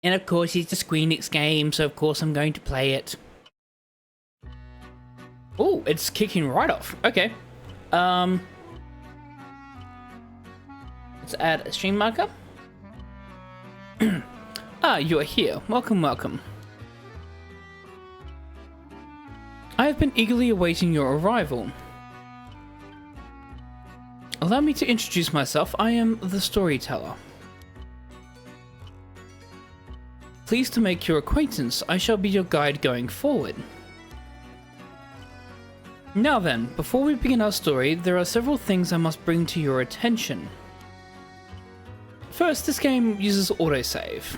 And of course, it's a Squenix game, so of course I'm going to play it. Oh, it's kicking right off. Okay. Let's add a stream marker. Ah, you are here. Welcome, welcome. I have been eagerly awaiting your arrival. Allow me to introduce myself. I am the storyteller. Pleased to make your acquaintance. I shall be your guide going forward. Now then, before we begin our story, there are several things I must bring to your attention. First, this game uses autosave.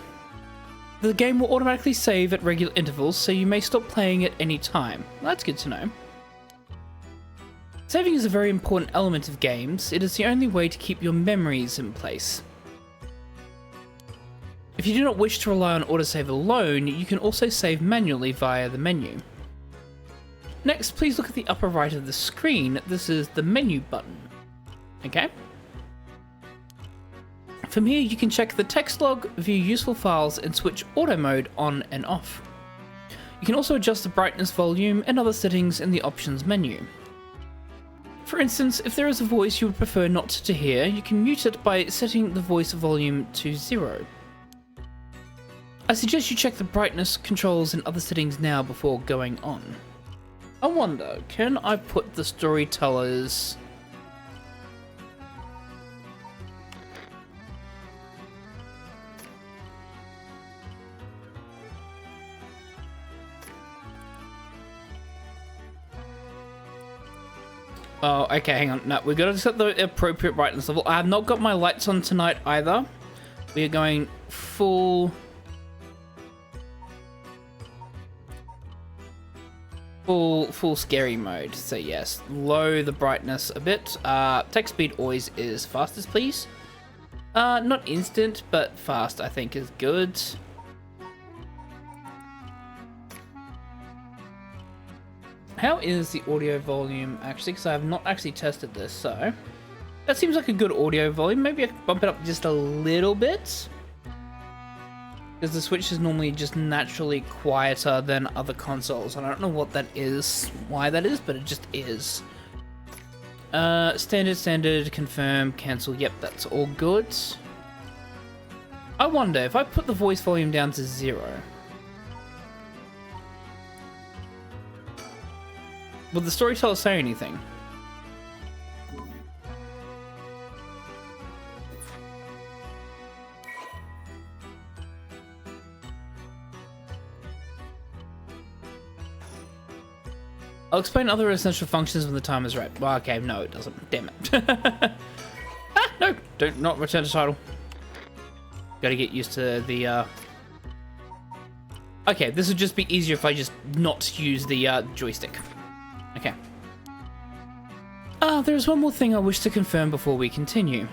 The game will automatically save at regular intervals, so you may stop playing at any time. That's good to know. Saving is a very important element of games. It is the only way to keep your memories in place. If you do not wish to rely on autosave alone, you can also save manually via the menu. Next, please look at the upper right of the screen. This is the menu button. Okay? From here, you can check the text log, view useful files, and switch auto mode on and off. You can also adjust the brightness, volume, and other settings in the options menu. For instance, if there is a voice you would prefer not to hear, you can mute it by setting the voice volume to 0. I suggest you check the brightness, controls, and other settings now before going on. I wonder, can I put the storytellers... Oh, okay, hang on. No, we've got to set the appropriate brightness level. I have not got my lights on tonight either. We are going full scary mode. So yes, lower the brightness a bit. Text speed always is fastest, please. Not instant, but fast I think is good. How is the audio volume actually? Because I have not actually tested this, so that seems like a good audio volume. Maybe I can bump it up just a little bit, because the Switch is normally just naturally quieter than other consoles. And I don't know what that is, why that is, but it just is. Standard, confirm, cancel. Yep, that's all good. I wonder if I put the voice volume down to 0. Will the storyteller say anything? I'll explain other essential functions when the time is right. Well, okay, no, it doesn't. Damn it. No, don't not return to title. Gotta get used to the, Okay, this would just be easier if I just not use the, joystick. Okay. There's one more thing I wish to confirm before we continue.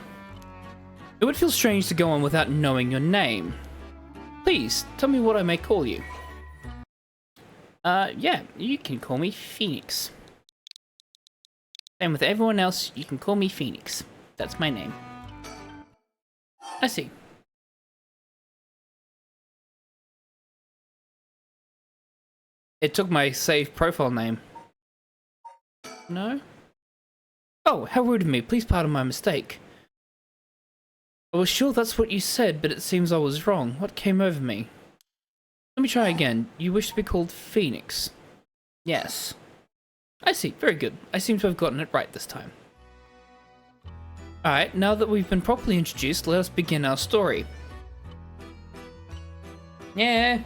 It would feel strange to go on without knowing your name. Please, tell me what I may call you. Yeah, you can call me Phoenix. Same with everyone else, you can call me Phoenix. That's my name. I see. It took my saved profile name. No? Oh, how rude of me. Please pardon my mistake. I was sure that's what you said, but it seems I was wrong. What came over me? Let me try again. You wish to be called Phoenix? Yes. I see. Very good. I seem to have gotten it right this time. Alright, now that we've been properly introduced, let us begin our story. Yeah.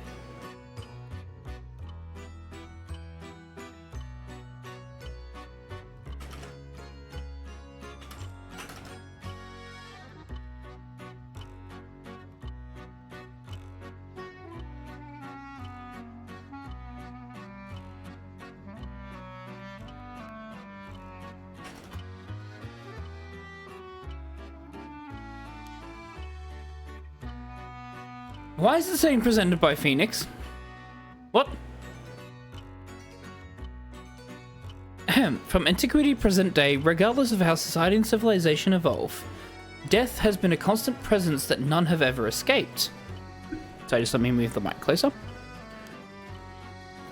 Why is the scene presented by Phoenix? What? From antiquity to present day, regardless of how society and civilization evolve, death has been a constant presence that none have ever escaped. So just let me move the mic closer.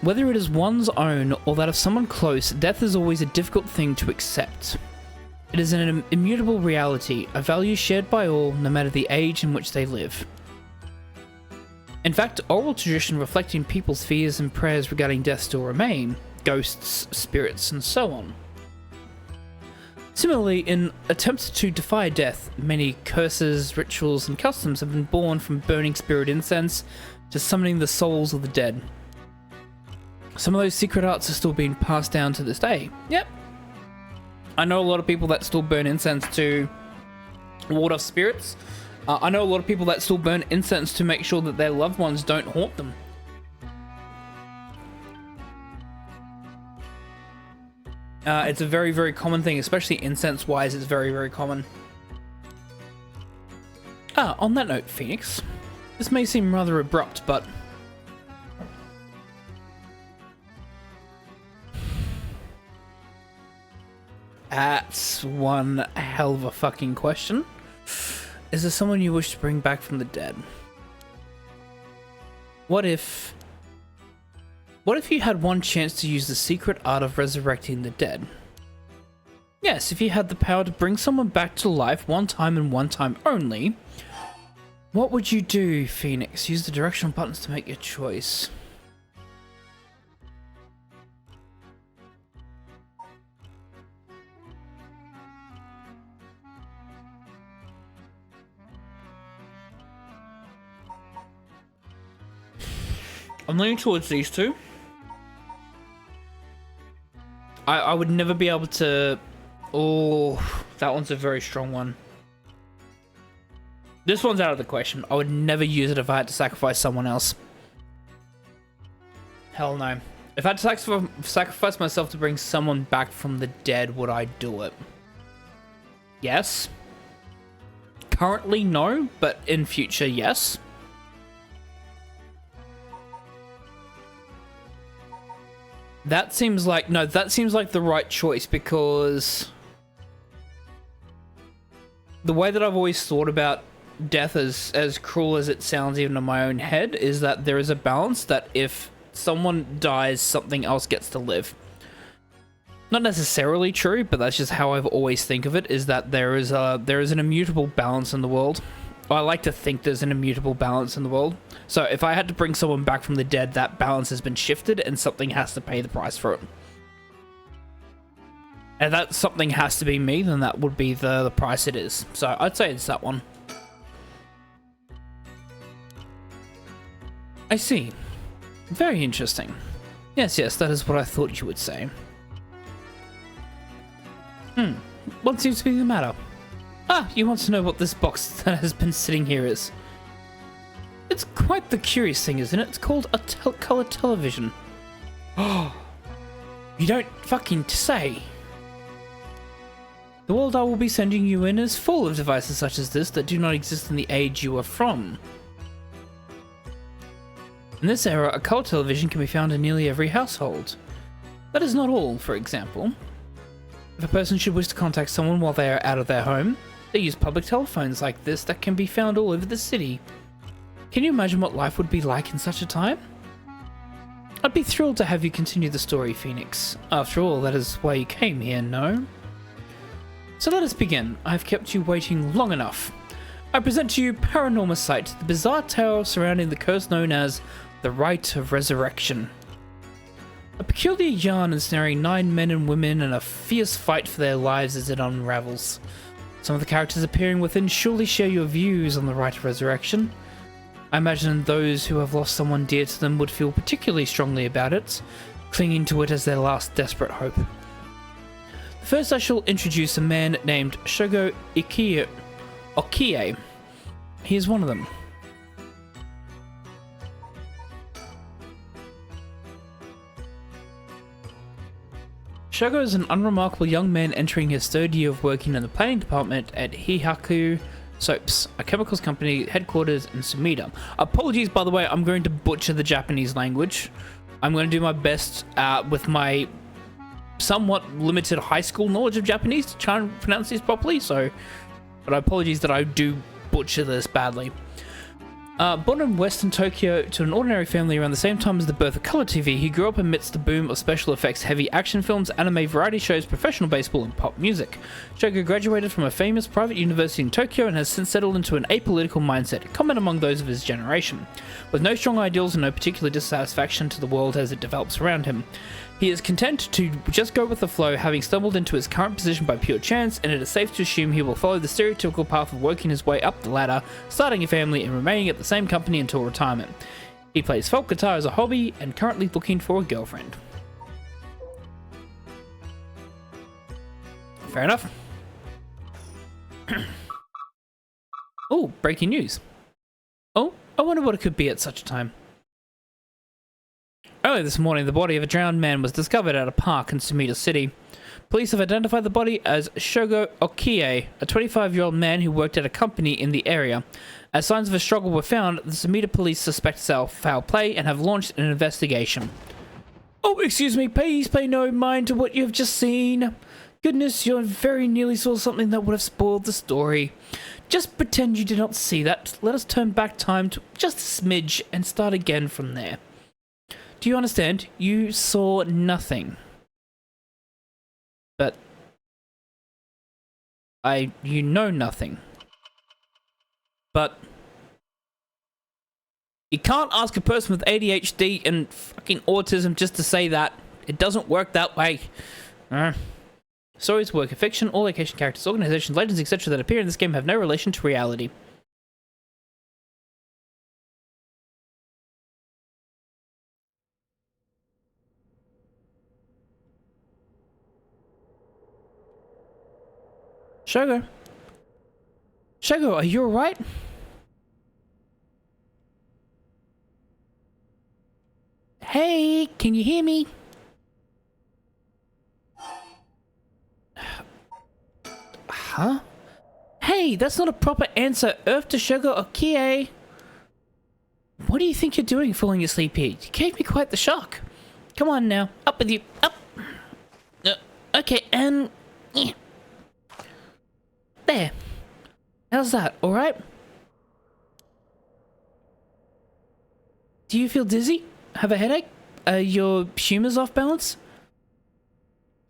Whether it is one's own or that of someone close, death is always a difficult thing to accept. It is an immutable reality, a value shared by all, no matter the age in which they live. In fact, oral tradition reflecting people's fears and prayers regarding death still remain, ghosts, spirits, and so on. Similarly, in attempts to defy death, many curses, rituals, and customs have been born from burning spirit incense to summoning the souls of the dead. Some of those secret arts are still being passed down to this day. Yep. I know a lot of people that still burn incense to ward off spirits. I know a lot of people that still burn incense to make sure that their loved ones don't haunt them. It's a very, very common thing, especially incense-wise, it's very, very common. On that note, Phoenix, this may seem rather abrupt, but that's one hell of a fucking question. Is there someone you wish to bring back from the dead? What if you had one chance to use the secret art of resurrecting the dead? Yes, if you had the power to bring someone back to life one time and one time only, what would you do, Phoenix? Use the directional buttons to make your choice. I'm leaning towards these two. I would never be able to... Oh, that one's a very strong one. This one's out of the question. I would never use it if I had to sacrifice someone else. Hell no. If I had to sacrifice myself to bring someone back from the dead, would I do it? Yes. Currently, no, but in future, yes. That seems like... No, that seems like the right choice, because the way that I've always thought about death, as cruel as it sounds even in my own head, is that there is a balance that if someone dies, something else gets to live. Not necessarily true, but that's just how I've always think of it, is that there is an immutable balance in the world. I like to think there's an immutable balance in the world. So if I had to bring someone back from the dead, that balance has been shifted and something has to pay the price for it. And that something has to be me, then that would be the price it is. So I'd say it's that one. I see. Very interesting. Yes, that is what I thought you would say. What seems to be the matter? Ah, you want to know what this box that has been sitting here is? It's quite the curious thing, isn't it? It's called a color television. Oh, you don't fucking say. The world I will be sending you in is full of devices such as this that do not exist in the age you are from. In this era, a color television can be found in nearly every household. That is not all, for example. If a person should wish to contact someone while they are out of their home, they use public telephones like this that can be found all over the city. Can you imagine what life would be like in such a time? I'd be thrilled to have you continue the story, Phoenix. After all, that is why you came here, no? So let us begin. I've kept you waiting long enough. I present to you Paranormasight, the bizarre tale surrounding the curse known as the Rite of Resurrection. A peculiar yarn ensnaring 9 men and women in a fierce fight for their lives as it unravels. Some of the characters appearing within surely share your views on the Rite of Resurrection. I imagine those who have lost someone dear to them would feel particularly strongly about it, clinging to it as their last desperate hope. First, I shall introduce a man named Shogo Okie. He is one of them. Shogo is an unremarkable young man entering his 3rd year of working in the planning department at Hihaku Soaps, a chemicals company headquarters in Sumida. Apologies, by the way, I'm going to butcher the Japanese language. I'm going to do my best with my somewhat limited high school knowledge of Japanese to try and pronounce these properly, but apologies that I do butcher this badly. Born in Western Tokyo to an ordinary family around the same time as the birth of color TV, he grew up amidst the boom of special effects, heavy action films, anime, variety shows, professional baseball, and pop music. Shogo graduated from a famous private university in Tokyo and has since settled into an apolitical mindset, common among those of his generation. With no strong ideals and no particular dissatisfaction to the world as it develops around him, he is content to just go with the flow, having stumbled into his current position by pure chance, and it is safe to assume he will follow the stereotypical path of working his way up the ladder, starting a family, and remaining at the same company until retirement. He plays folk guitar as a hobby, and currently looking for a girlfriend. Fair enough. Oh, breaking news. Oh, I wonder what it could be at such a time. Early this morning, the body of a drowned man was discovered at a park in Sumida City. Police have identified the body as Shogo Okie, a 25-year-old man who worked at a company in the area. As signs of a struggle were found, the Sumida police suspect foul play and have launched an investigation. Oh, excuse me, please pay no mind to what you have just seen. Goodness, you very nearly saw something that would have spoiled the story. Just pretend you did not see that. Let us turn back time to just a smidge and start again from there. Do you understand? You saw nothing. But you know nothing. But you can't ask a person with ADHD and fucking autism just to say that. It doesn't work that way. Stories, work of fiction, all location characters, organizations, legends, etc. that appear in this game have no relation to reality. Shogo? Shogo, are you alright? Hey, can you hear me? Huh? Hey, that's not a proper answer. Earth to Shogo Okie. What do you think you're doing falling asleep here? You gave me quite the shock. Come on now. Up with you. Up. Okay, and... There. How's that? Alright? Do you feel dizzy? Have a headache? Your humor's off balance?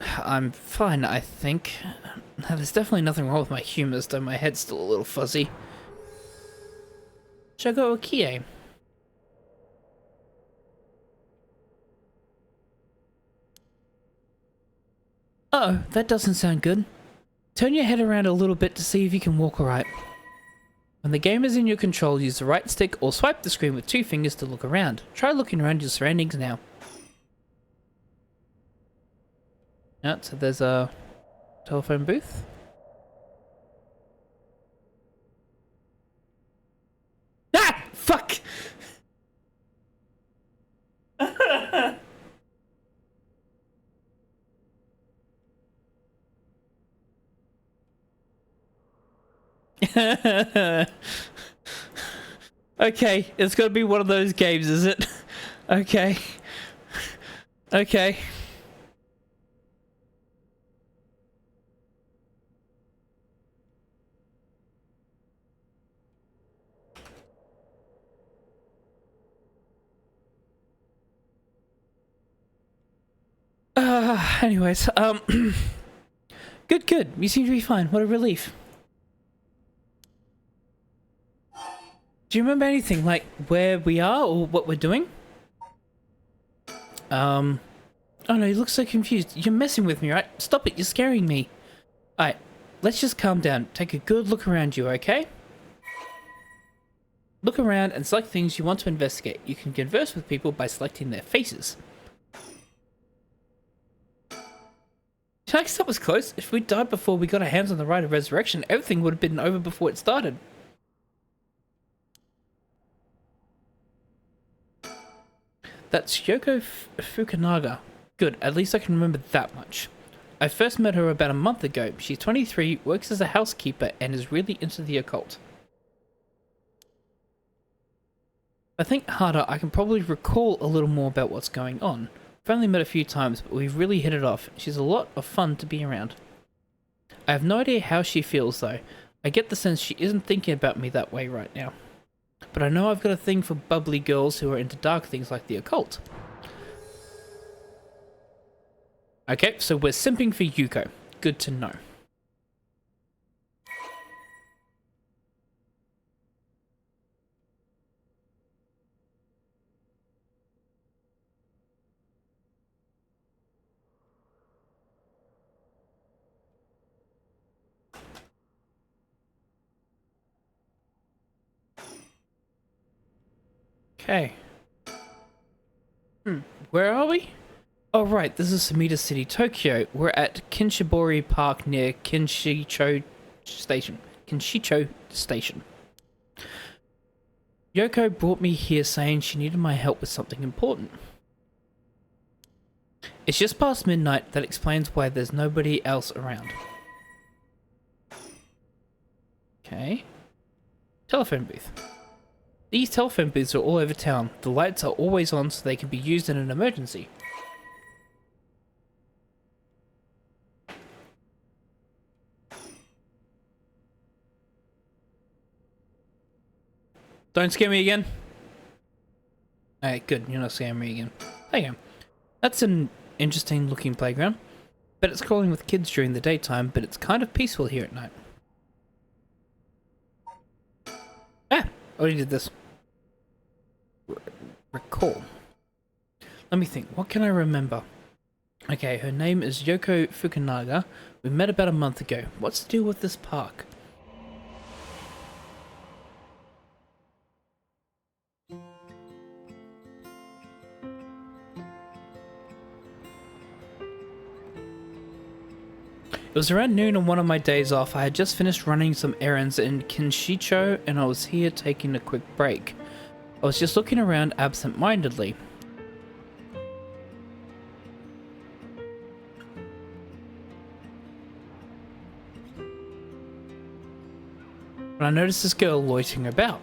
I'm fine, I think. There's definitely nothing wrong with my humors, though my head's still a little fuzzy. Shogo Okie. Uh-oh, that doesn't sound good. Turn your head around a little bit to see if you can walk alright. When the game is in your control, use the right stick or swipe the screen with 2 fingers to look around. Try looking around your surroundings now. So there's a telephone booth. Ah! Fuck! Okay, it's gotta be one of those games, is it? Okay. Okay. Anyways, good. You seem to be fine. What a relief. Do you remember anything, like where we are or what we're doing? Oh no, you look so confused. You're messing with me, right? Stop it, you're scaring me. Alright, let's just calm down. Take a good look around you, okay? Look around and select things you want to investigate. You can converse with people by selecting their faces. I guess that was close. If we died before we got our hands on the rite of resurrection, everything would have been over before it started. That's Yoko Fukunaga. Good, at least I can remember that much. I first met her about a month ago. She's 23, works as a housekeeper, and is really into the occult. If I think harder, I can probably recall a little more about what's going on. We've only met a few times, but we've really hit it off. She's a lot of fun to be around. I have no idea how she feels, though. I get the sense she isn't thinking about me that way right now. But I know I've got a thing for bubbly girls who are into dark things like the occult. Okay, so we're simping for Yuko. Good to know. Okay. Where are we? Oh, right, this is Sumida City, Tokyo. We're at Kinshibori Park near Kinshicho Station. Kinshicho Station. Yoko brought me here saying she needed my help with something important. It's just past midnight. That explains why there's nobody else around. Okay. Telephone booth. These telephone booths are all over town. The lights are always on so they can be used in an emergency. Don't scare me again. Alright, good. You're not scaring me again. There you go. That's an interesting looking playground. Bet it's crawling with kids during the daytime, but it's kind of peaceful here at night. Ah! Already did this. Recall. Let me think. What can I remember? Okay, her name is Yoko Fukunaga. We met about a month ago. What's the deal with this park? It was around noon on one of my days off. I had just finished running some errands in Kinshicho and I was here taking a quick break. I was just looking around absent-mindedly. When I noticed this girl loitering about.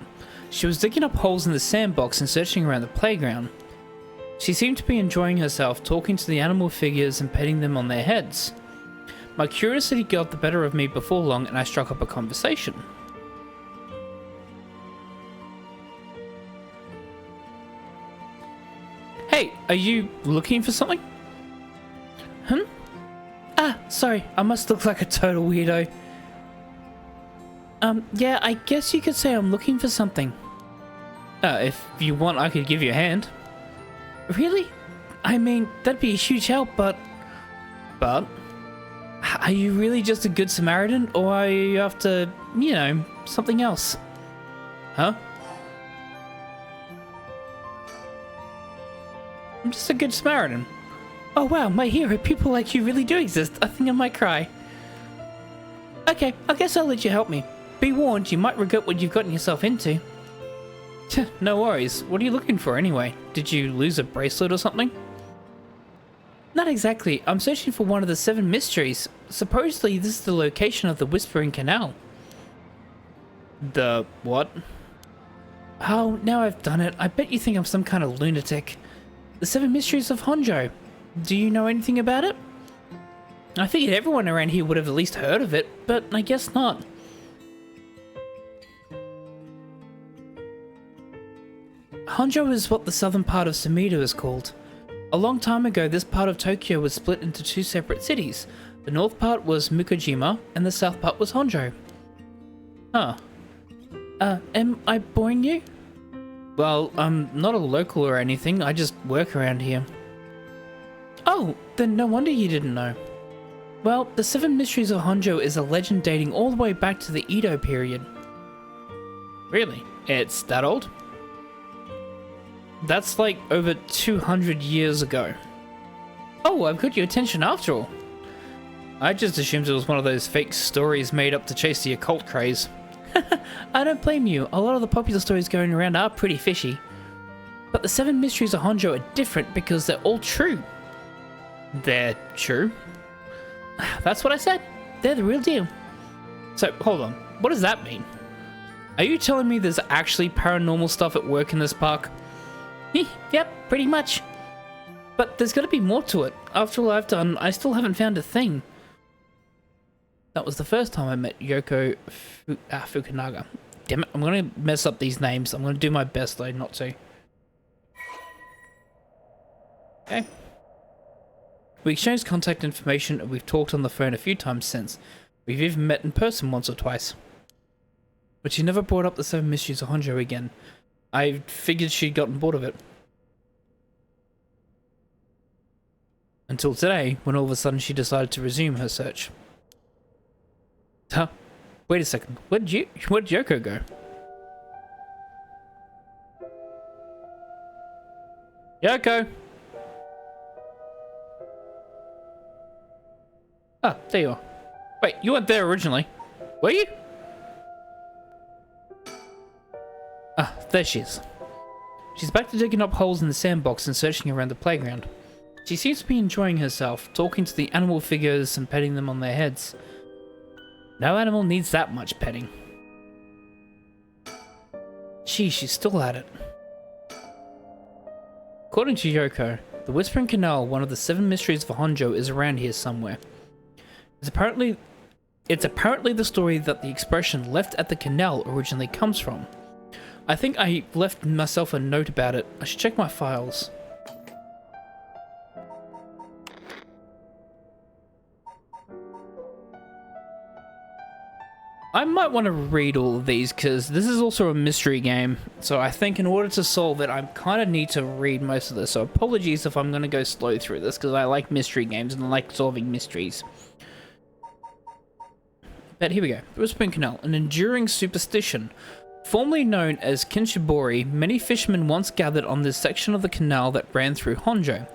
She was digging up holes in the sandbox and searching around the playground. She seemed to be enjoying herself, talking to the animal figures and petting them on their heads. My curiosity got the better of me before long and I struck up a conversation. Hey, are you looking for something? Ah, sorry, I must look like a total weirdo. Yeah, I guess you could say I'm looking for something. If you want, I could give you a hand. Really? I mean, that'd be a huge help, but... Are you really just a good Samaritan, or are you after, you know, something else? Huh? I'm just a good Samaritan. Oh wow, my hero, people like you really do exist. I think I might cry. Okay, I guess I'll let you help me. Be warned, you might regret what you've gotten yourself into. No worries. What are you looking for anyway? Did you lose a bracelet or something? Not exactly. I'm searching for one of the Seven Mysteries. Supposedly, this is the location of the Whispering Canal. The what? Oh, now I've done it. I bet you think I'm some kind of lunatic. The Seven Mysteries of Honjo. Do you know anything about it? I figured everyone around here would have at least heard of it, but I guess not. Honjo is what the southern part of Sumida is called. A long time ago, this part of Tokyo was split into two separate cities. The north part was Mukojima, and the south part was Honjo. Huh. Am I boring you? Well, I'm not a local or anything, I just work around here. Oh, then no wonder you didn't know. Well, the Seven Mysteries of Honjo is a legend dating all the way back to the Edo period. Really? It's that old? That's like over 200 years ago. Oh, I've got your attention after all. I just assumed it was one of those fake stories made up to chase the occult craze. I don't blame you, a lot of the popular stories going around are pretty fishy. But the Seven Mysteries of Honjo are different because they're all true. They're true? That's what I said. They're the real deal. So, hold on. What does that mean? Are you telling me there's actually paranormal stuff at work in this park? Yep, pretty much. But there's got to be more to it. After all I've done, I still haven't found a thing. That was the first time I met Yoko Fukunaga. damn it. I'm going to mess up these names. I'm going to do my best, though, not to. Okay. We exchanged contact information and we've talked on the phone a few times since. We've even met in person once or twice. But she never brought up the Seven Mysteries of Honjo again. I figured she'd gotten bored of it. Until today, when all of a sudden she decided to resume her search. Huh? Wait a second. Where'd Yoko go? Yoko! Ah, there you are. Wait, you weren't there originally. Were you? Ah, there she is. She's back to digging up holes in the sandbox and searching around the playground. She seems to be enjoying herself, talking to the animal figures and petting them on their heads. No animal needs that much petting. Gee, she's still at it. According to Yoko, the Whispering Canal, one of the Seven Mysteries of Honjo, is around here somewhere. It's apparently the story that the expression left at the canal originally comes from. I think I left myself a note about it. I should check my files. I might want to read all of these because this is also a mystery game. So I think in order to solve it, I kind of need to read most of this. So apologies if I'm going to go slow through this because I like mystery games and I like solving mysteries. But here we go. The Whispering Canal, an enduring superstition. Formerly known as Kinshibori, many fishermen once gathered on this section of the canal that ran through Honjo.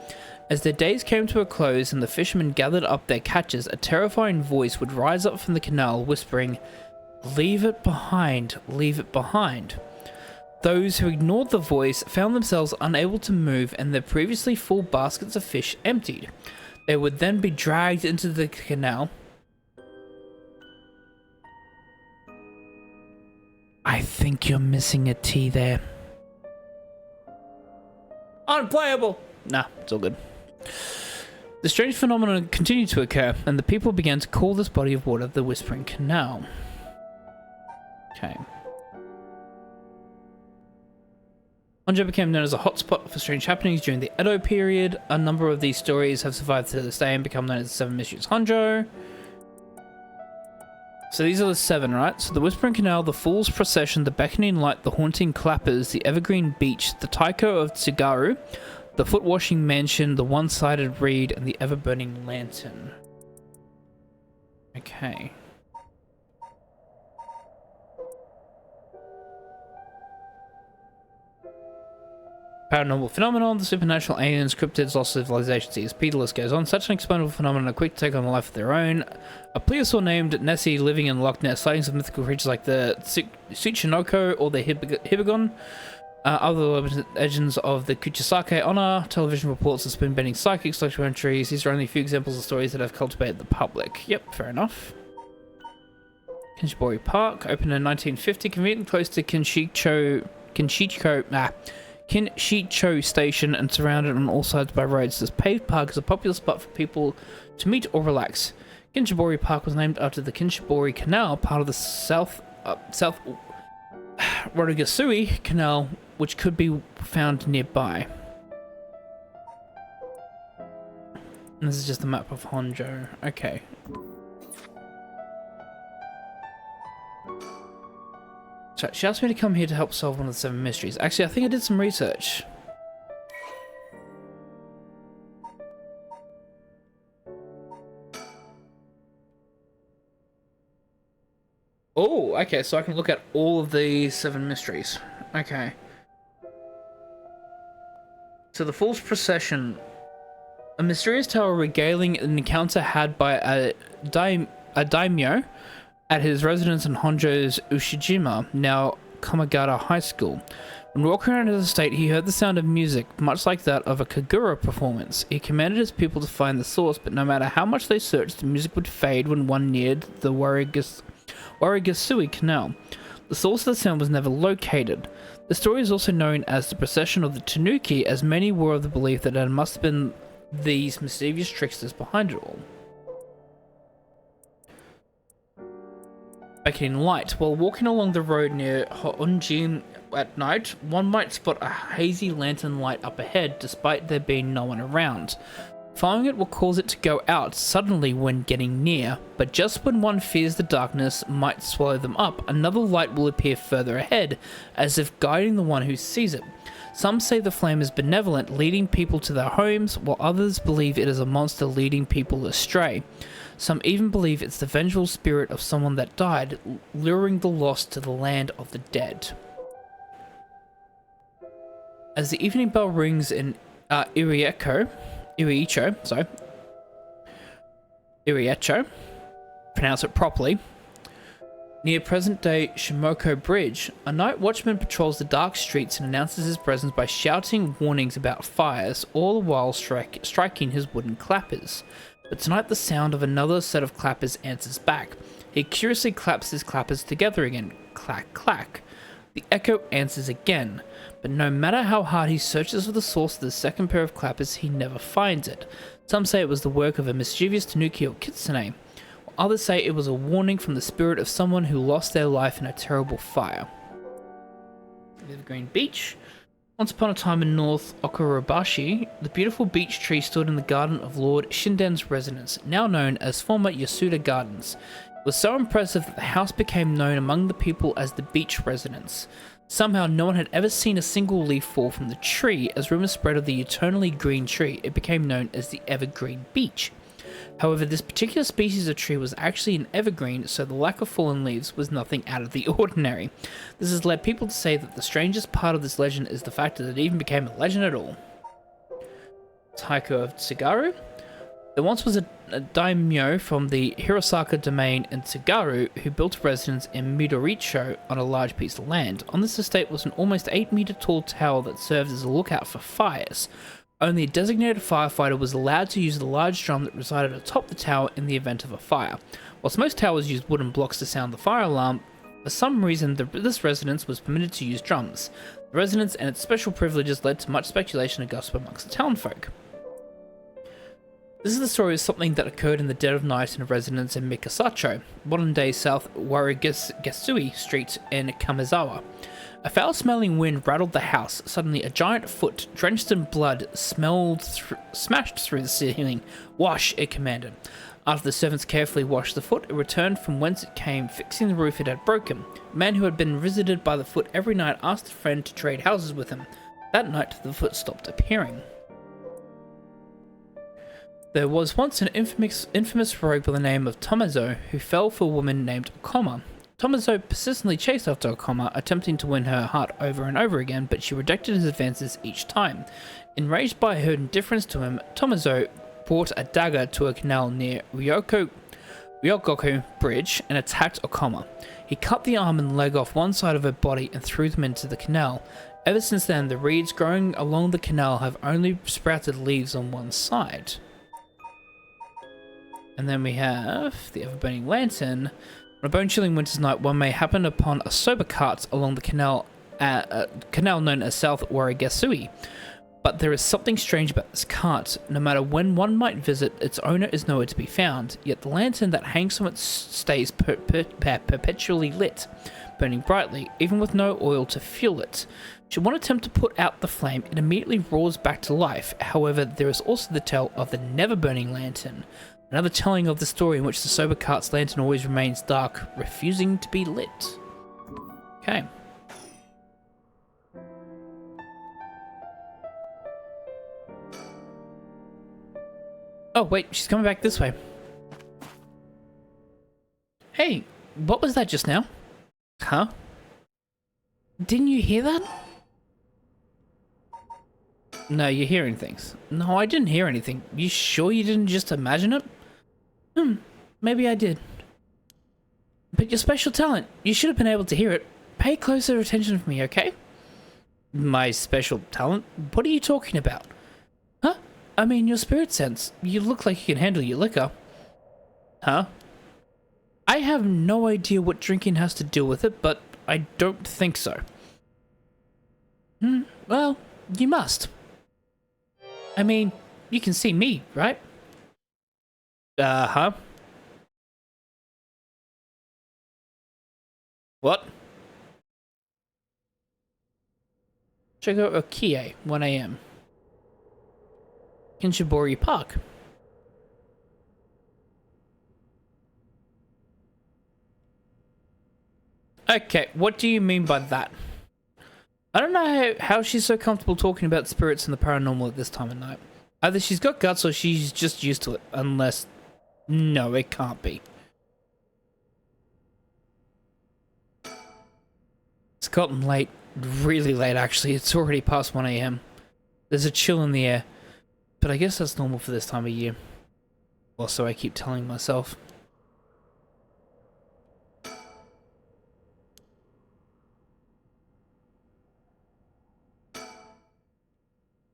As their days came to a close and the fishermen gathered up their catches, a terrifying voice would rise up from the canal whispering, "Leave it behind, leave it behind." Those who ignored the voice found themselves unable to move and their previously full baskets of fish emptied. They would then be dragged into the canal. I think you're missing a T there. Unplayable! Nah, it's all good. The strange phenomenon continued to occur, and the people began to call this body of water the Whispering Canal. Okay. Honjo became known as a hotspot for strange happenings during the Edo period. A number of these stories have survived to this day and become known as the Seven Mysteries of Honjo. So these are the seven, right? So the Whispering Canal, the Fool's Procession, the Beckoning Light, the Haunting Clappers, the Evergreen Beach, the Taiko of Tsugaru, the Foot Washing Mansion, the One-Sided Reed, and the Ever-Burning Lantern. Okay. Paranormal phenomenon, the supernatural aliens, cryptids, lost civilizations, ESP, the list goes on. Such an explainable phenomenon are quick to take on a life of their own. A plesiosaur named Nessie living in Loch Ness, sightings of mythical creatures like the Tsuchinoko or the Hibigon. Other legends of the Kuchisake honor, television reports of spoon-bending psychics, documentaries. These are only a few examples of stories that have cultivated the public. Yep, fair enough. Kinshibori Park, opened in 1950, conveniently close to Kinshicho Station and surrounded on all sides by roads. This paved park is a popular spot for people to meet or relax. Kinshibori Park was named after the Kinshibori Canal, part of the South Rorogasui Canal, which could be found nearby. And this is just a map of Honjo. Okay. So she asked me to come here to help solve one of the seven mysteries. Actually, I think I did some research. Oh, okay, so I can look at all of the seven mysteries. Okay. So the Fool's Procession. A mysterious tale regaling an encounter had by a daimyo at his residence in Honjo's Ushijima, now Kamagata High School. When walking around his estate, he heard the sound of music, much like that of a kagura performance. He commanded his people to find the source, but no matter how much they searched, the music would fade when one neared the Warigasui Canal. The source of the sound was never located. The story is also known as the Procession of the Tanuki, as many were of the belief that there must have been these mischievous tricksters behind it all. beckoning light. While walking along the road near Honjo at night, one might spot a hazy lantern light up ahead despite there being no one around. Following it will cause it to go out suddenly when getting near, but just when one fears the darkness might swallow them up, another light will appear further ahead, as if guiding the one who sees it. Some say the flame is benevolent, leading people to their homes, while others believe it is a monster leading people astray. Some even believe it's the vengeful spirit of someone that died, luring the lost to the land of the dead. As the evening bell rings in Iriecho, pronounce it properly, near present-day Shimoko Bridge, a night watchman patrols the dark streets and announces his presence by shouting warnings about fires, all the while striking his wooden clappers. But tonight the sound of another set of clappers answers back. He curiously claps his clappers together again. Clack, clack. The echo answers again, but no matter how hard he searches for the source of the second pair of clappers, he never finds it. Some say it was the work of a mischievous tanuki or kitsune, while others say it was a warning from the spirit of someone who lost their life in a terrible fire. Evergreen Beach. Once upon a time in North Okurabashi, the beautiful beech tree stood in the garden of Lord Shinden's residence, now known as former Yasuda Gardens. It was so impressive that the house became known among the people as the beech residence. Somehow no one had ever seen a single leaf fall from the tree. As rumors spread of the eternally green tree, it became known as the evergreen beech. However, this particular species of tree was actually an evergreen, so the lack of fallen leaves was nothing out of the ordinary. This has led people to say that the strangest part of this legend is the fact that it even became a legend at all. Taiko of Tsugaru. There once was a daimyo from the Hirosaka domain in Tsugaru who built a residence in Midoricho on a large piece of land. On this estate was an almost 8-meter tall tower that served as a lookout for fires. Only a designated firefighter was allowed to use the large drum that resided atop the tower in the event of a fire. Whilst most towers used wooden blocks to sound the fire alarm, for some reason this residence was permitted to use drums. The residence and its special privileges led to much speculation and gossip amongst the townfolk. This is the story of something that occurred in the dead of night in a residence in Mikasacho, modern-day South Warigesui Street in Kamezawa. A foul-smelling wind rattled the house. Suddenly, a giant foot, drenched in blood, smashed through the ceiling. "Wash," it commanded. After the servants carefully washed the foot, it returned from whence it came, fixing the roof it had broken. A man who had been visited by the foot every night asked a friend to trade houses with him. That night, the foot stopped appearing. There was once an infamous rogue by the name of Tomazo who fell for a woman named Okoma. Tomazo persistently chased after Okoma, attempting to win her heart over and over again, but she rejected his advances each time. Enraged by her indifference to him, Tomazo brought a dagger to a canal near Ryogoku Bridge and attacked Okoma. He cut the arm and leg off one side of her body and threw them into the canal. Ever since then, the reeds growing along the canal have only sprouted leaves on one side. And then we have the ever-burning lantern. On a bone-chilling winter's night, one may happen upon a sober cart along the canal known as South Warigesui. But there is something strange about this cart. No matter when one might visit, its owner is nowhere to be found. Yet the lantern that hangs from it stays perpetually lit, burning brightly, even with no oil to fuel it. Should one attempt to put out the flame, it immediately roars back to life. However, there is also the tale of the never-burning lantern. Another telling of the story in which the sober cart's lantern always remains dark, refusing to be lit. Okay. Oh, wait, she's coming back this way. Hey, what was that just now? Huh? Didn't you hear that? No, you're hearing things. No, I didn't hear anything. You sure you didn't just imagine it? Maybe I did. But your special talent, you should have been able to hear it. Pay closer attention to me, okay? My special talent? What are you talking about? Huh? I mean, your spirit sense. You look like you can handle your liquor. Huh? I have no idea what drinking has to do with it, but I don't think so. Well, you must. I mean, you can see me, right? Uh-huh. What? Chigo Okie, 1 AM. Kinshibori Park. Okay, what do you mean by that? I don't know how she's so comfortable talking about spirits and the paranormal at this time of night. Either she's got guts or she's just used to it, unless... No, it can't be. It's gotten late. Really late, actually. It's already past 1 AM. There's a chill in the air. But I guess that's normal for this time of year. Or so I keep telling myself.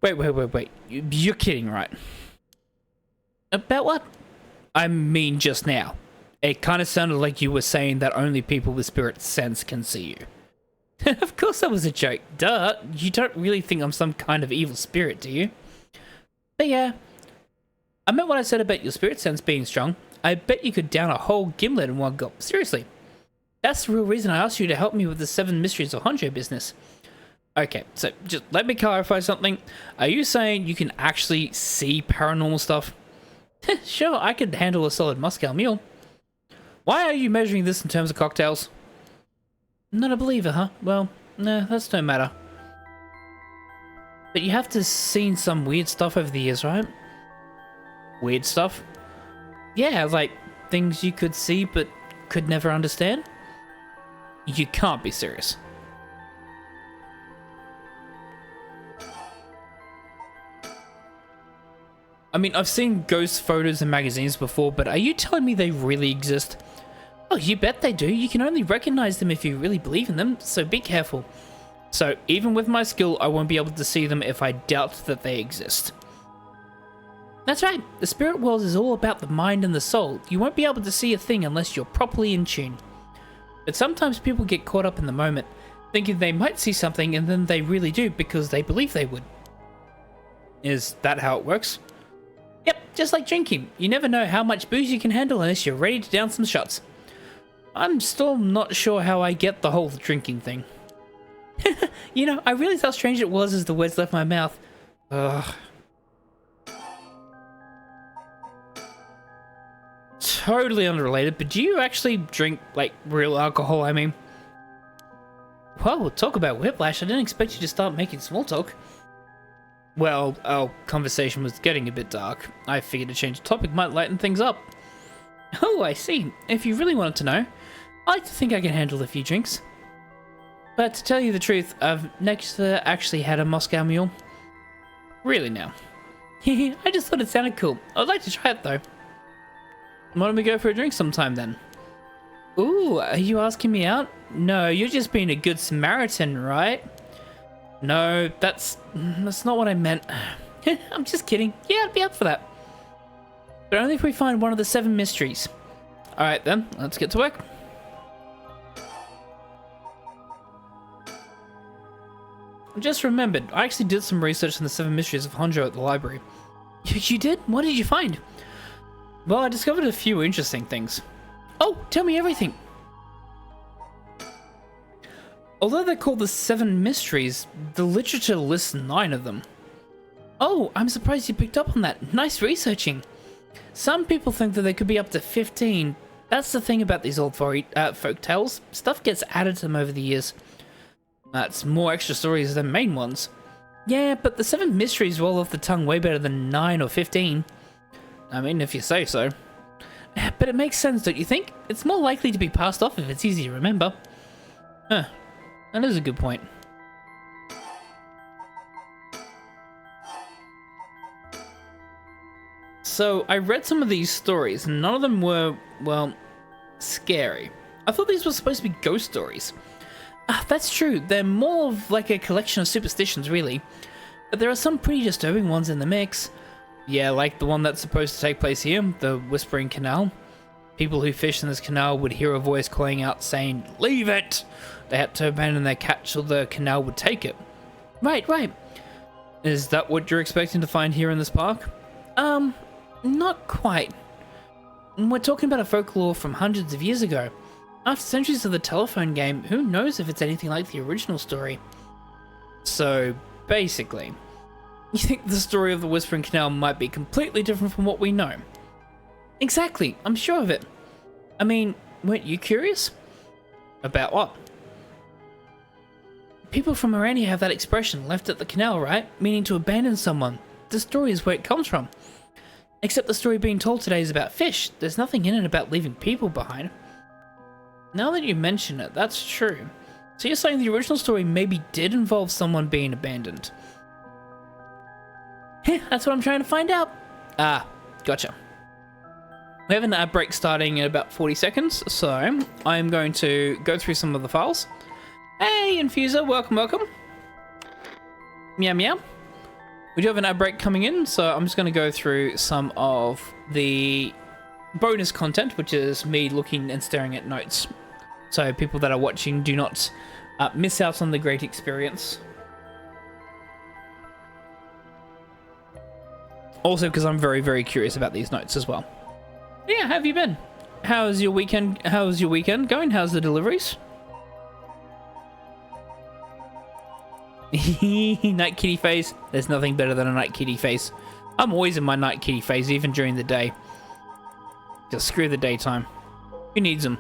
Wait. You're kidding, right? About what? I mean just now. It kind of sounded like you were saying that only people with spirit sense can see you. Of course that was a joke. Duh. You don't really think I'm some kind of evil spirit, do you? But yeah. I meant what I said about your spirit sense being strong. I bet you could down a whole gimlet in one gulp. Seriously. That's the real reason I asked you to help me with the Seven Mysteries of Honjo business. Okay, so just let me clarify something. Are you saying you can actually see paranormal stuff? Sure, I could handle a solid Moscow Mule. Why are you measuring this in terms of cocktails? Not a believer, huh? Well, nah, that's no matter. But you have to have seen some weird stuff over the years, right? Weird stuff? Yeah, like things you could see but could never understand? You can't be serious. I mean, I've seen ghost photos in magazines before, but are you telling me they really exist? Oh, you bet they do. You can only recognize them if you really believe in them, so be careful. So, even with my skill, I won't be able to see them if I doubt that they exist. That's right. The spirit world is all about the mind and the soul. You won't be able to see a thing unless you're properly in tune. But sometimes people get caught up in the moment, thinking they might see something and then they really do because they believe they would. Is that how it works? Yep, just like drinking. You never know how much booze you can handle unless you're ready to down some shots. I'm still not sure how I get the whole drinking thing. You know, I realized how strange it was as the words left my mouth. Ugh. Totally unrelated, but do you actually drink, like, real alcohol, I mean? Whoa, talk about whiplash. I didn't expect you to start making small talk. Well, our conversation was getting a bit dark. I figured a change of topic might lighten things up. Oh, I see. If you really wanted to know, I like to think I can handle a few drinks. But to tell you the truth, I've never actually had a Moscow Mule. Really now. I just thought it sounded cool. I'd like to try it though. Why don't we go for a drink sometime then? Ooh, are you asking me out? No, you're just being a good Samaritan, right? No, that's not what I meant. I'm just kidding. Yeah, I'd be up for that. But only if we find one of the 7 mysteries. Alright then, let's get to work. I just remembered, I actually did some research on the 7 Mysteries of Honjo at the library. You did? What did you find? Well, I discovered a few interesting things. Oh, tell me everything. Although they're called the 7 Mysteries, the literature lists 9 of them. Oh, I'm surprised you picked up on that. Nice researching. Some people think that there could be up to 15. That's the thing about these old folk tales. Stuff gets added to them over the years. That's more extra stories than main ones. Yeah, but the 7 Mysteries roll off the tongue way better than 9 or 15. I mean, if you say so. But it makes sense, don't you think? It's more likely to be passed off if it's easy to remember. Huh. That is a good point. So, I read some of these stories, and none of them were, well, scary. I thought these were supposed to be ghost stories. That's true, they're more of like a collection of superstitions, really. But there are some pretty disturbing ones in the mix. Yeah, like the one that's supposed to take place here, the Whispering Canal. People who fish in this canal would hear a voice calling out saying, "Leave it!" They had to abandon their catch so the canal would take it. Right. Is that what you're expecting to find here in this park? Not quite. We're talking about a folklore from hundreds of years ago. After centuries of the telephone game, who knows if it's anything like the original story? So, basically, you think the story of the Whispering Canal might be completely different from what we know? Exactly, I'm sure of it. I mean, weren't you curious? About what? People from Arania have that expression, left at the canal, right? Meaning to abandon someone. The story is where it comes from. Except the story being told today is about fish. There's nothing in it about leaving people behind. Now that you mention it, that's true. So you're saying the original story maybe did involve someone being abandoned? That's what I'm trying to find out. Ah, gotcha. We have an ad break starting in about 40 seconds, so I'm going to go through some of the files. Hey, Infuser, welcome, welcome. Meow, meow. We do have an ad break coming in, so I'm just going to go through some of the bonus content, which is me looking and staring at notes. So people that are watching do not miss out on the great experience. Also, because I'm very, very curious about these notes as well. Yeah, how have you been? How's your weekend? How's your weekend going? How's the deliveries? Night kitty face. There's nothing better than a night kitty face. I'm always in my night kitty face, even during the day. Just screw the daytime. Who needs them?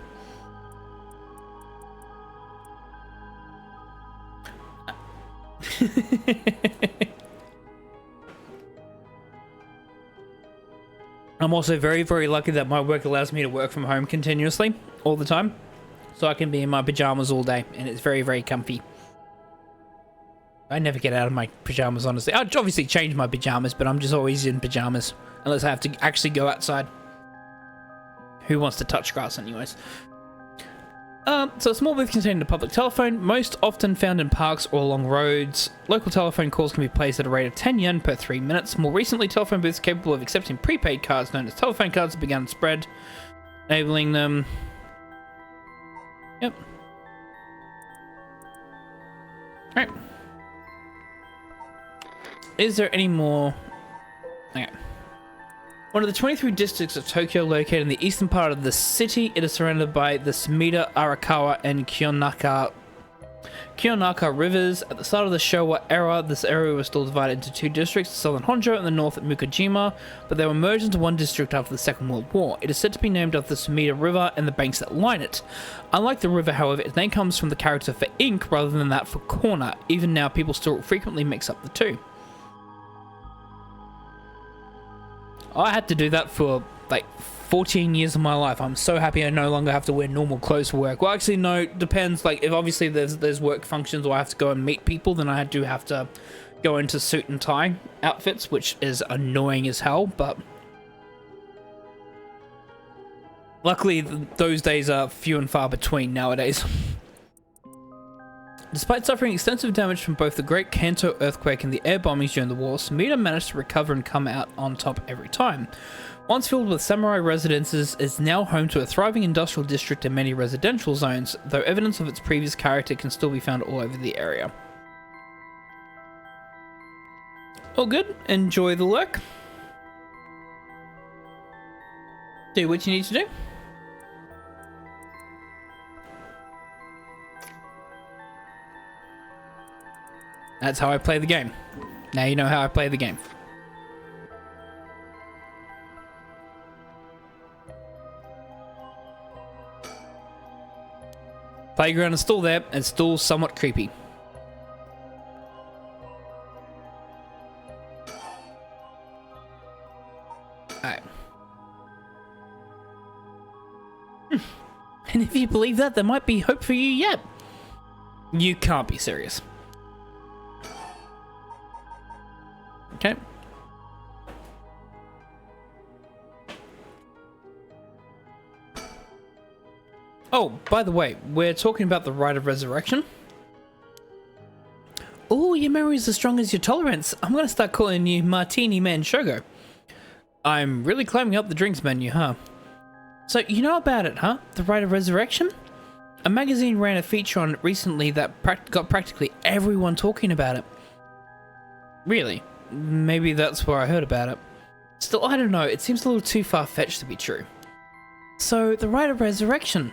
I'm also very, very lucky that my work allows me to work from home continuously, all the time. So I can be in my pajamas all day, and it's very, very comfy. I never get out of my pajamas, honestly. I'd obviously change my pajamas, but I'm just always in pajamas. Unless I have to actually go outside. Who wants to touch grass anyways? So a small booth containing a public telephone, most often found in parks or along roads. Local telephone calls can be placed at a rate of 10 yen per 3 minutes. More recently, telephone booths capable of accepting prepaid cards known as telephone cards have begun to spread, enabling them... Yep. Alright. Is there any more... Okay. One of the 23 districts of Tokyo located in the eastern part of the city, it is surrounded by the Sumida, Arakawa, and Kiyonaka rivers. At the start of the Showa era, this area was still divided into two districts, the southern Honjo and the north Mukajima, but they were merged into one district after the Second World War. It is said to be named after the Sumida River and the banks that line it. Unlike the river, however, its name comes from the character for ink rather than that for corner. Even now, people still frequently mix up the two. I had to do that for like 14 years of my life. I'm so happy I no longer have to wear normal clothes for work. Well, actually, no, depends. Like, if obviously there's work functions or I have to go and meet people, then I do have to go into suit and tie outfits, which is annoying as hell, but luckily those days are few and far between nowadays. Despite suffering extensive damage from both the Great Kanto earthquake and the air bombings during the war, Sumida managed to recover and come out on top every time. Once filled with samurai residences, it is now home to a thriving industrial district and many residential zones, though evidence of its previous character can still be found all over the area. All good, enjoy the lurk. Do what you need to do. That's how I play the game. Now you know how I play the game. Playground is still there, and still somewhat creepy. Alright. And if you believe that, there might be hope for you yet. You can't be serious. Okay. Oh, by the way, we're talking about the Rite of Resurrection. Oh, your memory is as strong as your tolerance. I'm gonna start calling you Martini Man Shogo. I'm really climbing up the drinks menu, huh? So, you know about it, huh? The Rite of Resurrection? A magazine ran a feature on it recently that got practically everyone talking about it. Really? Maybe that's where I heard about it. Still, I don't know, it seems a little too far-fetched to be true. So, the Rite of Resurrection,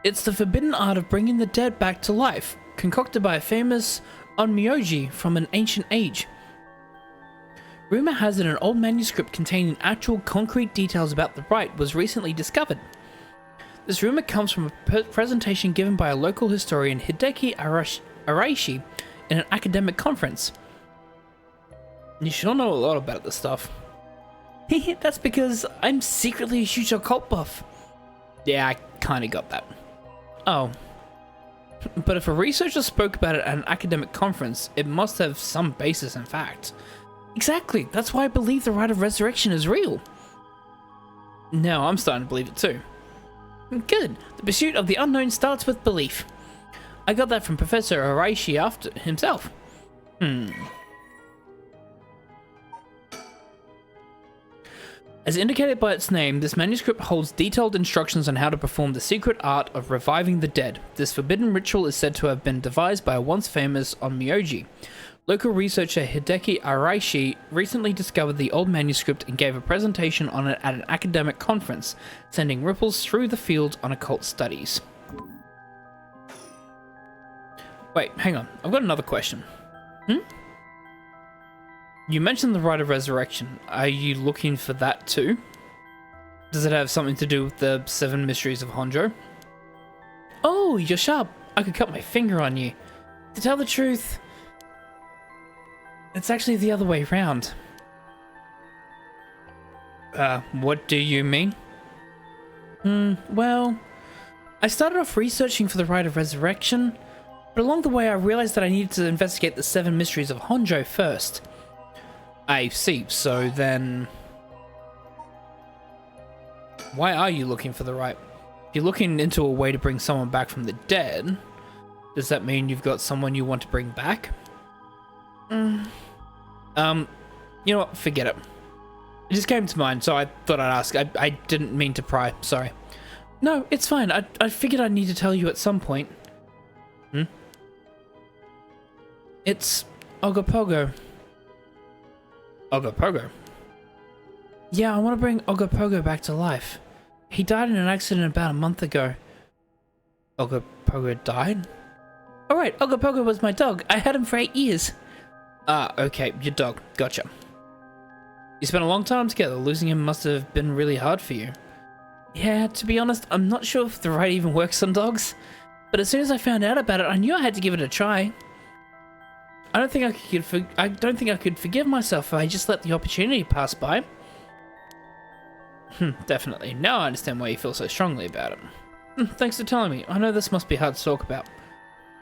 It's the forbidden art of bringing the dead back to life, concocted by a famous onmyoji from an ancient age. Rumor has it an old manuscript containing actual concrete details about the rite was recently discovered. This rumor comes from a presentation given by a local historian, Hideki Araishi, in an academic conference. You should all know a lot about this stuff. That's because I'm secretly a huge occult buff. Yeah, I kinda got that. Oh. But if a researcher spoke about it at an academic conference, it must have some basis in fact. Exactly, that's why I believe the rite of resurrection is real. Now I'm starting to believe it too. Good, the pursuit of the unknown starts with belief. I got that from Professor Araishi after himself. As indicated by its name, this manuscript holds detailed instructions on how to perform the secret art of reviving the dead. This forbidden ritual is said to have been devised by a once famous onmyoji. Local researcher Hideki Araishi recently discovered the old manuscript and gave a presentation on it at an academic conference, sending ripples through the field on occult studies. Wait, hang on. I've got another question. You mentioned the rite of resurrection. Are you looking for that too? Does it have something to do with the Seven Mysteries of Honjo? Oh, you're sharp. I could cut my finger on you. To tell the truth, it's actually the other way around. What do you mean? Well, I started off researching for the rite of resurrection, but along the way I realized that I needed to investigate the Seven Mysteries of Honjo first. I see, so then why are you looking for the rite? If you're looking into a way to bring someone back from the dead, does that mean you've got someone you want to bring back? You know what, forget it. It just came to mind, so I thought I'd ask. I didn't mean to pry, sorry. No, it's fine. I figured I'd need to tell you at some point. It's Ogopogo. Ogopogo? Yeah, I want to bring Ogopogo back to life. He died in an accident about a month ago. Ogopogo died? Alright, Ogopogo was my dog. I had him for 8 years. Ah, okay, your dog. Gotcha. You spent a long time together. Losing him must have been really hard for you. Yeah, to be honest, I'm not sure if the rite even works on dogs. But as soon as I found out about it, I knew I had to give it a try. I don't think I could forgive myself if I just let the opportunity pass by. Definitely. Now I understand why you feel so strongly about it. Thanks for telling me. I know this must be hard to talk about.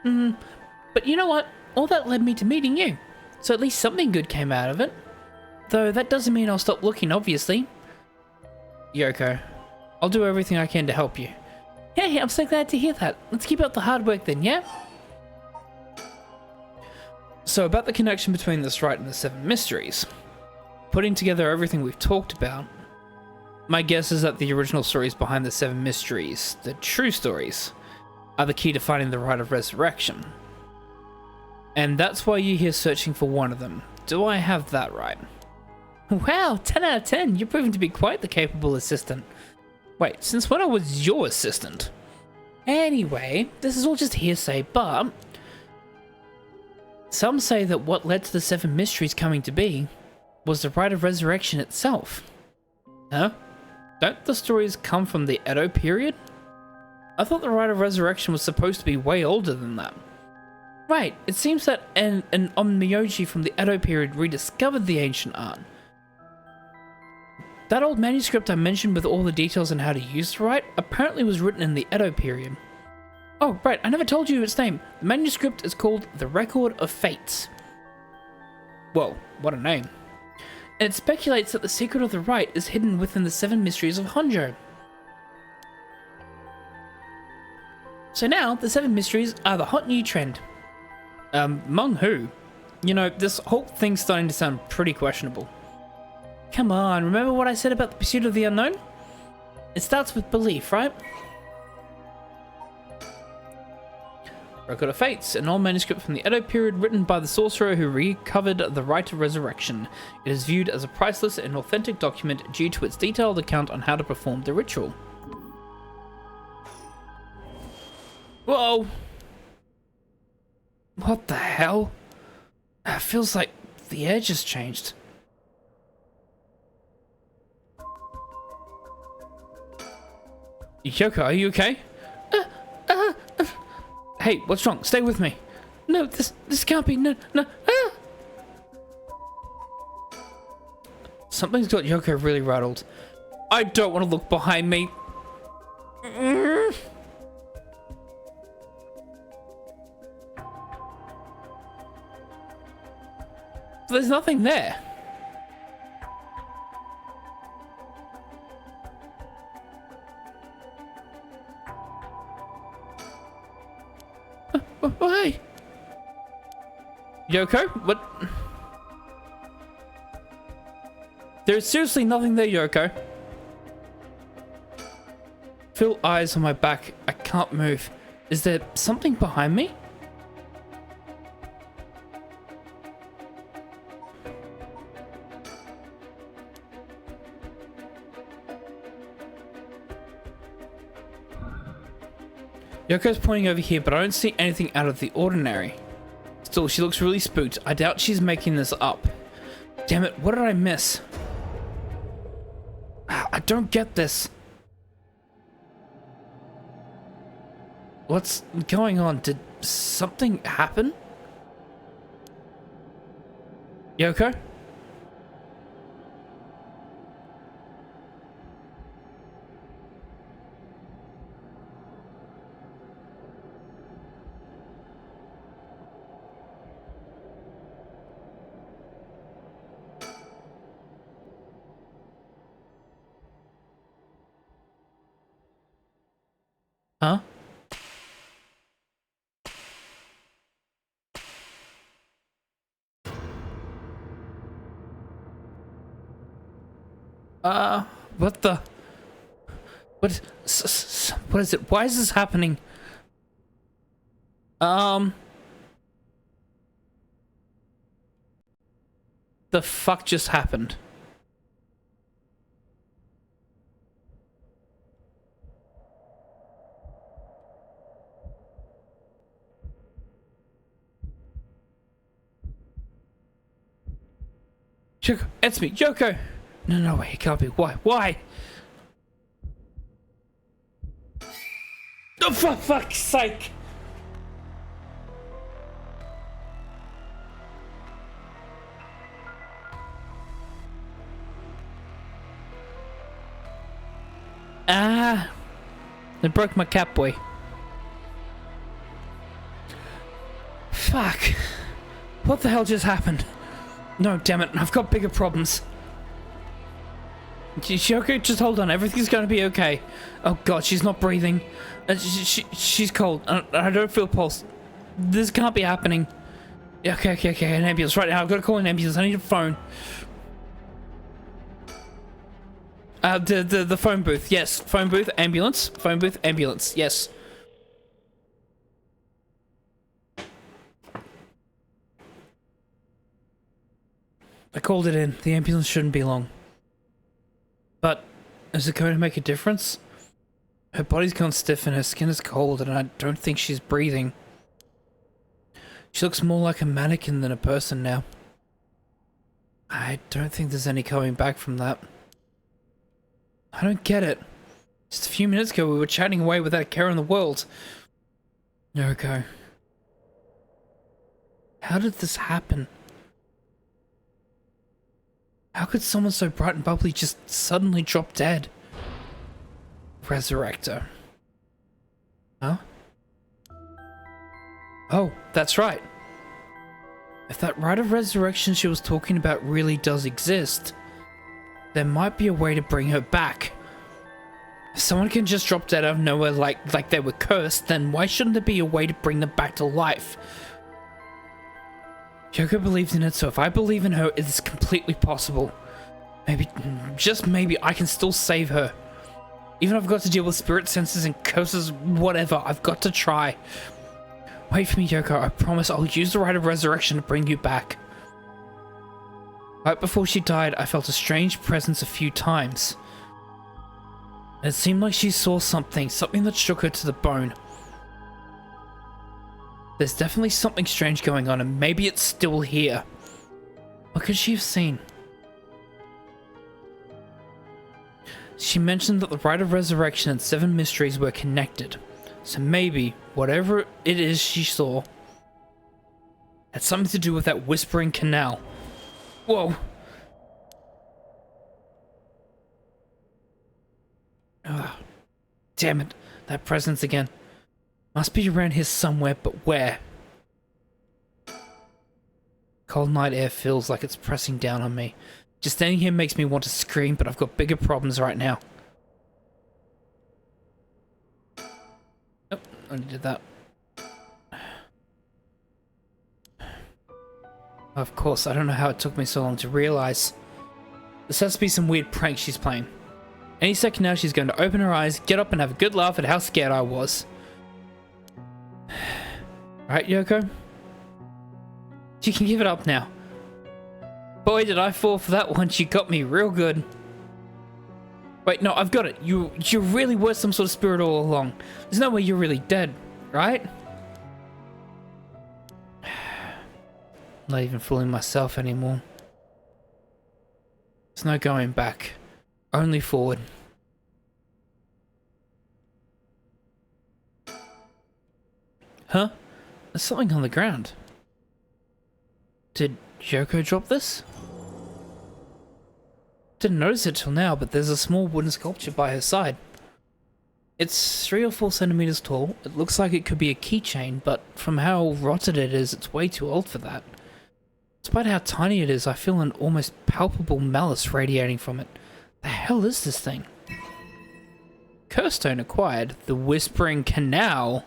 But you know what? All that led me to meeting you. So at least something good came out of it. Though that doesn't mean I'll stop looking, obviously. Yoko, I'll do everything I can to help you. Hey, I'm so glad to hear that. Let's keep up the hard work then, yeah? So about the connection between this rite and the Seven Mysteries. Putting together everything we've talked about, my guess is that the original stories behind the Seven Mysteries, the true stories, are the key to finding the rite of resurrection. And that's why you're here searching for one of them. Do I have that right? Wow, 10 out of 10. You're proving to be quite the capable assistant. Wait, since when I was your assistant? Anyway, this is all just hearsay, but some say that what led to the Seven Mysteries coming to be was the rite of resurrection itself. Huh? Don't the stories come from the Edo period? I thought the rite of resurrection was supposed to be way older than that. Right, it seems that an onmyoji from the Edo period rediscovered the ancient art. That old manuscript I mentioned with all the details on how to use the rite apparently was written in the Edo period. Oh, right, I never told you its name. The manuscript is called The Record of Fates. Whoa, what a name. And it speculates that the secret of the rite is hidden within the Seven Mysteries of Honjo. So now, the Seven Mysteries are the hot new trend. Among who? You know, this whole thing's starting to sound pretty questionable. Come on, remember what I said about the pursuit of the unknown? It starts with belief, right? Record of Fates, an old manuscript from the Edo period written by the sorcerer who recovered the rite of resurrection. It is viewed as a priceless and authentic document due to its detailed account on how to perform the ritual. Whoa! What the hell? It feels like the air just changed. Yoko, are you okay? Hey, what's wrong? Stay with me. No, this can't be. No. Something's got Yoko really rattled. I don't want to look behind me. There's nothing there. Hey. Yoko? What? There's seriously nothing there, Yoko. Feel eyes on my back. I can't move. Is there something behind me? Yoko's pointing over here, but I don't see anything out of the ordinary. Still, she looks really spooked. I doubt she's making this up. Damn it, what did I miss? I don't get this. What's going on? Did something happen? Yoko? Huh? What the? What is it? Why is this happening? The fuck just happened? Yoko, it's me, Yoko! No way, it can't be. Why? Oh, for fuck's sake! They broke my Catboi. Fuck. What the hell just happened? No, damn it, I've got bigger problems. Yoko, just hold on, everything's gonna be okay. Oh god, she's not breathing. She's cold. I don't feel pulse. This can't be happening. Okay, an ambulance right now. I've got to call an ambulance. I need a phone. The phone booth. Yes, phone booth, ambulance. Phone booth, ambulance. Yes. I called it in. The ambulance shouldn't be long. But is it going to make a difference? Her body's gone stiff and her skin is cold, and I don't think she's breathing. She looks more like a mannequin than a person now. I don't think there's any coming back from that. I don't get it. Just a few minutes ago we were chatting away without a care in the world. Okay. How did this happen? How could someone so bright and bubbly just suddenly drop dead? Resurrector. Huh? Oh, that's right. If that rite of resurrection she was talking about really does exist, there might be a way to bring her back. If someone can just drop dead out of nowhere like they were cursed, then why shouldn't there be a way to bring them back to life? Yoko believes in it, so if I believe in her, it's completely possible. Maybe, just maybe, I can still save her. Even if I've got to deal with spirit senses and curses, whatever, I've got to try. Wait for me, Yoko. I promise I'll use the rite of resurrection to bring you back. Right before she died, I felt a strange presence a few times. It seemed like she saw something that shook her to the bone. There's definitely something strange going on, and maybe it's still here. What could she have seen? She mentioned that the Rite of Resurrection and Seven Mysteries were connected. So maybe, whatever it is she saw, had something to do with that Whispering Canal. Whoa. Ugh. Damn it. That presence again. Must be around here somewhere, but where? Cold night air feels like it's pressing down on me. Just standing here makes me want to scream, but I've got bigger problems right now. Oh, I only did that. Of course, I don't know how it took me so long to realize. This has to be some weird prank she's playing. Any second now she's going to open her eyes, get up and have a good laugh at how scared I was. Right, Yoko? You can give it up now. Boy, did I fall for that one. She got me real good. Wait, no, I've got it. You really were some sort of spirit all along. There's no way you're really dead, right? Not even fooling myself anymore. There's no going back. Only forward. Huh? There's something on the ground. Did Yoko drop this? Didn't notice it till now, but there's a small wooden sculpture by her side. It's 3 or 4 centimeters tall. It looks like it could be a keychain, but from how rotted it is, it's way too old for that. Despite how tiny it is, I feel an almost palpable malice radiating from it. The hell is this thing? Curse stone acquired. The Whispering Canal.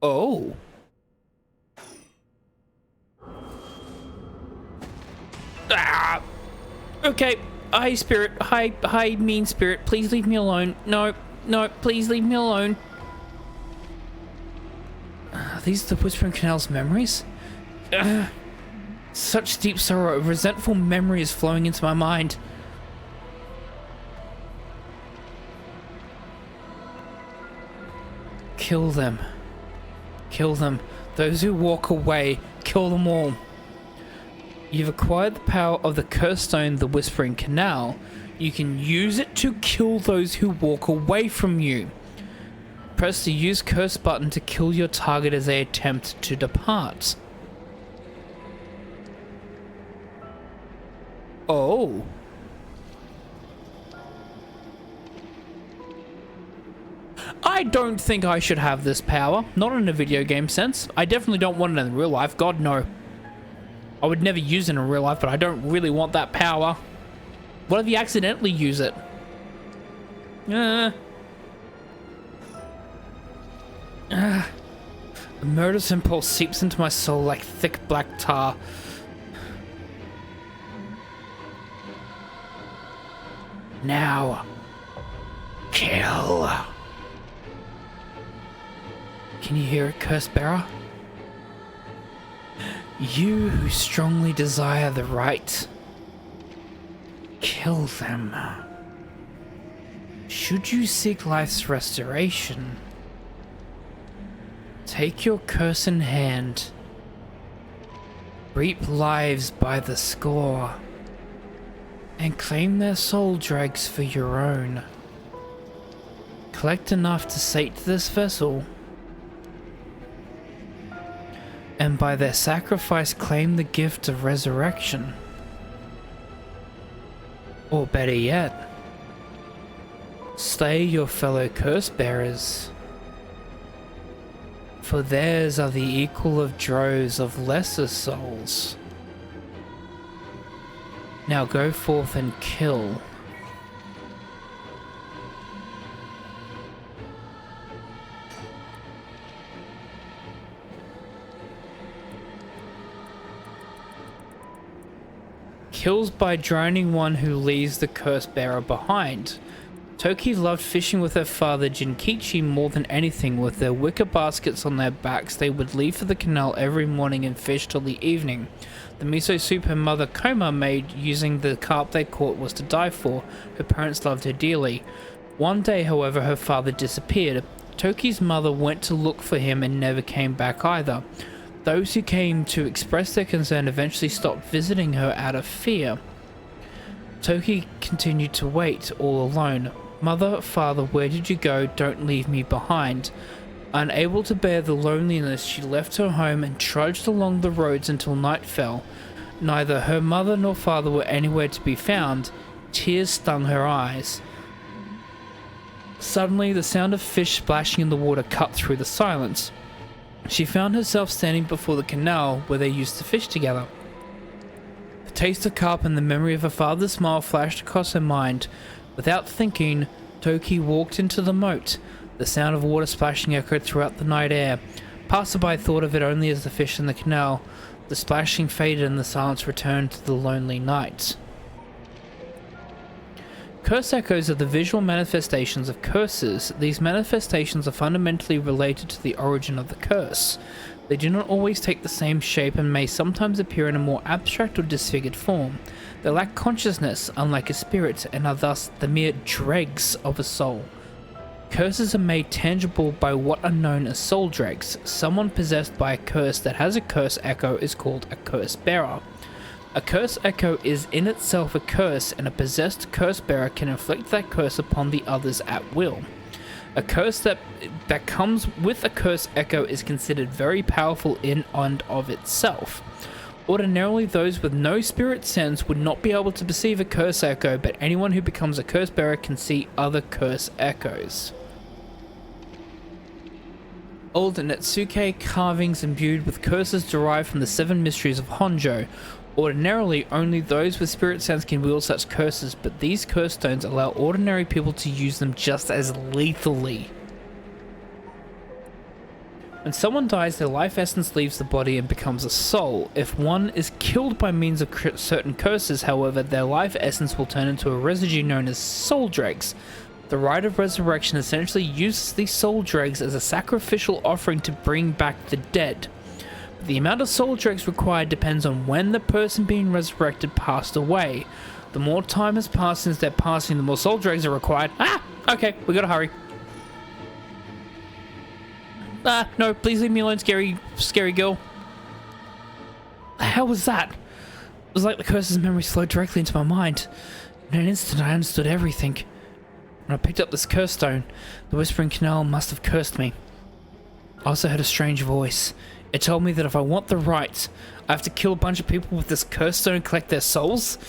Oh. Ah. Okay. Hi, spirit. Hi, mean spirit. Please leave me alone. No, please leave me alone. These are the Whispering Canal's memories? Such deep sorrow, a resentful memory is flowing into my mind. Kill them. Kill them. Those who walk away, kill them all. You've acquired the power of the curse stone, the Whispering Canal. You can use it to kill those who walk away from you. Press the use curse button to kill your target as they attempt to depart. Oh. I don't think I should have this power. Not in a video game sense. I definitely don't want it in real life. God, no. I would never use it in real life, but I don't really want that power. What if you accidentally use it? The murderous impulse seeps into my soul like thick black tar. Now, kill. Can you hear it, Curse Bearer? You who strongly desire the right, kill them. Should you seek life's restoration, take your curse in hand, reap lives by the score, and claim their soul dregs for your own. Collect enough to sate this vessel, and by their sacrifice claim the gift of resurrection. Or better yet, slay your fellow curse bearers, for theirs are the equal of droves of lesser souls. Now go forth and kill. Kills by drowning one who leaves the curse bearer behind. Toki loved fishing with her father Jinkichi more than anything. With their wicker baskets on their backs, they would leave for the canal every morning and fish till the evening. The miso soup her mother Koma made using the carp they caught was to die for. Her parents loved her dearly. One day, however, her father disappeared. Toki's mother went to look for him and never came back either. Those who came to express their concern eventually stopped visiting her out of fear. Toki continued to wait, all alone. Mother, father, where did you go? Don't leave me behind. Unable to bear the loneliness, she left her home and trudged along the roads until night fell. Neither her mother nor father were anywhere to be found. Tears stung her eyes. Suddenly, the sound of fish splashing in the water cut through the silence. She found herself standing before the canal where they used to fish together. The taste of carp and the memory of her father's smile flashed across her mind. Without thinking, Toki walked into the moat. The sound of water splashing echoed throughout the night air. Passerby thought of it only as the fish in the canal. The splashing faded and the silence returned to the lonely night. Curse echoes are the visual manifestations of curses. These manifestations are fundamentally related to the origin of the curse. They do not always take the same shape and may sometimes appear in a more abstract or disfigured form. They lack consciousness, unlike a spirit, and are thus the mere dregs of a soul. Curses are made tangible by what are known as soul dregs. Someone possessed by a curse that has a curse echo is called a curse bearer. A curse echo is in itself a curse, and a possessed curse bearer can inflict that curse upon the others at will. A curse that comes with a curse echo is considered very powerful in and of itself. Ordinarily, those with no spirit sense would not be able to perceive a curse echo, but anyone who becomes a curse bearer can see other curse echoes. Old Netsuke carvings imbued with curses derived from the Seven Mysteries of Honjo. Ordinarily, only those with spirit sense can wield such curses, but these curse stones allow ordinary people to use them just as lethally. When someone dies, their life essence leaves the body and becomes a soul. If one is killed by means of certain curses, however, their life essence will turn into a residue known as soul dregs. The rite of resurrection essentially uses these soul dregs as a sacrificial offering to bring back the dead. The amount of soul dregs required depends on when the person being resurrected passed away. The more time has passed since their passing, the more soul dregs are required. Okay, we gotta hurry. No, please leave me alone, scary girl. The hell was that? It was like the curse's memory flowed directly into my mind. In an instant, I understood everything. When I picked up this curse stone, the Whispering Canal must have cursed me. I also heard a strange voice. It told me that if I want the right, I have to kill a bunch of people with this curse stone and collect their souls.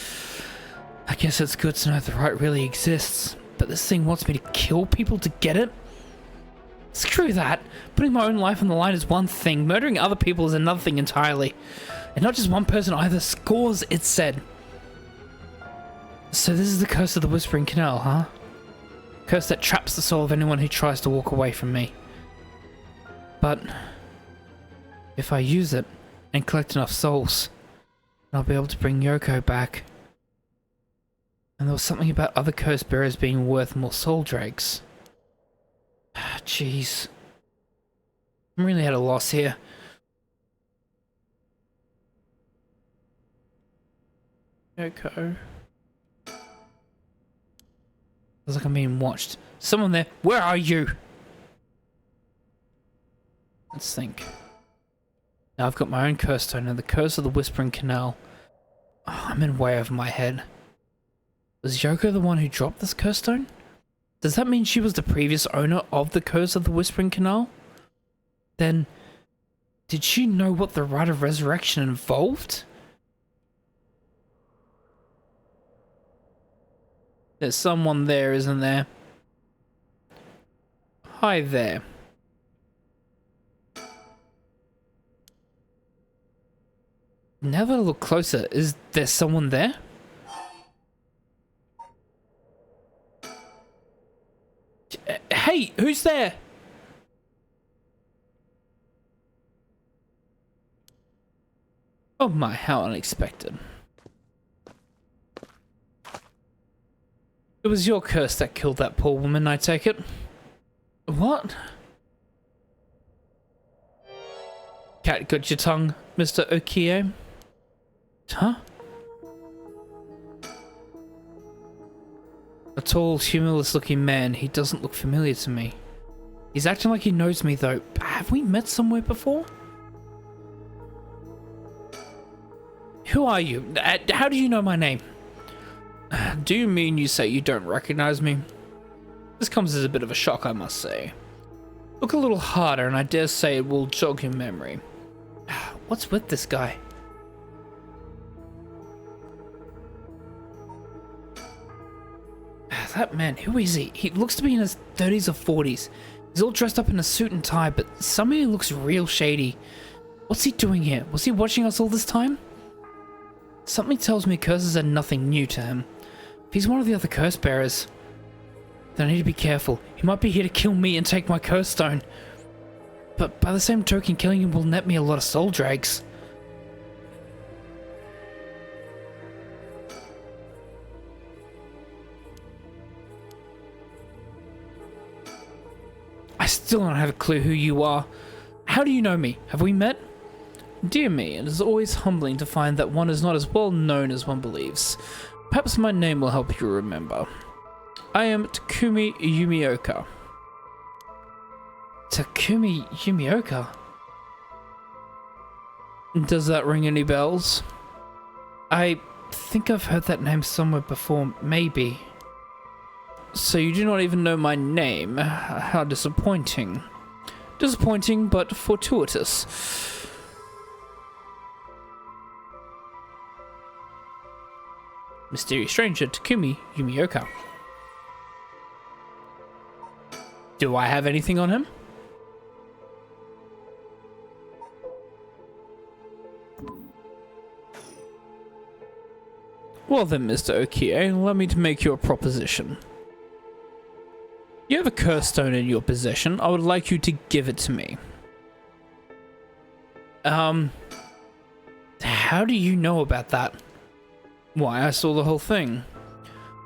I guess it's good to know the right really exists, but this thing wants me to kill people to get it? Screw that. Putting my own life on the line is one thing, murdering other people is another thing entirely. And not just one person either, scores, it said. So this is the curse of the Whispering Canal, huh? Curse that traps the soul of anyone who tries to walk away from me. But if I use it and collect enough souls, I'll be able to bring Yoko back. And there was something about other curse bearers being worth more soul dregs. Jeez. I'm really at a loss here. Yoko. Looks like I'm being watched. Someone there. Where are you? Let's think. Now I've got my own curse stone and the curse of the Whispering Canal. Oh, I'm in way over my head. Was Yoko the one who dropped this curse stone? Does that mean she was the previous owner of the curse of the Whispering Canal? Then, did she know what the rite of resurrection involved? There's someone there, isn't there? Hi there. Now that I look closer, is there someone there? Hey, who's there? Oh my, how unexpected. It was your curse that killed that poor woman, I take it. What? Cat got your tongue, Mr. Okio? Huh? A tall, humorless looking man. He doesn't look familiar to me. He's acting like he knows me though. Have we met somewhere before? Who are you? How do you know my name? Do you mean you say you don't recognize me? This comes as a bit of a shock, I must say. Look a little harder and I dare say it will jog your memory. What's with this guy? That man, who is he? He looks to be in his 30s or 40s. He's all dressed up in a suit and tie, but somehow he looks real shady. What's he doing here? Was he watching us all this time? Something tells me curses are nothing new to him. If he's one of the other curse bearers, then I need to be careful. He might be here to kill me and take my curse stone. But by the same token, killing him will net me a lot of soul drags. I still don't have a clue who you are. How do you know me? Have we met? Dear me, it is always humbling to find that one is not as well known as one believes. Perhaps my name will help you remember. I am Takumi Yumioka. Takumi Yumioka? Does that ring any bells? I think I've heard that name somewhere before, maybe. So you do not even know my name? How disappointing. Disappointing, but fortuitous. Mysterious stranger Takumi Yumioka. Do I have anything on him? Well then, Mr. Okie, allow me to make you a proposition. You have a curse stone in your possession. I would like you to give it to me. How do you know about that? Why, I saw the whole thing.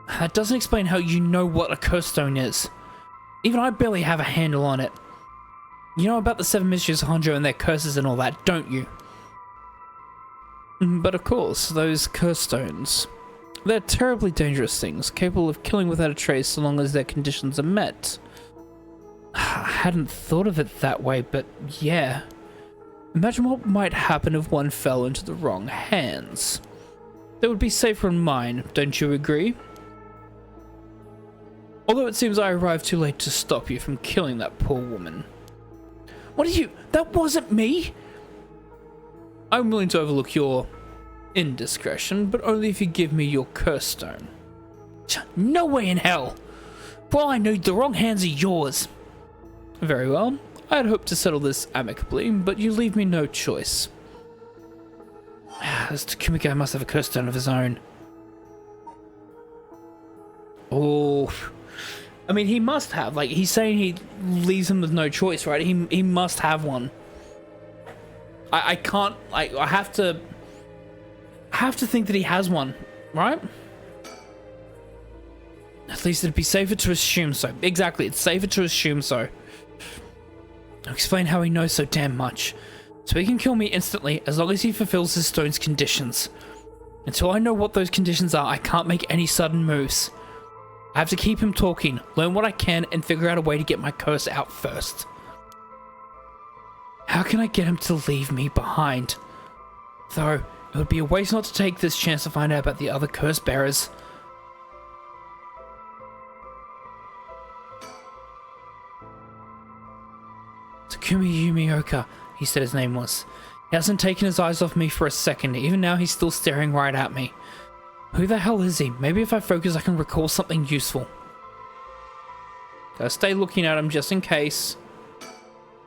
That doesn't explain how you know what a curse stone is. Even I barely have a handle on it. You know about the Seven Mysteries of Honjo and their curses and all that, don't you? But of course, those curse stones. They're terribly dangerous things, capable of killing without a trace so long as their conditions are met. I hadn't thought of it that way, but yeah. Imagine what might happen if one fell into the wrong hands. They would be safer in mine, don't you agree? Although it seems I arrived too late to stop you from killing that poor woman. What are you? That wasn't me! I'm willing to overlook your indiscretion, but only if you give me your curse stone. No way in hell! For all I know, the wrong hands are yours. Very well. I had hoped to settle this amicably, but you leave me no choice. This Takumi guy must have a curse stone of his own. Oh, I mean, he must have. Like, he's saying he leaves him with no choice, right? He must have one. I can't. I have to think that he has one, right? At least it'd be safer to assume so. Exactly, it's safer to assume so. I'll explain how he knows so damn much. So he can kill me instantly as long as he fulfills his stone's conditions. Until I know what those conditions are, I can't make any sudden moves. I have to keep him talking, learn what I can, and figure out a way to get my curse out first. How can I get him to leave me behind? Though, it would be a waste not to take this chance to find out about the other curse bearers. Takumi Yumioka, he said his name was. He hasn't taken his eyes off me for a second. Even now, he's still staring right at me. Who the hell is he? Maybe if I focus, I can recall something useful. Gotta stay looking at him just in case.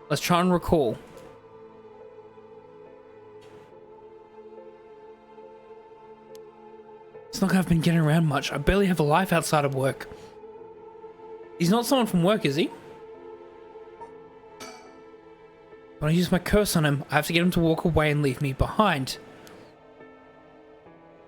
Let's try and recall. It's not like I've been getting around much. I barely have a life outside of work. He's not someone from work, is he? When I use my curse on him, I have to get him to walk away and leave me behind.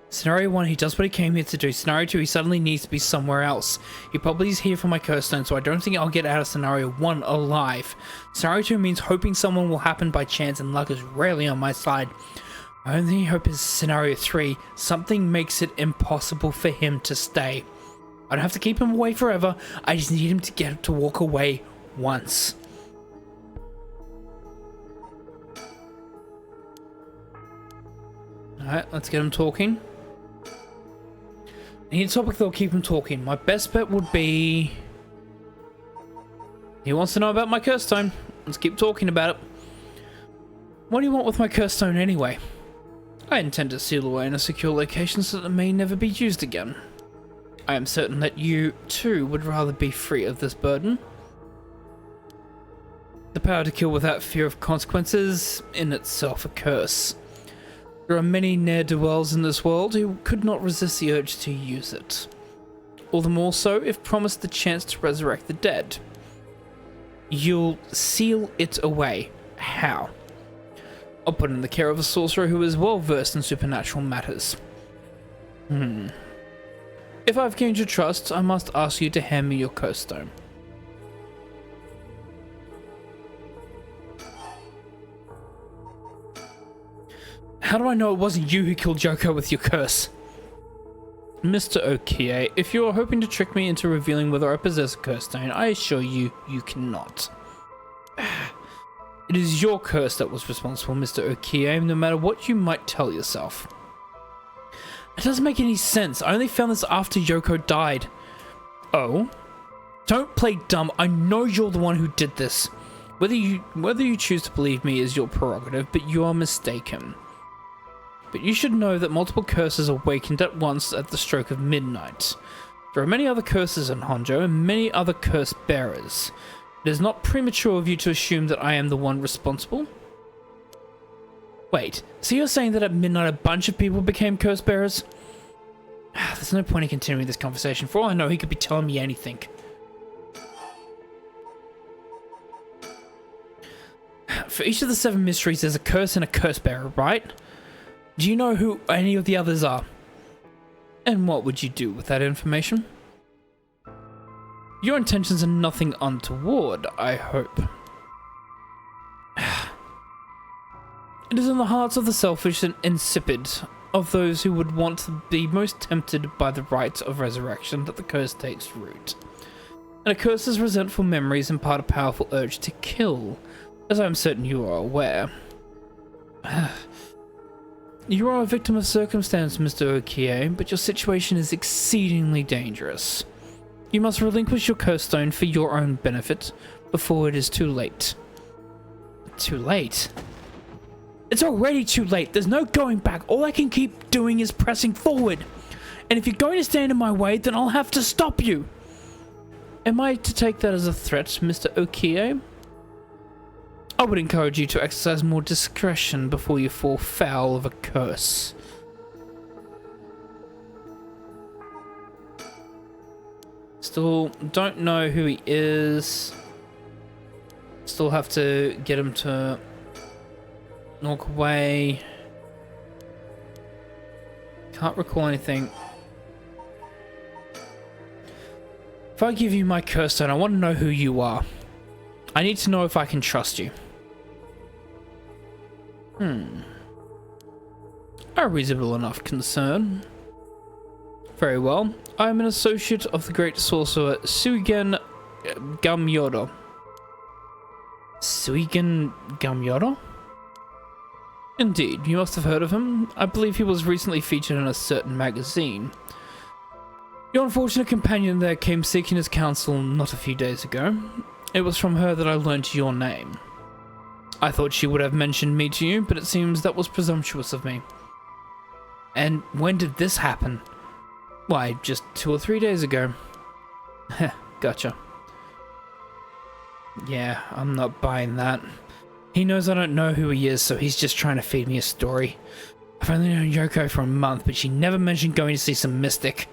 Scenario 1, he does what he came here to do. Scenario 2, he suddenly needs to be somewhere else. He probably is here for my curse stone, so I don't think I'll get out of Scenario 1 alive. Scenario 2 means hoping someone will happen by chance, and luck is rarely on my side. My only hope is Scenario 3. Something makes it impossible for him to stay. I don't have to keep him away forever. I just need him to get to walk away once. Alright, let's get him talking. Any topic that'll keep him talking. My best bet would be... He wants to know about my curse stone. Let's keep talking about it. What do you want with my curse stone anyway? I intend to seal away in a secure location so that it may never be used again. I am certain that you, too, would rather be free of this burden. The power to kill without fear of consequences, in itself a curse. There are many ne'er-do-wells in this world who could not resist the urge to use it. All the more so if promised the chance to resurrect the dead. You'll seal it away. How? I'll put it in the care of a sorcerer who is well versed in supernatural matters. If I've gained your trust, I must ask you to hand me your curse stone. How do I know it wasn't you who killed Yoko with your curse? Mr. Okie, if you are hoping to trick me into revealing whether I possess a curse stone, I assure you, you cannot. It is your curse that was responsible, Mr. Okie, no matter what you might tell yourself. It doesn't make any sense. I only found this after Yoko died. Oh? Don't play dumb. I know you're the one who did this. Whether you choose to believe me is your prerogative, but you are mistaken. But you should know that multiple curses awakened at once at the stroke of midnight. There are many other curses in Honjo and many other curse bearers. It is not premature of you to assume that I am the one responsible. Wait, so you're saying that at midnight a bunch of people became curse bearers? There's no point in continuing this conversation. For all I know, he could be telling me anything. For each of the 7 mysteries, there's a curse and a curse bearer, right? Do you know who any of the others are? And what would you do with that information? Your intentions are nothing untoward, I hope. It is in the hearts of the selfish and insipid, of those who would want to be most tempted by the rite of resurrection, that the curse takes root. And a curse's resentful memories impart a powerful urge to kill, as I am certain you are aware. You are a victim of circumstance, Mr. Okie, but your situation is exceedingly dangerous. You must relinquish your curse stone for your own benefit before it is too late. Too late? It's already too late. There's no going back. All I can keep doing is pressing forward. And if you're going to stand in my way, then I'll have to stop you. Am I to take that as a threat, Mr. Okie? I would encourage you to exercise more discretion before you fall foul of a curse. Still don't know who he is. Still have to get him to walk away. Can't recall anything. If I give you my curse stone, I want to know who you are. I need to know if I can trust you. A reasonable enough concern. Very well. I am an associate of the great sorcerer Suigen Gamyodo. Suigen Gamyodo? Indeed, you must have heard of him. I believe he was recently featured in a certain magazine. Your unfortunate companion there came seeking his counsel not a few days ago. It was from her that I learnt your name. I thought she would have mentioned me to you, but it seems that was presumptuous of me. And when did this happen? Why, just 2 or 3 days ago. Heh, gotcha. Yeah, I'm not buying that. He knows I don't know who he is, so he's just trying to feed me a story. I've only known Yoko for a month, but she never mentioned going to see some mystic.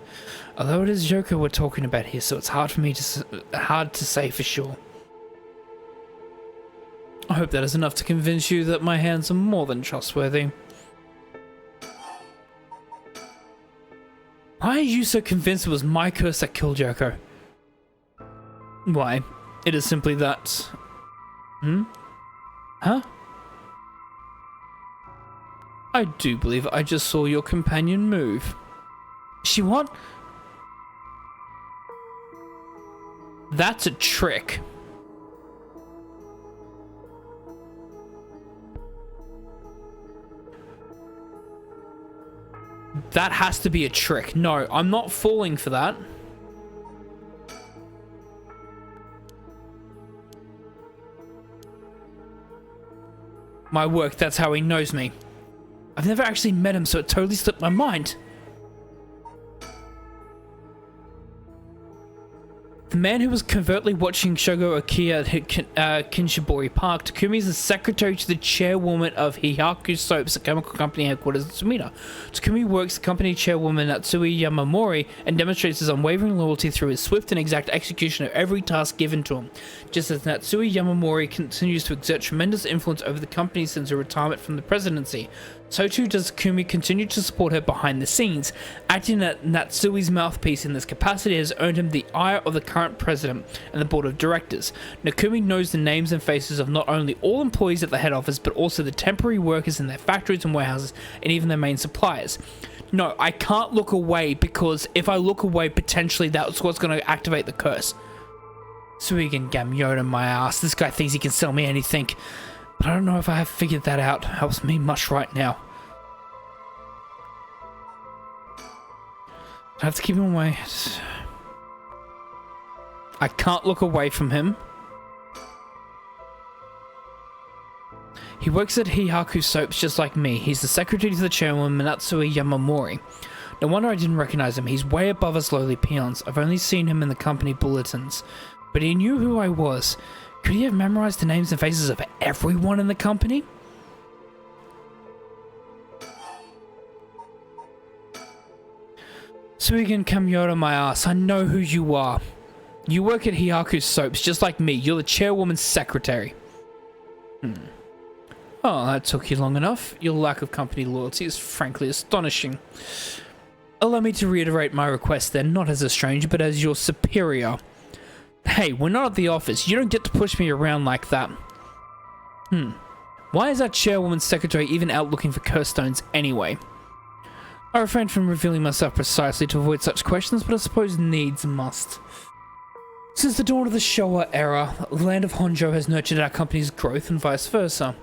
Although it is Yoko we're talking about here, so it's hard to say for sure. I hope that is enough to convince you that my hands are more than trustworthy. Why are you so convinced it was my curse that killed Yoko? Why? It is simply that... Huh? I do believe I just saw your companion move. She what? That's a trick. That has to be a trick. No, I'm not falling for that. My work, that's how he knows me. I've never actually met him, so it totally slipped my mind. The man who was covertly watching Shogo Okiya at Kinshibori Park, Takumi is the secretary to the chairwoman of Hihaku Soaps, a chemical company headquarters in Sumida. Takumi works the company chairwoman Natsui Yamamori and demonstrates his unwavering loyalty through his swift and exact execution of every task given to him. Just as Natsui Yamamori continues to exert tremendous influence over the company since her retirement from the presidency, so too does Takumi continue to support her behind the scenes. Acting as Natsui's mouthpiece in this capacity has earned him the ire of the current president and the board of directors. Nakumi knows the names and faces of not only all employees at the head office, but also the temporary workers in their factories and warehouses, and even their main suppliers. No, I can't look away, because if I look away, potentially that's what's going to activate the curse. Suigan Gamyoda, my ass. This guy thinks he can sell me anything. But I don't know if I have figured that out. Helps me much right now. I have to keep him away. I can't look away from him. He works at Hihaku Soaps just like me. He's the secretary to the chairwoman Natsui Yamamori. No wonder I didn't recognize him. He's way above us lowly peons. I've only seen him in the company bulletins. But he knew who I was. Could he have memorized the names and faces of everyone in the company? Suigan Kamyora, my ass, I know who you are. You work at Hihaku Soaps just like me. You're the chairwoman's secretary. Oh, that took you long enough. Your lack of company loyalty is frankly astonishing. Allow me to reiterate my request then, not as a stranger, but as your superior. Hey, we're not at the office. You don't get to push me around like that. Why is that chairwoman's secretary even out looking for curse stones anyway? I refrained from revealing myself precisely to avoid such questions, but I suppose needs must. Since the dawn of the Showa era, the land of Honjo has nurtured our company's growth and vice versa.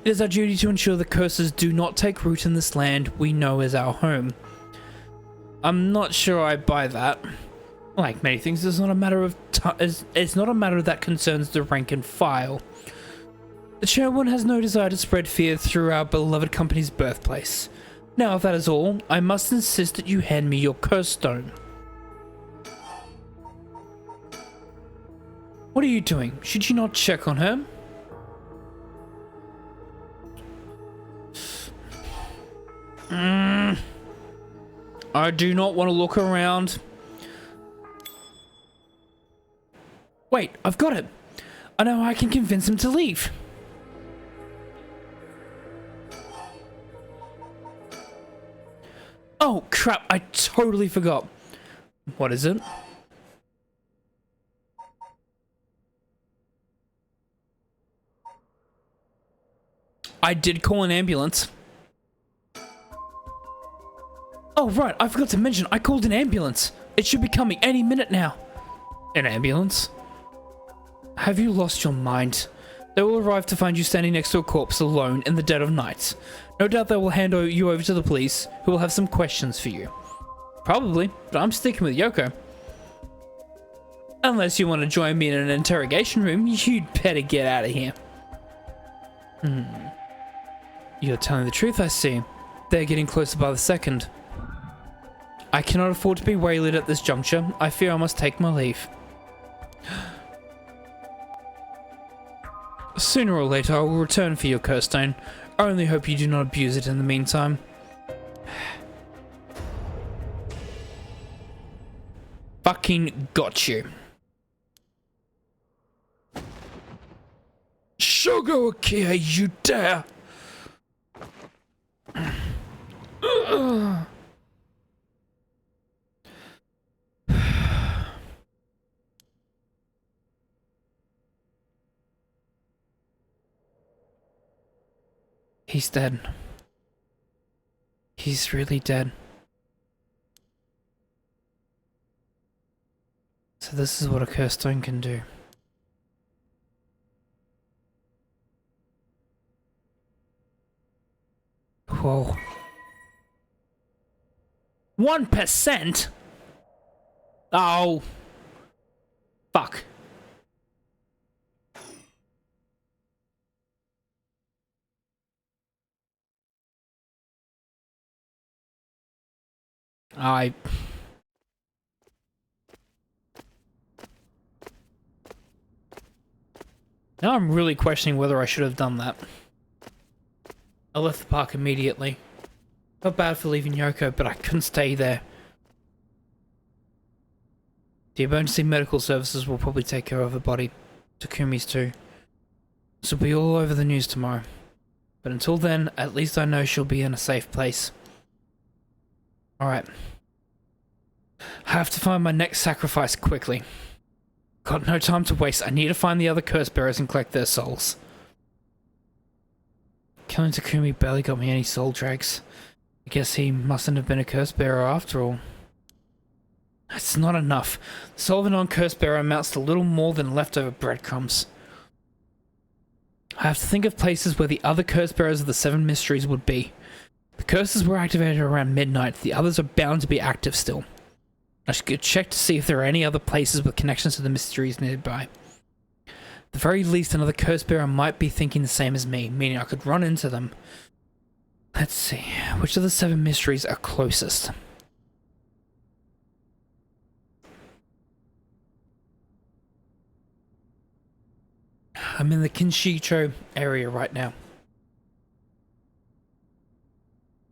It is our duty to ensure the curses do not take root in this land we know as our home. I'm not sure I buy that. Like many things, it's not a matter of it's not a matter that concerns the rank and file. The chairwoman has no desire to spread fear through our beloved company's birthplace. Now, if that is all, I must insist that you hand me your curse stone. What are you doing? Should you not check on her? I do not want to look around. Wait, I've got it. I know I can convince him to leave. Oh, crap, I totally forgot. What is it? I did call an ambulance. Oh, right, I forgot to mention, I called an ambulance. It should be coming any minute now. An ambulance? Have you lost your mind? They will arrive to find you standing next to a corpse alone in the dead of night. No doubt they will hand you over to the police, who will have some questions for you. Probably, but I'm sticking with Yoko. Unless you want to join me in an interrogation room, you'd better get out of here. You're telling the truth, I see. They're getting closer by the second. I cannot afford to be waylaid at this juncture. I fear I must take my leave. Sooner or later, I will return for your curse stone. I only hope you do not abuse it in the meantime. Fucking got you. Shogo Okiya, you dare! He's dead. He's really dead. So this is what a curse stone can do. Whoa. 1%? Oh. Fuck. Now I'm really questioning whether I should have done that. I left the park immediately. Felt bad for leaving Yoko, but I couldn't stay there. The emergency medical services will probably take care of the body. Takumi's too. This will be all over the news tomorrow. But until then, at least I know she'll be in a safe place. Alright. I have to find my next sacrifice quickly. Got no time to waste. I need to find the other curse bearers and collect their souls. Killing Takumi barely got me any soul drags. I guess he mustn't have been a curse bearer after all. That's not enough. The soul of a non-curse bearer amounts to little more than leftover breadcrumbs. I have to think of places where the other curse bearers of the Seven Mysteries would be. The curses were activated around midnight. The others are bound to be active still. I should check to see if there are any other places with connections to the mysteries nearby. At the very least, another curse bearer might be thinking the same as me, meaning I could run into them. Let's see, which of the Seven Mysteries are closest? I'm in the Kinshicho area right now.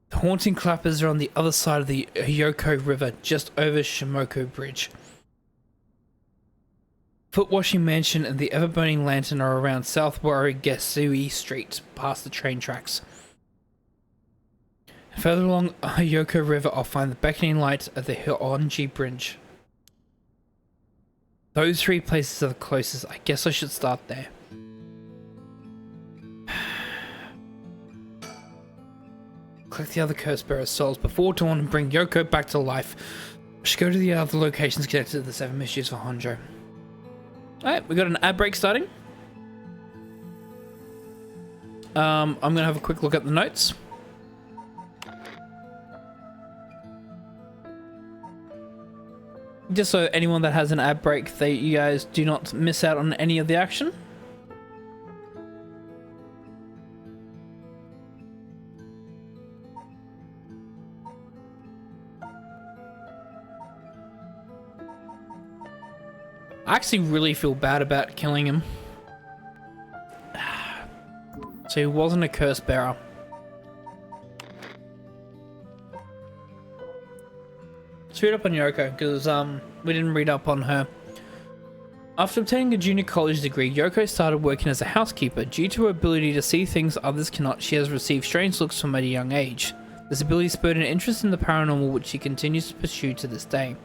The haunting clappers are on the other side of the Hyoko River, just over Shimoko Bridge. Footwashing Mansion and the Ever-Burning Lantern are around South Warigesui Street, past the train tracks. Further along Hyoko River, I'll find the beckoning light at the Honjo Bridge. Those three places are the closest. I guess I should start there. Collect the other curse bearer souls before dawn and bring Yoko back to life. I should go to the other locations connected to the Seven Mysteries of Honjo. Alright, we got an ad break starting. I'm gonna have a quick look at the notes. Just so anyone that has an ad break, you guys do not miss out on any of the action. I actually really feel bad about killing him. So he wasn't a curse bearer. Let's read up on Yoko, because we didn't read up on her. After obtaining a junior college degree, Yoko started working as a housekeeper. Due to her ability to see things others cannot, she has received strange looks from a young age. This ability spurred an interest in the paranormal, which she continues to pursue to this day.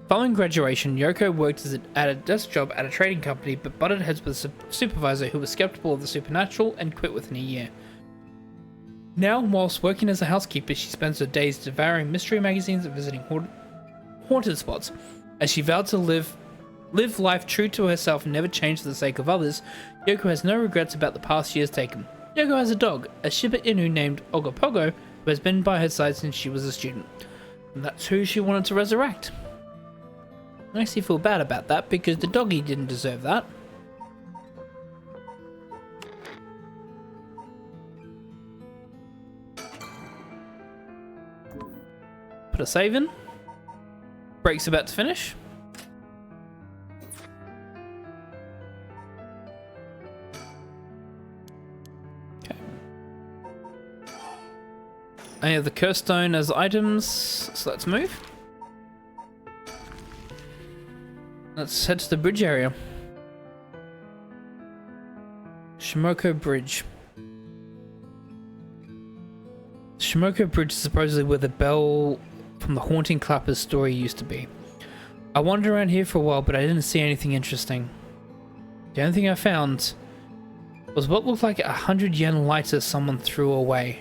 Following graduation, Yoko worked at a desk job at a trading company, but butted heads with a supervisor who was skeptical of the supernatural and quit within a year. Now, whilst working as a housekeeper, she spends her days devouring mystery magazines and visiting haunted spots. As she vowed to live life true to herself and never change for the sake of others, Yoko has no regrets about the path she has taken. Yoko has a dog, a Shiba Inu named Ogopogo, who has been by her side since she was a student. And that's who she wanted to resurrect. I actually feel bad about that because the doggy didn't deserve that. Put a save in. Break's about to finish. Okay. I have the curse stone as items, so let's move. Let's head to the bridge area. Shimoko Bridge. Shimoko Bridge is supposedly where the bell from the Haunting Clappers story used to be. I wandered around here for a while, but I didn't see anything interesting. The only thing I found was what looked like 100 yen lighter someone threw away.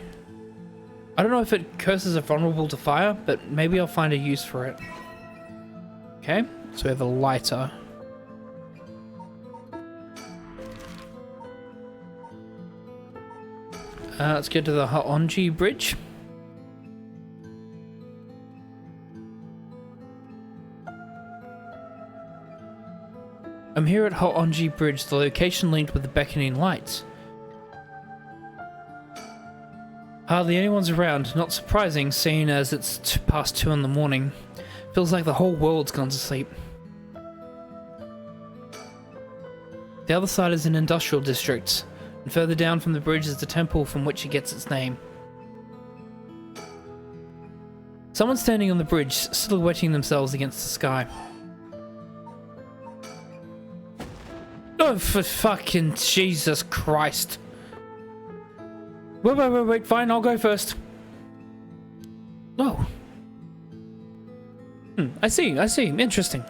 I don't know if curses are vulnerable to fire, but maybe I'll find a use for it. Okay. So we have a lighter. Let's get to the Honjo Bridge. I'm here at Honjo Bridge, the location linked with the beckoning lights. Hardly anyone's around, not surprising, seeing as it's past 2 in the morning. Feels like the whole world's gone to sleep. The other side is an industrial district, and further down from the bridge is the temple from which it gets its name. Someone's standing on the bridge, silhouetting themselves against the sky. Oh, for fucking Jesus Christ. Wait, fine, I'll go first. Oh. I see, interesting.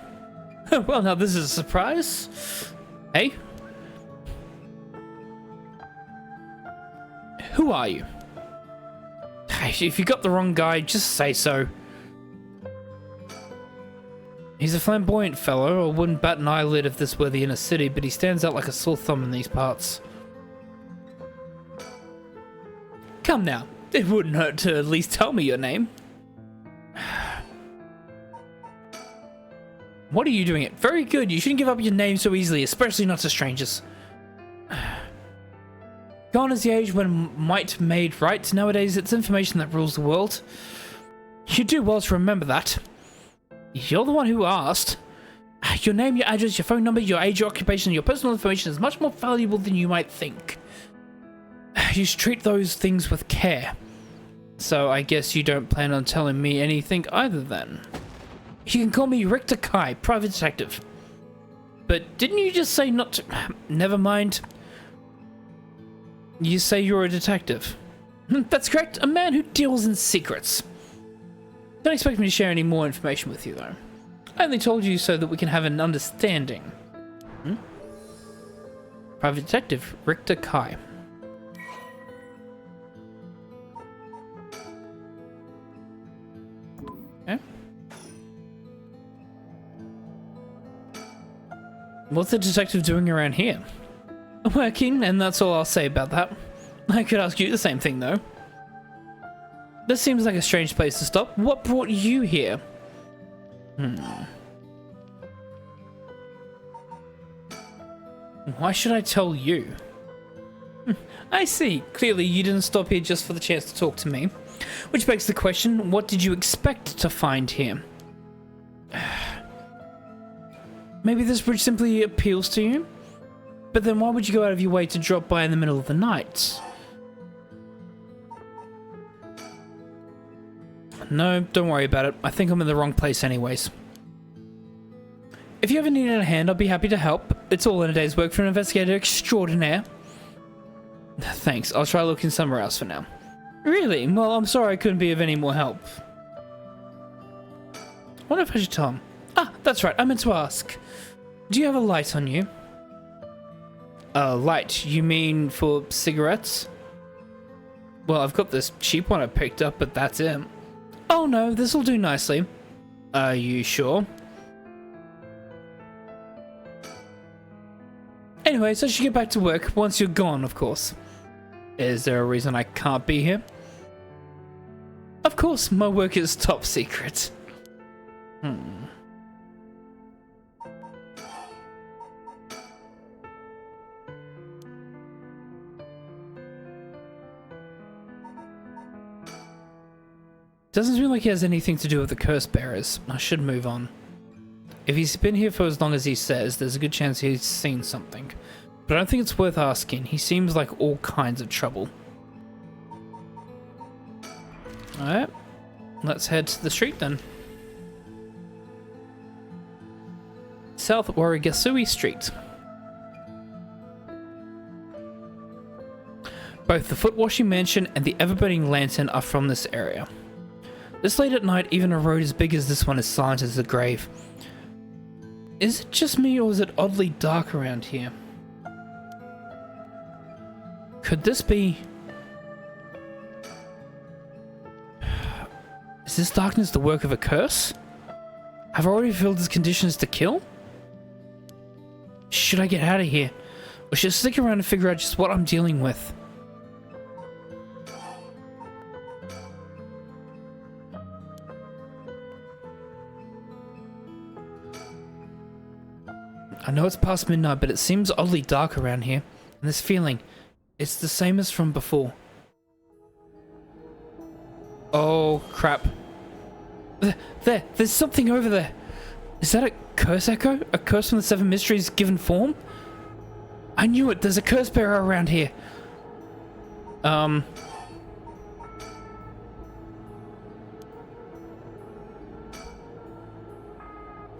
Well, now this is a surprise. Hey? Who are you? If you got the wrong guy, just say so. He's a flamboyant fellow. I wouldn't bat an eyelid if this were the inner city, but he stands out like a sore thumb in these parts. Come now, it wouldn't hurt to at least tell me your name. What are you doing it? Very good, you shouldn't give up your name so easily, especially not to strangers. Gone is the age when might made right. Nowadays, it's information that rules the world. You do well to remember that. You're the one who asked. Your name, your address, your phone number, your age, your occupation, and your personal information is much more valuable than you might think. You should treat those things with care. So I guess you don't plan on telling me anything either then. You can call me Richter Kai, private detective. But didn't you just say not to... Never mind. You say you're a detective. That's correct, a man who deals in secrets. Don't expect me to share any more information with you, though. I only told you so that we can have an understanding. Private Detective Richter Kai. Okay. What's the detective doing around here? Working, and that's all I'll say about that. I could ask you the same thing, though. This seems like a strange place to stop. What brought you here? Why should I tell you? I see. Clearly, you didn't stop here just for the chance to talk to me. Which begs the question, what did you expect to find here? Maybe this bridge simply appeals to you? But then why would you go out of your way to drop by in the middle of the night? No, don't worry about it. I think I'm in the wrong place anyways. If you ever need a hand, I'll be happy to help. It's all in a day's work for an investigator extraordinaire. Thanks, I'll try looking somewhere else for now. Really? Well, I'm sorry I couldn't be of any more help. I wonder if I should tell him. Ah, that's right, I meant to ask. Do you have a light on you? Light? You mean for cigarettes? Well, I've got this cheap one I picked up, but that's it. Oh no, this'll do nicely. Are you sure? Anyways, I should get back to work once you're gone, of course. Is there a reason I can't be here? Of course, my work is top secret. Doesn't seem like he has anything to do with the curse bearers. I should move on. If he's been here for as long as he says, there's a good chance he's seen something. But I don't think it's worth asking. He seems like all kinds of trouble. Alright. Let's head to the street then. South Warigasui Street. Both the Foot Washing Mansion and the Ever-Burning Lantern are from this area. This late at night, even a road as big as this one is silent as the grave. Is it just me, or is it oddly dark around here? Could this be... Is this darkness the work of a curse? Have I already fulfilled his conditions to kill? Should I get out of here? Or should I stick around and figure out just what I'm dealing with? I know it's past midnight, but it seems oddly dark around here. And this feeling, it's the same as from before. Oh, crap. There's something over there. Is that a curse echo? A curse from the Seven Mysteries given form? I knew it. There's a curse bearer around here.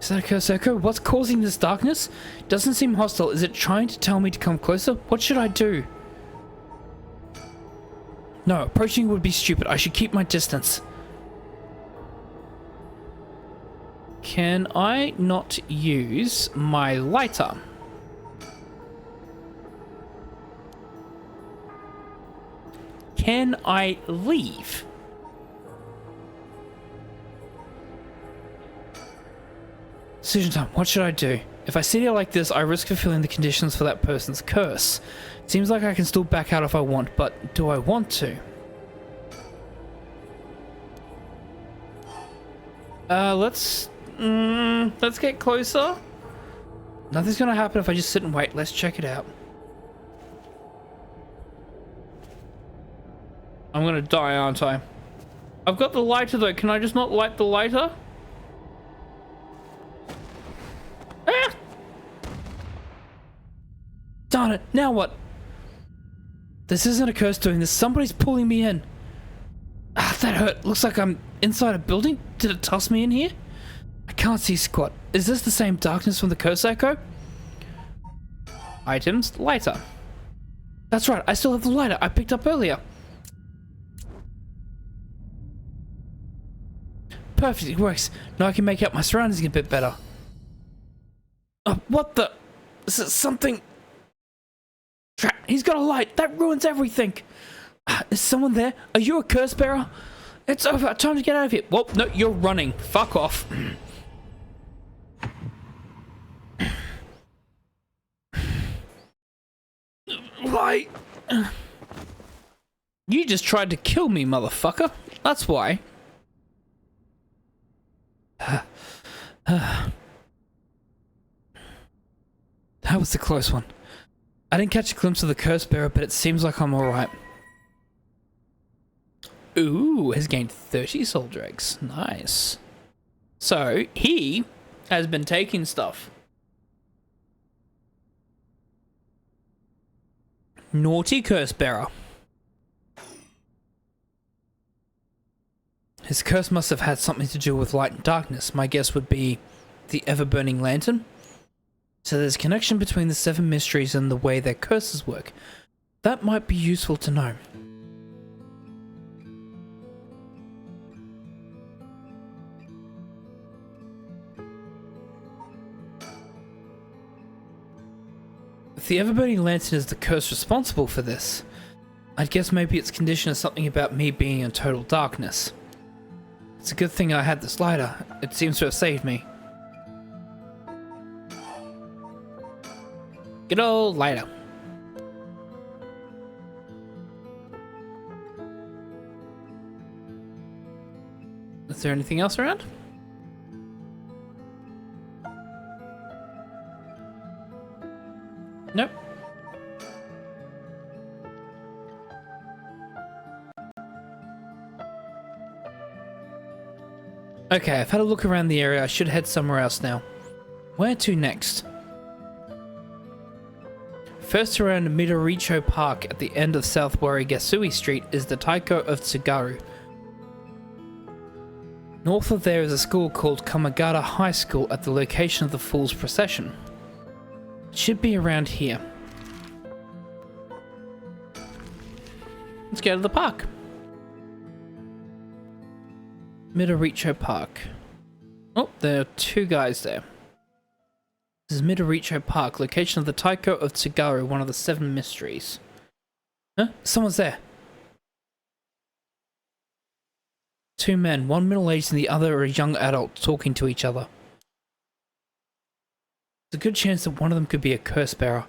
Is that a curse echo? What's causing this darkness? Doesn't seem hostile. Is it trying to tell me to come closer? What should I do? No, approaching would be stupid. I should keep my distance. Can I not use my lighter? Can I leave? Decision time. What should I do? If I sit here like this, I risk fulfilling the conditions for that person's curse. It seems like I can still back out if I want, but do I want to? Let's get closer. Nothing's gonna happen if I just sit and wait. Let's check it out. I'm gonna die, aren't I? I've got the lighter though. Can I just not light the lighter? Ah! Darn it. Now what? This isn't a curse doing this. Somebody's pulling me in. Ah, that hurt. Looks like I'm inside a building. Did it toss me in here? I can't see squat. Is this the same darkness from the curse echo? Items, lighter. That's right, I still have the lighter I picked up earlier. Perfect, it works. Now I can make out my surroundings a bit better. Oh, what the? Is it something? He's got a light. That ruins everything. Is someone there? Are you a curse bearer? It's over. Time to get out of here. Well, no, you're running. Fuck off. Why? You just tried to kill me, motherfucker. That's why. That was a close one. I didn't catch a glimpse of the curse bearer, but it seems like I'm alright. Ooh, has gained 30 soul dregs. Nice. So, he has been taking stuff. Naughty curse bearer. His curse must have had something to do with light and darkness. My guess would be the ever-burning lantern. So there's a connection between the Seven Mysteries and the way their curses work. That might be useful to know. If the ever-burning lantern is the curse responsible for this, I'd guess maybe its condition is something about me being in total darkness. It's a good thing I had this lighter. It seems to have saved me. Good old lighter. Is there anything else around? Nope. Okay, I've had a look around the area. I should head somewhere else now. Where to next? First around Midoricho Park at the end of South Warigasui Street is the Taiko of Tsugaru. North of there is a school called Kamagata High School at the location of the Fool's Procession. It should be around here. Let's go to the park. Midoricho Park. Oh, there are two guys there. This is Midoricho Park, location of the Taiko of Tsugaru, one of the Seven Mysteries. Huh? Someone's there. Two men, one middle-aged and the other a young adult, talking to each other. There's a good chance that one of them could be a curse bearer.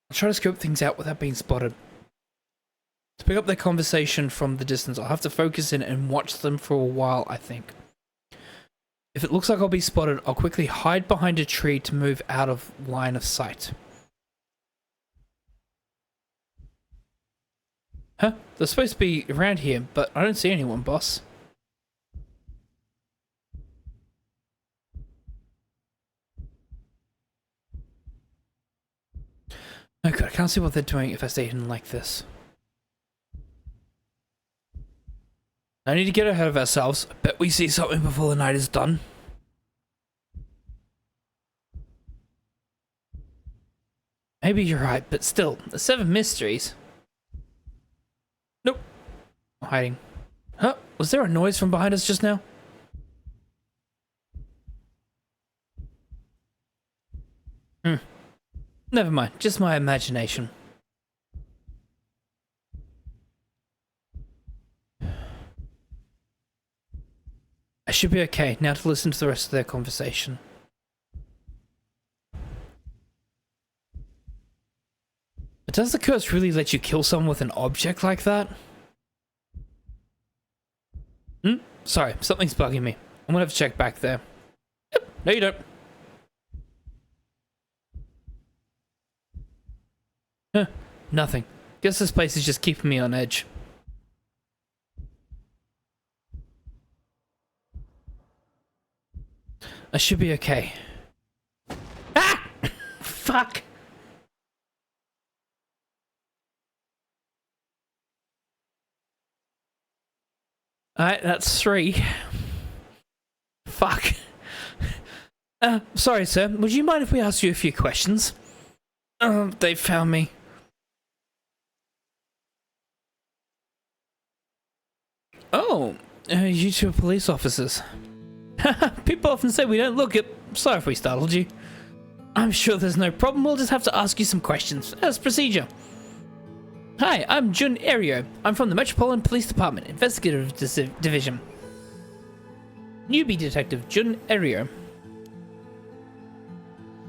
I'll try to scope things out without being spotted. To pick up their conversation from the distance, I'll have to focus in and watch them for a while, I think. If it looks like I'll be spotted, I'll quickly hide behind a tree to move out of line of sight. Huh? They're supposed to be around here, but I don't see anyone, boss. Oh god, I can't see what they're doing if I stay hidden like this. I need to get ahead of ourselves. I bet we see something before the night is done. Maybe you're right, but still, the Seven Mysteries. Nope. I'm hiding. Huh? Was there a noise from behind us just now? Never mind, just my imagination. I should be okay, now to listen to the rest of their conversation. But does the curse really let you kill someone with an object like that? Sorry, something's bugging me. I'm gonna have to check back there. Yep, no you don't. Huh, nothing. Guess this place is just keeping me on edge. I should be okay. Ah! Fuck! Alright, that's 3. Fuck. Sorry sir, would you mind if we ask you a few questions? They found me. Oh, you two are police officers. People often say we don't look it. Sorry if we startled you. I'm sure there's no problem, we'll just have to ask you some questions, as procedure. Hi, I'm Jun Ario. I'm from the Metropolitan Police Department, Investigative Division. Newbie Detective Jun Ario.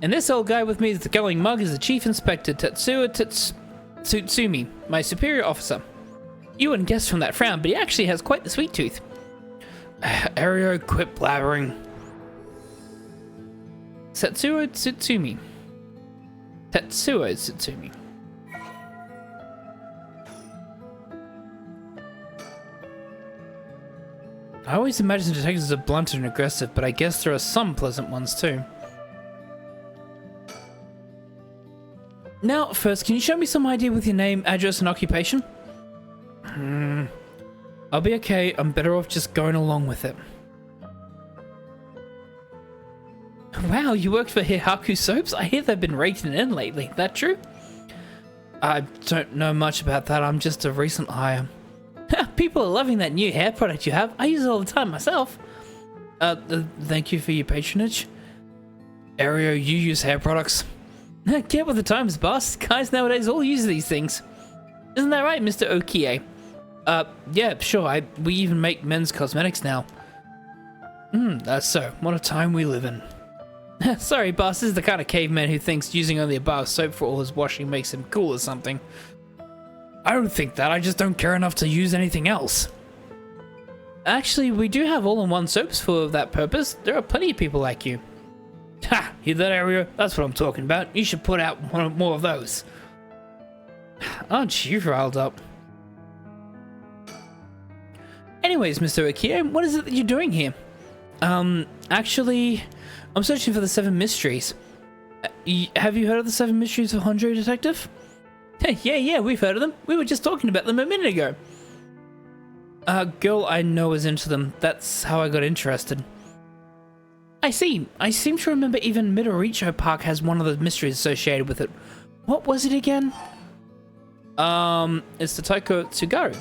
And this old guy with me with the glowing mug is the Chief Inspector Tetsuo Tsutsumi, my superior officer. You wouldn't guess from that frown, but he actually has quite the sweet tooth. Ario, quit blabbering. Tetsuo Tsutsumi. Tetsuo Tsutsumi. I always imagine detectives are blunt and aggressive, but I guess there are some pleasant ones too. Now, first, can you show me some idea with your name, address, and occupation? I'll be okay. I'm better off just going along with it. Wow, you worked for Hihaku Soaps? I hear they've been raking in lately. That true? I don't know much about that. I'm just a recent hire. People are loving that new hair product you have. I use it all the time myself. Thank you for your patronage. Ario, you use hair products. Get with the times, boss. Guys nowadays all use these things. Isn't that right, Mr. Okie? Yeah, sure. We even make men's cosmetics now. That's so. What a time we live in. Sorry, boss. This is the kind of caveman who thinks using only a bar of soap for all his washing makes him cool or something. I don't think that. I just don't care enough to use anything else. Actually, we do have all-in-one soaps for that purpose. There are plenty of people like you. Ha! Hear that, Ario? That's what I'm talking about. You should put out more of those. Aren't you riled up? Anyways, Mr. Akie, what is it that you're doing here? Actually, I'm searching for the Seven Mysteries. Have you heard of the Seven Mysteries of Honjo, Detective? Yeah, we've heard of them. We were just talking about them a minute ago. A girl I know is into them. That's how I got interested. I see. I seem to remember even Midoricho Park has one of the mysteries associated with it. What was it again? It's the Taiko Tsugaru.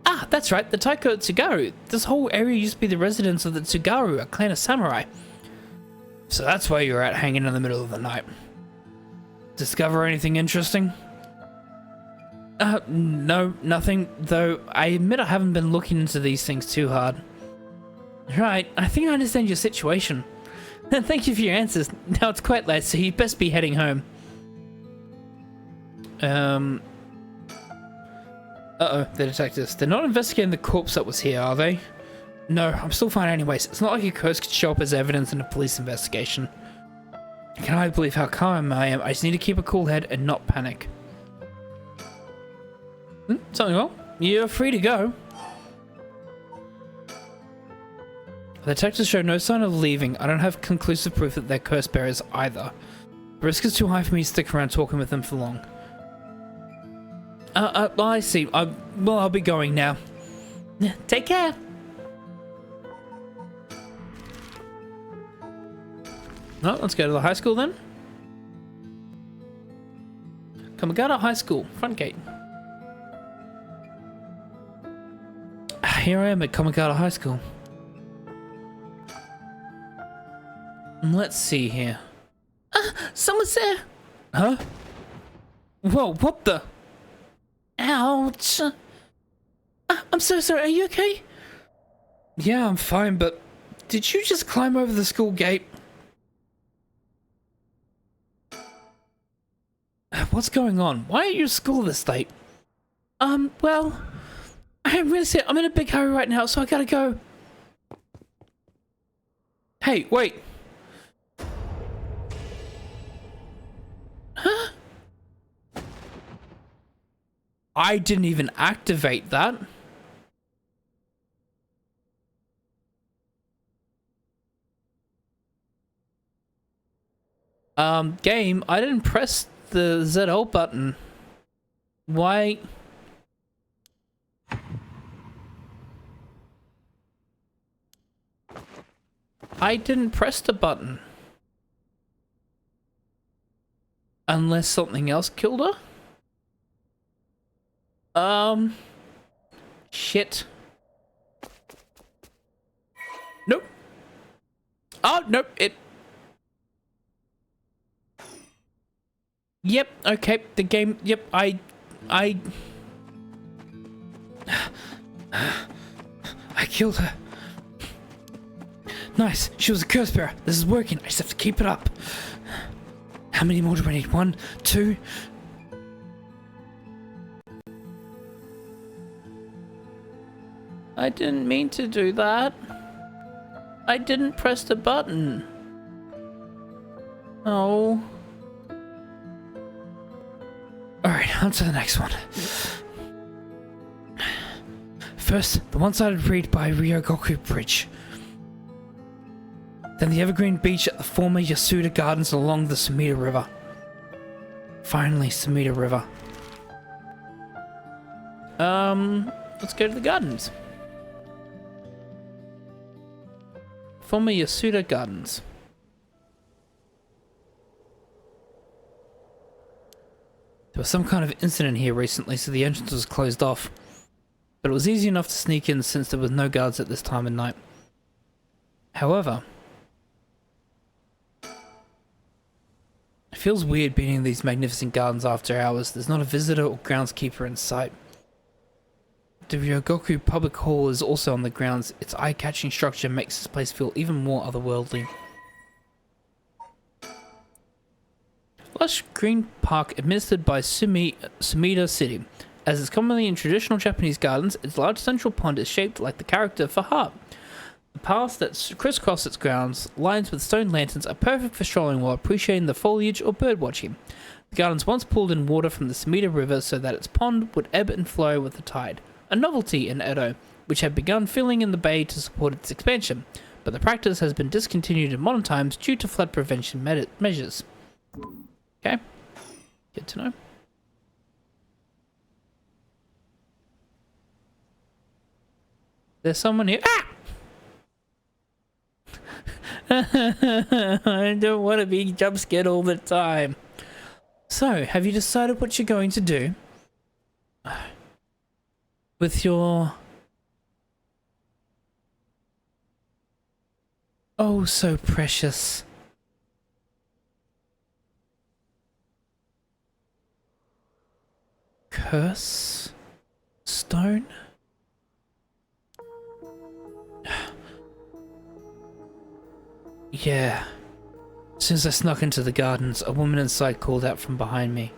Ah, that's right, the Taiko Tsugaru. This whole area used to be the residence of the Tsugaru, a clan of samurai. So that's why you're out hanging in the middle of the night. Discover anything interesting? No, nothing, though I admit I haven't been looking into these things too hard. Right, I think I understand your situation. Thank you for your answers. Now it's quite late, so you'd best be heading home. Uh-oh, the detectives. They're not investigating the corpse that was here, are they? No, I'm still fine anyways. It's not like a curse could show up as evidence in a police investigation. I can hardly believe how calm I am. I just need to keep a cool head and not panic. Something wrong? You're free to go. The detectives show no sign of leaving. I don't have conclusive proof that they're curse bearers either. The risk is too high for me to stick around talking with them for long. I see. Well, I'll be going now. Take care. No, let's go to the high school then. Kamagata High School, front gate. Here I am at Kamagata High School. Let's see here. Someone's there. Huh? Whoa, what the? Ouch. I'm so sorry, are you okay? Yeah, I'm fine, but did you just climb over the school gate? What's going on? Why are you at school this late? Well, I'm really sick. I'm in a big hurry right now, so I gotta go. Hey, wait. Huh? I didn't even activate that. Game, I didn't press the ZL button. Why? I didn't press the button. Unless something else killed her? Shit. Nope. Oh, nope, Yep, okay, the game, yep, I killed her. Nice, she was a curse bearer. This is working, I just have to keep it up. How many more do I need? 1, 2... I didn't mean to do that. I didn't press the button. Oh. Alright, on to the next one. First, the one-sided read by Ryogoku Bridge. Then the evergreen beach at the former Yasuda Gardens along the Sumida River. Finally, Sumida River. Let's go to the gardens. Former Yasuda Gardens. There was some kind of incident here recently, so the entrance was closed off. But it was easy enough to sneak in since there was no guards at this time of night. However, it feels weird being in these magnificent gardens after hours. There's not a visitor or groundskeeper in sight. The Ryogoku Public Hall is also on the grounds. Its eye-catching structure makes this place feel even more otherworldly. Lush green park administered by Sumida City. As is commonly in traditional Japanese gardens, its large central pond is shaped like the character for heart. The paths that crisscross its grounds, lines with stone lanterns, are perfect for strolling while appreciating the foliage or bird watching. The gardens once pulled in water from the Sumida River so that its pond would ebb and flow with the tide. A novelty in Edo, which had begun filling in the bay to support its expansion, but the practice has been discontinued in modern times due to flood prevention measures. Okay, good to know. There's someone here. Ah! I don't want to be jump scared all the time. So, have you decided what you're going to do with your oh so precious curse stone? Yeah. As soon as I snuck into the gardens, a woman inside called out from behind me.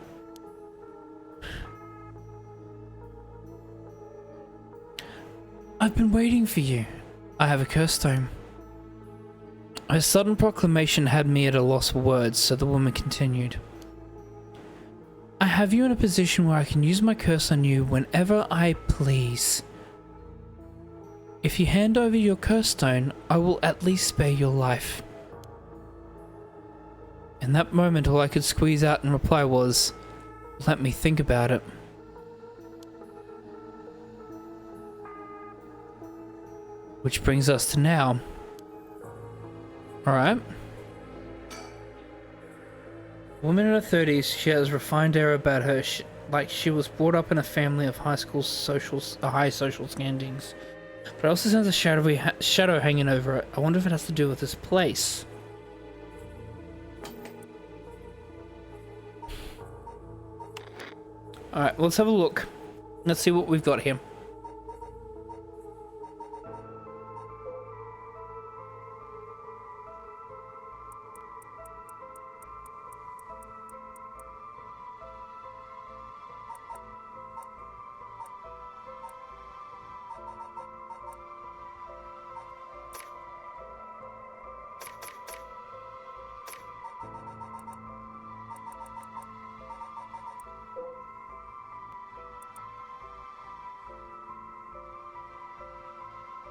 I've been waiting for you. I have a curse stone. Her sudden proclamation had me at a loss for words, so the woman continued. I have you in a position where I can use my curse on you whenever I please. If you hand over your curse stone, I will at least spare your life. In that moment, all I could squeeze out in reply was, let me think about it. Which brings us to now. Alright. Woman in her 30s, she has refined air about her, like she was brought up in a family of high social standings. But I also sense a shadow hanging over it. I wonder if it has to do with this place. Alright, well, let's have a look. Let's see what we've got here.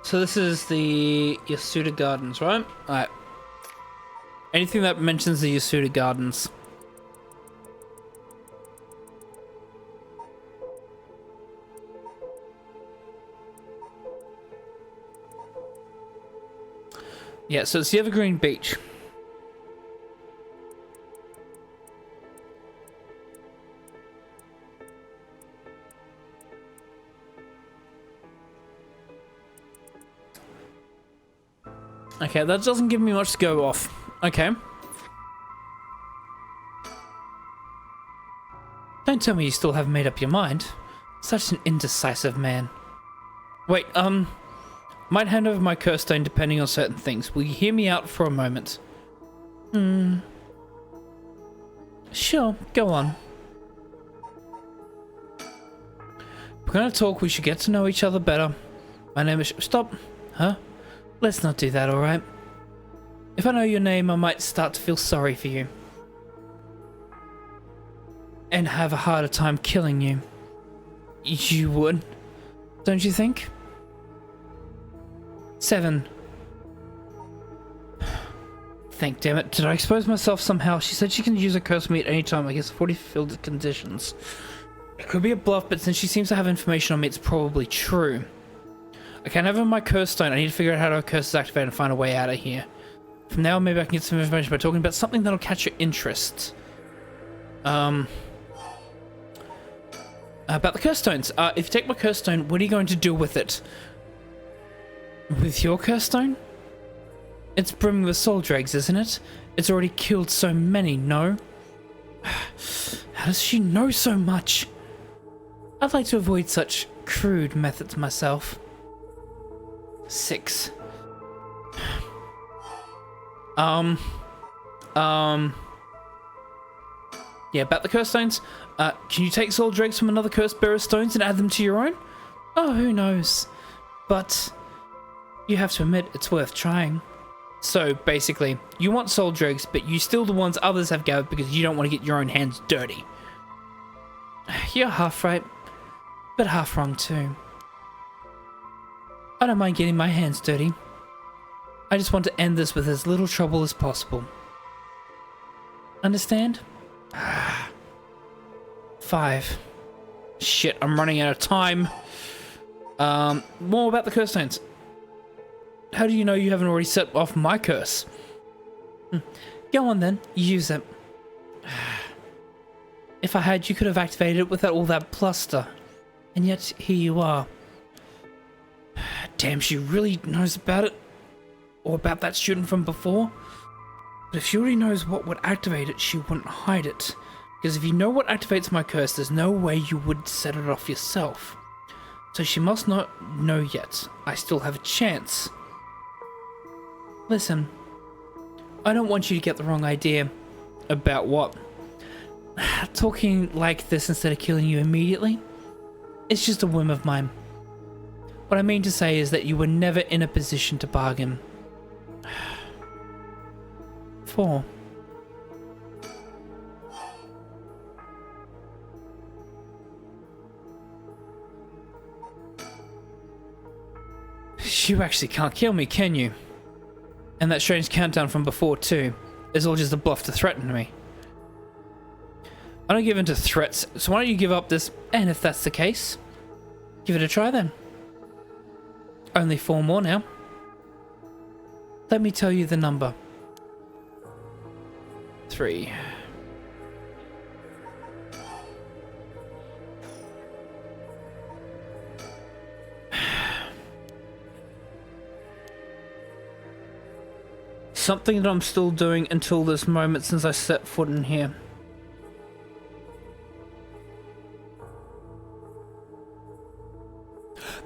So this is the Yasuda Gardens, right? Alright. Anything that mentions the Yasuda Gardens. Yeah, so it's the Evergreen Beach. Okay, that doesn't give me much to go off. Okay. Don't tell me you still haven't made up your mind. Such an indecisive man. Wait, might hand over my curse stone depending on certain things. Will you hear me out for a moment? Sure, go on. If we're gonna talk, we should get to know each other better. My name is... Stop. Huh? Let's not do that, alright? If I know your name, I might start to feel sorry for you. And have a harder time killing you. You would, don't you think? Seven. Thank damn it. Did I expose myself somehow? She said she can use a curse on me at any time, I guess 40 fulfilled conditions. It could be a bluff, but since she seems to have information on me, it's probably true. I can't have my curse stone. I need to figure out how to curse is activated and find a way out of here. From now on, maybe I can get some information by talking about something that'll catch your interest. About the curse stones. If you take my curse stone, what are you going to do with it? With your curse stone? It's brimming with soul dregs, isn't it? It's already killed so many, no? How does she know so much? I'd like to avoid such crude methods myself. 6. Yeah, about the curse stones. Can you take soul dregs from another curse bearer stones and add them to your own? Oh, who knows? But you have to admit it's worth trying. So basically, you want soul dregs, but you steal the ones others have gathered because you don't want to get your own hands dirty. You're half right, but half wrong too. I don't mind getting my hands dirty. I just want to end this with as little trouble as possible. Understand? 5. Shit, I'm running out of time. More about the curse stones. How do you know you haven't already set off my curse? Go on then, use it. If I had, you could have activated it without all that bluster. And yet, here you are. Damn, she really knows about it. Or about that student from before. But if she already knows what would activate it, she wouldn't hide it. Because if you know what activates my curse, there's no way you would set it off yourself. So she must not know yet. I still have a chance. Listen, I don't want you to get the wrong idea. About what? Talking like this instead of killing you immediately? It's just a whim of mine. What I mean to say is that you were never in a position to bargain. 4. You actually can't kill me, can you? And that strange countdown from before too is all just a bluff to threaten me. I don't give in to threats, so why don't you give up this? And if that's the case, give it a try then. Only 4 more now. Let me tell you the number. 3. Something that I'm still doing until this moment since I set foot in here.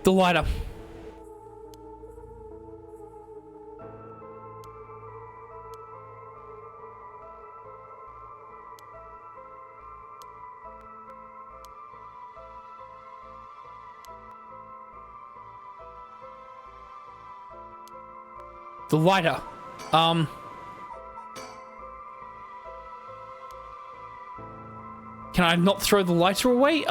The lighter. The lighter. Can I not throw the lighter away?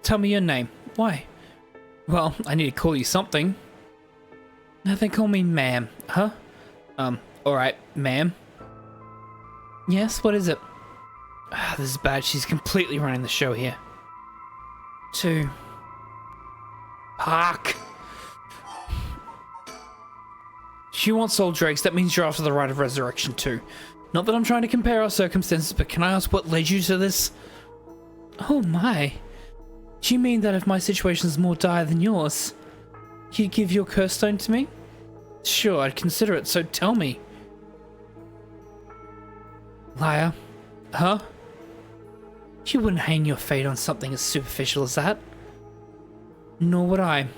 Tell me your name. Why? Well, I need to call you something. Now they call me ma'am. Huh? Alright, ma'am. Yes, what is it? This is bad. She's completely running the show here. 2. Park. She wants soul drakes. That means you're after the right of resurrection too. Not that I'm trying to compare our circumstances, but can I ask what led you to this? Oh my. Do you mean that if my situation is more dire than yours, you'd give your curse stone to me? Sure, I'd consider it, so tell me. Liar. Huh? You wouldn't hang your fate on something as superficial as that. Nor would I.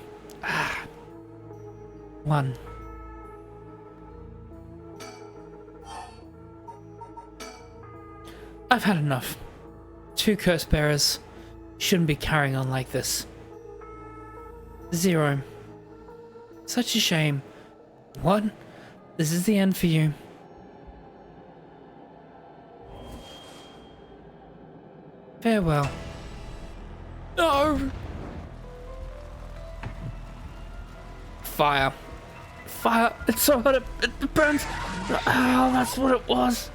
1. I've had enough. 2 curse bearers. Shouldn't be carrying on like this. 0. Such a shame. 1. This is the end for you. Farewell. No! Fire. Fire. It's so hot. It burns. Oh, that's what it was.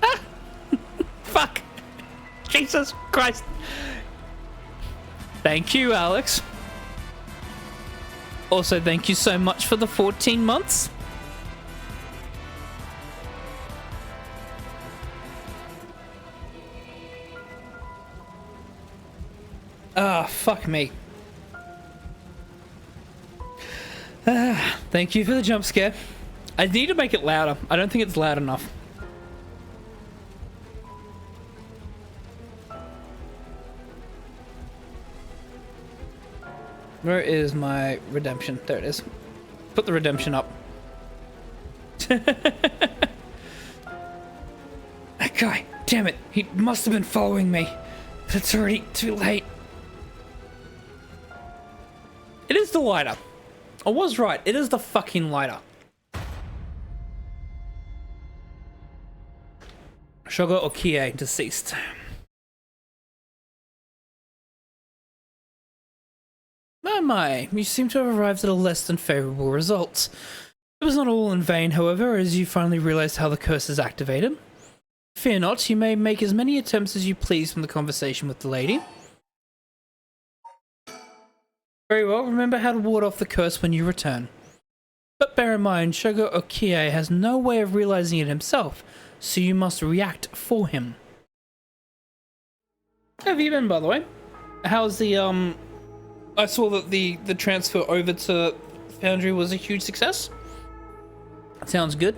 Ah! Fuck. Jesus Christ. Thank you, Alex. Also, thank you so much for the 14 months. Ah, fuck me. Thank you for the jump scare. I need to make it louder. I don't think it's loud enough. Where is my redemption? There it is. Put the redemption up. That guy, damn it, he must have been following me. But it's already too late. It is the lighter. I was right, it is the fucking lighter. Shogo Okie, deceased. Oh my, you seem to have arrived at a less than favourable result. It was not all in vain, however, as you finally realised how the curse is activated. Fear not, you may make as many attempts as you please from the conversation with the lady. Very well, remember how to ward off the curse when you return. But bear in mind, Shogo Okie has no way of realising it himself, so you must react for him. How have you been, by the way? How's the, I saw that the transfer over to Foundry was a huge success. Sounds good.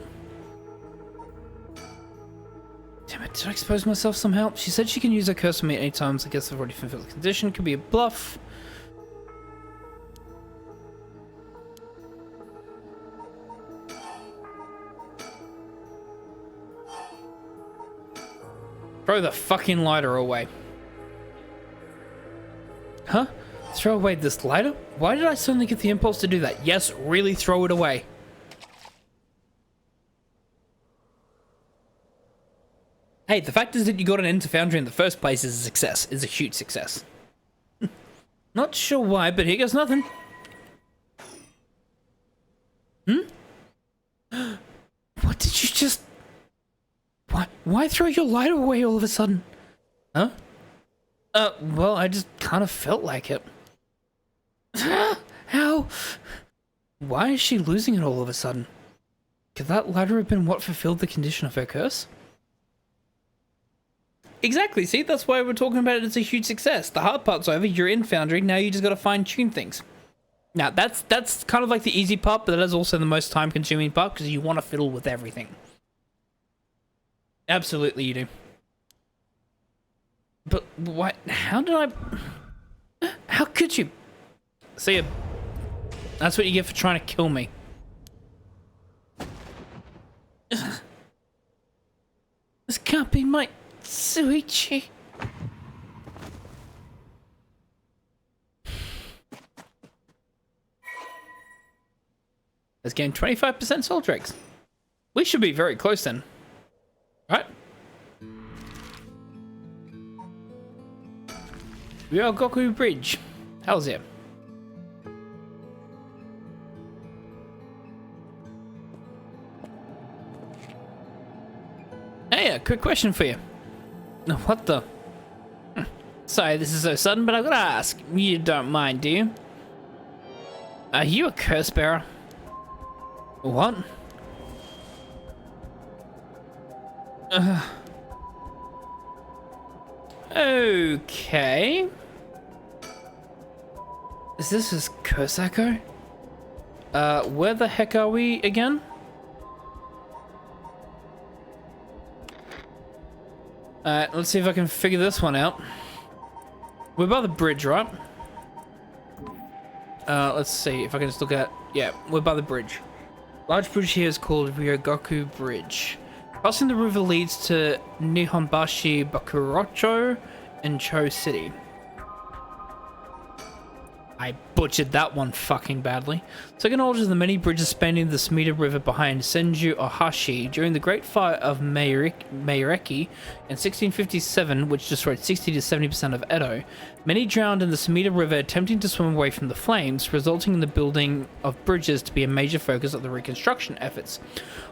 Damn it, did I expose myself somehow? She said she can use her curse on me at any times. I guess I've already fulfilled the condition. Could be a bluff. Throw the fucking lighter away. Huh? Throw away this lighter? Why did I suddenly get the impulse to do that? Yes, really throw it away. Hey, the fact is that you got an end to Foundry in the first place is a success. Is a huge success. Not sure why, but here goes nothing. What did you just... Why throw your lighter away all of a sudden? Huh? Well, I just kind of felt like it. How? Why is she losing it all of a sudden? Could that lighter have been what fulfilled the condition of her curse? Exactly, see? That's why we're talking about it as a huge success. The hard part's over, you're in Foundry, now you just gotta fine-tune things. Now, that's kind of like the easy part, but that is also the most time-consuming part, because you want to fiddle with everything. Absolutely you do. But what? How did I... How could you? See ya. That's what you get for trying to kill me. This can't be my Suichi. Let's gain 25% soul drakes. We should be very close then. Right? Ryogoku Bridge. Hell's yeah. Hey, a quick question for you. What the? Sorry, this is so sudden, but I've got to ask. You don't mind, do you? Are you a curse bearer? What? Okay. Is this his curse echo? Where the heck are we again? Alright, let's see if I can figure this one out. We're by the bridge, right? Let's see if I can just look at... Yeah, we're by the bridge. Large bridge here is called Ryogoku Bridge. Crossing the river leads to Nihonbashi Bakurocho and Cho City. I butchered that one fucking badly. So acknowledges the many bridges spanning the Sumida River behind Senju Ohashi during the Great Fire of Meireki in 1657, which destroyed 60 to 70% of Edo. Many drowned in the Sumida River attempting to swim away from the flames, resulting in the building of bridges to be a major focus of the reconstruction efforts.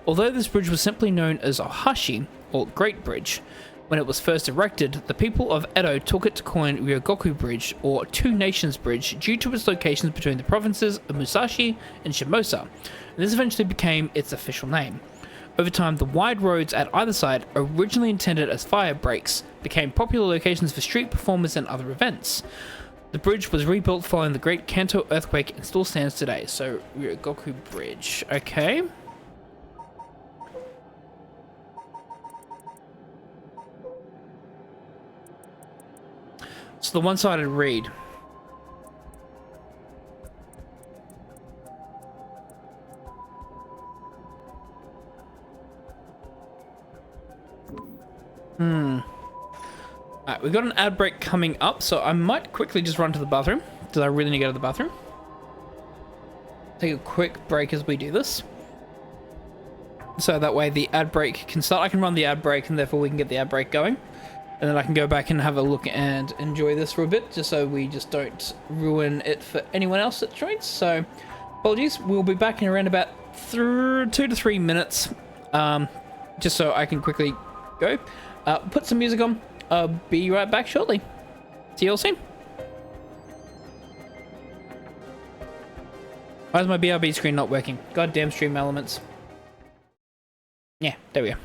Although this bridge was simply known as Ohashi, or Great Bridge, when it was first erected, the people of Edo took it to coin Ryogoku Bridge, or Two Nations Bridge, due to its locations between the provinces of Musashi and Shimosa, and this eventually became its official name. Over time, the wide roads at either side, originally intended as fire breaks, became popular locations for street performers and other events. The bridge was rebuilt following the Great Kanto earthquake and still stands today. So, Ryogoku Bridge, okay. So the one-sided read. Alright, we've got an ad break coming up, so I might quickly just run to the bathroom. Because I really need to go to the bathroom. Take a quick break as we do this. So that way the ad break can start. I can run the ad break and therefore we can get the ad break going. And then I can go back and have a look and enjoy this for a bit, just so we just don't ruin it for anyone else that joins. So, apologies. We'll be back in around about 2 to 3 minutes, just so I can quickly go. Put some music on. I'll be right back shortly. See you all soon. Why is my BRB screen not working? Goddamn Stream Elements. Yeah, there we go.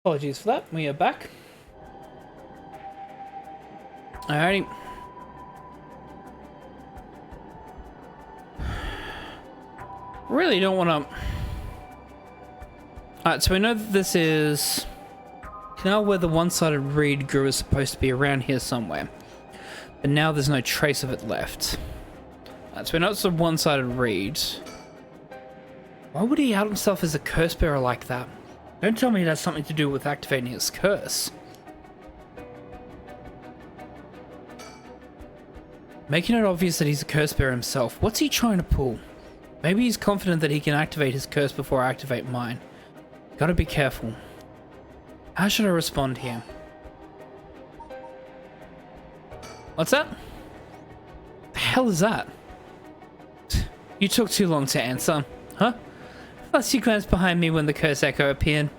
Apologies for that. We are back. Alrighty. Really don't want to... Alright, so we know that this is... Canal where the one-sided reed grew is supposed to be around here somewhere. But now there's no trace of it left. Alright, so we know it's a one-sided reed. Why would he out himself as a curse bearer like that? Don't tell me it has something to do with activating his curse. Making it obvious that he's a curse bearer himself. What's he trying to pull? Maybe he's confident that he can activate his curse before I activate mine. Gotta be careful. How should I respond here? What's that? The hell is that? You took too long to answer. Huh? Plus you glanced behind me when the curse echo appeared.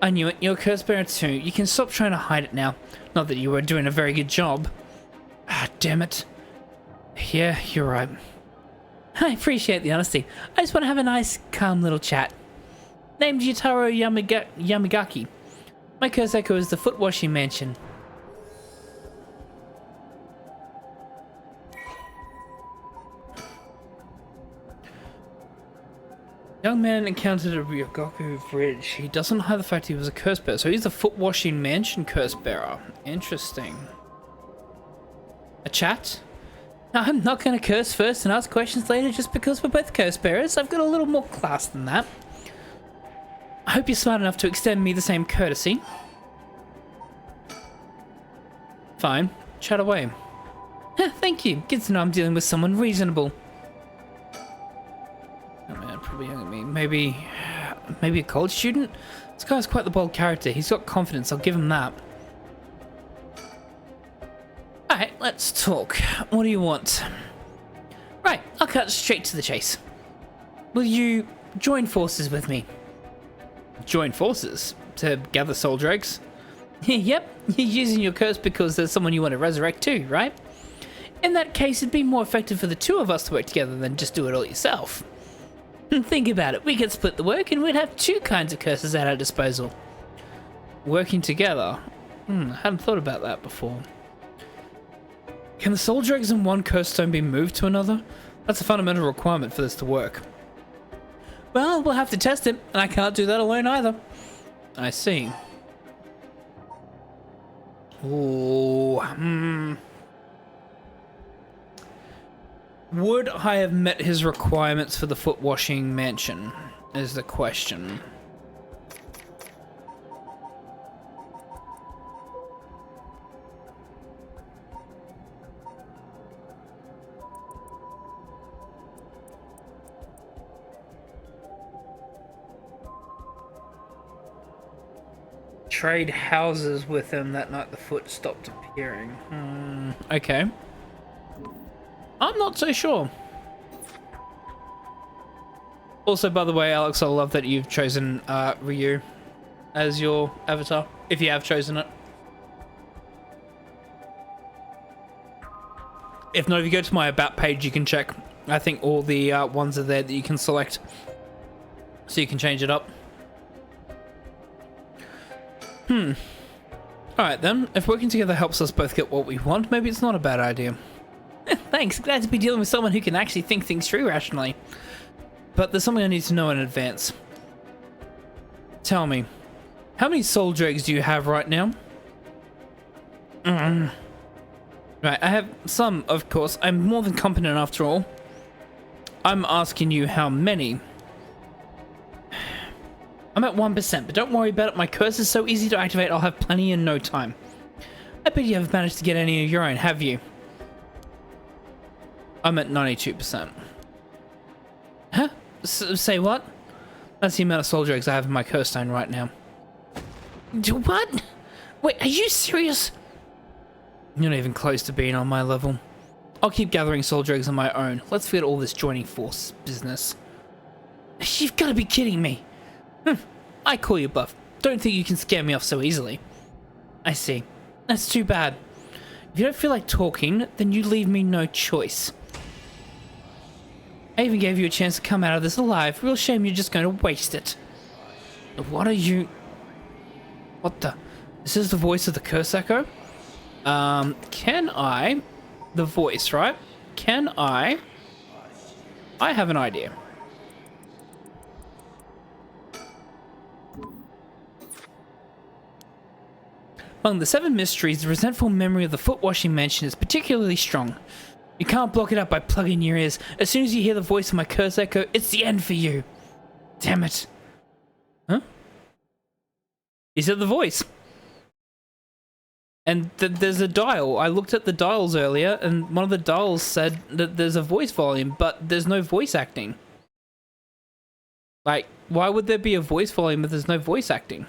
I knew it. You're a curse bearer too. You can stop trying to hide it now. Not that you were doing a very good job. Ah, damn it. Yeah, you're right. I appreciate the honesty. I just want to have a nice, calm little chat. Named Yutaro Yamagaki. My curse echo is the foot washing mansion. Young man encountered a Ryogoku bridge. He doesn't hide the fact he was a curse bearer, so he's the foot washing mansion curse bearer. Interesting. A chat? I'm not going to curse first and ask questions later just because we're both curse bearers. I've got a little more class than that. I hope you're smart enough to extend me the same courtesy. Fine. Chat away. Thank you. Good to know I'm dealing with someone reasonable. Oh man, probably younger than me. Maybe a college student? This guy's quite the bold character. He's got confidence, I'll give him that. Alright, let's talk. What do you want? Right, I'll cut straight to the chase. Will you join forces with me? Join forces? To gather soul dregs? Yep, you're using your curse because there's someone you want to resurrect too, right? In that case, it'd be more effective for the two of us to work together than just do it all yourself. Think about it, we could split the work and we'd have two kinds of curses at our disposal. Working together? I hadn't thought about that before. Can the soul dregs in one curse stone be moved to another? That's a fundamental requirement for this to work. Well, we'll have to test it, and I can't do that alone either. I see. Ooh, Would I have met his requirements for the foot washing mansion, is the question. Trade houses with him that night the foot stopped appearing. Okay. I'm not so sure. Also, by the way, Alex, I love that you've chosen Ryu as your avatar, if you have chosen it. If not, if you go to my About page, you can check. I think all the ones are there that you can select, so you can change it up. Alright then, if working together helps us both get what we want, maybe it's not a bad idea. Thanks, glad to be dealing with someone who can actually think things through rationally. But there's something I need to know in advance. Tell me, how many soul dregs do you have right now? Right, I have some, of course. I'm more than competent after all. I'm asking you how many. I'm at 1%, but don't worry about it. My curse is so easy to activate, I'll have plenty in no time. I bet you haven't managed to get any of your own, have you? I'm at 92%. Huh? Say what? That's the amount of soul dregs I have in my curse stone right now. What? Wait, are you serious? You're not even close to being on my level. I'll keep gathering soul dregs on my own. Let's forget all this joining force business. You've got to be kidding me. I call you bluff. Don't think you can scare me off so easily. I see. That's too bad. If you don't feel like talking, then you leave me no choice. I even gave you a chance to come out of this alive. Real shame you're just going to waste it. What are you... What the? This is the voice of the curse echo? Can I... The voice, right? Can I have an idea. Among the 7 mysteries, the resentful memory of the foot-washing mansion is particularly strong. You can't block it out by plugging your ears. As soon as you hear the voice of my curse echo, it's the end for you. Damn it. Huh? He said the voice. And there's a dial. I looked at the dials earlier, and one of the dials said that there's a voice volume, but there's no voice acting. Like, why would there be a voice volume if there's no voice acting?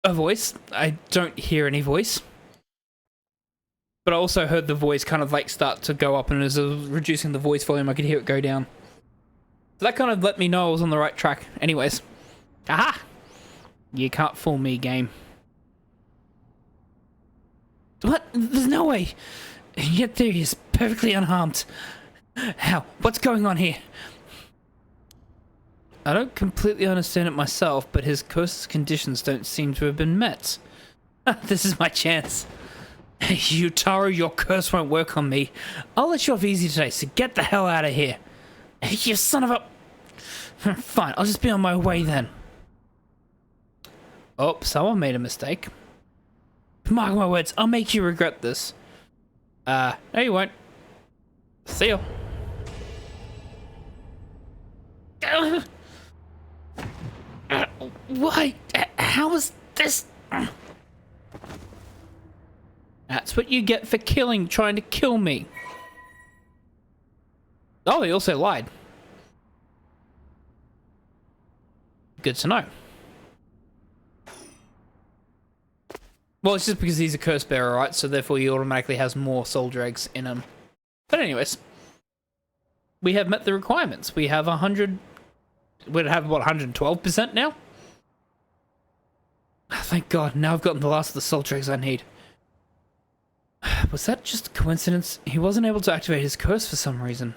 A voice? I don't hear any voice. But I also heard the voice kind of like start to go up, and as I was reducing the voice volume, I could hear it go down. So that kind of let me know I was on the right track. Anyways. Aha! You can't fool me, game. What? There's no way! Yet there he is, perfectly unharmed. How? What's going on here? I don't completely understand it myself, but his curse's conditions don't seem to have been met. This is my chance. You, Taro, your curse won't work on me. I'll let you off easy today, so get the hell out of here. You son of a... Fine, I'll just be on my way then. Oh, someone made a mistake. Mark my words, I'll make you regret this. No you won't. See ya. Why? How was this? That's what you get for trying to kill me. Oh, he also lied. Good to know. Well, it's just because he's a curse bearer, right? So therefore he automatically has more soldier eggs in him. But anyways. We have met the requirements. We have 100... We'd have, what, 112% now? Thank God, now I've gotten the last of the soldier eggs I need. Was that just a coincidence? He wasn't able to activate his curse for some reason.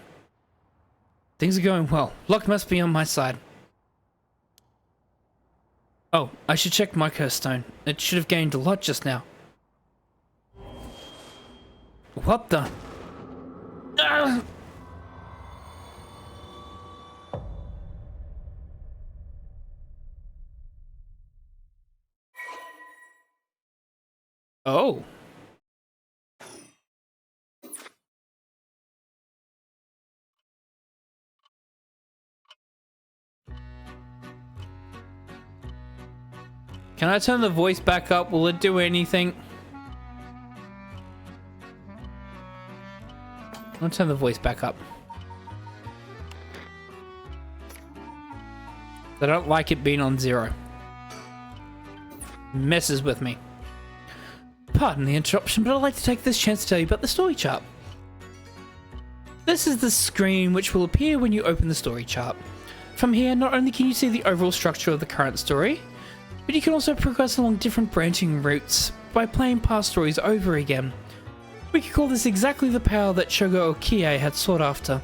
Things are going well. Luck must be on my side. Oh, I should check my curse stone. It should have gained a lot just now. What the? Oh. Can I turn the voice back up? Will it do anything? I'll turn the voice back up. I don't like it being on 0. Messes with me. Pardon the interruption, but I'd like to take this chance to tell you about the story chart. This is the screen which will appear when you open the story chart. From here, not only can you see the overall structure of the current story, but you can also progress along different branching routes by playing past stories over again. We could call this exactly the power that Shogo Okie had sought after.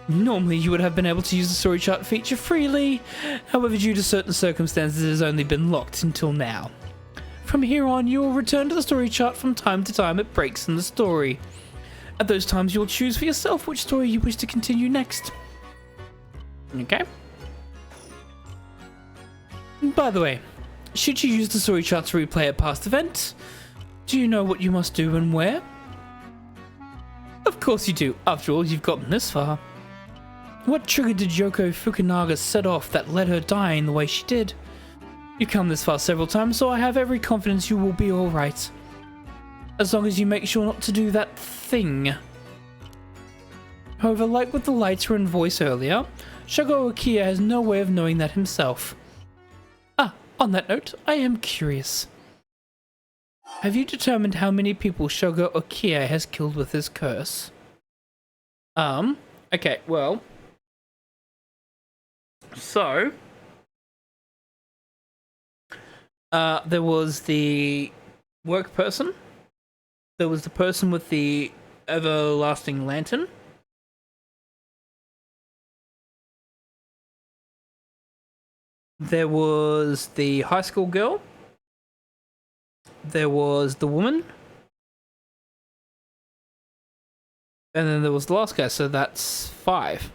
Normally you would have been able to use the story chart feature freely, however due to certain circumstances it has only been locked until now. From here on, you will return to the story chart from time to time at breaks in the story. At those times, you will choose for yourself which story you wish to continue next. Okay? By the way, should you use the story chart to replay a past event, do you know what you must do and where? Of course you do, after all, you've gotten this far. What trigger did Yoko Fukunaga set off that led her dying the way she did? You've come this far several times, so I have every confidence you will be alright. As long as you make sure not to do that thing. However, like with the lighter and voice earlier, Shogo Okie has no way of knowing that himself. Ah, on that note, I am curious. Have you determined how many people Shogo Okie has killed with his curse? Okay, well... So... there was the work person. There was the person with the everlasting lantern. There was the high school girl. There was the woman. And then there was the last guy, so that's 5.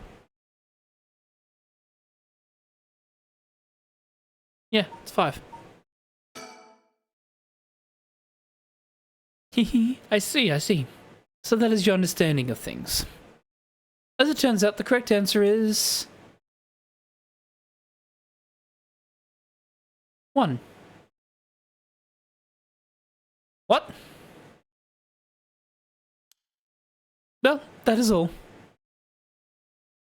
Yeah, it's 5. I see. So that is your understanding of things. As it turns out, the correct answer is 1. What? Well, that is all.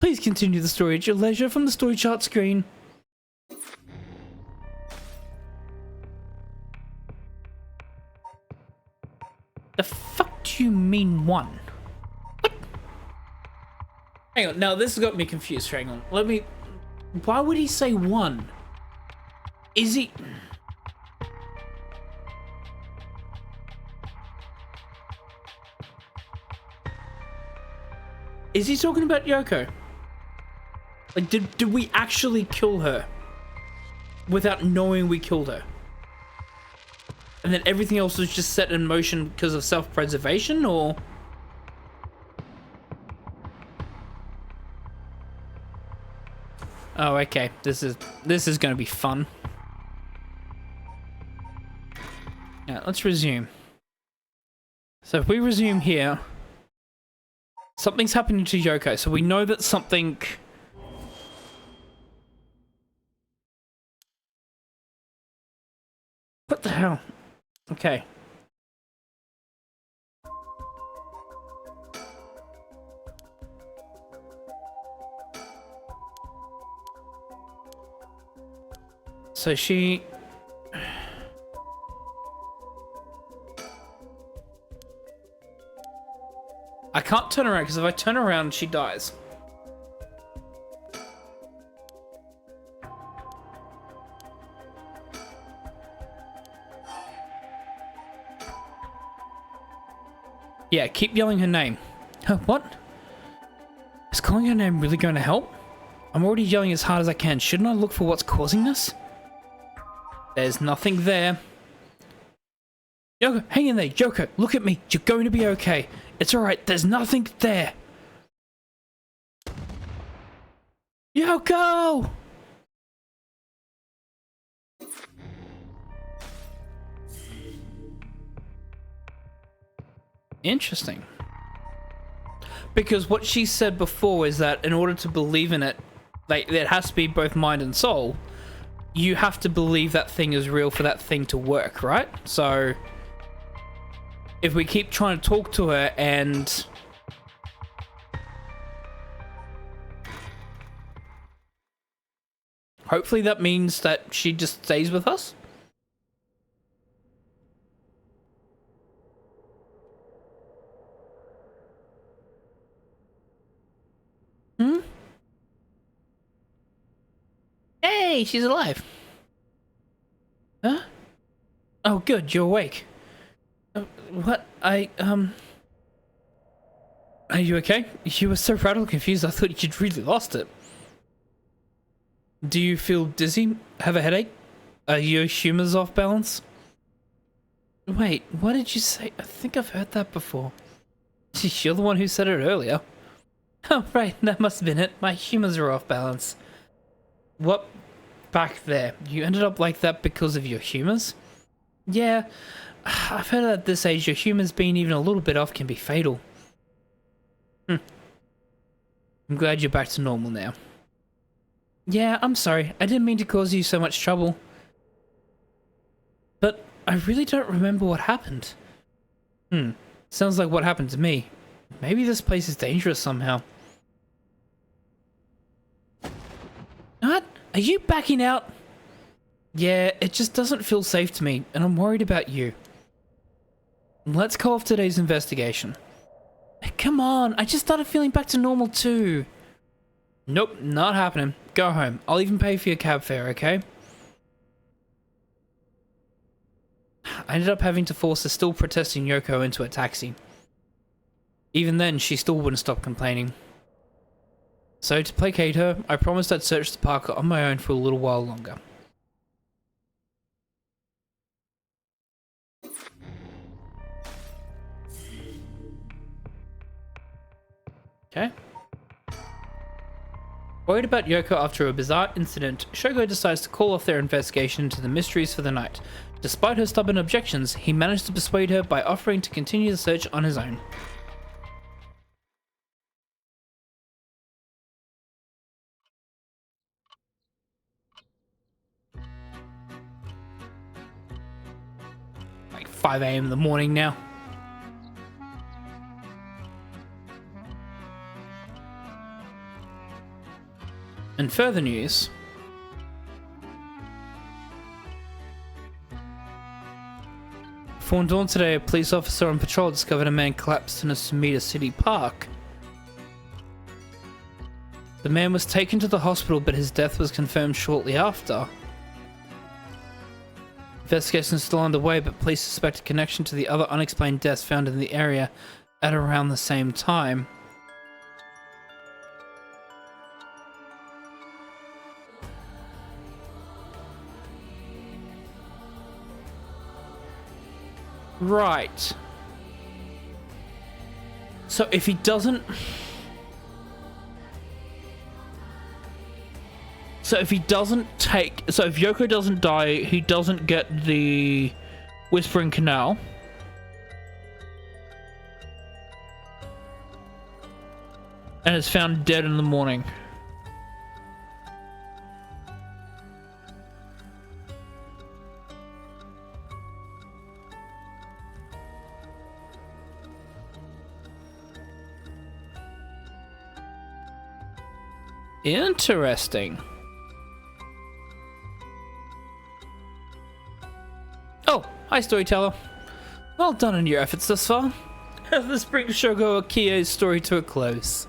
Please continue the story at your leisure from the story chart screen. The fuck do you mean 1? What? Hang on, now this has got me confused. Hang on, why would he say 1? Is he... Is he talking about Yoko? Like, did we actually kill her without knowing we killed her? And then everything else was just set in motion because of self-preservation, or? Oh, okay. This is going to be fun. Now, let's resume. So if we resume here, something's happening to Yoko, so we know that something... What the hell? Okay. So she... I can't turn around, because if I turn around, she dies. Yeah, keep yelling her name. Huh, what? Is calling her name really going to help? I'm already yelling as hard as I can. Shouldn't I look for what's causing this? There's nothing there. Yoko, hang in there. Yoko, look at me. You're going to be okay. It's alright. There's nothing there. Yoko! Interesting. Because what she said before is that in order to believe in it, like, it has to be both mind and soul. You have to believe that thing is real for that thing to work, right? So if we keep trying to talk to her and hopefully that means that she just stays with us. Hey, she's alive. Huh? Oh, good, you're awake. What? Are you okay? You were so rattled confused, I thought you'd really lost it. Do you feel dizzy? Have a headache? Are your humors off balance? Wait, what did you say? I think I've heard that before. You're the one who said it earlier. Oh, right, that must have been it. My humors are off balance. What? Back there. You ended up like that because of your humors? Yeah, I've heard that at this age your humors being even a little bit off can be fatal. I'm glad you're back to normal now. Yeah, I'm sorry. I didn't mean to cause you so much trouble. But I really don't remember what happened. Sounds like what happened to me. Maybe this place is dangerous somehow. What? Are you backing out? Yeah, it just doesn't feel safe to me, and I'm worried about you. Let's call off today's investigation. Come on, I just started feeling back to normal too. Nope, not happening. Go home. I'll even pay for your cab fare, okay? I ended up having to force a still protesting Yoko into a taxi. Even then, she still wouldn't stop complaining. So to placate her, I promised I'd search the park on my own for a little while longer. Okay. Worried about Yoko after a bizarre incident, Shogo decides to call off their investigation into the mysteries for the night. Despite her stubborn objections, he managed to persuade her by offering to continue the search on his own. Like 5 AM in the morning now. In further news, before dawn today, a police officer on patrol discovered a man collapsed in a Sumida City park. The man was taken to the hospital, but his death was confirmed shortly after. Investigation is still underway, but police suspect a connection to the other unexplained deaths found in the area at around the same time. Right. So if he doesn't... So if Yoko doesn't die, he doesn't get the Whispering Canal. And is found dead in the morning. Interesting. Oh, hi storyteller. Well done on your efforts thus far. This brings Shogo Akie's story to a close.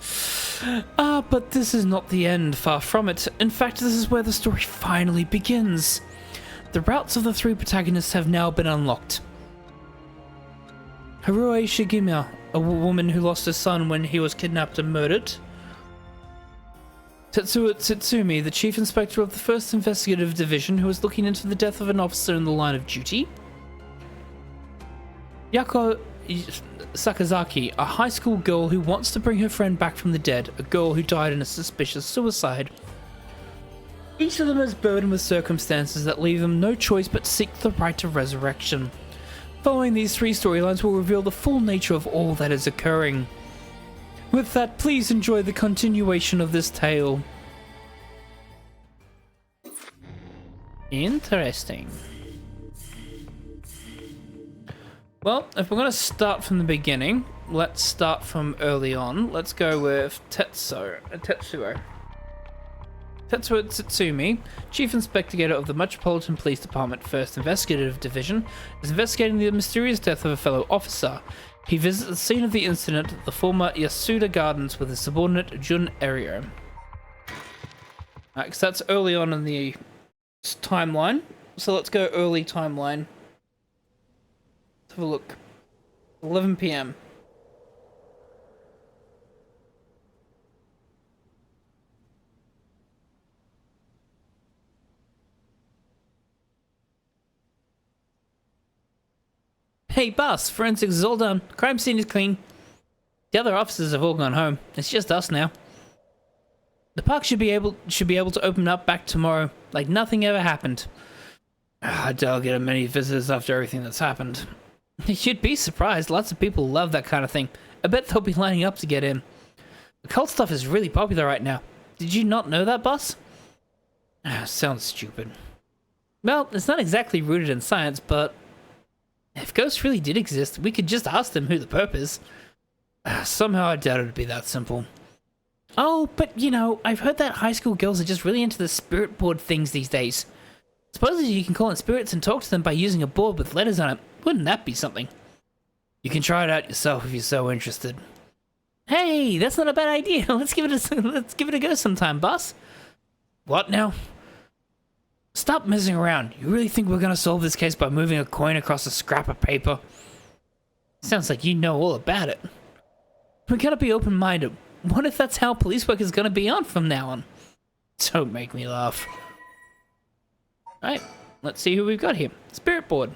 But this is not the end, far from it. In fact, this is where the story finally begins. The routes of the three protagonists have now been unlocked. Harue Shigima, a woman who lost her son when he was kidnapped and murdered. Tetsuo Tsitsumi, the chief inspector of the 1st Investigative Division who was looking into the death of an officer in the line of duty. Yako Sakazaki, a high school girl who wants to bring her friend back from the dead, a girl who died in a suspicious suicide. Each of them is burdened with circumstances that leave them no choice but seek the right to resurrection. Following these 3 storylines will reveal the full nature of all that is occurring. With that, please enjoy the continuation of this tale. Interesting. Well, if we're going to start from the beginning, let's start from early on. Let's go with Tetsuo. Tetsuo Tsitsumi, Chief Inspector of the Metropolitan Police Department 1st Investigative Division, is investigating the mysterious death of a fellow officer. He visits the scene of the incident, the former Yasuda Gardens, with his subordinate Jun Erio. Because that's early on in the timeline. So let's go early timeline. Let's have a look. 11 PM. Hey boss, forensics is all done. Crime scene is clean. The other officers have all gone home. It's just us now. The park should be able to open up back tomorrow, like nothing ever happened. I doubt I'll get many visitors after everything that's happened. You'd be surprised. Lots of people love that kind of thing. I bet they'll be lining up to get in. The cult stuff is really popular right now. Did you not know that, boss? Sounds stupid. Well, it's not exactly rooted in science, but if ghosts really did exist, we could just ask them who the perp is. Somehow I doubt it'd be that simple. Oh, but you know, I've heard that high school girls are just really into the spirit board things these days. Supposedly you can call in spirits and talk to them by using a board with letters on it. Wouldn't that be something? You can try it out yourself if you're so interested. Hey, that's not a bad idea. Let's give it a go sometime, boss. What now? Stop messing around. You really think we're gonna solve this case by moving a coin across a scrap of paper? Sounds like you know all about it. We gotta be open-minded. What if that's how police work is going to be on from now on? Don't make me laugh. Alright, let's see who we've got here. Spirit Board.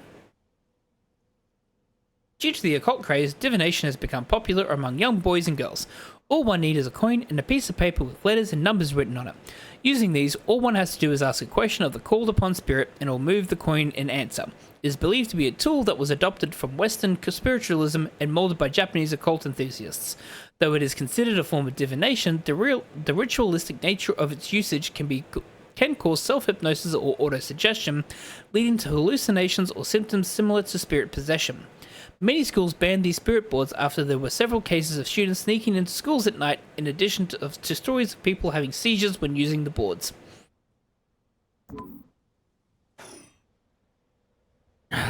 Due to the occult craze, divination has become popular among young boys and girls. All one needs is a coin and a piece of paper with letters and numbers written on it. Using these, all one has to do is ask a question of the called upon spirit and will move the coin in answer. It is believed to be a tool that was adopted from Western spiritualism and molded by Japanese occult enthusiasts. Though it is considered a form of divination, the ritualistic nature of its usage can cause self-hypnosis or autosuggestion, leading to hallucinations or symptoms similar to spirit possession. Many schools banned these spirit boards after there were several cases of students sneaking into schools at night, in addition to stories of people having seizures when using the boards.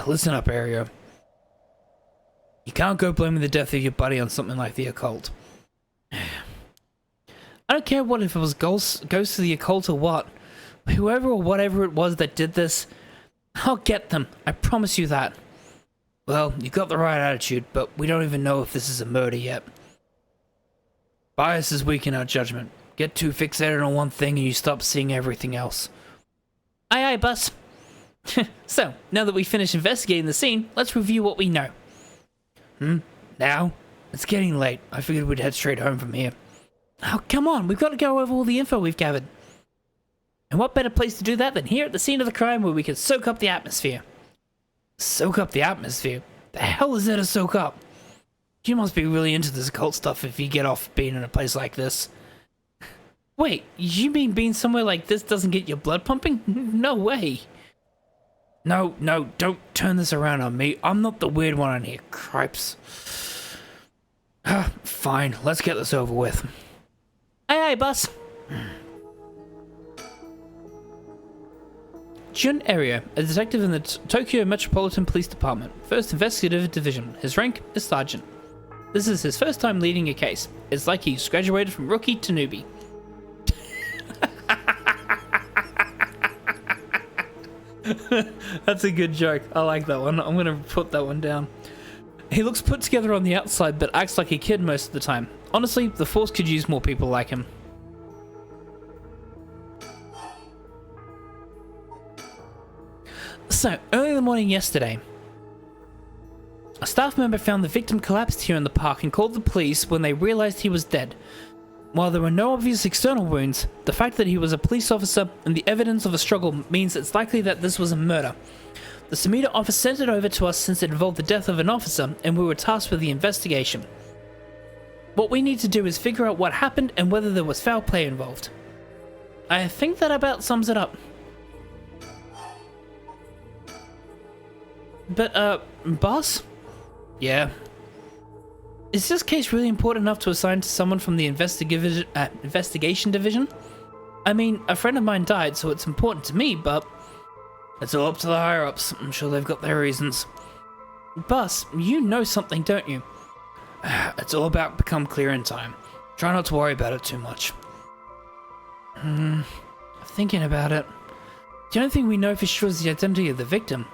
Listen up, Ario. You can't go blaming the death of your buddy on something like the occult. I don't care what if it was ghosts of the occult or what. Whoever or whatever it was that did this, I'll get them. I promise you that. Well, you got the right attitude, but we don't even know if this is a murder yet. Bias is weak in our judgment. Get too fixated on one thing and you stop seeing everything else. Aye aye, boss. So, now that we've finished investigating the scene, let's review what we know. Now? It's getting late. I figured we'd head straight home from here. Oh, come on. We've got to go over all the info we've gathered. And what better place to do that than here at the scene of the crime where we can soak up the atmosphere? Soak up the atmosphere? The hell is there to soak up? You must be really into this occult stuff if you get off being in a place like this. Wait, you mean being somewhere like this doesn't get your blood pumping? No way. No, don't turn this around on me. I'm not the weird one on here, cripes. Fine, let's get this over with. Aye, boss. Jun Area, a detective in the Tokyo Metropolitan Police Department, 1st Investigative Division. His rank is Sergeant. This is his first time leading a case. It's like he's graduated from rookie to newbie. That's a good joke. I like that one. I'm gonna put that one down. He looks put together on the outside, but acts like a kid most of the time. Honestly, the force could use more people like him. So, early in the morning yesterday, a staff member found the victim collapsed here in the park and called the police when they realized he was dead. While there were no obvious external wounds, the fact that he was a police officer and the evidence of a struggle means it's likely that this was a murder. The Sumida office sent it over to us since it involved the death of an officer and we were tasked with the investigation. What we need to do is figure out what happened and whether there was foul play involved. I think that about sums it up. But, boss? Yeah. Is this case really important enough to assign to someone from the investigation division? I mean, a friend of mine died, so it's important to me, but it's all up to the higher-ups. I'm sure they've got their reasons. Boss, you know something, don't you? It's all about become clear in time. Try not to worry about it too much. Thinking about it. The only thing we know for sure is the identity of the victim.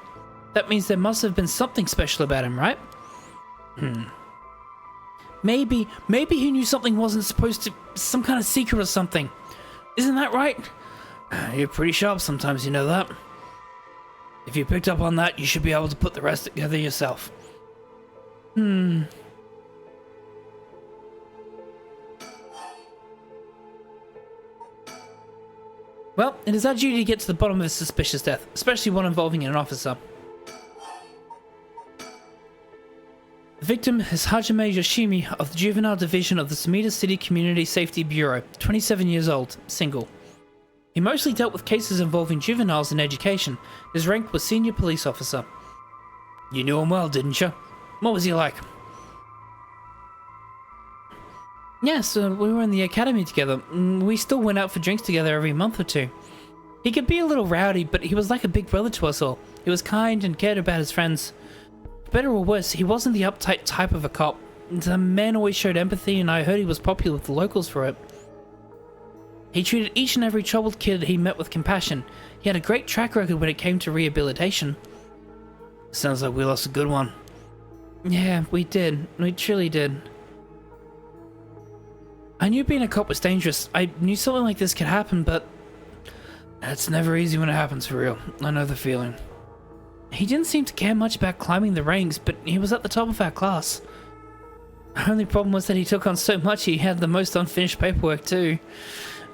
That means there must have been something special about him, right? Maybe he knew something wasn't supposed to... some kind of secret or something. Isn't that right? You're pretty sharp sometimes, you know that. If you picked up on that, you should be able to put the rest together yourself. Well, it is our duty to get to the bottom of a suspicious death, especially one involving an officer. The victim is Hajime Yoshimi of the Juvenile Division of the Sumida City Community Safety Bureau, 27 years old, single. He mostly dealt with cases involving juveniles in education. His rank was Senior Police Officer. You knew him well, didn't you? What was he like? Yes, we were in the academy together. We still went out for drinks together every month or two. He could be a little rowdy, but he was like a big brother to us all. He was kind and cared about his friends. Better or worse, he wasn't the uptight type of a cop. The man always showed empathy, and I heard he was popular with the locals for it. He treated each and every troubled kid he met with compassion. He had a great track record when it came to rehabilitation. Sounds like we lost a good one. Yeah, we did. We truly did. I knew being a cop was dangerous. I knew something like this could happen, but it's never easy when it happens for real. I know the feeling. He didn't seem to care much about climbing the ranks, but he was at the top of our class. The only problem was that he took on so much he had the most unfinished paperwork too.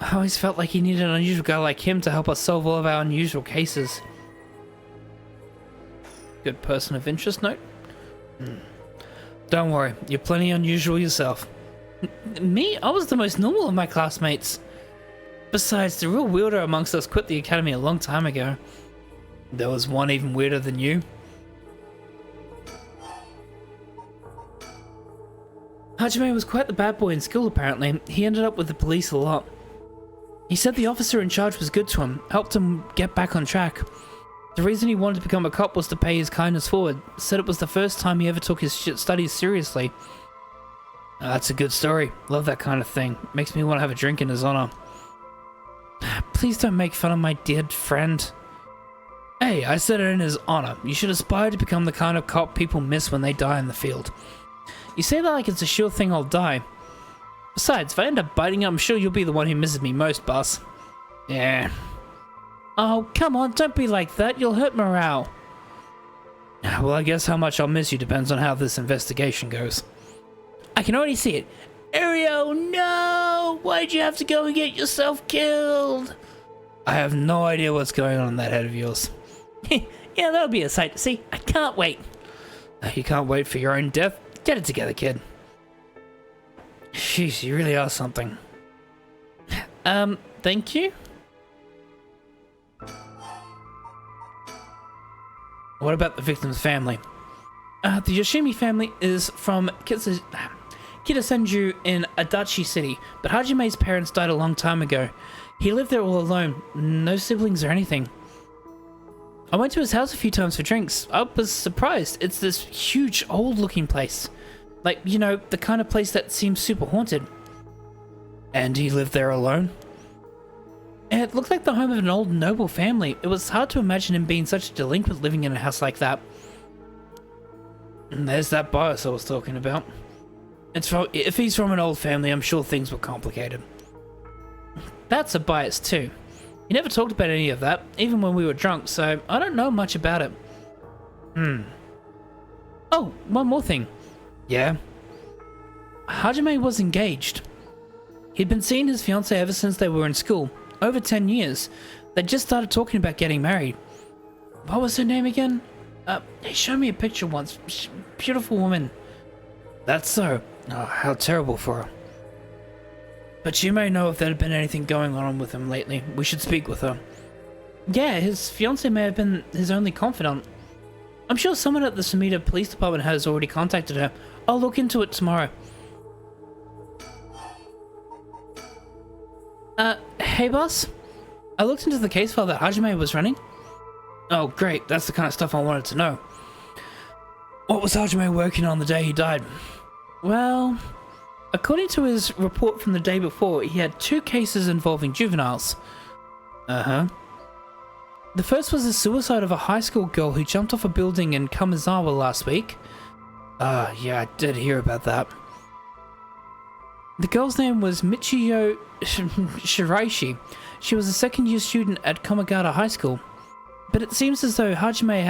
I always felt like he needed an unusual guy like him to help us solve all of our unusual cases. Good person of interest note. Don't worry, you're plenty unusual yourself. Me? I was the most normal of my classmates. Besides, the real weirdo amongst us quit the academy a long time ago. There was one even weirder than you. Hajime was quite the bad boy in school apparently. He ended up with the police a lot. He said the officer in charge was good to him, helped him get back on track. The reason he wanted to become a cop was to pay his kindness forward. Said it was the first time he ever took his studies seriously. That's a good story. Love that kind of thing. Makes me want to have a drink in his honor. Please don't make fun of my dear friend. Hey, I said it in his honor. You should aspire to become the kind of cop people miss when they die in the field. You say that like it's a sure thing I'll die. Besides, if I end up biting, I'm sure you'll be the one who misses me most, boss. Yeah. Oh, come on, don't be like that. You'll hurt morale. Well, I guess how much I'll miss you depends on how this investigation goes. I can already see it. Ario, no! Why'd you have to go and get yourself killed? I have no idea what's going on in that head of yours. Yeah, that'll be a sight to see. I can't wait. You can't wait for your own death? Get it together, kid. Jeez, you really are something. Thank you? What about the victim's family? The Yoshimi family is from Kitasenju in Adachi City, but Hajime's parents died a long time ago. He lived there all alone, no siblings or anything. I went to his house a few times for drinks. I was surprised. It's this huge, old-looking place. Like, you know, the kind of place that seems super haunted. And he lived there alone? It looked like the home of an old noble family. It was hard to imagine him being such a delinquent living in a house like that. And there's that bias I was talking about. If he's from an old family, I'm sure things were complicated. That's a bias too. He never talked about any of that, even when we were drunk, so I don't know much about it. Oh, one more thing. Yeah? Hajime was engaged. He'd been seeing his fiancée ever since they were in school. Over 10 years. They just started talking about getting married. What was her name again? He showed me a picture once. Beautiful woman. That's so. Oh, how terrible for her. But you may know if there had been anything going on with him lately. We should speak with her. Yeah, his fiancée may have been his only confidant. I'm sure someone at the Sumida Police Department has already contacted her. I'll look into it tomorrow. Hey boss? I looked into the case file that Hajime was running. Oh great, that's the kind of stuff I wanted to know. What was Hajime working on the day he died? Well, according to his report from the day before, he had 2 cases involving juveniles. The first was the suicide of a high school girl who jumped off a building in Kamizawa last week. Yeah, I did hear about that. The girl's name was Michiyo Shiraishi. She was a second-year student at Komagata High School. But it seems as though Hajime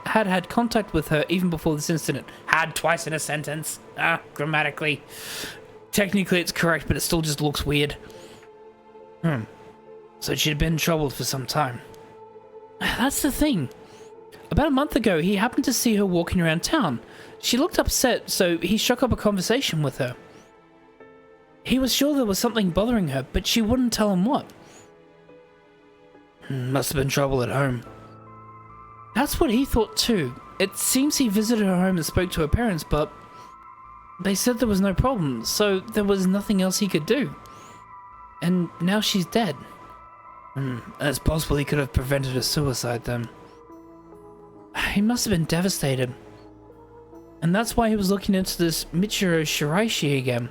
had contact with her even before this incident. Had twice in a sentence. Grammatically. Technically it's correct, but it still just looks weird. So she'd been troubled for some time. That's the thing. About a month ago, he happened to see her walking around town. She looked upset, so he struck up a conversation with her. He was sure there was something bothering her, but she wouldn't tell him what. Must have been trouble at home. That's what he thought too. It seems he visited her home and spoke to her parents, but they said there was no problem, so there was nothing else he could do. And now she's dead. It's possible he could have prevented a suicide then. He must have been devastated. And that's why he was looking into this Michiyo Shiraishi again.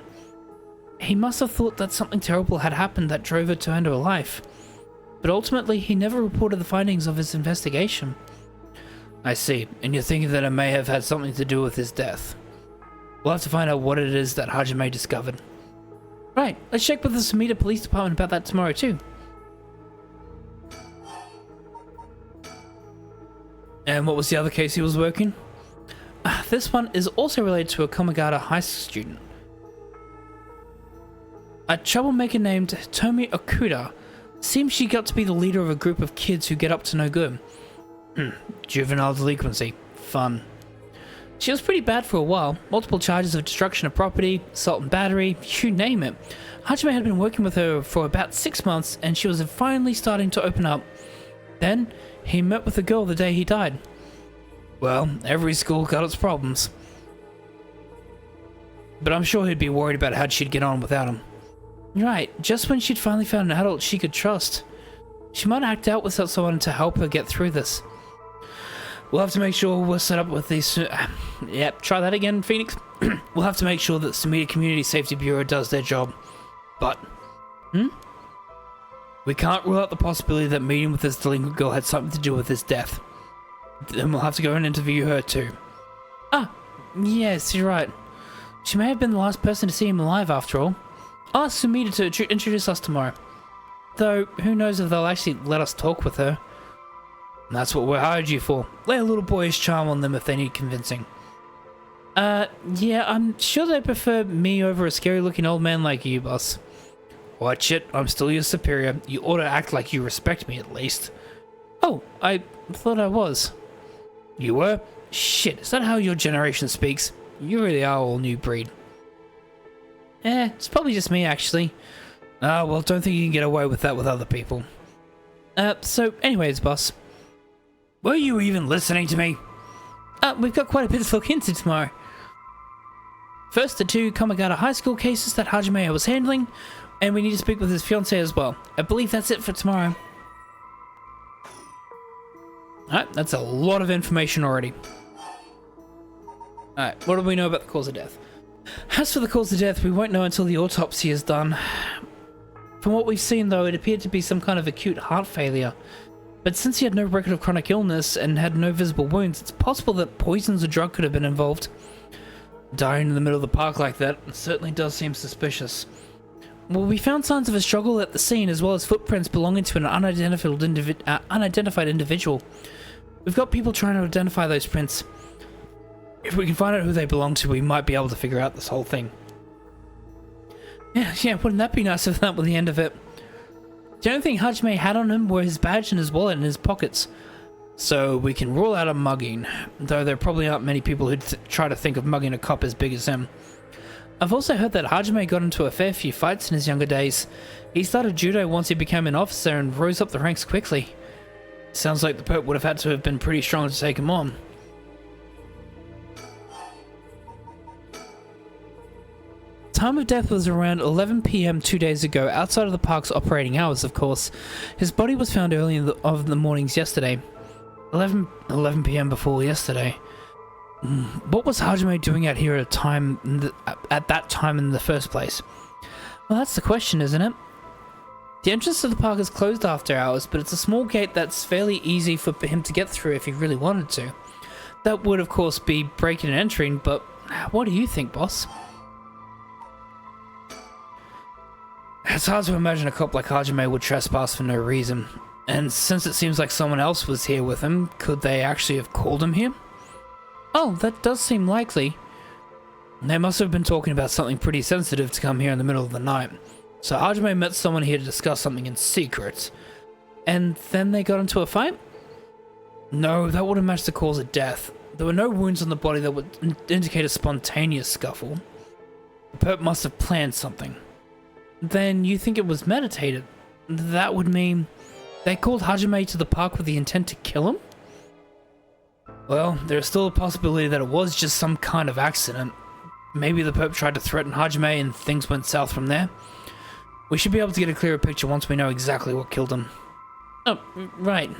He must have thought that something terrible had happened that drove her to end her life. But ultimately, he never reported the findings of his investigation. I see, and you're thinking that it may have had something to do with his death. We'll have to find out what it is that Hajime discovered. Right, let's check with the Sumida Police Department about that tomorrow too. And what was the other case he was working? This one is also related to a Komagata high school student. A troublemaker named Tomi Okuda. Seems she got to be the leader of a group of kids who get up to no good. Juvenile delinquency. Fun. She was pretty bad for a while. Multiple charges of destruction of property, assault and battery, you name it. Hajime had been working with her for about 6 months and she was finally starting to open up. Then, he met with the girl the day he died. Well, every school got its problems. But I'm sure he'd be worried about how she'd get on without him. Right, just when she'd finally found an adult she could trust. She might act out without someone to help her get through this. We'll have to make sure we're set up with these... Yep, try that again, Phoenix. We'll have to make sure that Sumida Community Safety Bureau does their job. But... We can't rule out the possibility that meeting with this delinquent girl had something to do with his death. Then we'll have to go and interview her too. Ah, yes, you're right. She may have been the last person to see him alive after all. I'll ask Sumida to introduce us tomorrow. Though, who knows if they'll actually let us talk with her. And that's what we hired you for. Lay a little boyish charm on them if they need convincing. Yeah, I'm sure they prefer me over a scary looking old man like you, boss. Watch it, I'm still your superior. You ought to act like you respect me at least. Oh, I thought I was. You were? Shit, is that how your generation speaks? You really are all new breed. It's probably just me actually. Ah, well, don't think you can get away with that with other people. So anyways, boss. Were you even listening to me? We've got quite a bit to look into tomorrow. First, the 2 Komagata High School cases that Hajime was handling, and we need to speak with his fiancée as well. I believe that's it for tomorrow. Alright, that's a lot of information already. Alright, what do we know about the cause of death? As for the cause of death, we won't know until the autopsy is done. From what we've seen though, it appeared to be some kind of acute heart failure. But since he had no record of chronic illness and had no visible wounds, it's possible that poisons or drug could have been involved. Dying in the middle of the park like that certainly does seem suspicious. Well, we found signs of a struggle at the scene as well as footprints belonging to an unidentified individual. We've got people trying to identify those prints. If we can find out who they belong to, we might be able to figure out this whole thing. Yeah, wouldn't that be nice if that were the end of it? The only thing Hajime had on him were his badge and his wallet in his pockets. So we can rule out a mugging, though there probably aren't many people who'd try to think of mugging a cop as big as him. I've also heard that Hajime got into a fair few fights in his younger days. He started judo once he became an officer and rose up the ranks quickly. Sounds like the Pope would have had to have been pretty strong to take him on. Time of death was around 11 PM 2 days ago, outside of the park's operating hours, of course. His body was found early in the mornings yesterday. 11 PM before yesterday. What was Hajime doing out here at that time in the first place? Well, that's the question, isn't it? The entrance to the park is closed after hours, but it's a small gate that's fairly easy for him to get through if he really wanted to. That would, of course, be breaking and entering, but what do you think, boss? It's hard to imagine a cop like Hajime would trespass for no reason. And since it seems like someone else was here with him, could they actually have called him here? Oh, that does seem likely. They must have been talking about something pretty sensitive to come here in the middle of the night. So Hajime met someone here to discuss something in secret. And then they got into a fight? No, that wouldn't match the cause of death. There were no wounds on the body that would indicate a spontaneous scuffle. The perp must have planned something. Then you think it was meditated? That would mean they called Hajime to the park with the intent to kill him? Well, there's still a possibility that it was just some kind of accident. Maybe the Pope tried to threaten Hajime and things went south from there. We should be able to get a clearer picture once we know exactly what killed him. Oh, right.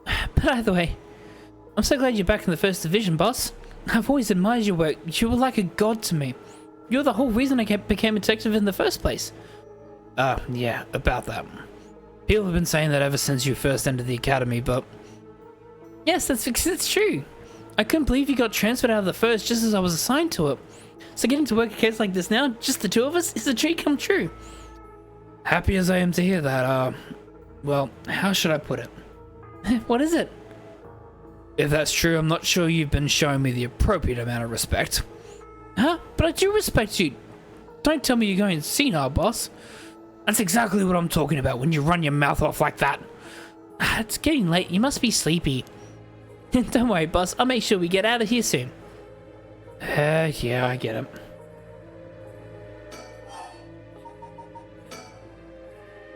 But either way, I'm so glad you're back in the First Division, boss. I've always admired your work. You were like a god to me. You're the whole reason I became a detective in the first place. Yeah, about that. People have been saying that ever since you first entered the academy, but... Yes, that's true. I couldn't believe you got transferred out of the first just as I was assigned to it. So getting to work a case like this now, just the two of us, is a dream come true. Happy as I am to hear that, well, how should I put it? What is it? If that's true, I'm not sure you've been showing me the appropriate amount of respect. Huh? But I do respect you. Don't tell me you're going senile, boss. That's exactly what I'm talking about when you run your mouth off like that. It's getting late. You must be sleepy. Don't worry, boss. I'll make sure we get out of here soon. Yeah, I get it.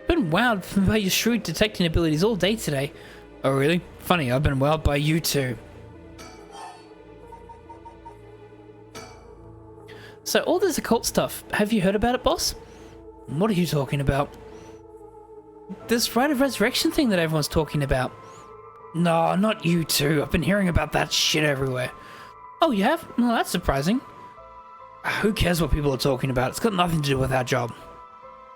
Been wowed by your shrewd detecting abilities all day today. Oh, really? Funny, I've been wowed by you too. So, all this occult stuff, have you heard about it, boss? What are you talking about? This Rite of Resurrection thing that everyone's talking about. No, not you too. I've been hearing about that shit everywhere. Oh, you have? Well, that's surprising. Who cares what people are talking about? It's got nothing to do with our job.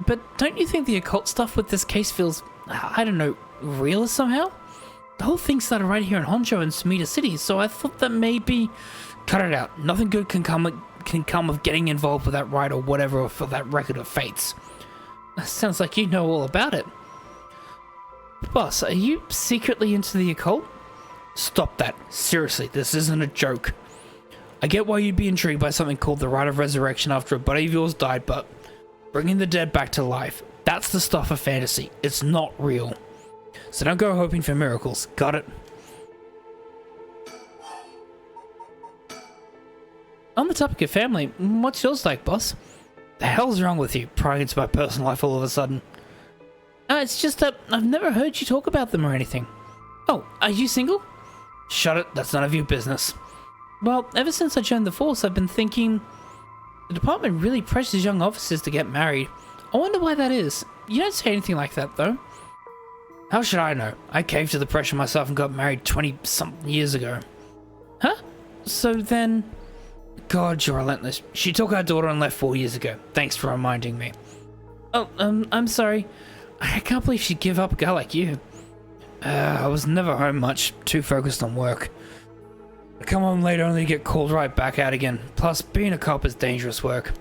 But don't you think the occult stuff with this case feels, I don't know, real somehow? The whole thing started right here in Honjo and Sumida City, so I thought that maybe... Cut it out. Nothing good can come of getting involved with that rite or whatever for that record of fates. Sounds like you know all about it. Boss, are you secretly into the occult? Stop that. Seriously, this isn't a joke. I get why you'd be intrigued by something called the Rite of Resurrection after a buddy of yours died, but bringing the dead back to life, that's the stuff of fantasy. It's not real. So don't go hoping for miracles. Got it? On the topic of family, what's yours like, boss? The hell's wrong with you, prying into my personal life all of a sudden? It's just that I've never heard you talk about them or anything. Oh, are you single? Shut it, that's none of your business. Well, ever since I joined the force, I've been thinking... The department really pressures young officers to get married. I wonder why that is. You don't say anything like that, though. How should I know? I caved to the pressure myself and got married 20-something years ago. Huh? So then... God, you're relentless. She took our daughter and left 4 years ago. Thanks for reminding me. Oh, I'm sorry. I can't believe she'd give up a girl like you. I was never home much, too focused on work. I come home late only to get called right back out again. Plus, being a cop is dangerous work.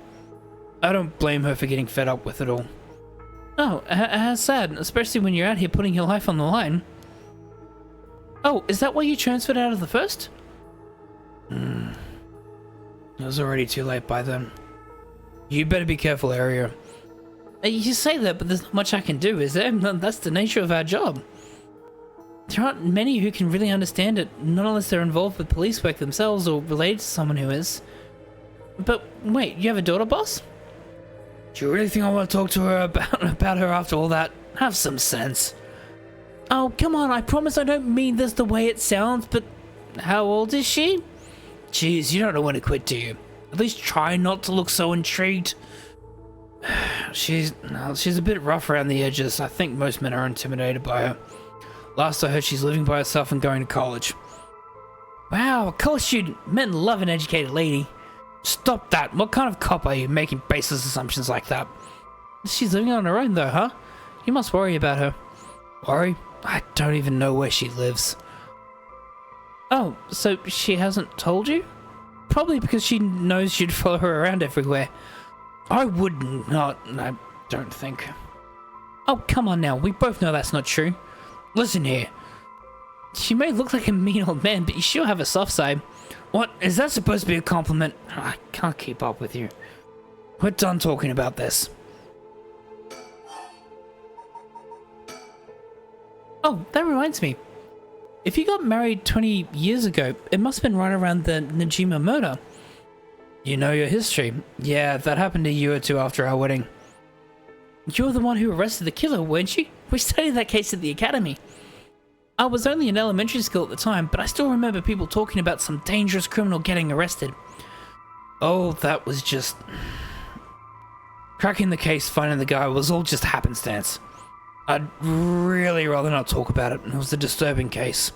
I don't blame her for getting fed up with it all. Oh, how sad, especially when you're out here putting your life on the line. Oh, is that why you transferred out of the first? It was already too late by then. You better be careful, Area. You say that, but there's not much I can do, is there? That's the nature of our job. There aren't many who can really understand it, not unless they're involved with police work themselves or related to someone who is. But wait, you have a daughter, boss? Do you really think I want to talk to her about her after all that? Have some sense. Oh, come on, I promise I don't mean this the way it sounds, but how old is she? Jeez, you don't know when to quit, do you? At least try not to look so intrigued. She's a bit rough around the edges. I think most men are intimidated by her. Last I heard, she's living by herself and going to college. Wow, a college student. Men love an educated lady. Stop that. What kind of cop are you making baseless assumptions like that? She's living on her own though, huh? You must worry about her. Worry? I don't even know where she lives. Oh, so she hasn't told you? Probably because she knows you'd follow her around everywhere. I would not, I don't think. Oh, come on now. We both know that's not true. Listen here. She may look like a mean old man, but you sure have a soft side. What? Is that supposed to be a compliment? I can't keep up with you. We're done talking about this. Oh, that reminds me. If you got married 20 years ago, it must have been right around the Najima murder. You know your history. Yeah, that happened a year or two after our wedding. You were the one who arrested the killer, weren't you? We studied that case at the academy. I was only in elementary school at the time, but I still remember people talking about some dangerous criminal getting arrested. Oh, that was just... Cracking the case, finding the guy was all just happenstance. I'd really rather not talk about it. It was a disturbing case.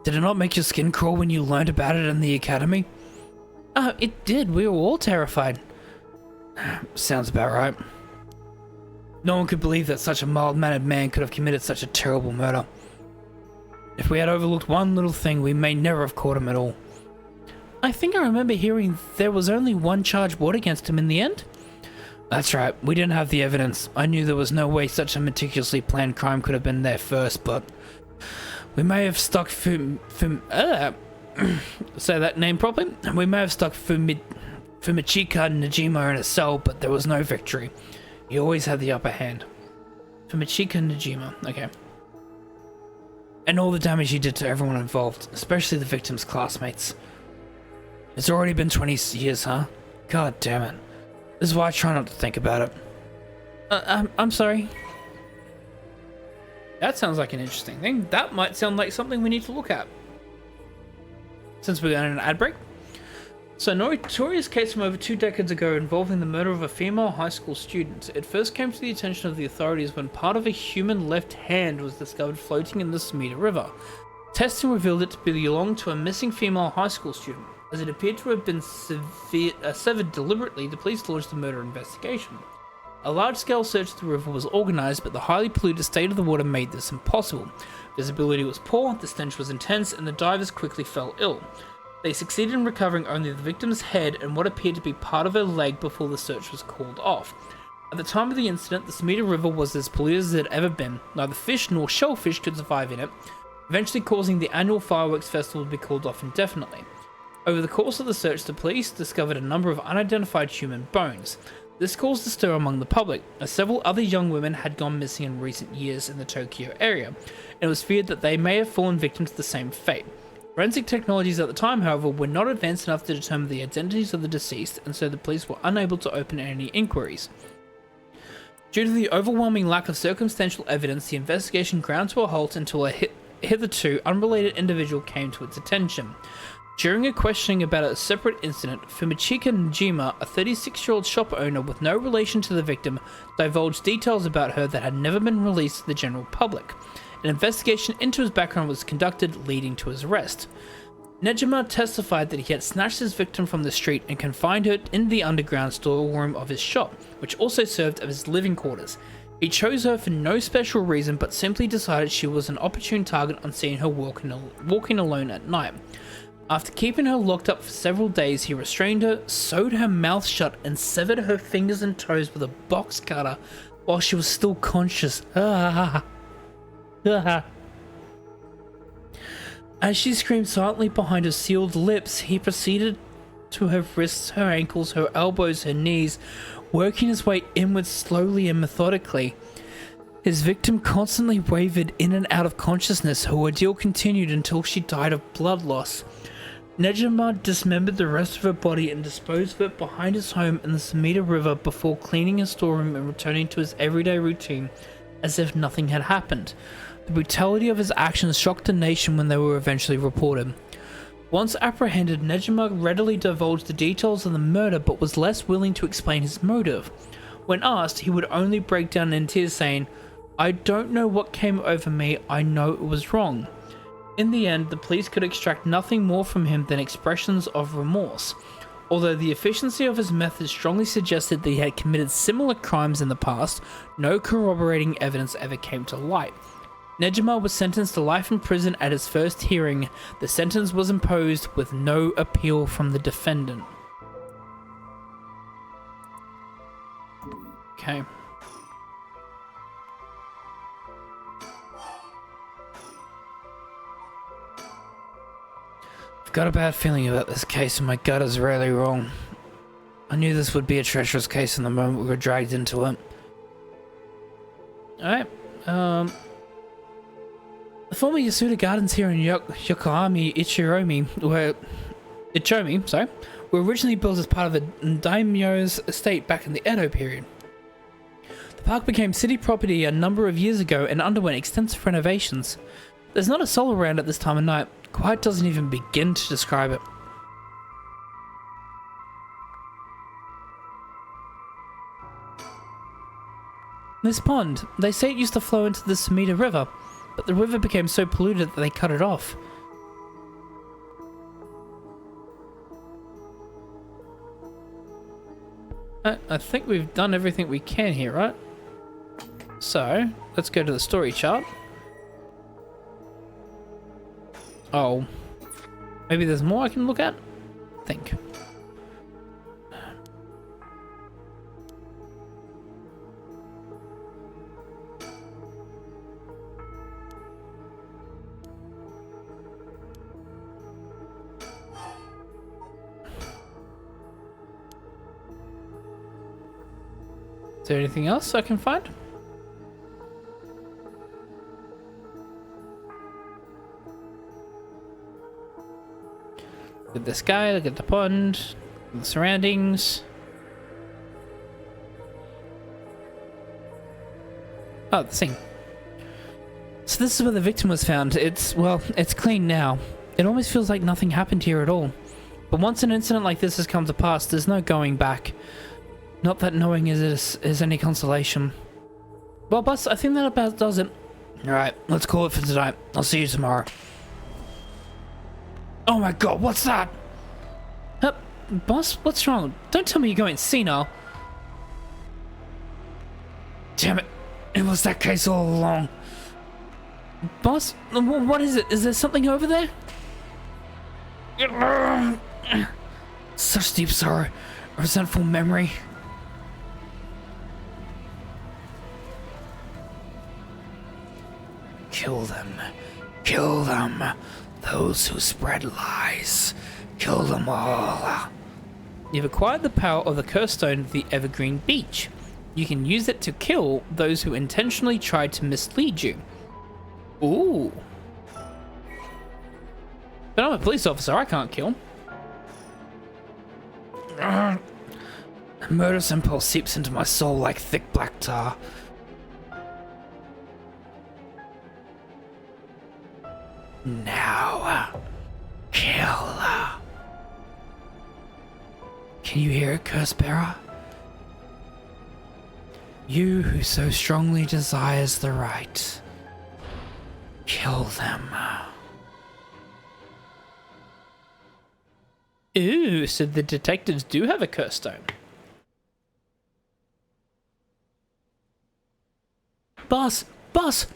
Did it not make your skin crawl when you learned about it in the academy? It did. We were all terrified. Sounds about right. No one could believe that such a mild-mannered man could have committed such a terrible murder. If we had overlooked one little thing, we may never have caught him at all. I think I remember hearing there was only one charge brought against him in the end. That's right, we didn't have the evidence. I knew there was no way such a meticulously planned crime could have been there first, but we may have stuck say that name properly? We may have stuck Fumichika Najima in a cell, but there was no victory. He always had the upper hand. Fumichika Najima, okay. And all the damage he did to everyone involved, especially the victim's classmates. It's already been 20 years, huh? God damn it. This is why I try not to think about it. I'm sorry. That sounds like an interesting thing. That might sound like something we need to look at. Since we're going on an ad break. So, notorious case from over 2 decades ago involving the murder of a female high school student. It first came to the attention of the authorities when part of a human left hand was discovered floating in the Sumida River. Testing revealed it to belong to a missing female high school student. As it appeared to have been severed deliberately, the police launched a murder investigation. A large-scale search of the river was organised, but the highly polluted state of the water made this impossible. Visibility was poor, the stench was intense, and the divers quickly fell ill. They succeeded in recovering only the victim's head and what appeared to be part of her leg before the search was called off. At the time of the incident, the Sumida River was as polluted as it had ever been. Neither fish nor shellfish could survive in it, eventually causing the annual fireworks festival to be called off indefinitely. Over the course of the search, the police discovered a number of unidentified human bones. This caused a stir among the public, as several other young women had gone missing in recent years in the Tokyo area, and it was feared that they may have fallen victim to the same fate. Forensic technologies at the time, however, were not advanced enough to determine the identities of the deceased, and so the police were unable to open any inquiries. Due to the overwhelming lack of circumstantial evidence, the investigation ground to a halt until a hitherto unrelated individual came to its attention. During a questioning about a separate incident, Fumichika Najima, a 36-year-old shop owner with no relation to the victim, divulged details about her that had never been released to the general public. An investigation into his background was conducted, leading to his arrest. Najima testified that he had snatched his victim from the street and confined her in the underground storeroom of his shop, which also served as his living quarters. He chose her for no special reason, but simply decided she was an opportune target on seeing her walking alone at night. After keeping her locked up for several days, he restrained her, sewed her mouth shut, and severed her fingers and toes with a box cutter while she was still conscious. As she screamed silently behind her sealed lips, he proceeded to her wrists, her ankles, her elbows, her knees, working his way inwards slowly and methodically. His victim constantly wavered in and out of consciousness. Her ordeal continued until she died of blood loss. Najima dismembered the rest of her body and disposed of it behind his home in the Sumida River before cleaning his storeroom and returning to his everyday routine as if nothing had happened. The brutality of his actions shocked the nation when they were eventually reported. Once apprehended, Najima readily divulged the details of the murder but was less willing to explain his motive. When asked, he would only break down in tears saying, "I don't know what came over me, I know it was wrong." In the end, the police could extract nothing more from him than expressions of remorse. Although the efficiency of his methods strongly suggested that he had committed similar crimes in the past, no corroborating evidence ever came to light. Najima was sentenced to life in prison at his first hearing. The sentence was imposed with no appeal from the defendant. Okay. I've got a bad feeling about this case and my gut is really wrong. I knew this would be a treacherous case in the moment we were dragged into it. Alright, the former Yasuda Gardens here in Yokohama Ichiromi were originally built as part of a daimyo's estate back in the Edo period. The park became city property a number of years ago and underwent extensive renovations. There's not a soul around at this time of night. Quiet doesn't even begin to describe it. This pond, they say it used to flow into the Sumida River, but the river became so polluted that they cut it off. I think we've done everything we can here, right? So, let's go to the story chart. Oh. Maybe there's more I can look at? Think. Is there anything else I can find? Look at the sky, look at the pond, the surroundings. Oh, the thing. So this is where the victim was found. Well, it's clean now. It almost feels like nothing happened here at all. But once an incident like this has come to pass, there's no going back. Not that knowing is any consolation. Well, boss, I think that about does it. Alright, let's call it for tonight. I'll see you tomorrow. Oh my god, what's that? Boss, what's wrong? Don't tell me you're going senile. Damn it. It was that case all along. Boss, what is it? Is there something over there? Such deep sorrow. A resentful memory. Kill them. Kill them. Those who spread lies. Kill them all. You've acquired the power of the curse stone of the Evergreen Beach. You can use it to kill those who intentionally try to mislead you. Ooh. But I'm a police officer, I can't kill. A murderous impulse seeps into my soul like thick black tar. Now, kill. Can you hear it, curse bearer? You who so strongly desires the right, kill them. Ooh, so the detectives do have a curse stone. Boss! Boss!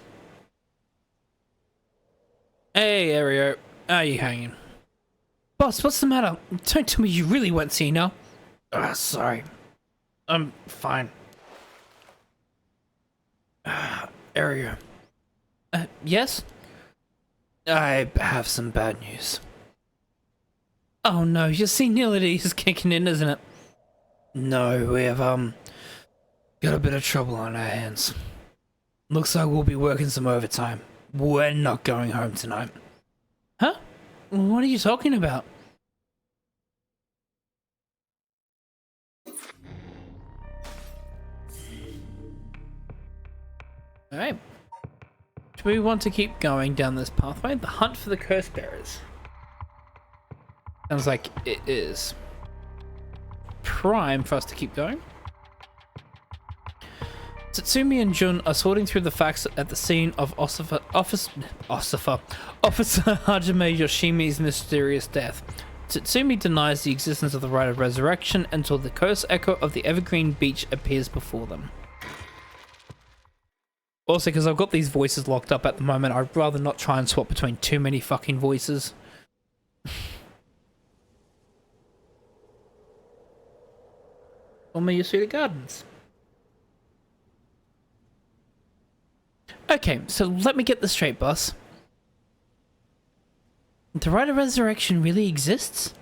Hey, Ario. How are you hanging? Boss, what's the matter? Don't tell me you really went senile. Sorry. I'm fine. Ario. Yes? I have some bad news. Oh no, your senility is kicking in, isn't it? No, we have, got a bit of trouble on our hands. Looks like we'll be working some overtime. We're not going home tonight. Huh? What are you talking about? Alright. Do we want to keep going down this pathway? The hunt for the curse bearers. Sounds like it is prime for us to keep going. Tatsumi and Jun are sorting through the facts at the scene of Officer Hajime Yoshimi's mysterious death. Tatsumi denies the existence of the rite of resurrection until the curse echo of the Evergreen Beach appears before them. Also, because I've got these voices locked up at the moment, I'd rather not try and swap between too many fucking voices. Omiyasuda Gardens. Okay, so let me get this straight, boss. The Rite of Resurrection really exists?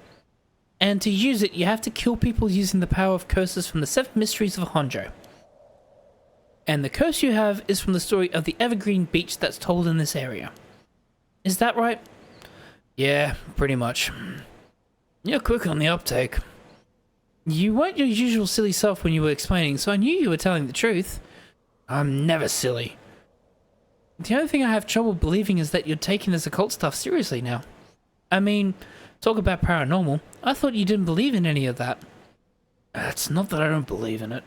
And to use it, you have to kill people using the power of curses from the Seven Mysteries of Honjo. And the curse you have is from the story of the Evergreen Beach that's told in this area. Is that right? Yeah, pretty much. You're quick on the uptake. You weren't your usual silly self when you were explaining, so I knew you were telling the truth. I'm never silly. The only thing I have trouble believing is that you're taking this occult stuff seriously now. I mean, talk about paranormal. I thought you didn't believe in any of that. It's not that I don't believe in it.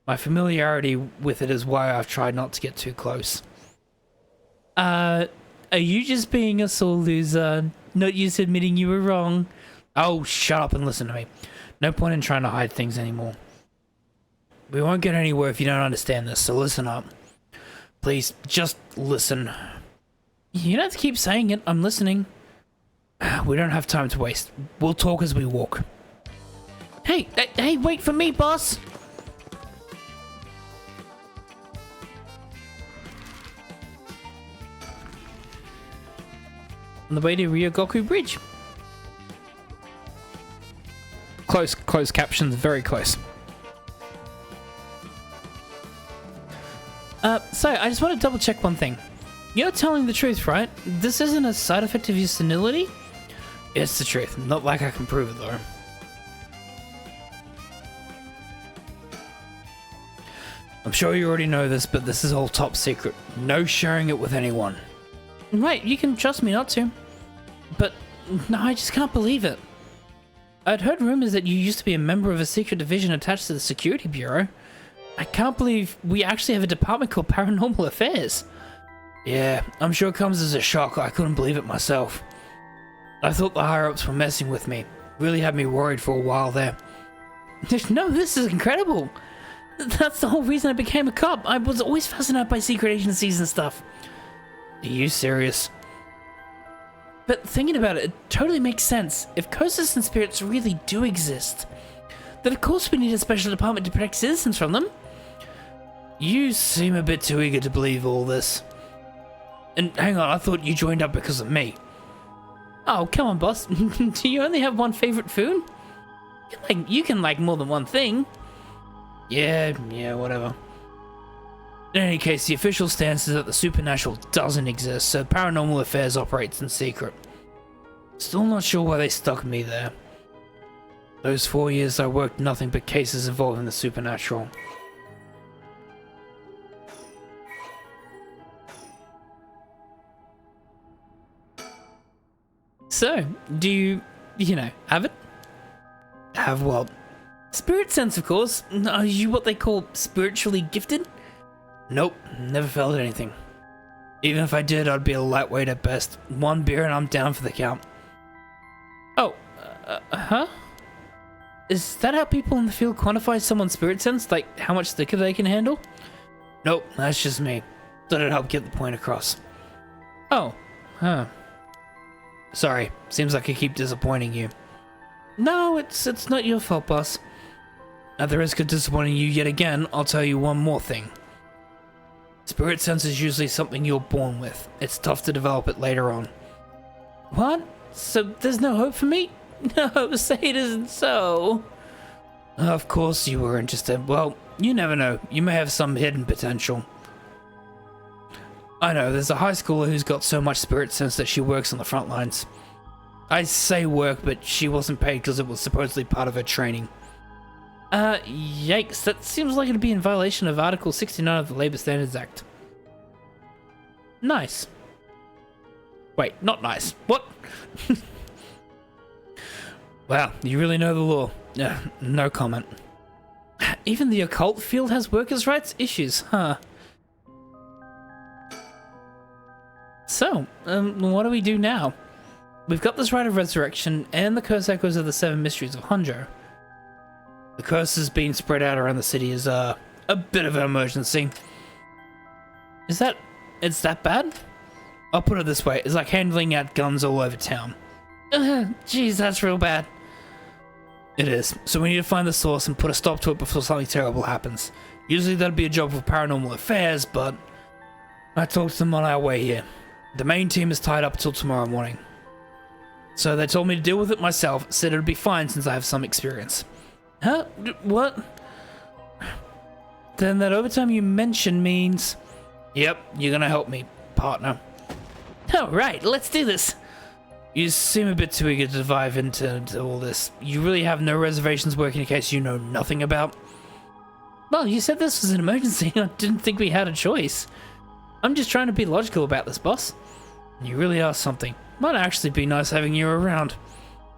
My familiarity with it is why I've tried not to get too close. Are you just being a sore loser? Not used to admitting you were wrong? Oh, shut up and listen to me. No point in trying to hide things anymore. We won't get anywhere if you don't understand this, so listen up. Please, just listen. You don't have to keep saying it. I'm listening. We don't have time to waste. We'll talk as we walk. Hey, wait for me, boss! On the way to Ryogoku Bridge. Close captions, very close. So I just want to double check one thing. You're telling the truth, right? This isn't a side effect of your senility? It's the truth. Not like I can prove it, though. I'm sure you already know this, but this is all top secret. No sharing it with anyone. Right, you can trust me not to. But, no, I just can't believe it. I'd heard rumors that you used to be a member of a secret division attached to the Security Bureau. I can't believe we actually have a department called Paranormal Affairs. Yeah, I'm sure it comes as a shock. I couldn't believe it myself. I thought the higher-ups were messing with me. Really had me worried for a while there. No, this is incredible. That's the whole reason I became a cop. I was always fascinated by secret agencies and stuff. Are you serious? But thinking about it, it totally makes sense. If ghosts and spirits really do exist, then of course we need a special department to protect citizens from them. You seem a bit too eager to believe all this. And hang on, I thought you joined up because of me. Oh, come on, boss. Do you only have one favorite food? You can like more than one thing. Yeah, whatever. In any case, the official stance is that the supernatural doesn't exist, so Paranormal Affairs operates in secret. Still not sure why they stuck me there. Those 4 years I worked nothing but cases involving the supernatural. So, do you have it? Have what? Spirit sense, of course. Are you what they call spiritually gifted? Nope, never felt anything. Even if I did, I'd be a lightweight at best. One beer and I'm down for the count. Oh, huh? Is that how people in the field quantify someone's spirit sense? Like, how much thicker they can handle? Nope, that's just me. Thought it'd help get the point across. Oh, huh. Sorry, seems like I keep disappointing you. No, it's not your fault, boss. At the risk of disappointing you yet again, I'll tell you one more thing. Spirit sense is usually something you're born with. It's tough to develop it later on. What? So there's no hope for me? No, say it isn't so. Of course you were interested. Well, you never know. You may have some hidden potential. I know, there's a high schooler who's got so much spirit sense that she works on the front lines. I say work, but she wasn't paid because it was supposedly part of her training. Yikes, that seems like it'd be in violation of Article 69 of the Labor Standards Act. Nice. Wait, not nice. What? Wow, you really know the law. No comment. Even the occult field has workers' rights issues, huh? So, what do we do now? We've got this rite of resurrection and the curse echoes of the Seven Mysteries of Honjo. The curse has been spread out around the city as a bit of an emergency. It's that bad? I'll put it this way, it's like handing out guns all over town. Jeez, that's real bad. It is, so we need to find the source and put a stop to it before something terrible happens. Usually that'd be a job for Paranormal Affairs, but I talked to them on our way here. The main team is tied up till tomorrow morning. So they told me to deal with it myself, said it would be fine since I have some experience. Huh? What? Then that overtime you mentioned means... Yep, you're gonna help me, partner. Alright, let's do this. You seem a bit too eager to dive into all this. You really have no reservations working in a case you know nothing about? Well, you said this was an emergency. I didn't think we had a choice. I'm just trying to be logical about this, boss. You really are something. Might actually be nice having you around.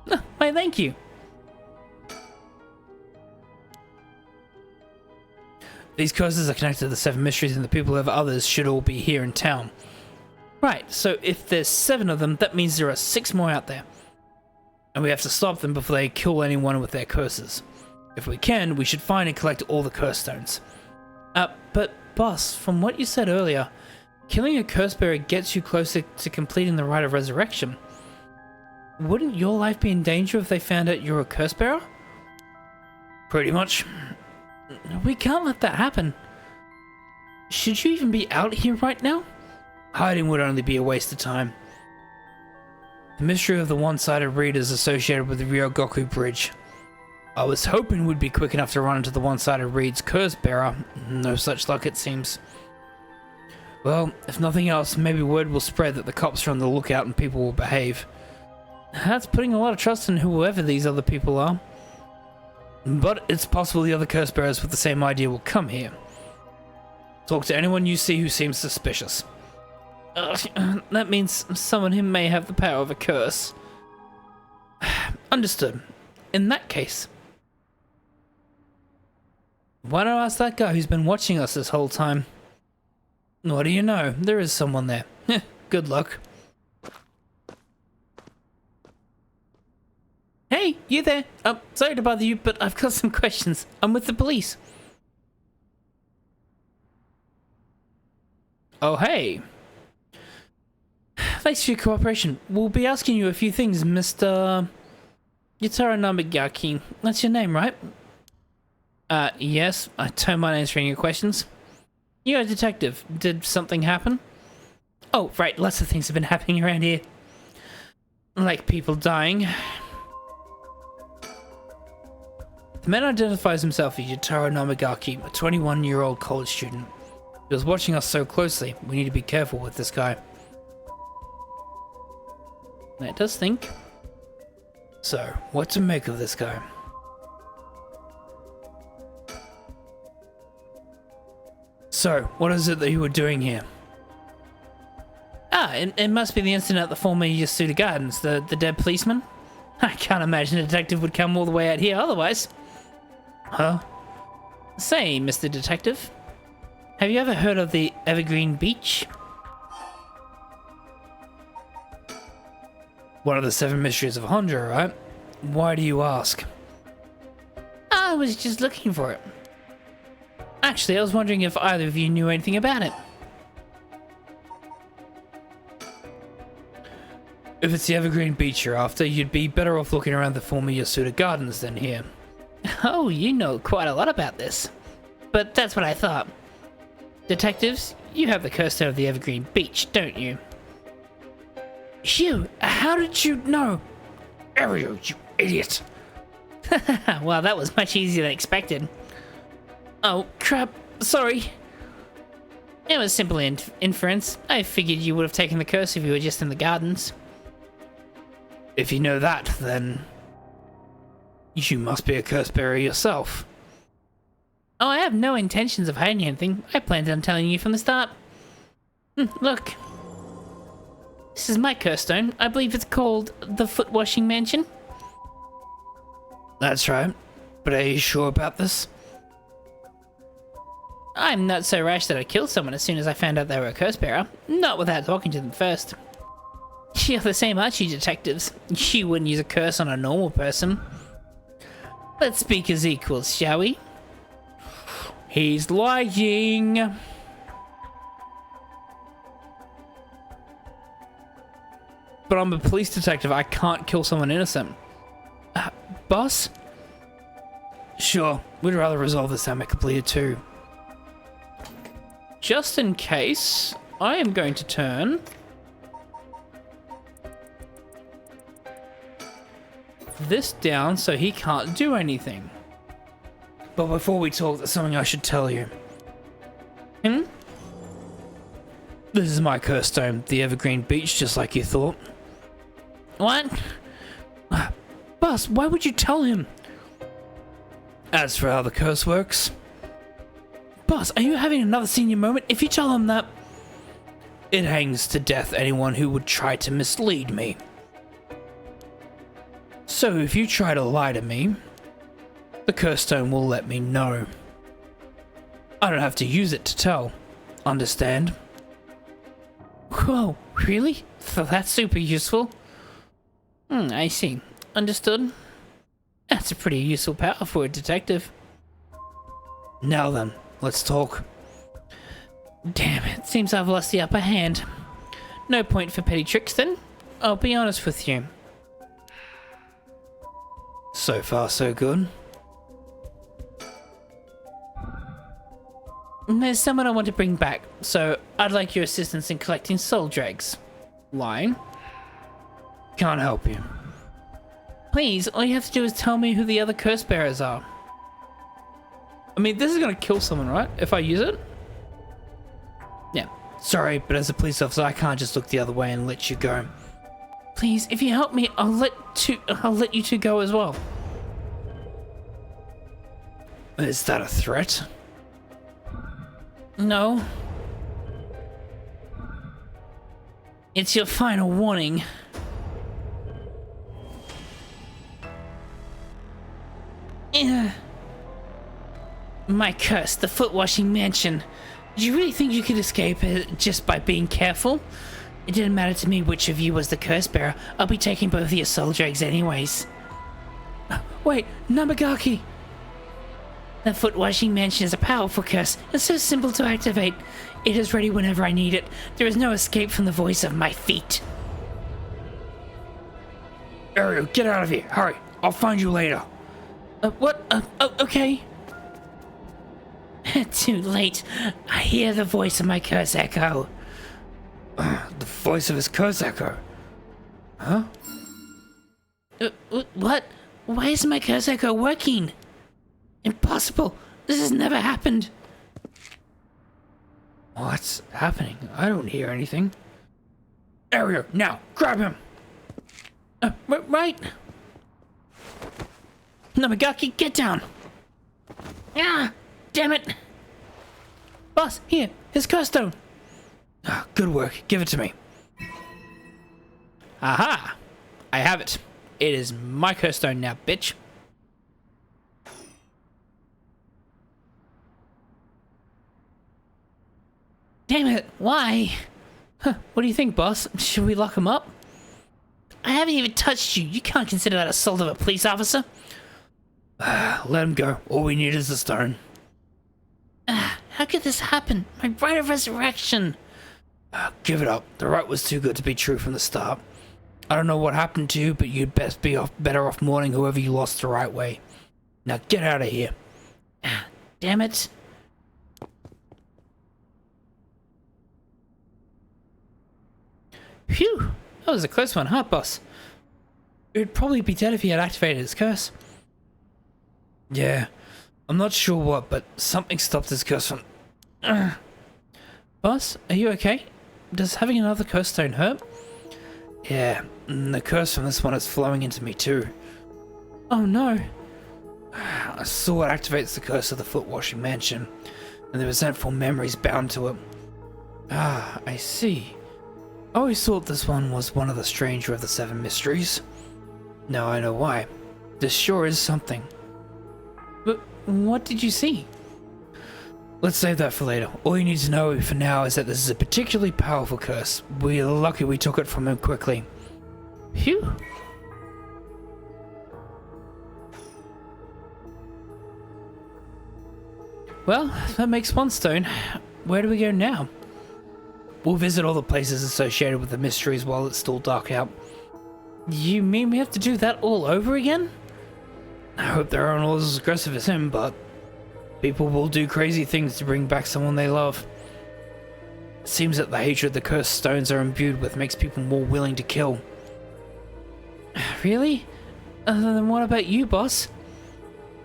Why, thank you. These curses are connected to the Seven Mysteries, and the people who have others should all be here in town. Right, so if there's 7 of them, that means there are 6 more out there. And we have to stop them before they kill anyone with their curses. If we can, we should find and collect all the curse stones. But boss, from what you said earlier, Killing a curse bearer gets you closer to completing the rite of resurrection. Wouldn't your life be in danger if they found out you're a curse bearer? Pretty much. We can't let that happen. Should you even be out here right now? Hiding would only be a waste of time. The mystery of the one-sided reed is associated with the Ryogoku Bridge. I was hoping we'd be quick enough to run into the one-sided reed's curse bearer. No such luck, it seems. Well, if nothing else, maybe word will spread that the cops are on the lookout and people will behave. That's putting a lot of trust in whoever these other people are. But it's possible the other curse bearers with the same idea will come here. Talk to anyone you see who seems suspicious. That means someone who may have the power of a curse. Understood. In that case, why not ask that guy who's been watching us this whole time? What do you know? There is someone there. Good luck. Hey, you there? Sorry to bother you, but I've got some questions. I'm with the police. Oh, hey. Thanks for your cooperation. We'll be asking you a few things, Mr. Yutaro Namigaki. That's your name, right? Yes. I don't mind answering your questions. You're a detective. Did something happen? Oh, right. Lots of things have been happening around here. Like people dying. The man identifies himself as Yutaro Namigaki, a 21-year-old college student. He was watching us so closely. We need to be careful with this guy. That does think. So, what to make of this guy? So, what is it that you were doing here? It must be the incident at the former Yasuda Gardens, the dead policeman. I can't imagine a detective would come all the way out here otherwise. Huh? Say, Mr. Detective, have you ever heard of the Evergreen Beach? One of the Seven Mysteries of Honjo, right? Why do you ask? I was just looking for it. Actually, I was wondering if either of you knew anything about it. If it's the Evergreen Beach you're after, you'd be better off looking around the former Yasuda Gardens than here. Oh, you know quite a lot about this. But that's what I thought. Detectives, you have the curse of the Evergreen Beach, don't you? Phew, how did you know? Ariel, you idiot. Well, that was much easier than expected. Oh, crap. Sorry. It was simple inference. I figured you would have taken the curse if you were just in the gardens. If you know that, then you must be a curse bearer yourself. Oh, I have no intentions of hiding anything. I planned on telling you from the start. Look. This is my curse stone. I believe it's called the Foot Washing Mansion. That's right. But are you sure about this? I'm not so rash that I killed someone as soon as I found out they were a curse bearer. Not without talking to them first. You're the same, aren't you, detectives? You wouldn't use a curse on a normal person. Let's speak as equals, shall we? He's lying. But I'm a police detective. I can't kill someone innocent. Boss? Sure. We'd rather resolve this amicably too. Just in case, I am going to turn this down so he can't do anything. But before we talk, there's something I should tell you. This is my curse stone, the Evergreen Beach, just like you thought. What? Boss, why would you tell him? As for how the curse works... Boss, are you having another senior moment? If you tell him that... It hangs to death anyone who would try to mislead me. So if you try to lie to me, the curse stone will let me know. I don't have to use it to tell. Understand? Whoa, really? That's super useful. I see. Understood. That's a pretty useful power for a detective. Now then, let's talk. Damn it, seems I've lost the upper hand. No point for petty tricks then. I'll be honest with you. So far, so good. There's someone I want to bring back, so I'd like your assistance in collecting soul dregs. Lying? Can't help you. Please, all you have to do is tell me who the other curse bearers are. I mean, this is gonna kill someone, right? If I use it? Yeah. Sorry, but as a police officer, I can't just look the other way and let you go. Please, if you help me, I'll let you two go as well. Is that a threat? No. It's your final warning. My curse, the foot-washing mansion. Did you really think you could escape it just by being careful? It didn't matter to me which of you was the curse bearer. I'll be taking both of your soul dregs anyways. Wait, Namagaki! The foot-washing mansion is a powerful curse. It's so simple to activate. It is ready whenever I need it. There is no escape from the voice of my feet. Ariel, get out of here. Hurry. I'll find you later. What? Oh, okay. Too late. I hear the voice of my curse echo. The voice of his curse echo. Huh? What? Why isn't my curse echo working? Impossible. This has never happened. What's happening? I don't hear anything. Ariel, now, grab him. Right. Namagaki, get down. Ah, damn it. Boss, here, his curse stone. Good work. Give it to me. Aha! I have it. It is my curse stone now, bitch. Damn it, why? Huh, what do you think, boss? Should we lock him up? I haven't even touched you. You can't consider that assault of a police officer. Let him go. All we need is the stone. How could this happen? My right of resurrection. Give it up. The right was too good to be true from the start. I don't know what happened to you, but you'd best be better off mourning whoever you lost the right way. Now get out of here. Damn it. Phew. That was a close one, huh, boss? He'd probably be dead if he had activated his curse. Yeah. I'm not sure what, but something stopped his curse from... Boss, are you okay? Does having another curse stone hurt? Yeah, the curse from this one is flowing into me too. Oh no. I saw it activates the curse of the foot-washing mansion, and the resentful memories bound to it. Ah, I see. I always thought this one was one of the stranger of the Seven Mysteries. Now I know why. This sure is something. But what did you see? Let's save that for later. All you need to know for now is that this is a particularly powerful curse. We're lucky we took it from him quickly. Phew. Well, that makes one stone. Where do we go now? We'll visit all the places associated with the mysteries while it's still dark out. You mean we have to do that all over again? I hope they aren't all as aggressive as him, but people will do crazy things to bring back someone they love. It seems that the hatred the cursed stones are imbued with makes people more willing to kill. Really? Then what about you, boss?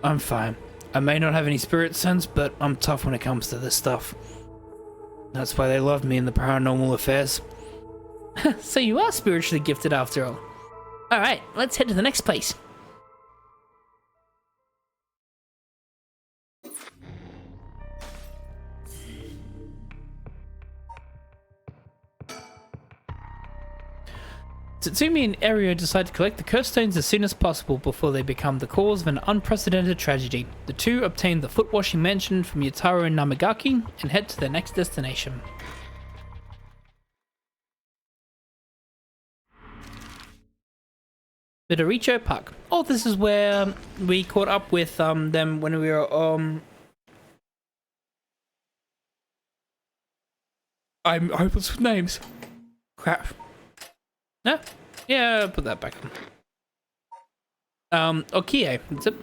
I'm fine. I may not have any spirit sense, but I'm tough when it comes to this stuff. That's why they love me in the paranormal affairs. So you are spiritually gifted after all. Alright, let's head to the next place. Tatsumi and Ario decide to collect the curse stones as soon as possible before they become the cause of an unprecedented tragedy. The two obtain the foot-washing mansion from Yutaro and Namagaki and head to their next destination. The Doricho Park. Oh, this is where we caught up with them when we were I'm hopeless with names. Crap. No? Yeah, put that back on. Okie, that's it.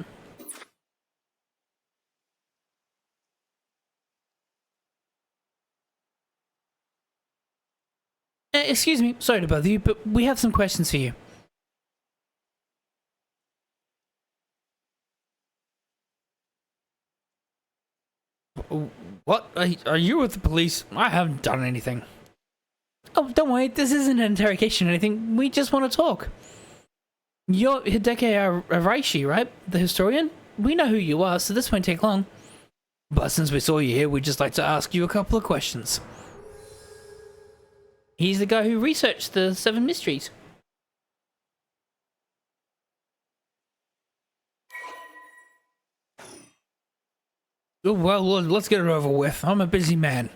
Excuse me, sorry to bother you, but we have some questions for you. What? Are you with the police? I haven't done anything. Oh, don't worry, this isn't an interrogation or anything. We just want to talk. You're Hideki Araishi, right? The historian? We know who you are, so this won't take long. But since we saw you here, we'd just like to ask you a couple of questions. He's the guy who researched the Seven Mysteries. Oh, well, let's get it over with. I'm a busy man.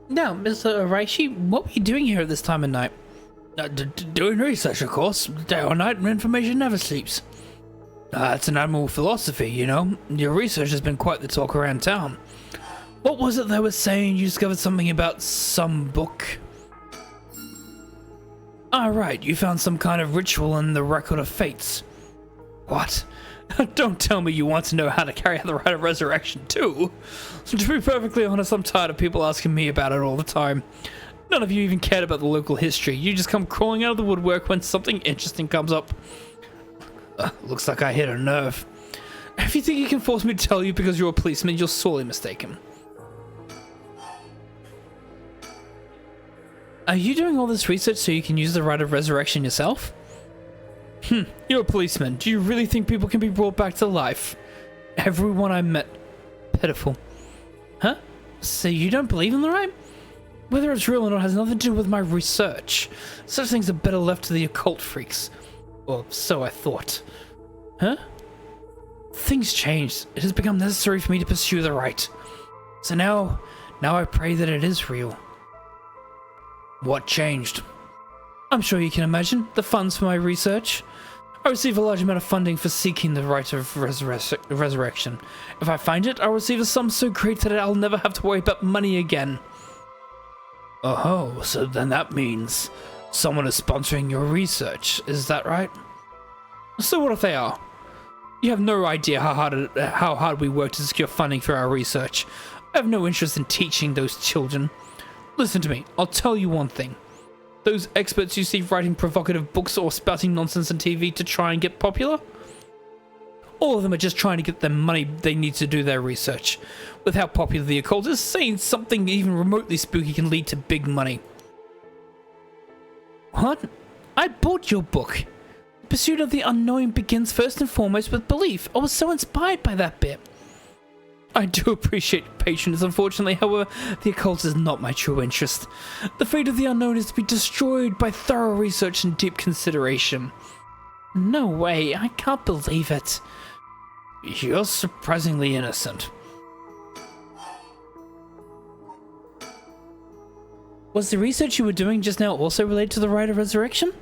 Now, Mr. Araishi, what were you doing here at this time of night? Doing research, of course. Day or night, information never sleeps. It's an admirable philosophy, you know. Your research has been quite the talk around town. What was it they were saying? You discovered something about some book? Ah, right. You found some kind of ritual in the Record of Fates. What? Don't tell me you want to know how to carry out the Rite of Resurrection, too. To be perfectly honest, I'm tired of people asking me about it all the time. None of you even cared about the local history. You just come crawling out of the woodwork when something interesting comes up. Looks like I hit a nerve. If you think you can force me to tell you because you're a policeman, you're sorely mistaken. Are you doing all this research so you can use the Rite of Resurrection yourself? You're a policeman. Do you really think people can be brought back to life? Everyone I met. Pitiful. Huh? So you don't believe in the Rite? Whether it's real or not has nothing to do with my research. Such things are better left to the occult freaks. Or so I thought. Huh? Things changed. It has become necessary for me to pursue the Rite. So now I pray that it is real. What changed? I'm sure you can imagine. The funds for my research. I receive a large amount of funding for seeking the Rite of Resurrection. If I find it, I'll receive a sum so great that I'll never have to worry about money again. Oh, so then that means someone is sponsoring your research, is that right? So what if they are? You have no idea how hard we work to secure funding for our research. I have no interest in teaching those children. Listen to me, I'll tell you one thing. Those experts you see writing provocative books or spouting nonsense on TV to try and get popular? All of them are just trying to get the money they need to do their research. With how popular the occult is, saying something even remotely spooky can lead to big money. What? I bought your book. The pursuit of the unknown begins first and foremost with belief. I was so inspired by that bit. I do appreciate your patience. Unfortunately, however, the occult is not my true interest. The fate of the unknown is to be destroyed by thorough research and deep consideration. No way, I can't believe it. You're surprisingly innocent. Was the research you were doing just now also related to the Rite of Resurrection?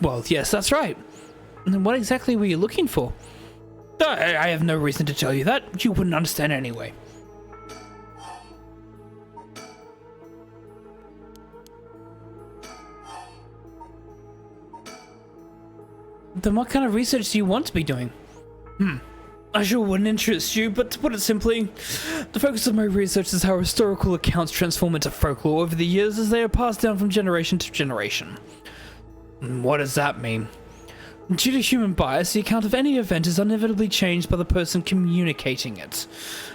Well, yes, that's right. And then what exactly were you looking for? I have no reason to tell you that. You wouldn't understand anyway. Then what kind of research do you want to be doing? I sure wouldn't interest you, but to put it simply, the focus of my research is how historical accounts transform into folklore over the years as they are passed down from generation to generation. What does that mean? Due to human bias, the account of any event is inevitably changed by the person communicating it.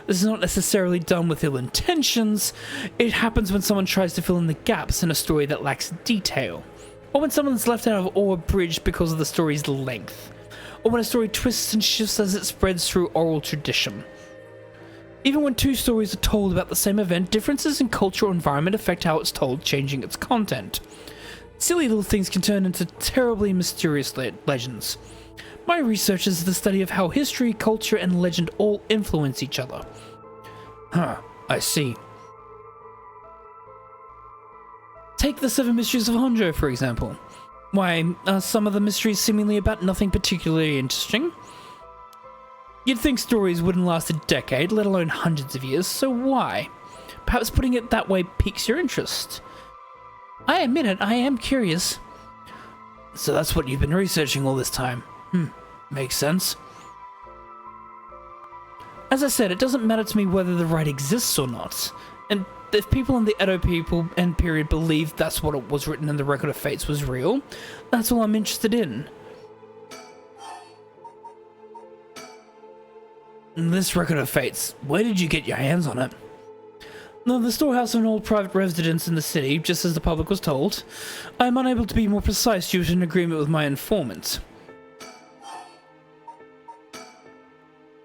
This is not necessarily done with ill intentions. It happens when someone tries to fill in the gaps in a story that lacks detail, or when someone's left out of or abridged because of the story's length, or when a story twists and shifts as it spreads through oral tradition. Even when two stories are told about the same event, differences in cultural environment affect how it's told, changing its content. Silly little things can turn into terribly mysterious legends. My research is the study of how history, culture, and legend all influence each other. I see. Take the Seven Mysteries of Honjo, for example. Why, are some of the mysteries seemingly about nothing particularly interesting? You'd think stories wouldn't last a decade, let alone hundreds of years, so why? Perhaps putting it that way piques your interest. I admit it, I am curious. So that's what you've been researching all this time. Makes sense. As I said, it doesn't matter to me whether the right exists or not. And if people in the Edo people and period believe that's what it was written in the Record of Fates was real, that's all I'm interested in. This Record of Fates, where did you get your hands on it? No, the storehouse of an old private residence in the city, just as the public was told. I am unable to be more precise due to an agreement with my informant.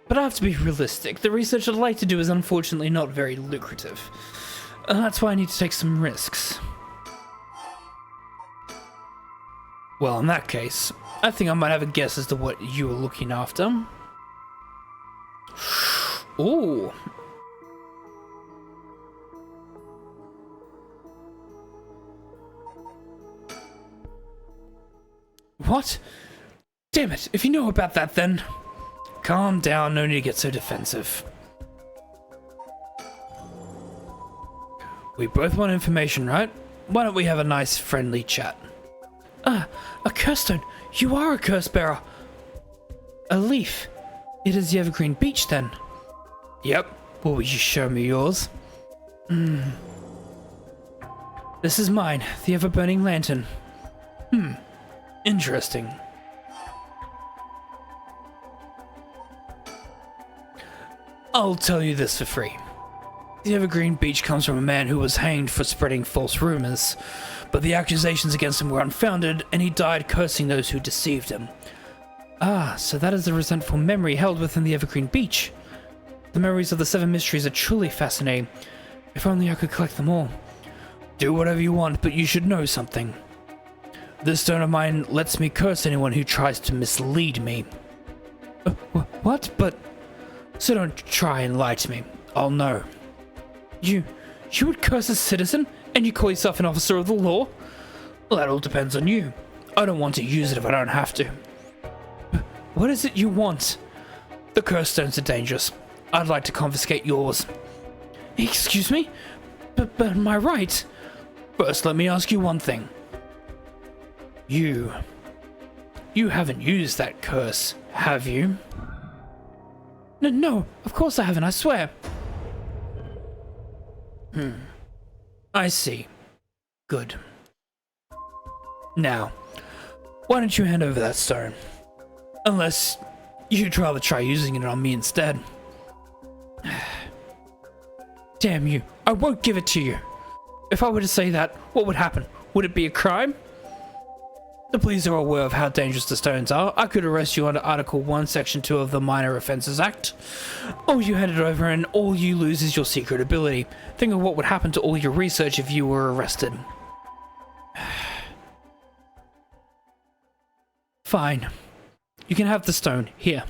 But I have to be realistic. The research I'd like to do is unfortunately not very lucrative. That's why I need to take some risks. Well, in that case, I think I might have a guess as to what you were looking after. Ooh. What? Damn it, if you know about that then... Calm down, no need to get so defensive. We both want information, right? Why don't we have a nice friendly chat? A curse stone. You are a curse bearer. A leaf. It is the Evergreen Beach then. Yep. Will you show me yours? This is mine, the ever-burning lantern. Interesting. I'll tell you this for free. The Evergreen Beach comes from a man who was hanged for spreading false rumors, but the accusations against him were unfounded, and he died cursing those who deceived him. Ah, so that is a resentful memory held within the Evergreen Beach. The memories of the Seven Mysteries are truly fascinating. If only I could collect them all. Do whatever you want, but you should know something. This stone of mine lets me curse anyone who tries to mislead me. What? But... So don't try and lie to me. I'll know. You would curse a citizen, and you call yourself an officer of the law? Well, that all depends on you. I don't want to use it if I don't have to. What is it you want? The curse stones are dangerous. I'd like to confiscate yours. Excuse me? But am I right? First, let me ask you one thing. You haven't used that curse, have you? No, of course I haven't, I swear. I see. Good. Now, why don't you hand over that stone? Unless you'd rather try using it on me instead. Damn you, I won't give it to you. If I were to say that, what would happen? Would it be a crime? The police are aware of how dangerous the stones are. I could arrest you under Article 1, Section 2 of the Minor Offences Act. Or you hand it over and all you lose is your secret ability. Think of what would happen to all your research if you were arrested. Fine. You can have the stone. Here.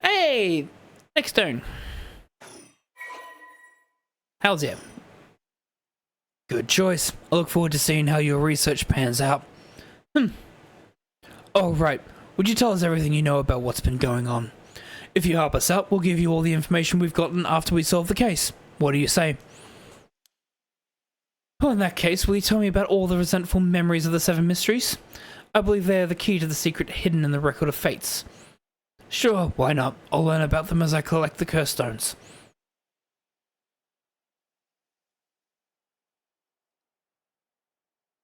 Hey! Next stone. How's it? Good choice. I look forward to seeing how your research pans out. Oh, right. Would you tell us everything you know about what's been going on? If you help us out, we'll give you all the information we've gotten after we solve the case. What do you say? Well, in that case, will you tell me about all the resentful memories of the Seven Mysteries? I believe they are the key to the secret hidden in the Record of Fates. Sure, why not? I'll learn about them as I collect the curse stones.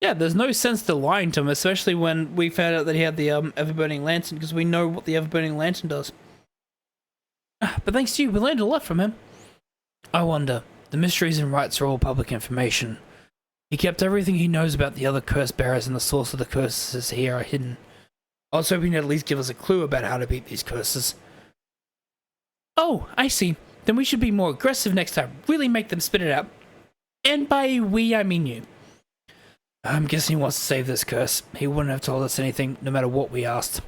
Yeah, there's no sense to lying to him, especially when we found out that he had the Ever-Burning Lantern, because we know what the Ever-Burning Lantern does. But thanks to you, we learned a lot from him. I wonder. The mysteries and rites are all public information. He kept everything he knows about the other curse bearers, and the source of the curses here are hidden. I was hoping to at least give us a clue about how to beat these curses. Oh, I see. Then we should be more aggressive next time. Really make them spit it out. And by we, I mean you. I'm guessing he wants to save this curse. He wouldn't have told us anything, no matter what we asked.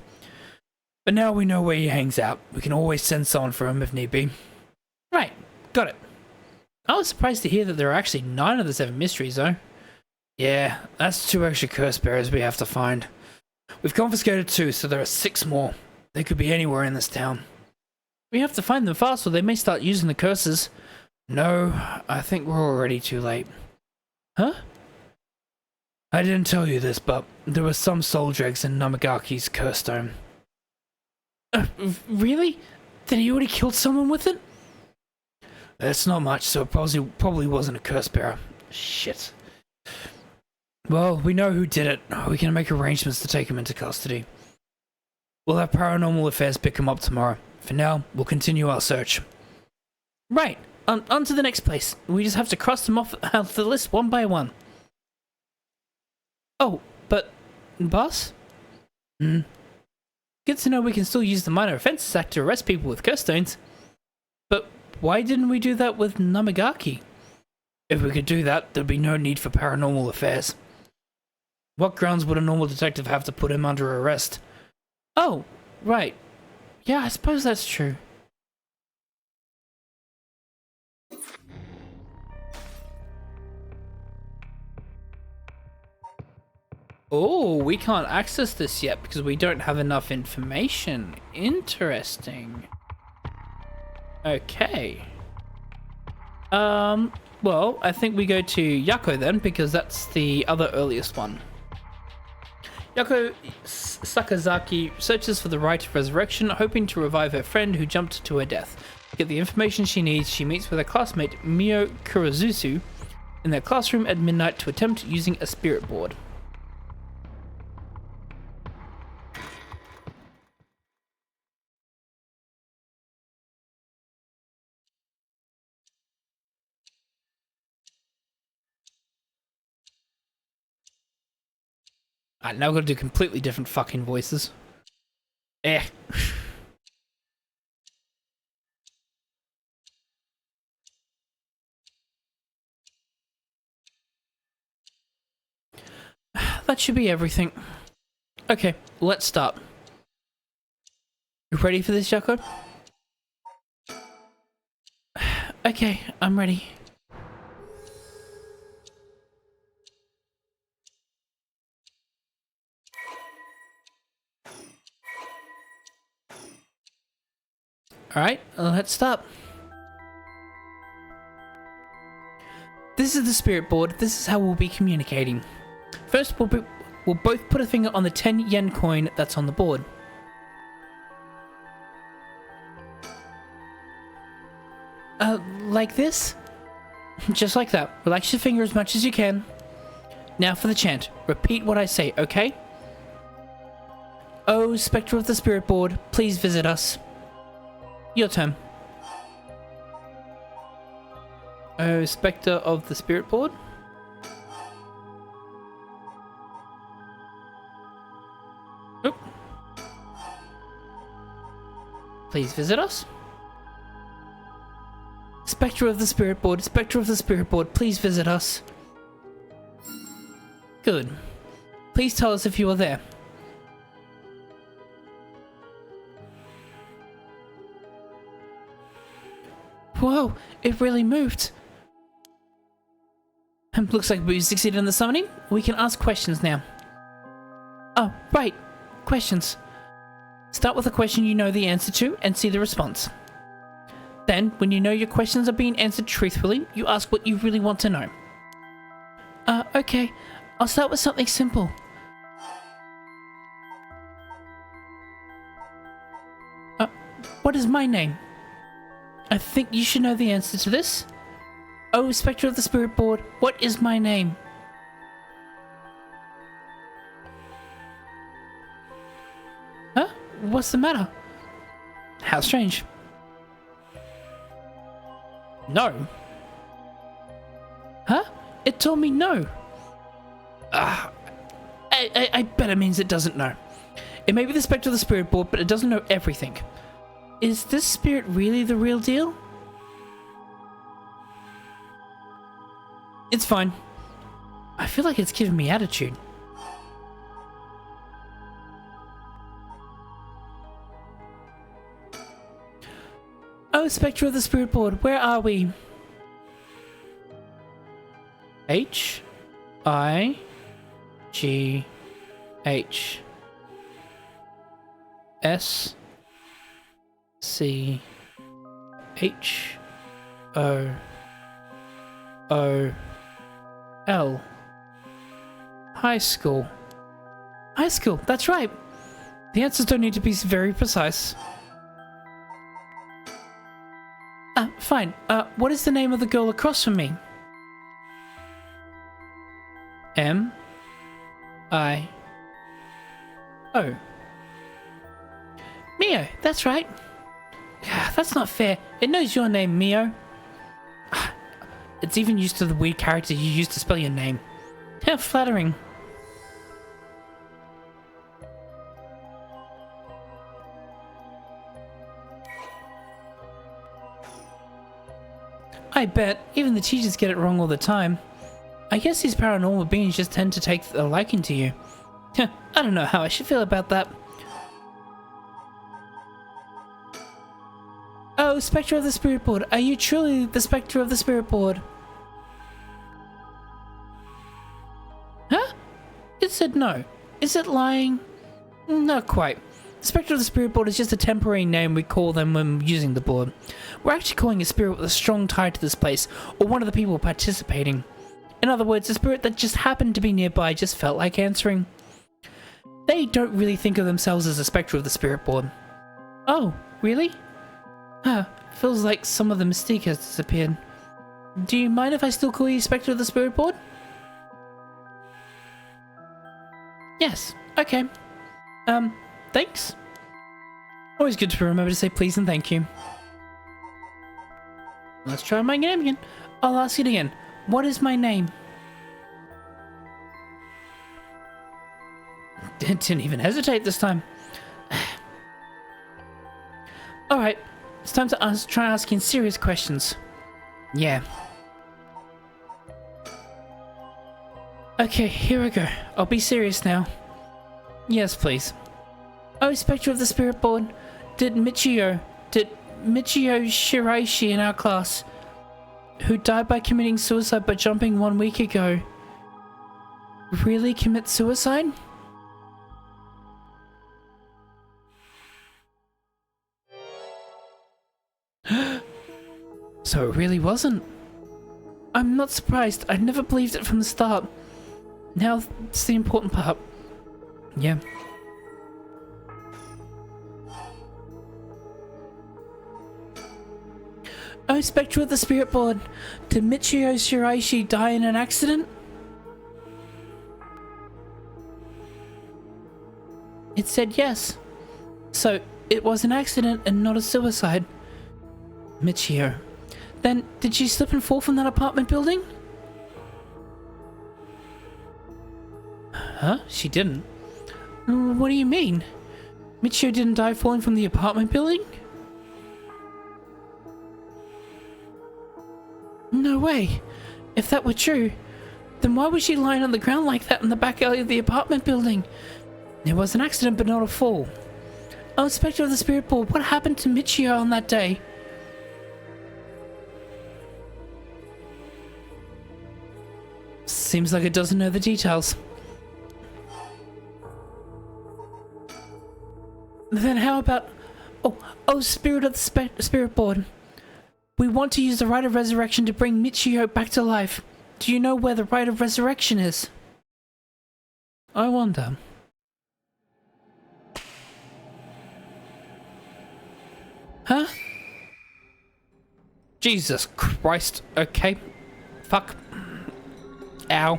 But now we know where he hangs out. We can always send someone for him if need be. Right, got it. I was surprised to hear that there are actually 9 of the 7 mysteries, though. Yeah, that's 2 extra curse bearers we have to find. We've confiscated 2, so there are 6 more. They could be anywhere in this town. We have to find them fast or they may start using the curses. No, I think we're already too late. Huh? I didn't tell you this, but there were some soul dregs in Namagaki's curse stone. Really? Then he already killed someone with it? It's not much, so it probably wasn't a curse bearer. Shit. Well, we know who did it. We can make arrangements to take him into custody. We'll have Paranormal Affairs pick him up tomorrow. For now, we'll continue our search. Right. On to the next place. We just have to cross them off the list one by one. Oh, but... boss? Good to know we can still use the Minor Offenses Act to arrest people with curse stones. But why didn't we do that with Namagaki? If we could do that, there'd be no need for Paranormal Affairs. What grounds would a normal detective have to put him under arrest? Oh, right. Yeah, I suppose that's true. Oh, we can't access this yet because we don't have enough information. Interesting. Okay. Well, I think we go to Yako then, because that's the other earliest one. Yako Sakazaki searches for the rite of resurrection, hoping to revive her friend who jumped to her death. To get the information she needs, she meets with her classmate Mio Kurozusu in their classroom at midnight to attempt using a spirit board. Alright, now we've got to do completely different fucking voices. That should be everything. Okay, let's start. You ready for this, Yako? Okay, I'm ready. Alright, let's start. This is the spirit board. This is how we'll be communicating. First, we'll both put a finger on the 10 yen coin that's on the board. Like this? Just like that. Relax your finger as much as you can. Now for the chant. Repeat what I say, okay? Oh, Spectre of the Spirit Board, please visit us. Your turn. Oh, Spectre of the Spirit Board? Oop. Please visit us. Spectre of the Spirit Board, Spectre of the Spirit Board, please visit us. Good. Please tell us if you are there. Whoa, it really moved. Looks like we succeeded in the summoning. We can ask questions now. Oh, right. Questions. Start with a question you know the answer to and see the response. Then, when you know your questions are being answered truthfully, you ask what you really want to know. Okay. I'll start with something simple. What is my name? I think you should know the answer to this. Oh, Spectre of the Spirit Board, what is my name? Huh? What's the matter? How strange. No. Huh? It told me no. I bet it means it doesn't know. It may be the Spectre of the Spirit Board, but it doesn't know everything. Is this spirit really the real deal? It's fine. I feel like it's giving me attitude. Oh, Spectre of the Spirit Board, where are we? H I G H S C H O O L. High school. High school, that's right. The answers don't need to be very precise. Fine. What is the name of the girl across from me? M I O. Mio, that's right. That's not fair. It knows your name, Mio. It's even used to the weird character you used to spell your name. How flattering. I bet. Even the teachers get it wrong all the time. I guess these paranormal beings just tend to take a liking to you. I don't know how I should feel about that. Oh, Spectre of the Spirit Board. Are you truly the Spectre of the Spirit Board? Huh? It said no. Is it lying? Not quite. The Spectre of the Spirit Board is just a temporary name we call them when using the board. We're actually calling a spirit with a strong tie to this place, or one of the people participating. In other words, a spirit that just happened to be nearby just felt like answering. They don't really think of themselves as a Spectre of the Spirit Board. Oh, really? Feels like some of the mystique has disappeared. Do you mind if I still call you Spectre of the Spirit Board? Yes, okay. Thanks. Always good to remember to say please and thank you. Let's try my name again. I'll ask it again. What is my name? Didn't even hesitate this time. Alright, it's time to try asking serious questions. Yeah. Okay, here we go. I'll be serious now. Yes, please. Oh, Spectre of the Spirit Board, did Michio Shiraishi in our class, who died by committing suicide by jumping 1 week ago, really commit suicide? So it really wasn't. I'm not surprised. I never believed it from the start. Now it's the important part. Yeah. Oh, Spectre of the Spirit Board, did Michio Shiraishi die in an accident? It said yes. So, it was an accident and not a suicide. Michio. Then, did she slip and fall from that apartment building? Huh? She didn't. What do you mean? Michio didn't die falling from the apartment building? No way. If that were true, then why was she lying on the ground like that in the back alley of the apartment building? It was an accident but not a fall. Oh, Spectre of the Spirit Board, what happened to Michio on that day? Seems like it doesn't know the details. Then how about... Oh, Spirit of the Spirit Board. We want to use the Rite of Resurrection to bring Michio back to life. Do you know where the Rite of Resurrection is? I wonder. Huh? Jesus Christ. Okay. Fuck. Ow.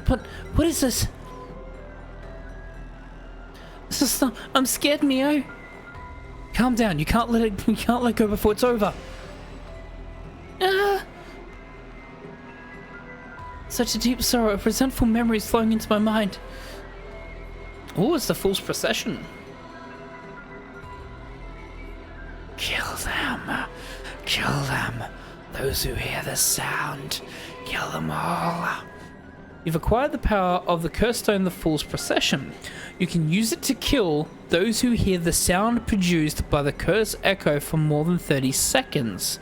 But what is this? This is not, I'm scared, Mio. Calm down. You can't let go before it's over. Such a deep sorrow of resentful memories flowing into my mind. Oh, it's the Fool's Procession. Kill them. Kill them. Those who hear the sound. Kill them all. You've acquired the power of the Curse Stone, the Fool's Procession. You can use it to kill those who hear the sound produced by the curse echo for more than 30 seconds.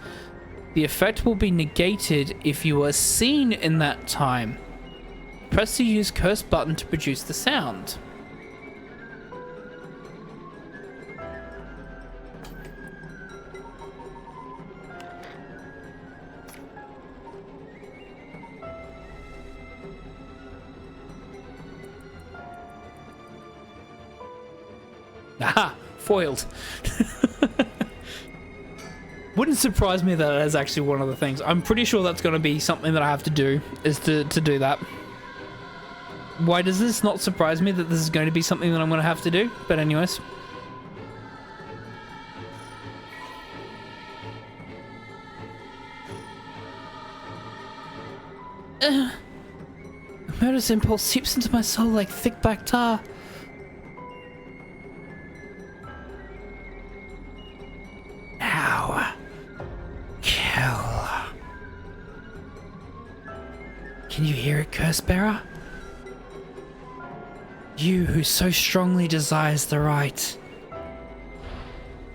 The effect will be negated if you are seen in that time. Press the Use Curse button to produce the sound. Aha! Foiled. Wouldn't surprise me that is actually one of the things. I'm pretty sure that's going to be something that I have to do, is to do that. Why does this not surprise me that this is going to be something that I'm going to have to do? But anyways. A murderous impulse seeps into my soul like thick black tar. Now, kill. Can you hear it, Curse Bearer? You who so strongly desires the right,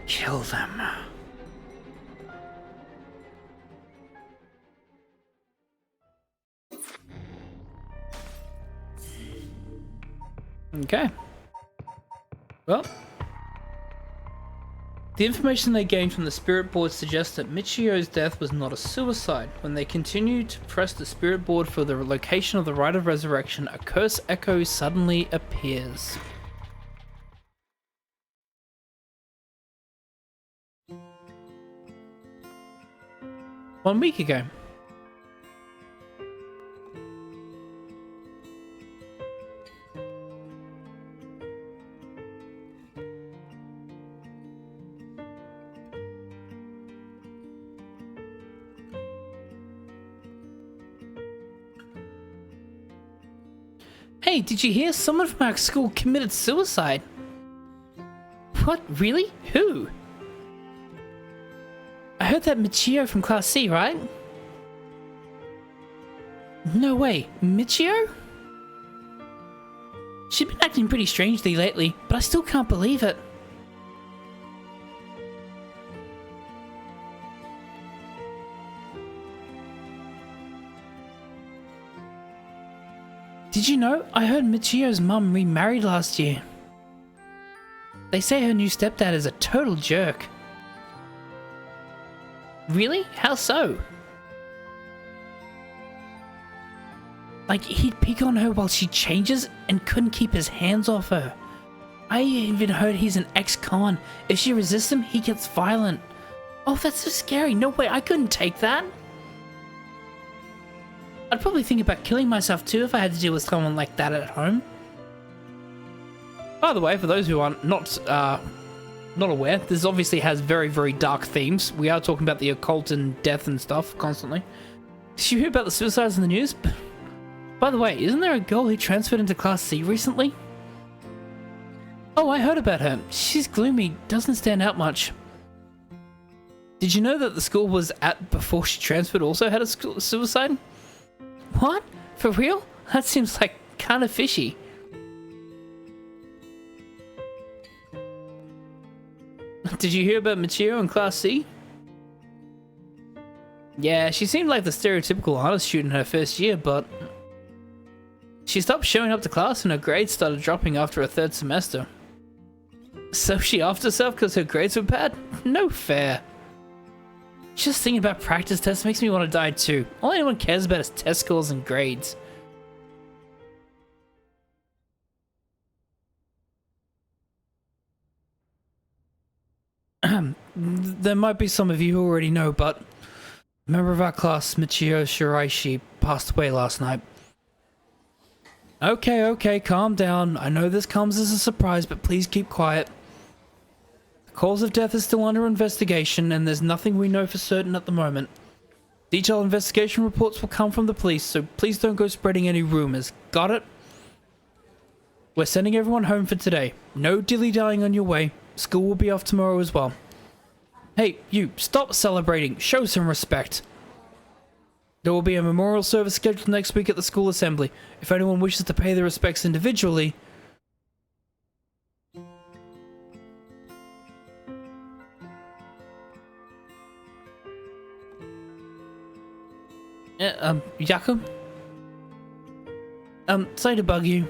kill them. Okay. Well, the information they gained from the spirit board suggests that Michio's death was not a suicide. When they continue to press the spirit board for the location of the Rite of Resurrection, a curse echo suddenly appears. One week ago. Hey, did you hear? Someone from our school committed suicide. What? Really? Who? I heard that Michio from Class C, right? No way. Michio? She's been acting pretty strangely lately, but I still can't believe it. Did you know? I heard Michio's mum remarried last year. They say her new stepdad is a total jerk. Really? How so? Like, he'd pick on her while she changes and couldn't keep his hands off her. I even heard he's an ex-con. If she resists him, he gets violent. Oh, that's so scary. No way, I couldn't take that. I'd probably think about killing myself too if I had to deal with someone like that at home. By the way, for those who are not aware, this obviously has very, very dark themes. We are talking about the occult and death and stuff constantly. Did you hear about the suicides in the news? By the way, isn't there a girl who transferred into Class C recently? Oh, I heard about her. She's gloomy, doesn't stand out much. Did you know that the school was at before she transferred also had a suicide? What? For real? That seems like kind of fishy. Did you hear about Michio in Class C? Yeah, she seemed like the stereotypical honors student in her first year, but she stopped showing up to class and her grades started dropping after her third semester. So she offed herself because her grades were bad? No fair. Just thinking about practice tests makes me want to die too. All anyone cares about is test scores and grades. There might be some of you who already know, but a member of our class, Michio Shiraishi, passed away last night. Okay, calm down. I know this comes as a surprise, but please keep quiet. The cause of death is still under investigation, and there's nothing we know for certain at the moment. Detailed investigation reports will come from the police, so please don't go spreading any rumors. Got it? We're sending everyone home for today. No dilly-dallying on your way. School will be off tomorrow as well. Hey, you, stop celebrating. Show some respect. There will be a memorial service scheduled next week at the school assembly. If anyone wishes to pay their respects individually... Yaku? Sorry to bug you.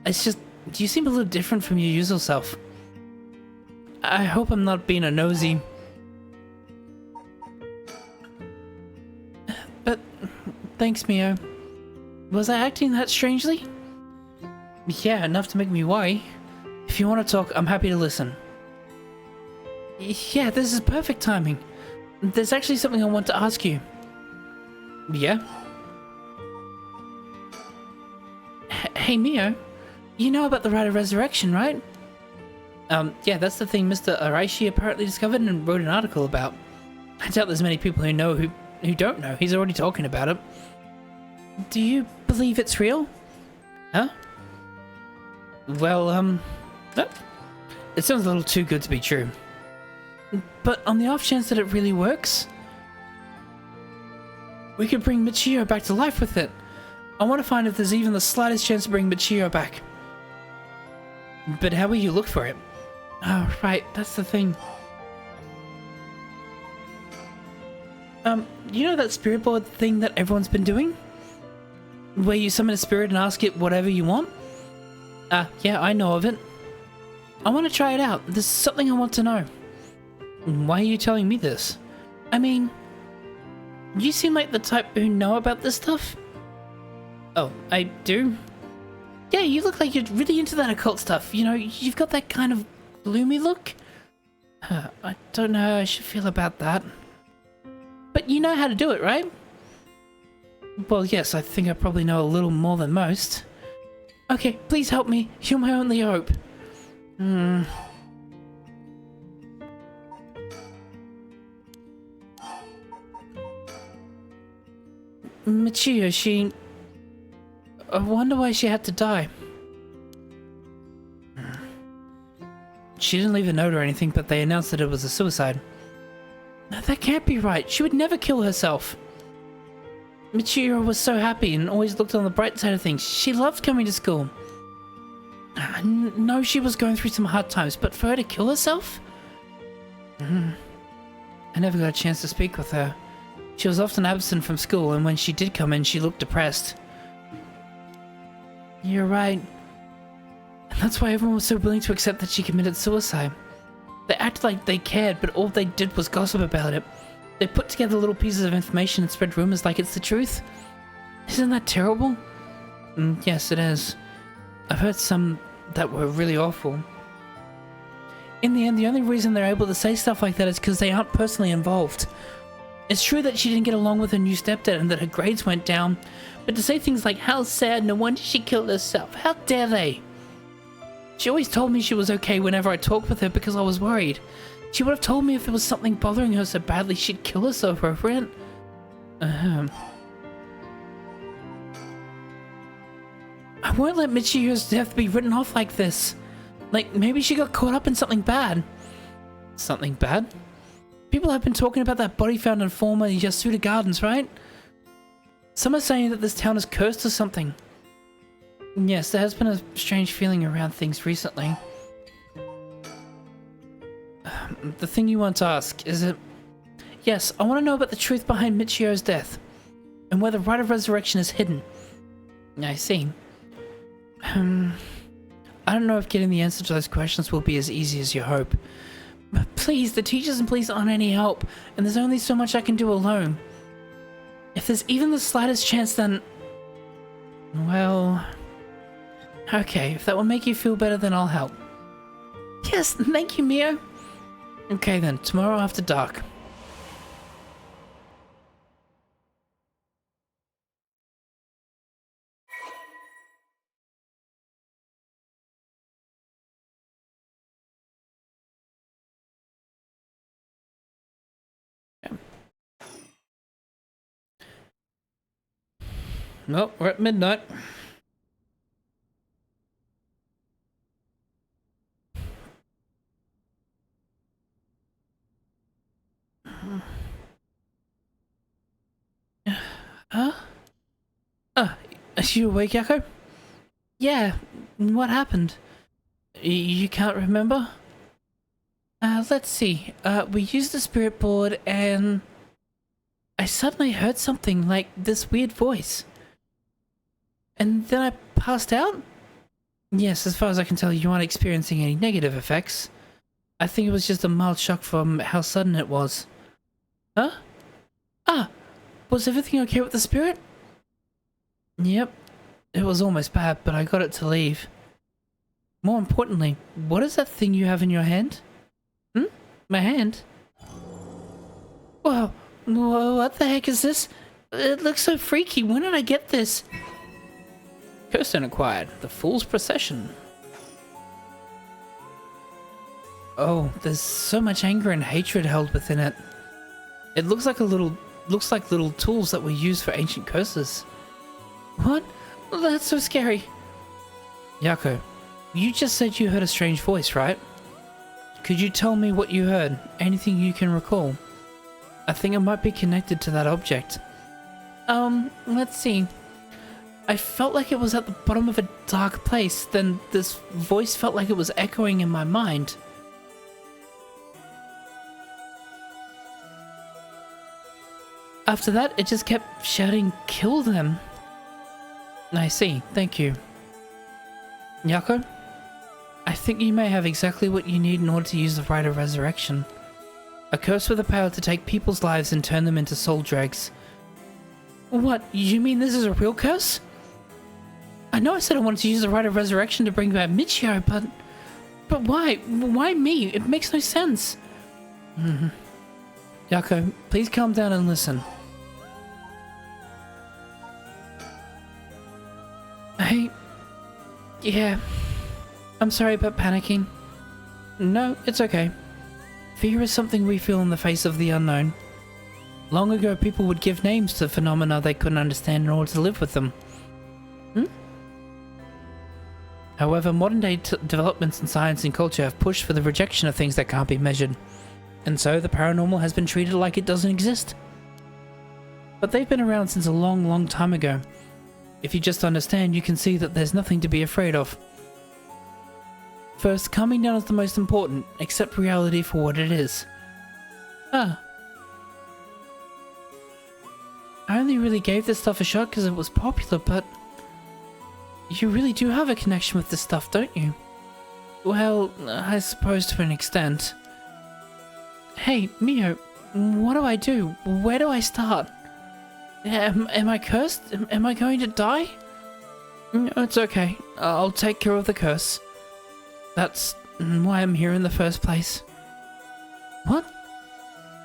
It's just, you seem a little different from your usual self. I hope I'm not being a nosy. But, thanks, Mio. Was I acting that strangely? Yeah, enough to make me worry. If If you want to talk, I'm happy to listen. Yeah, this is perfect timing. There's actually something I want to ask you. Yeah? Hey, Mio. You know about the Rite of Resurrection, right? Yeah, that's the thing Mr. Araishi apparently discovered and wrote an article about. I doubt there's many people who know who don't know. He's already talking about it. Do you believe it's real? Huh? Well, it sounds a little too good to be true. But on the off chance that it really works, we could bring Michiyo back to life with it. I want to find if there's even the slightest chance to bring Michiyo back. But how will you look for it? Oh, right, that's the thing. You know that spirit board thing that everyone's been doing? Where you summon a spirit and ask it whatever you want? Yeah, I know of it. I want to try it out. There's something I want to know. Why are you telling me this? I mean, you seem like the type who know about this stuff. Oh, I do? Yeah, you look like you're really into that occult stuff. You know, you've got that kind of gloomy look. I don't know how I should feel about that. But you know how to do it, right? Well, yes, I think I probably know a little more than most. Okay, please help me. You're my only hope. Michiyo, she... I wonder why she had to die. She didn't leave a note or anything, but they announced that it was a suicide. No, that can't be right. She would never kill herself. Michiyo was so happy and always looked on the bright side of things. She loved coming to school. I know she was going through some hard times, but for her to kill herself? I never got a chance to speak with her. She was often absent from school, and when she did come in, she looked depressed. You're right. And that's why everyone was so willing to accept that she committed suicide. They acted like they cared, but all they did was gossip about it. They put together little pieces of information and spread rumors like it's the truth. Isn't that terrible? Yes, it is. I've heard some that were really awful. In the end, the only reason they're able to say stuff like that is because they aren't personally involved. It's true that she didn't get along with her new stepdad and that her grades went down, but to say things like, how sad, no wonder she killed herself, how dare they? She always told me she was okay whenever I talked with her because I was worried. She would have told me if there was something bothering her so badly she'd kill herself over it. I won't let Michiyo's death be written off like this. Like, maybe she got caught up in something bad. Something bad? People have been talking about that body found in former Yasuda Gardens, right? Some are saying that this town is cursed or something. Yes, there has been a strange feeling around things recently. The thing you want to ask, is it... Yes, I want to know about the truth behind Michiyo's death. And where the Rite of Resurrection is hidden. I see. I don't know if getting the answer to those questions will be as easy as you hope. But please, the teachers and police aren't any help, and there's only so much I can do alone. If there's even the slightest chance, then... Well... Okay, if that will make you feel better, then I'll help. Yes, thank you, Mio. Okay then, tomorrow after dark. Well, we're at midnight. Huh? Are you awake, Yakko? Yeah, what happened? You can't remember? Let's see. We used the spirit board and... I suddenly heard something like this weird voice. And then I passed out? Yes, as far as I can tell, you aren't experiencing any negative effects. I think it was just a mild shock from how sudden it was. Huh? Ah! Was everything okay with the spirit? Yep. It was almost bad, but I got it to leave. More importantly, what is that thing you have in your hand? Hmm? My hand? Whoa, what the heck is this? It looks so freaky. When did I get this? Kirsten acquired. The Fool's Procession. Oh, there's so much anger and hatred held within it. It looks like little tools that were used for ancient curses. What? That's so scary. Yako, you just said you heard a strange voice, right? Could you tell me what you heard? Anything you can recall? I think it might be connected to that object. Let's see. I felt like it was at the bottom of a dark place, then this voice felt like it was echoing in my mind. After that, it just kept shouting, "Kill them." I see, thank you. Yako, I think you may have exactly what you need in order to use the Rite of Resurrection. A curse with the power to take people's lives and turn them into soul dregs. What, you mean this is a real curse? I know I said I wanted to use the Rite of Resurrection to bring back Michio, but why? Why me? It makes no sense. Yako, please calm down and listen. Yeah. I'm sorry about panicking. No, it's okay. Fear is something we feel in the face of the unknown. Long ago, people would give names to phenomena they couldn't understand in order to live with them. However, modern-day developments in science and culture have pushed for the rejection of things that can't be measured. And so, the paranormal has been treated like it doesn't exist. But they've been around since a long, long time ago. If you just understand, you can see that there's nothing to be afraid of. First, calming down is the most important. Accept reality for what it is. I only really gave this stuff a shot because it was popular, but... You really do have a connection with this stuff, don't you? Well, I suppose to an extent. Hey, Mio, what do I do? Where do I start? Am I cursed? Am I going to die? No, it's okay. I'll take care of the curse. That's why I'm here in the first place. What?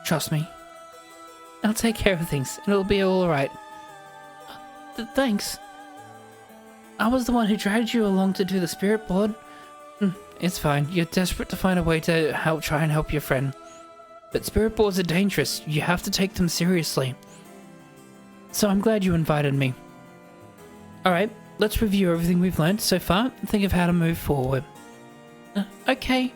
Trust me. I'll take care of things, and it'll be alright. Thanks. I was the one who dragged you along to do the spirit board. It's fine. You're desperate to find a way to try and help your friend. But spirit boards are dangerous. You have to take them seriously. So I'm glad you invited me. Alright, let's review everything we've learned so far and think of how to move forward. Okay.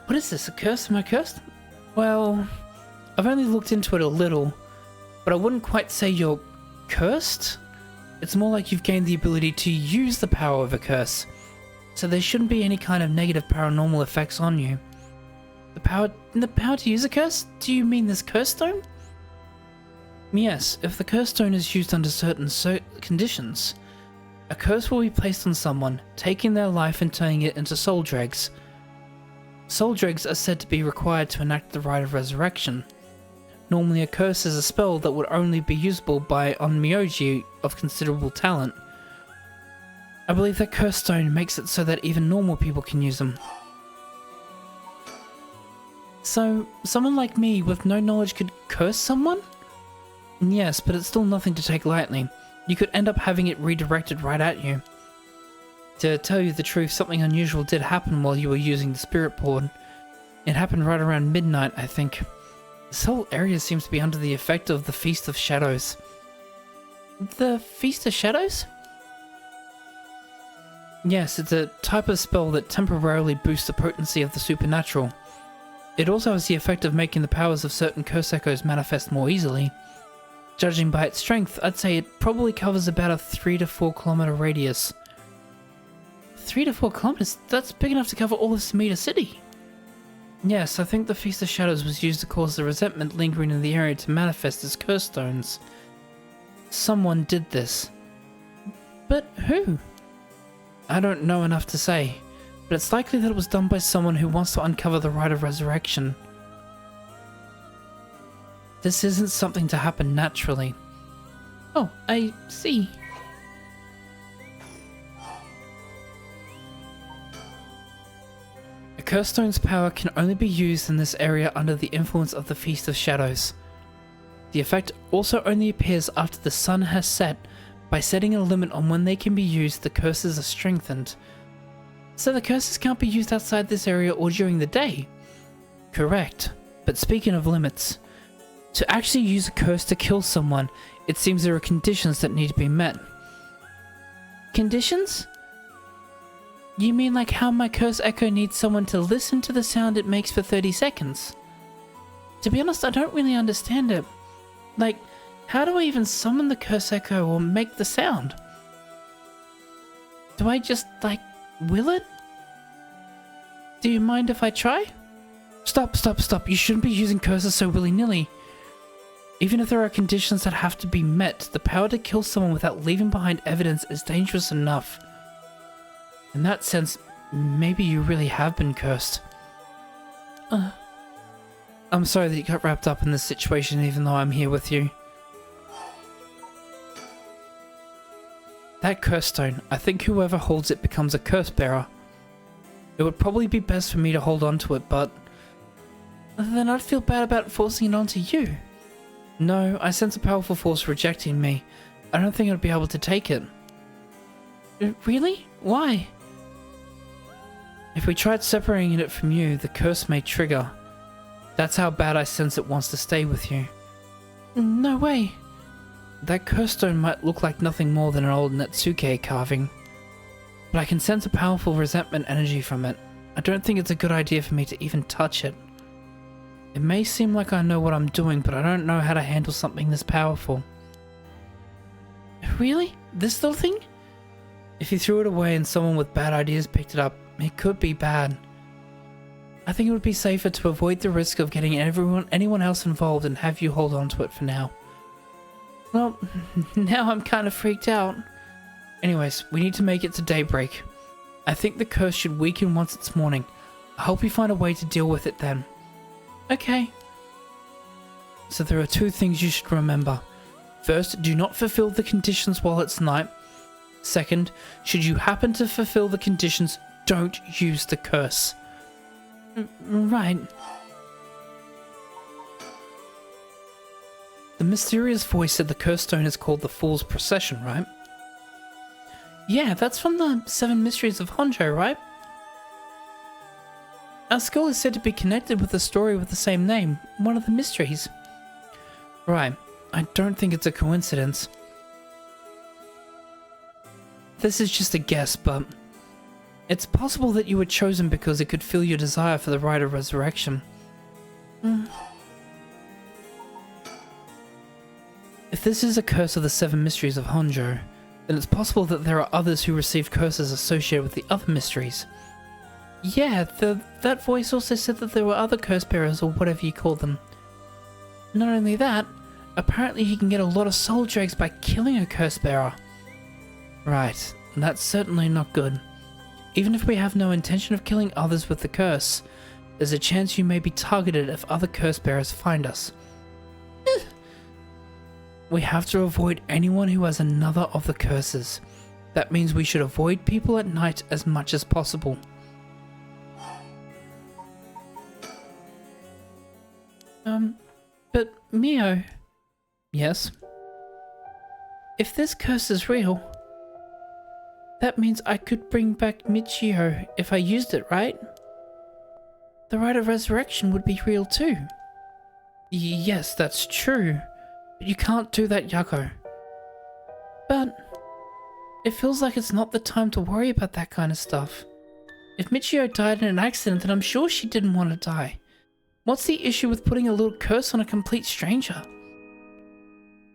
What is this, a curse? Am I cursed? Well, I've only looked into it a little, but I wouldn't quite say you're cursed. It's more like you've gained the ability to use the power of a curse, so there shouldn't be any kind of negative paranormal effects on you. The power to use a curse? Do you mean this curse stone? Yes, if the curse stone is used under certain conditions, a curse will be placed on someone, taking their life and turning it into soul dregs. Soul dregs are said to be required to enact the Rite of Resurrection. Normally a curse is a spell that would only be usable by onmyoji of considerable talent. I believe that curse stone makes it so that even normal people can use them. So, someone like me with no knowledge could curse someone? Yes, but it's still nothing to take lightly. You could end up having it redirected right at you. To tell you the truth, something unusual did happen while you were using the spirit board. It happened right around midnight, I think. This whole area seems to be under the effect of the Feast of Shadows. The Feast of Shadows? Yes, it's a type of spell that temporarily boosts the potency of the supernatural. It also has the effect of making the powers of certain curse echoes manifest more easily. Judging by its strength, I'd say it probably covers about a 3 to 4 kilometer radius. 3 to 4 kilometers? That's big enough to cover all of Samita City. Yes, I think the Feast of Shadows was used to cause the resentment lingering in the area to manifest as curse stones. Someone did this. But who? I don't know enough to say, but it's likely that it was done by someone who wants to uncover the Rite of Resurrection. This isn't something to happen naturally. Oh, I see. A curse stone's power can only be used in this area under the influence of the Feast of Shadows. The effect also only appears after the sun has set. By setting a limit on when they can be used, the curses are strengthened. So the curses can't be used outside this area or during the day? Correct. But speaking of limits, to actually use a curse to kill someone, it seems there are conditions that need to be met. Conditions? You mean like how my curse echo needs someone to listen to the sound it makes for 30 seconds? To be honest, I don't really understand it. Like, how do I even summon the curse echo or make the sound? Do I just, like, will it? Do you mind if I try? Stop. You shouldn't be using curses so willy-nilly. Even if there are conditions that have to be met, the power to kill someone without leaving behind evidence is dangerous enough. In that sense, maybe you really have been cursed. I'm sorry that you got wrapped up in this situation even though I'm here with you. That curse stone, I think whoever holds it becomes a curse bearer. It would probably be best for me to hold on to it, but then I'd feel bad about forcing it onto you. No, I sense a powerful force rejecting me. I don't think I'd be able to take it. Really? Why? If we tried separating it from you, the curse may trigger. That's how bad I sense it wants to stay with you. No way. That curse stone might look like nothing more than an old Netsuke carving, but I can sense a powerful resentment energy from it. I don't think it's a good idea for me to even touch it. It may seem like I know what I'm doing, but I don't know how to handle something this powerful. Really? This little thing? If you threw it away and someone with bad ideas picked it up, it could be bad. I think it would be safer to avoid the risk of getting anyone else involved and have you hold on to it for now. Well, now I'm kind of freaked out. Anyways, we need to make it to daybreak. I think the curse should weaken once it's morning. I hope you find a way to deal with it then. Okay. So there are two things you should remember. First, do not fulfill the conditions while it's night. Second, should you happen to fulfill the conditions, don't use the curse. Right. The mysterious voice said the curse stone is called the Fool's Procession, right? Yeah, that's from the Seven Mysteries of Honjo, right? Our school is said to be connected with a story with the same name, one of the mysteries. Right, I don't think it's a coincidence. This is just a guess, but it's possible that you were chosen because it could fill your desire for the rite of resurrection. If this is a curse of the Seven Mysteries of Honjo, then it's possible that there are others who received curses associated with the other mysteries. Yeah, that voice also said that there were other curse bearers or whatever you call them. Not only that, apparently he can get a lot of soul dregs by killing a curse bearer. Right, that's certainly not good. Even if we have no intention of killing others with the curse, there's a chance you may be targeted if other curse bearers find us. We have to avoid anyone who has another of the curses. That means we should avoid people at night as much as possible. But Mio... Yes? If this curse is real, that means I could bring back Michio if I used it, right? The rite of resurrection would be real too. Yes, that's true. But you can't do that, Yako. But it feels like it's not the time to worry about that kind of stuff. If Michio died in an accident, then I'm sure she didn't want to die. What's the issue with putting a little curse on a complete stranger?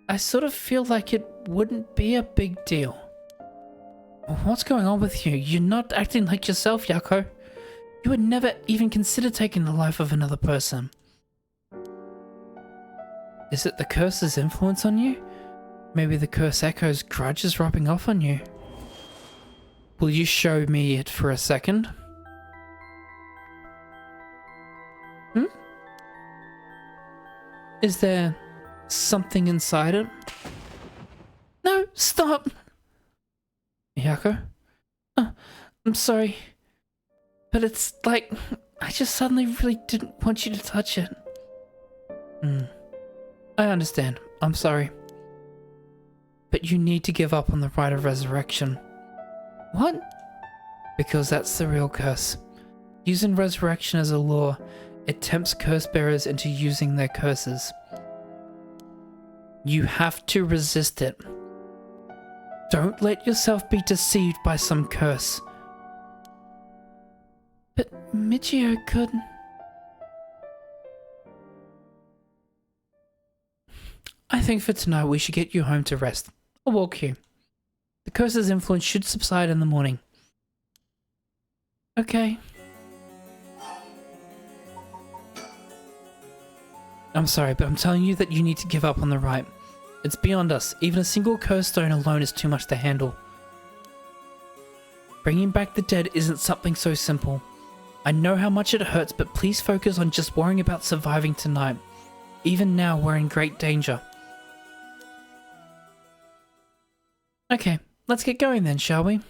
I sort of feel like it wouldn't be a big deal. What's going on with you? You're not acting like yourself, Yako. You would never even consider taking the life of another person. Is it the curse's influence on you? Maybe the curse echo's grudge is rubbing off on you. Will you show me it for a second? Is there something inside it? stop! Miyako? I'm sorry. But it's like, I just suddenly really didn't want you to touch it. I understand. I'm sorry. But you need to give up on the rite of resurrection. What? Because that's the real curse. Using resurrection as a law, it tempts curse bearers into using their curses. You have to resist it. Don't let yourself be deceived by some curse. But Michio could... I think for tonight we should get you home to rest. I'll walk you. The curse's influence should subside in the morning. Okay. I'm sorry, but I'm telling you that you need to give up on the rite. It's beyond us. Even a single curse stone alone is too much to handle. Bringing back the dead isn't something so simple. I know how much it hurts, but please focus on just worrying about surviving tonight. Even now, we're in great danger. Okay, let's get going then, shall we?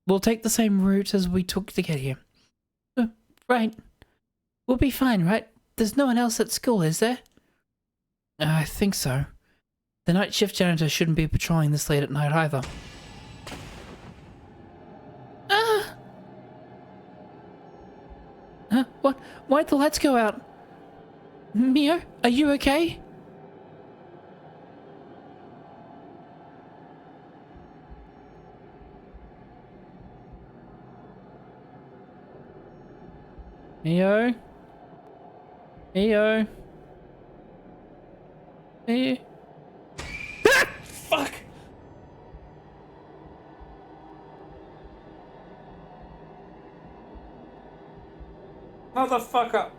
We'll take the same route as we took to get here. Right. We'll be fine, right? There's no one else at school, is there? I think so. The night shift janitor shouldn't be patrolling this late at night either. Ah! Huh? What? Why'd the lights go out? Mio, are you okay? Mio? Mio? Mio? Ah! Fuck! Motherfucker!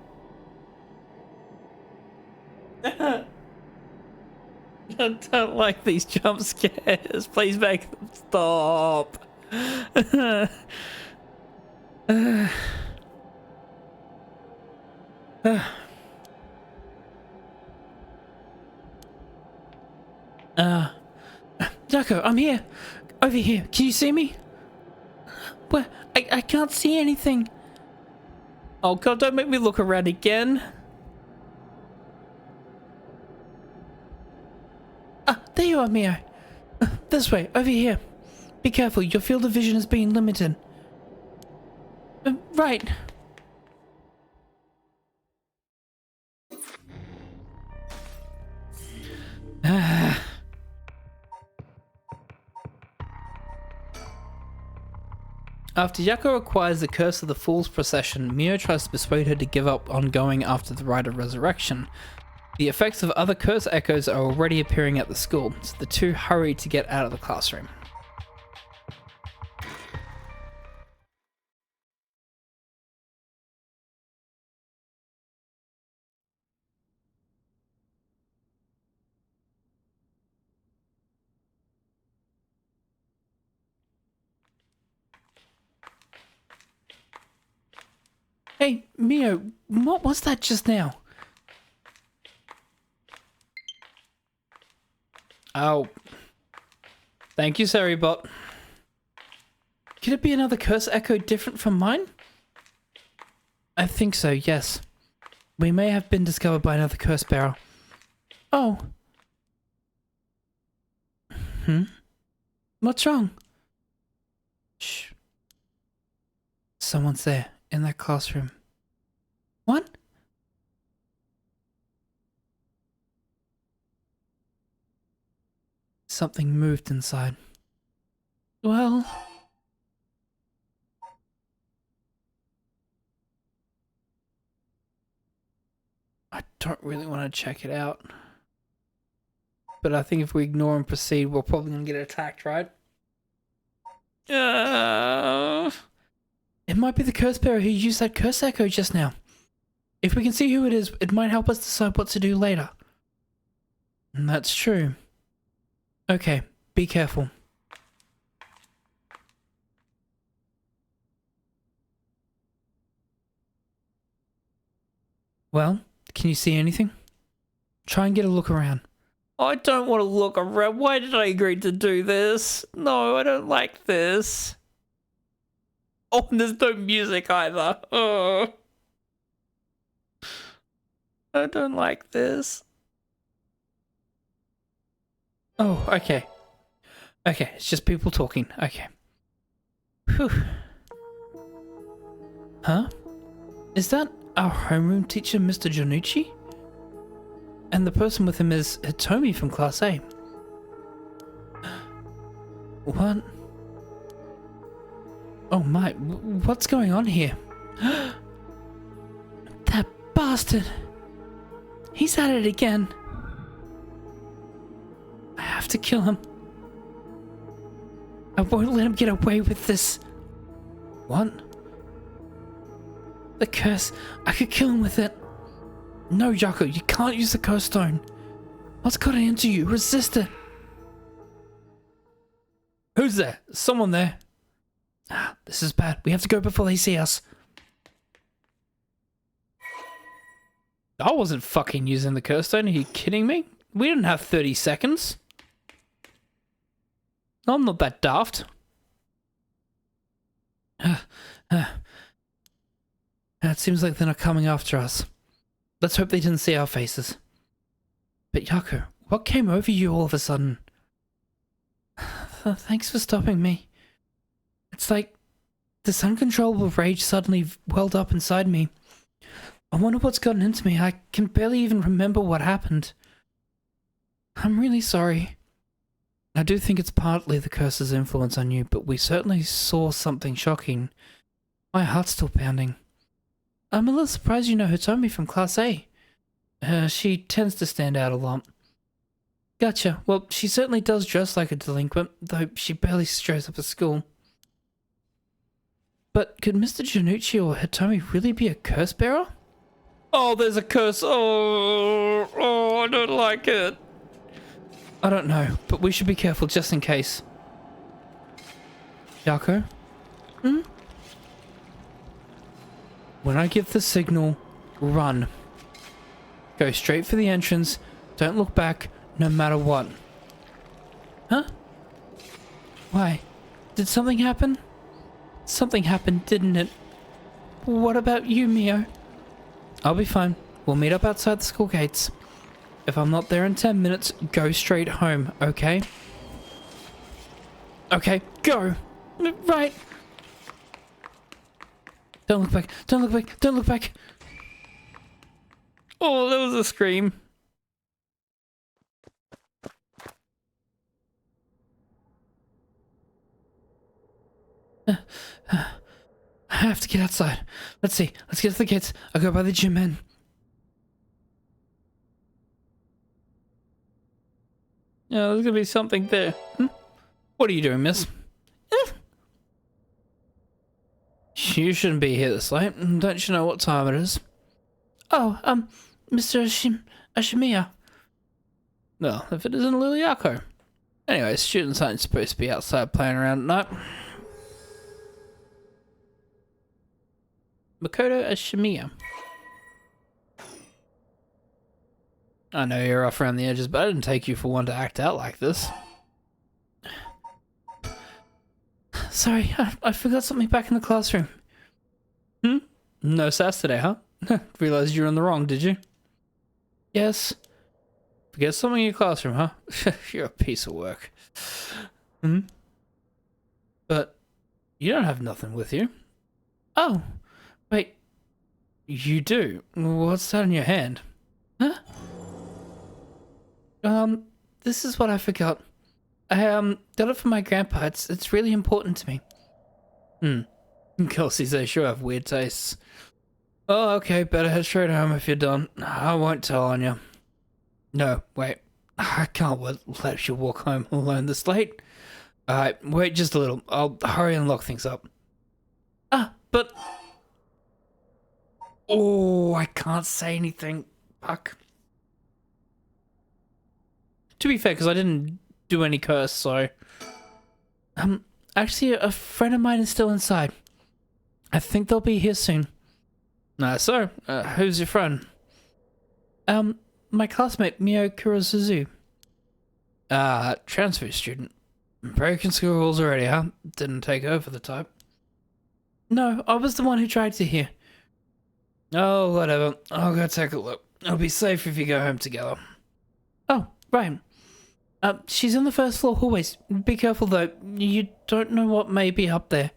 I don't like these jump scares. Please make them stop. Yako, I'm here. Over here. Can you see me? Where? I can't see anything. Oh god, don't make me look around again. Ah, there you are, Mio. This way, over here. Be careful, your field of vision is being limited. Right. After Yako acquires the Curse of the Fool's Procession, Mio tries to persuade her to give up on going after the Rite of Resurrection. The effects of other curse echoes are already appearing at the school, so the two hurry to get out of the classroom. Hey, Mio, what was that just now? Oh. Thank you, Seribot. Could it be another curse echo different from mine? I think so, yes. We may have been discovered by another curse bearer. Oh. What's wrong? Shh. Someone's there, in that classroom. What? Something moved inside. Well... I don't really want to check it out. But I think if we ignore and proceed, we're probably going to get attacked, right? It might be the curse bearer who used that curse echo just now. If we can see who it is, it might help us decide what to do later. And that's true. Okay, be careful. Well, can you see anything? Try and get a look around. I don't want to look around. Why did I agree to do this? No, I don't like this. Oh, and there's no music either. Oh. I don't like this. Oh, okay. Okay, it's just people talking. Okay. Whew. Huh? Is that our homeroom teacher, Mr. Janucci? And the person with him is Hitomi from Class A. What? Oh my, what's going on here? That bastard! He's at it again. I have to kill him. I won't let him get away with this. What? The curse. I could kill him with it. No, Yako, you can't use the curse stone. What's gotten into you? Resist it. Who's there? Someone there. Ah, this is bad. We have to go before they see us. I wasn't fucking using the curse stone. Are you kidding me? We didn't have 30 seconds. I'm not that daft. It seems like they're not coming after us. Let's hope they didn't see our faces. But Yako, what came over you all of a sudden? Thanks for stopping me. It's like this uncontrollable rage suddenly welled up inside me. I wonder what's gotten into me. I can barely even remember what happened. I'm really sorry. I do think it's partly the curse's influence on you, but we certainly saw something shocking. My heart's still pounding. I'm a little surprised you know Hitomi from Class A. She tends to stand out a lot. Gotcha. Well, she certainly does dress like a delinquent, though she barely shows up at school. But could Mr. Janucci or Hitomi really be a curse bearer? Oh, there's a curse. Oh, I don't like it. I don't know, but we should be careful just in case. Yako? Hmm? When I give the signal, run. Go straight for the entrance. Don't look back, no matter what. Huh? Why? Did something happen? Something happened, didn't it? What about you, Mio? I'll be fine. We'll meet up outside the school gates. If I'm not there in 10 minutes, go straight home, okay? Okay, go! Right! Don't look back, don't look back, don't look back! Oh, that was a scream. I have to get outside. Let's see, let's get to the gates. I'll go by the gym man. Yeah, there's gonna be something there. What are you doing, miss? You shouldn't be here this late. Don't you know what time it is? Oh, Mr. Ashimiya. Well, if it isn't Lily Yako. Anyway, students aren't supposed to be outside playing around at night. Makoto Ashimiya. I know you're off around the edges, but I didn't take you for one to act out like this. Sorry, I forgot something back in the classroom. No sass today, huh? Realized you were in the wrong, did you? Yes. Forget something in your classroom, huh? You're a piece of work. But you don't have nothing with you. Oh, wait. You do? What's that in your hand? Huh? This is what I forgot. I, got it from my grandpa. It's really important to me. Kelsey's they sure have weird tastes. Oh, okay, better head straight home if you're done. I won't tell on you. No, wait. I can't let you walk home alone this late. Alright, wait just a little. I'll hurry and lock things up. But... Oh, I can't say anything. Fuck. To be fair, because I didn't do any curse, so... Actually, a friend of mine is still inside. I think they'll be here soon. Who's your friend? My classmate, Mio Kurosuzu. Transfer student. Breaking school rules already, huh? Didn't take over the type. No, I was the one who tried to hear. Oh, whatever. I'll go take a look. It'll be safe if you go home together. Oh, right. She's in the first floor hallways. Be careful though. You don't know what may be up there.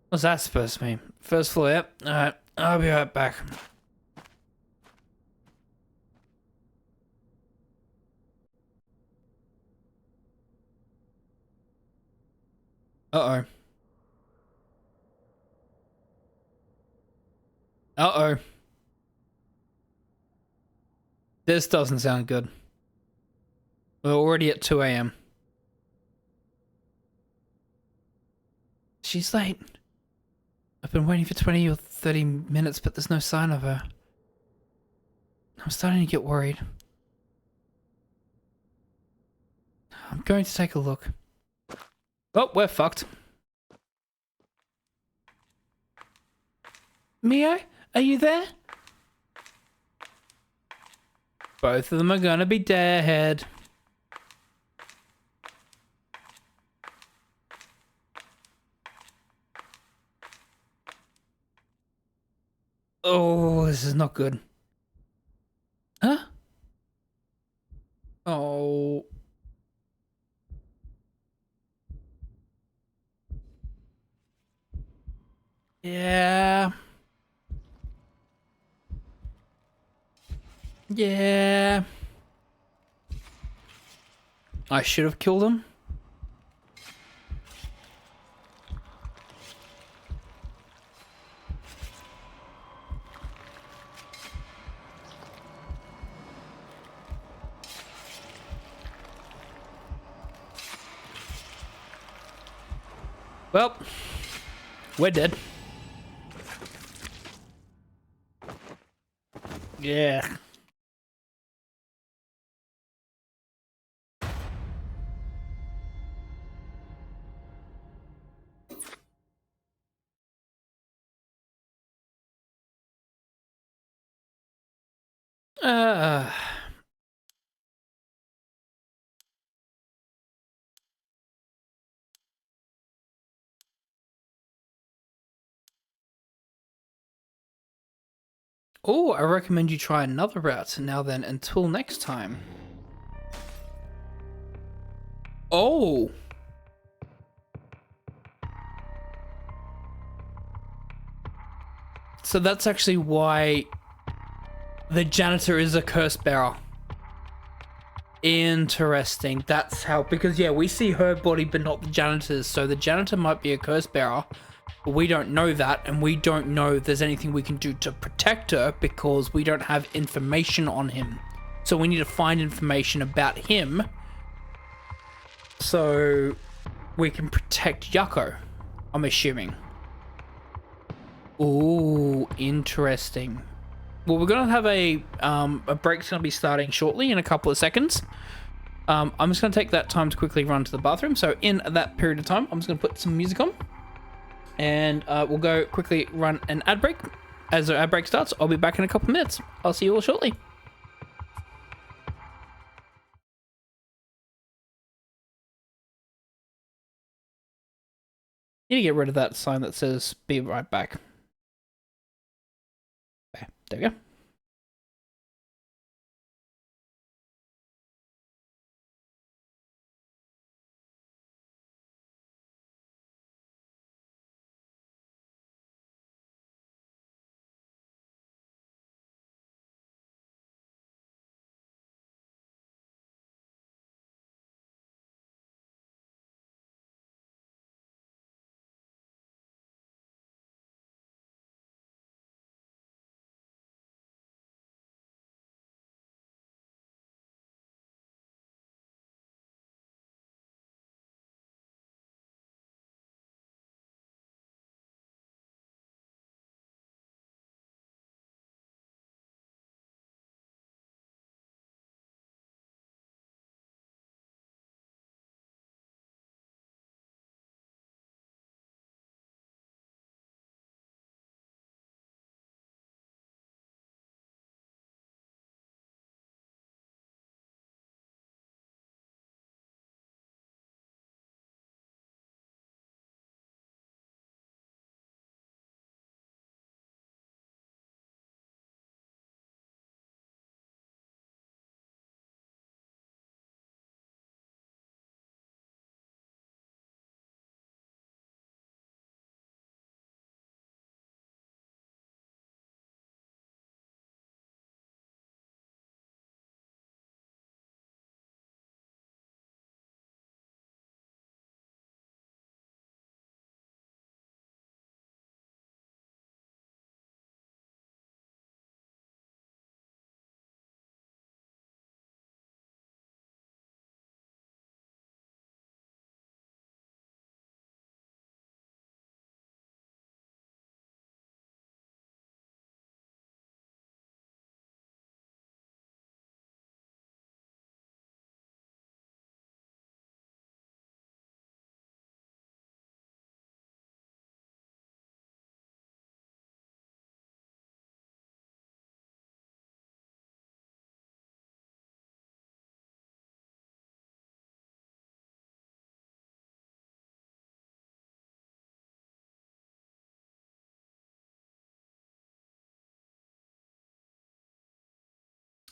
What's that supposed to mean? First floor, yep. Alright, I'll be right back. Uh-oh. Uh-oh. This doesn't sound good. We're already at 2 a.m. She's late. I've been waiting for 20 or 30 minutes, but there's no sign of her. I'm starting to get worried. I'm going to take a look. Oh, we're fucked. Mio, are you there? Both of them are gonna be dead. Oh, this is not good. Huh? Oh. Yeah. Yeah. I should have killed him. Well, we're dead. Yeah. Uh, Oh, I recommend you try another route. Now then, until next time. oh. So that's actually why the janitor is a curse bearer. Interesting. That's how, because yeah, we see her body but not the janitor's, so the janitor might be a curse bearer, but we don't know that, and we don't know if there's anything we can do to protect her because we don't have information on him. So we need to find information about him so we can protect Yuko, I'm assuming. Ooh, interesting. Well, we're gonna have a break's gonna be starting shortly in a couple of seconds. I'm just gonna take that time to quickly run to the bathroom. So in that period of time, I'm just gonna put some music on, and we'll go quickly run an ad break. As the ad break starts, I'll be back in a couple of minutes. I'll see you all shortly. Need to get rid of that sign that says "Be right back." There we go.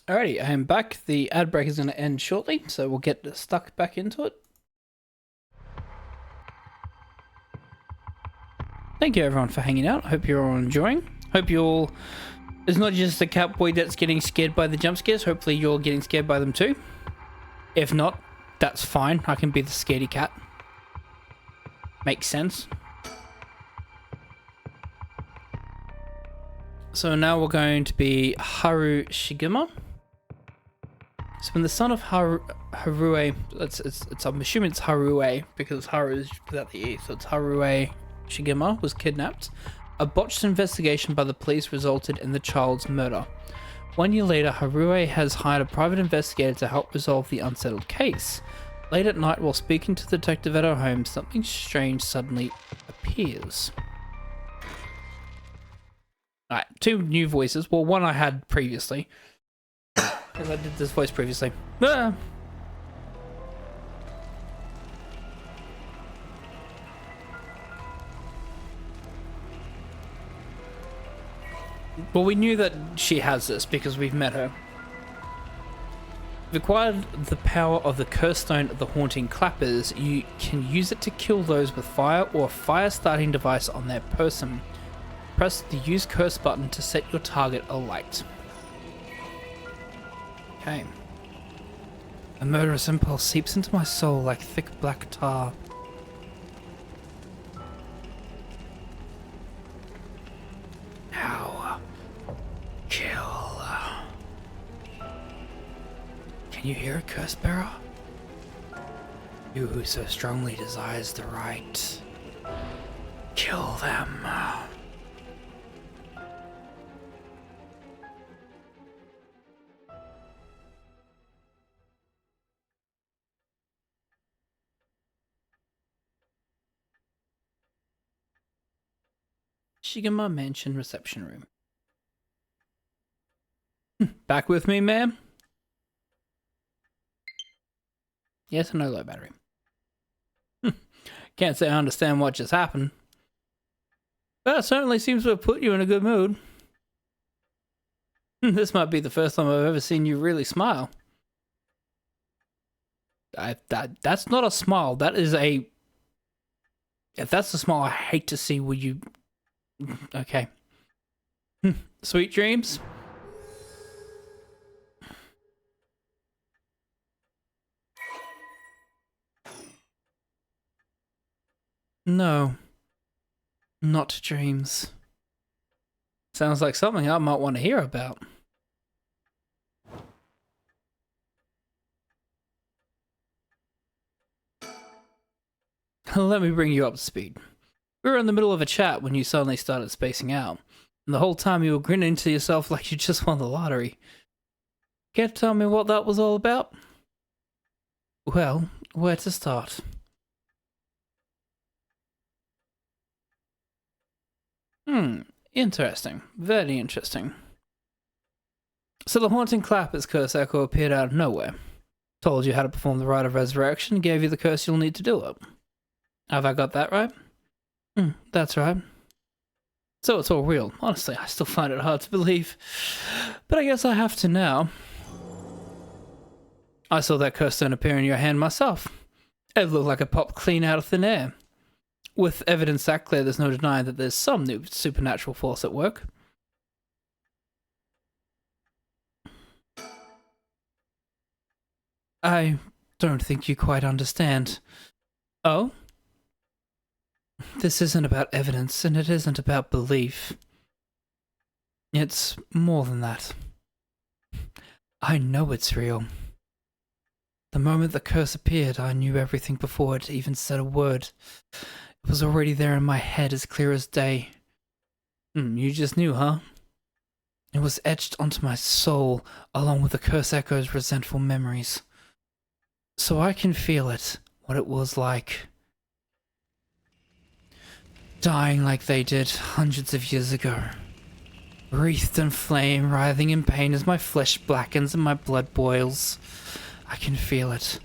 Alrighty, I am back. The ad break is going to end shortly, so we'll get stuck back into it. Thank you everyone for hanging out. Hope you're all enjoying. Hope you all... It's not just the Catboi that's getting scared by the jump scares. Hopefully you're getting scared by them too. If not, that's fine. I can be the scaredy cat. Makes sense. So now we're going to be Haru Shigema. So when the son of Harue, I'm assuming it's Harue because Haru is without the E, so it's Harue Shigema was kidnapped. A botched investigation by the police resulted in the child's murder. 1 year later, Harue has hired a private investigator to help resolve the unsettled case. Late at night, while speaking to the detective at her home, something strange suddenly appears. Alright, 2 new voices. Well, one I had previously. Because I did this voice previously. Ah. Well, we knew that she has this because we've met her. You've acquired the power of the curse stone of the haunting clappers. You can use it to kill those with fire or a fire starting device on their person. Press the use curse button to set your target alight. Okay. A murderous impulse seeps into my soul like thick black tar. Now, kill. Can you hear it, curse bearer? You who so strongly desires the right. Kill them. Shigema Mansion reception room. Back with me, ma'am? Yes or no, low battery? Can't say I understand what just happened. But it certainly seems to have put you in a good mood. This might be the first time I've ever seen you really smile. That's not a smile. That is a... If that's a smile I hate to see, would you... Okay. Sweet dreams. No. Not dreams. Sounds like something I might want to hear about. Let me bring you up to speed. We were in the middle of a chat when you suddenly started spacing out, and the whole time you were grinning to yourself like you just won the lottery. Care to tell me what that was all about? Well, where to start? Interesting. Very interesting. So the haunting clappers curse echo appeared out of nowhere. Told you how to perform the rite of resurrection, gave you the curse you'll need to do it. Have I got that right? That's right. So it's all real. Honestly, I still find it hard to believe. But I guess I have to now. I saw that curse stone appear in your hand myself. It looked like it popped clean out of thin air. With evidence that clear, there's no denying that there's some new supernatural force at work. I don't think you quite understand. Oh? This isn't about evidence, and it isn't about belief. It's more than that. I know it's real. The moment the curse appeared, I knew everything before it even said a word. It was already there in my head as clear as day. You just knew, huh? It was etched onto my soul, along with the curse echo's resentful memories. So I can feel it, what it was like. Dying like they did hundreds of years ago. Wreathed in flame, writhing in pain as my flesh blackens and my blood boils. I can feel it.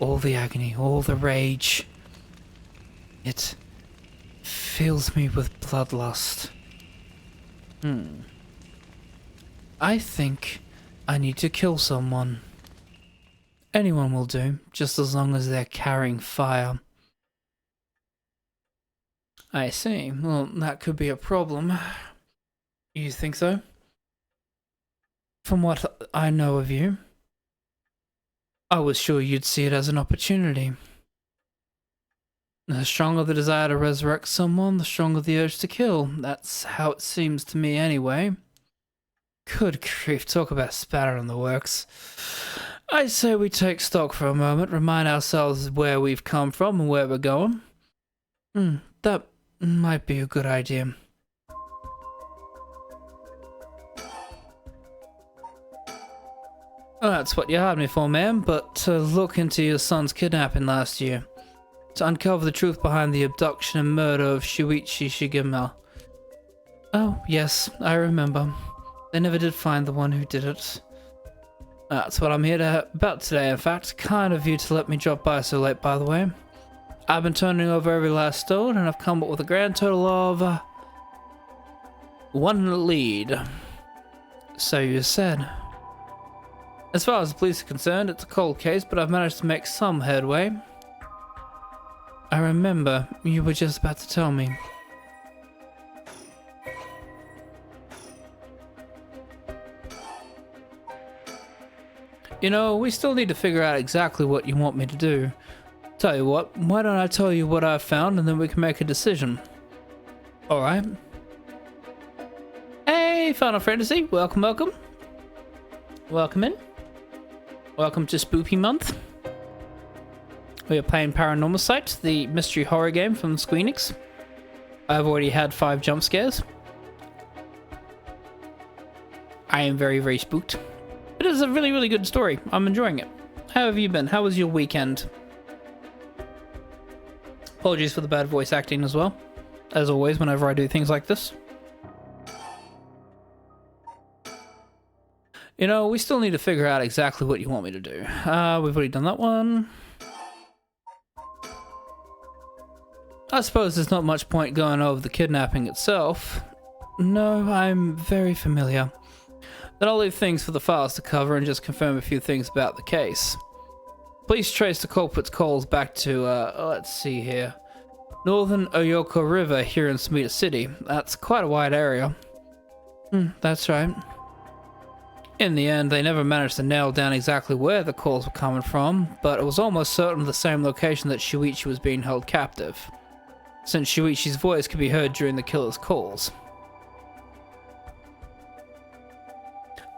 All the agony, all the rage. It fills me with bloodlust. I think I need to kill someone. Anyone will do, just as long as they're carrying fire. I see. Well, that could be a problem. You think so? From what I know of you, I was sure you'd see it as an opportunity. The stronger the desire to resurrect someone, the stronger the urge to kill. That's how it seems to me anyway. Good grief, talk about a spatter in the works. I say we take stock for a moment, remind ourselves where we've come from and where we're going. That might be a good idea. Well, that's what you hired me for, ma'am, but to look into your son's kidnapping last year. To uncover the truth behind the abduction and murder of Shuichi Shigema. Oh, yes, I remember. They never did find the one who did it. That's what I'm here about today, in fact. Kind of you to let me drop by so late, by the way. I've been turning over every last stone, and I've come up with a grand total of... one lead. So you said. As far as the police are concerned, it's a cold case, but I've managed to make some headway. I remember, you were just about to tell me. You know, we still need to figure out exactly what you want me to do. Tell you what, why don't I tell you what I've found and then we can make a decision. Alright. Hey, Final Fantasy, welcome, welcome. Welcome in. Welcome to Spoopy Month. We are playing Paranormasight, the mystery horror game from Squenix. I've already had 5 jump scares. I am very, very spooked. It is a really, really good story. I'm enjoying it. How have you been? How was your weekend? Apologies for the bad voice acting as well. As always, whenever I do things like this. You know, we still need to figure out exactly what you want me to do. We've already done that one. I suppose there's not much point going over the kidnapping itself. No, I'm very familiar. Then I'll leave things for the files to cover and just confirm a few things about the case. Police trace the culprit's calls back to, let's see here. Northern Oyoko River here in Smita City. That's quite a wide area. That's right. In the end, they never managed to nail down exactly where the calls were coming from, but it was almost certain the same location that Shuichi was being held captive, since Shuichi's voice could be heard during the killer's calls.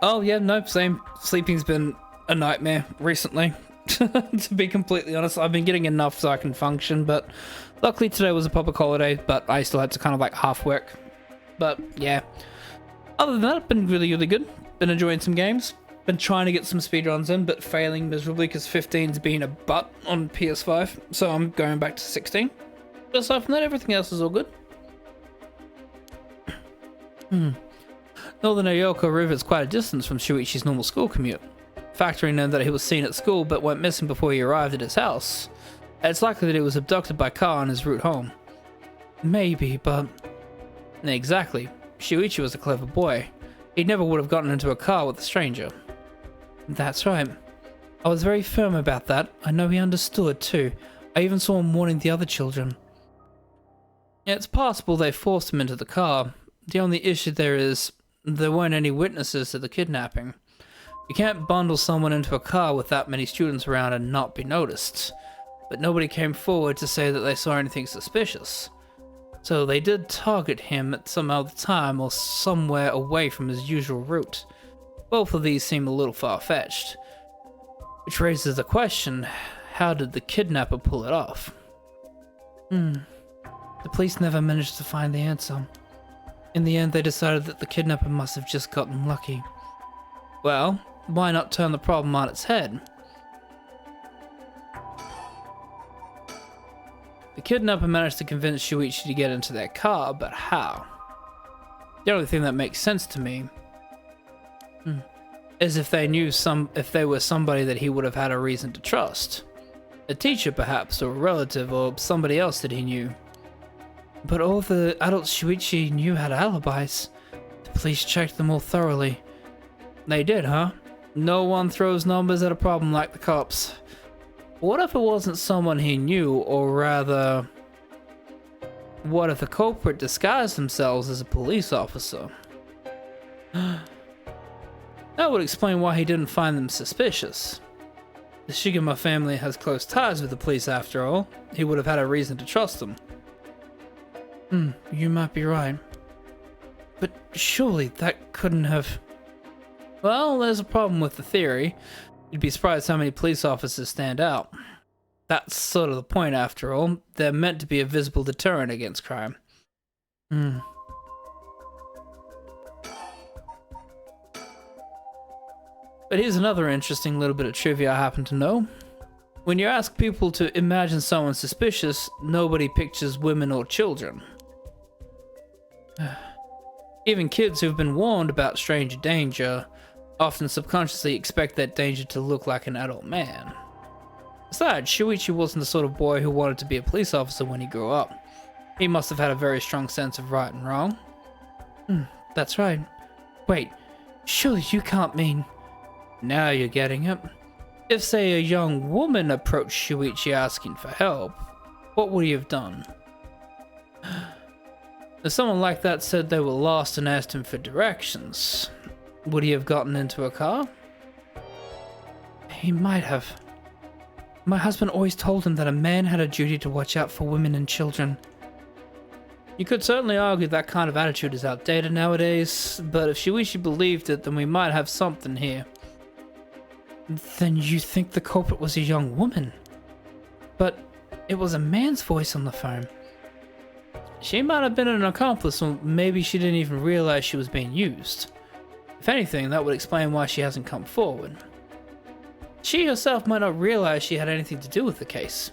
Oh yeah, no, same. Sleeping's been a nightmare recently. To be completely honest, I've been getting enough so I can function, but luckily today was a public holiday, but I still had to kind of like half work. But yeah, other than that, been really, really good. Been enjoying some games. Been trying to get some speedruns in, but failing miserably because 15's been a butt on PS5, so I'm going back to 16. But aside from that, everything else is all good. Northern Oyoko River is quite a distance from Shuichi's normal school commute. Factoring in that he was seen at school but went missing before he arrived at his house, it's likely that he was abducted by car on his route home. Maybe, but... Exactly. Shuichi was a clever boy. He never would have gotten into a car with a stranger. That's right. I was very firm about that. I know he understood, too. I even saw him warning the other children. It's possible they forced him into the car. The only issue there is, there weren't any witnesses to the kidnapping. You can't bundle someone into a car with that many students around and not be noticed. But nobody came forward to say that they saw anything suspicious. So they did target him at some other time or somewhere away from his usual route. Both of these seem a little far-fetched. Which raises the question, how did the kidnapper pull it off? The police never managed to find the answer. In the end, they decided that the kidnapper must have just gotten lucky. Well, why not turn the problem on its head? The kidnapper managed to convince Shuichi to get into their car, but how? The only thing that makes sense to me is if they were somebody that he would have had a reason to trust. A teacher perhaps, or a relative, or somebody else that he knew. But all the adults Shuichi knew had alibis. The police checked them all thoroughly. They did, huh? No one throws numbers at a problem like the cops. What if it wasn't someone he knew, or rather, what if the culprit disguised themselves as a police officer? That would explain why he didn't find them suspicious. The Shigema family has close ties with the police after all. He would have had a reason to trust them. You might be right. But surely that couldn't have... Well, there's a problem with the theory. You'd be surprised how many police officers stand out. That's sort of the point after all. They're meant to be a visible deterrent against crime. But here's another interesting little bit of trivia I happen to know. When you ask people to imagine someone suspicious, nobody pictures women or children. Even kids who've been warned about stranger danger often subconsciously expect that danger to look like an adult man. Besides, Shuichi wasn't the sort of boy who wanted to be a police officer when he grew up. He must have had a very strong sense of right and wrong. That's right. Wait, surely you can't mean... Now you're getting it. If, say, a young woman approached Shuichi asking for help, what would he have done? If someone like that said they were lost and asked him for directions, would he have gotten into a car? He might have. My husband always told him that a man had a duty to watch out for women and children. You could certainly argue that kind of attitude is outdated nowadays, but if Shuichi believed it, then we might have something here. Then you think the culprit was a young woman? But it was a man's voice on the phone. She might have been an accomplice, or maybe she didn't even realize she was being used. If anything, that would explain why she hasn't come forward. She herself might not realize she had anything to do with the case.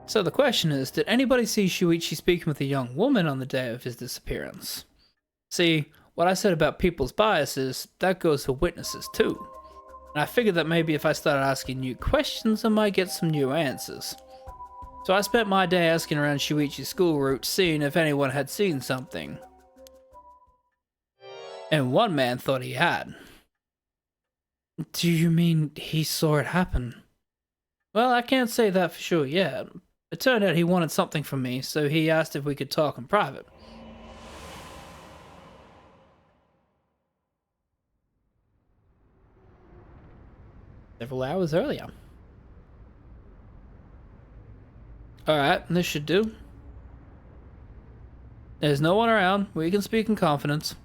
So the question is, did anybody see Shuichi speaking with a young woman on the day of his disappearance? See, what I said about people's biases, that goes for witnesses too. And I figured that maybe if I started asking new questions, I might get some new answers. So I spent my day asking around Shuichi's school route, seeing if anyone had seen something. And one man thought he had. Do you mean he saw it happen? Well, I can't say that for sure yet. It turned out he wanted something from me, so he asked if we could talk in private. Several hours earlier. Alright, this should do. There's no one around. We can speak in confidence.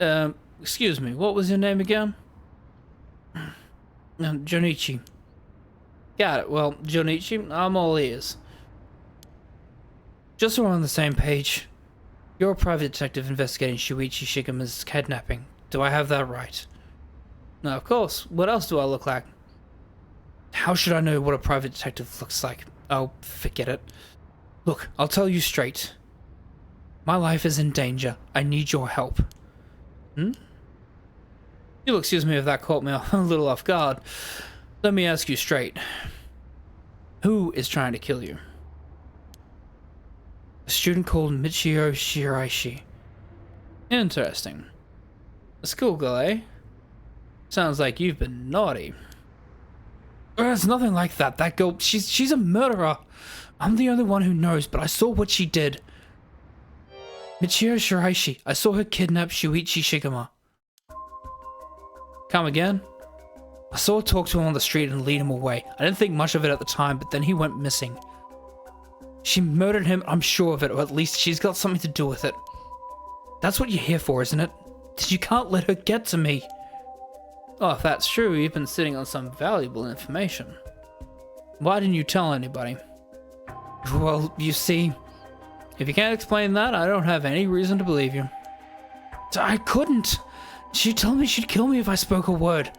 Excuse me, what was your name again? Jonichi. Got it. Well, Jonichi, I'm all ears. Just so we're on the same page, you're a private detective investigating Shuichi Shigema's kidnapping. Do I have that right? No, of course. What else do I look like? How should I know what a private detective looks like? Oh, forget it. Look, I'll tell you straight. My life is in danger. I need your help. You'll excuse me if that caught me a little off guard. Let me ask you straight. Who is trying to kill you? A student called Michio Shiraishi. Interesting. A schoolgirl, eh? Sounds like you've been naughty. It's nothing like that. That girl, she's a murderer. I'm the only one who knows, but I saw what she did. Michio Shiraishi. I saw her kidnap Shuichi Shigema. Come again? I saw her talk to him on the street and lead him away. I didn't think much of it at the time, but then he went missing. She murdered him, I'm sure of it, or at least she's got something to do with it. That's what you're here for, isn't it? You can't let her get to me. Oh, if that's true, you've been sitting on some valuable information. Why didn't you tell anybody? Well, you see, if you can't explain that, I don't have any reason to believe you. I couldn't. She told me she'd kill me if I spoke a word.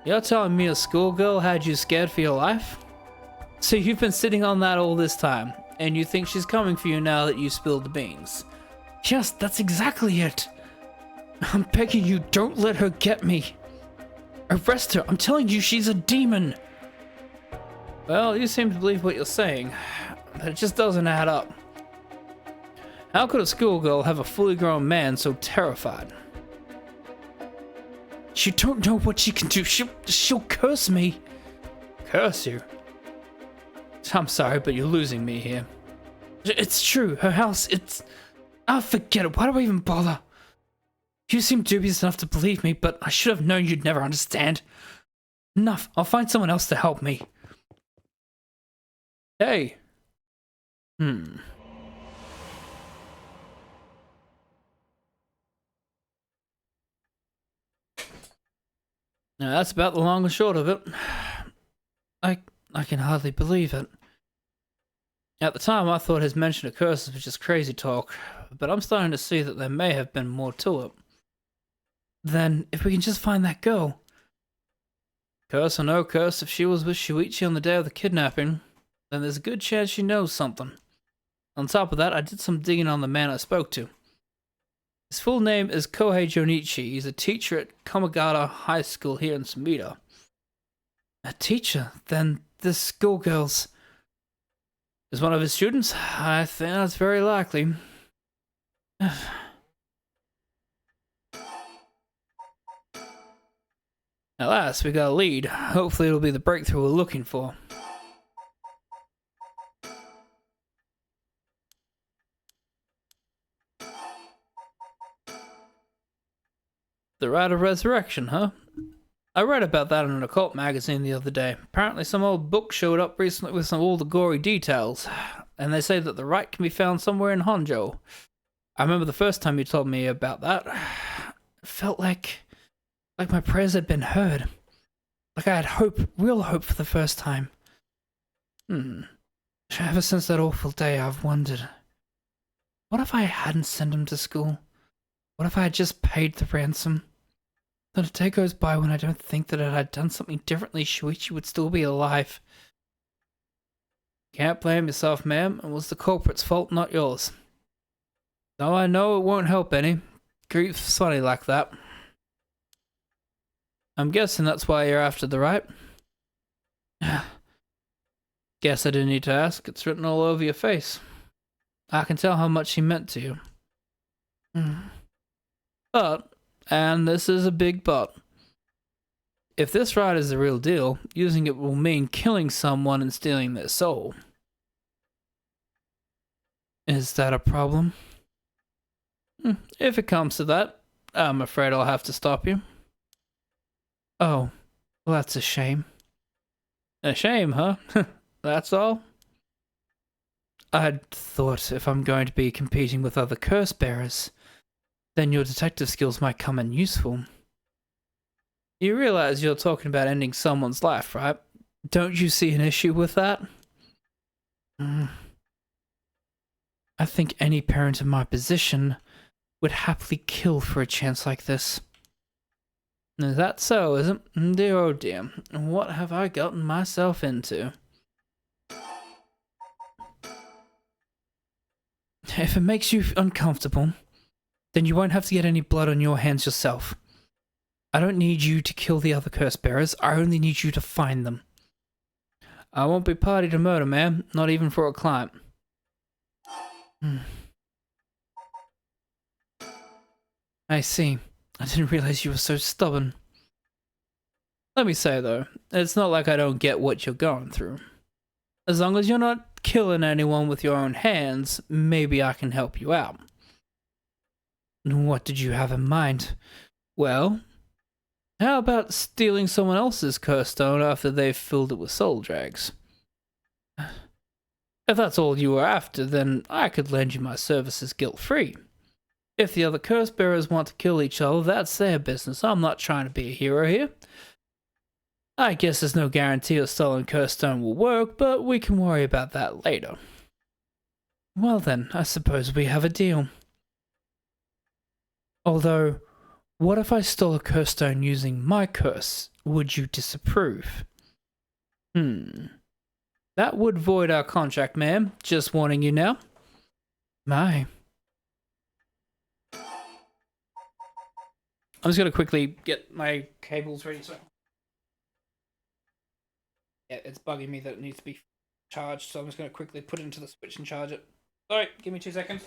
You're telling me a schoolgirl had you scared for your life? So you've been sitting on that all this time, and you think she's coming for you now that you spilled the beans? Yes, that's exactly it. I'm begging you, don't let her get me. Arrest her, I'm telling you, she's a demon. Well, you seem to believe what you're saying, but it just doesn't add up. How could a schoolgirl have a fully grown man so terrified? You don't know what she can do. She'll curse me. Curse you? I'm sorry, but you're losing me here. It's true. Her house, it's... Oh, forget it. Why do I even bother? You seem dubious enough to believe me, but I should have known you'd never understand. Enough. I'll find someone else to help me. Hey. Now that's about the long and short of it. I can hardly believe it. At the time, I thought his mention of curses was just crazy talk, but I'm starting to see that there may have been more to it. Then, if we can just find that girl... Curse or no curse, if she was with Shuichi on the day of the kidnapping, then there's a good chance she knows something. On top of that, I did some digging on the man I spoke to. His full name is Kohei Jonichi. He's a teacher at Kamagata High School here in Sumida. A teacher? Then this schoolgirl's... is one of his students? I think that's very likely. At last, we got a lead. Hopefully it'll be the breakthrough we're looking for. The Rite of Resurrection, huh? I read about that in an occult magazine the other day. Apparently some old book showed up recently with all the gory details. And they say that the rite can be found somewhere in Honjo. I remember the first time you told me about that. It felt like my prayers had been heard. Like I had hope, real hope for the first time. Ever since that awful day, I've wondered. What if I hadn't sent him to school? What if I had just paid the ransom? Then a day goes by when I don't think that if I'd done something differently, Shuichi would still be alive. Can't blame yourself, ma'am. It was the culprit's fault, not yours. Though I know it won't help any. Grief's funny like that. I'm guessing that's why you're after the right. Guess I didn't need to ask. It's written all over your face. I can tell how much he meant to you. But, and this is a big but, if this ride is the real deal, using it will mean killing someone and stealing their soul. Is that a problem? If it comes to that, I'm afraid I'll have to stop you. Oh, well that's a shame. A shame, huh? That's all? I'd thought if I'm going to be competing with other curse bearers, then your detective skills might come in useful. You realize you're talking about ending someone's life, right? Don't you see an issue with that? I think any parent in my position would happily kill for a chance like this. Is that so, is it? Dear oh dear, what have I gotten myself into? If it makes you uncomfortable, then you won't have to get any blood on your hands yourself. I don't need you to kill the other curse bearers, I only need you to find them. I won't be party to murder, ma'am, not even for a client. I see. I didn't realize you were so stubborn. Let me say though, it's not like I don't get what you're going through. As long as you're not killing anyone with your own hands, maybe I can help you out. What did you have in mind? Well, how about stealing someone else's curse stone after they've filled it with soul drags? If that's all you were after, then I could lend you my services guilt-free. If the other curse bearers want to kill each other, that's their business. I'm not trying to be a hero here. I guess there's no guarantee a stolen curse stone will work, but we can worry about that later. Well then, I suppose we have a deal. Although, what if I stole a curse stone using my curse? Would you disapprove? That would void our contract, ma'am. Just warning you now. My. I'm just gonna quickly get my cables ready. So yeah, it's bugging me that it needs to be charged, so I'm just gonna quickly put it into the switch and charge it. Alright, give me 2 seconds.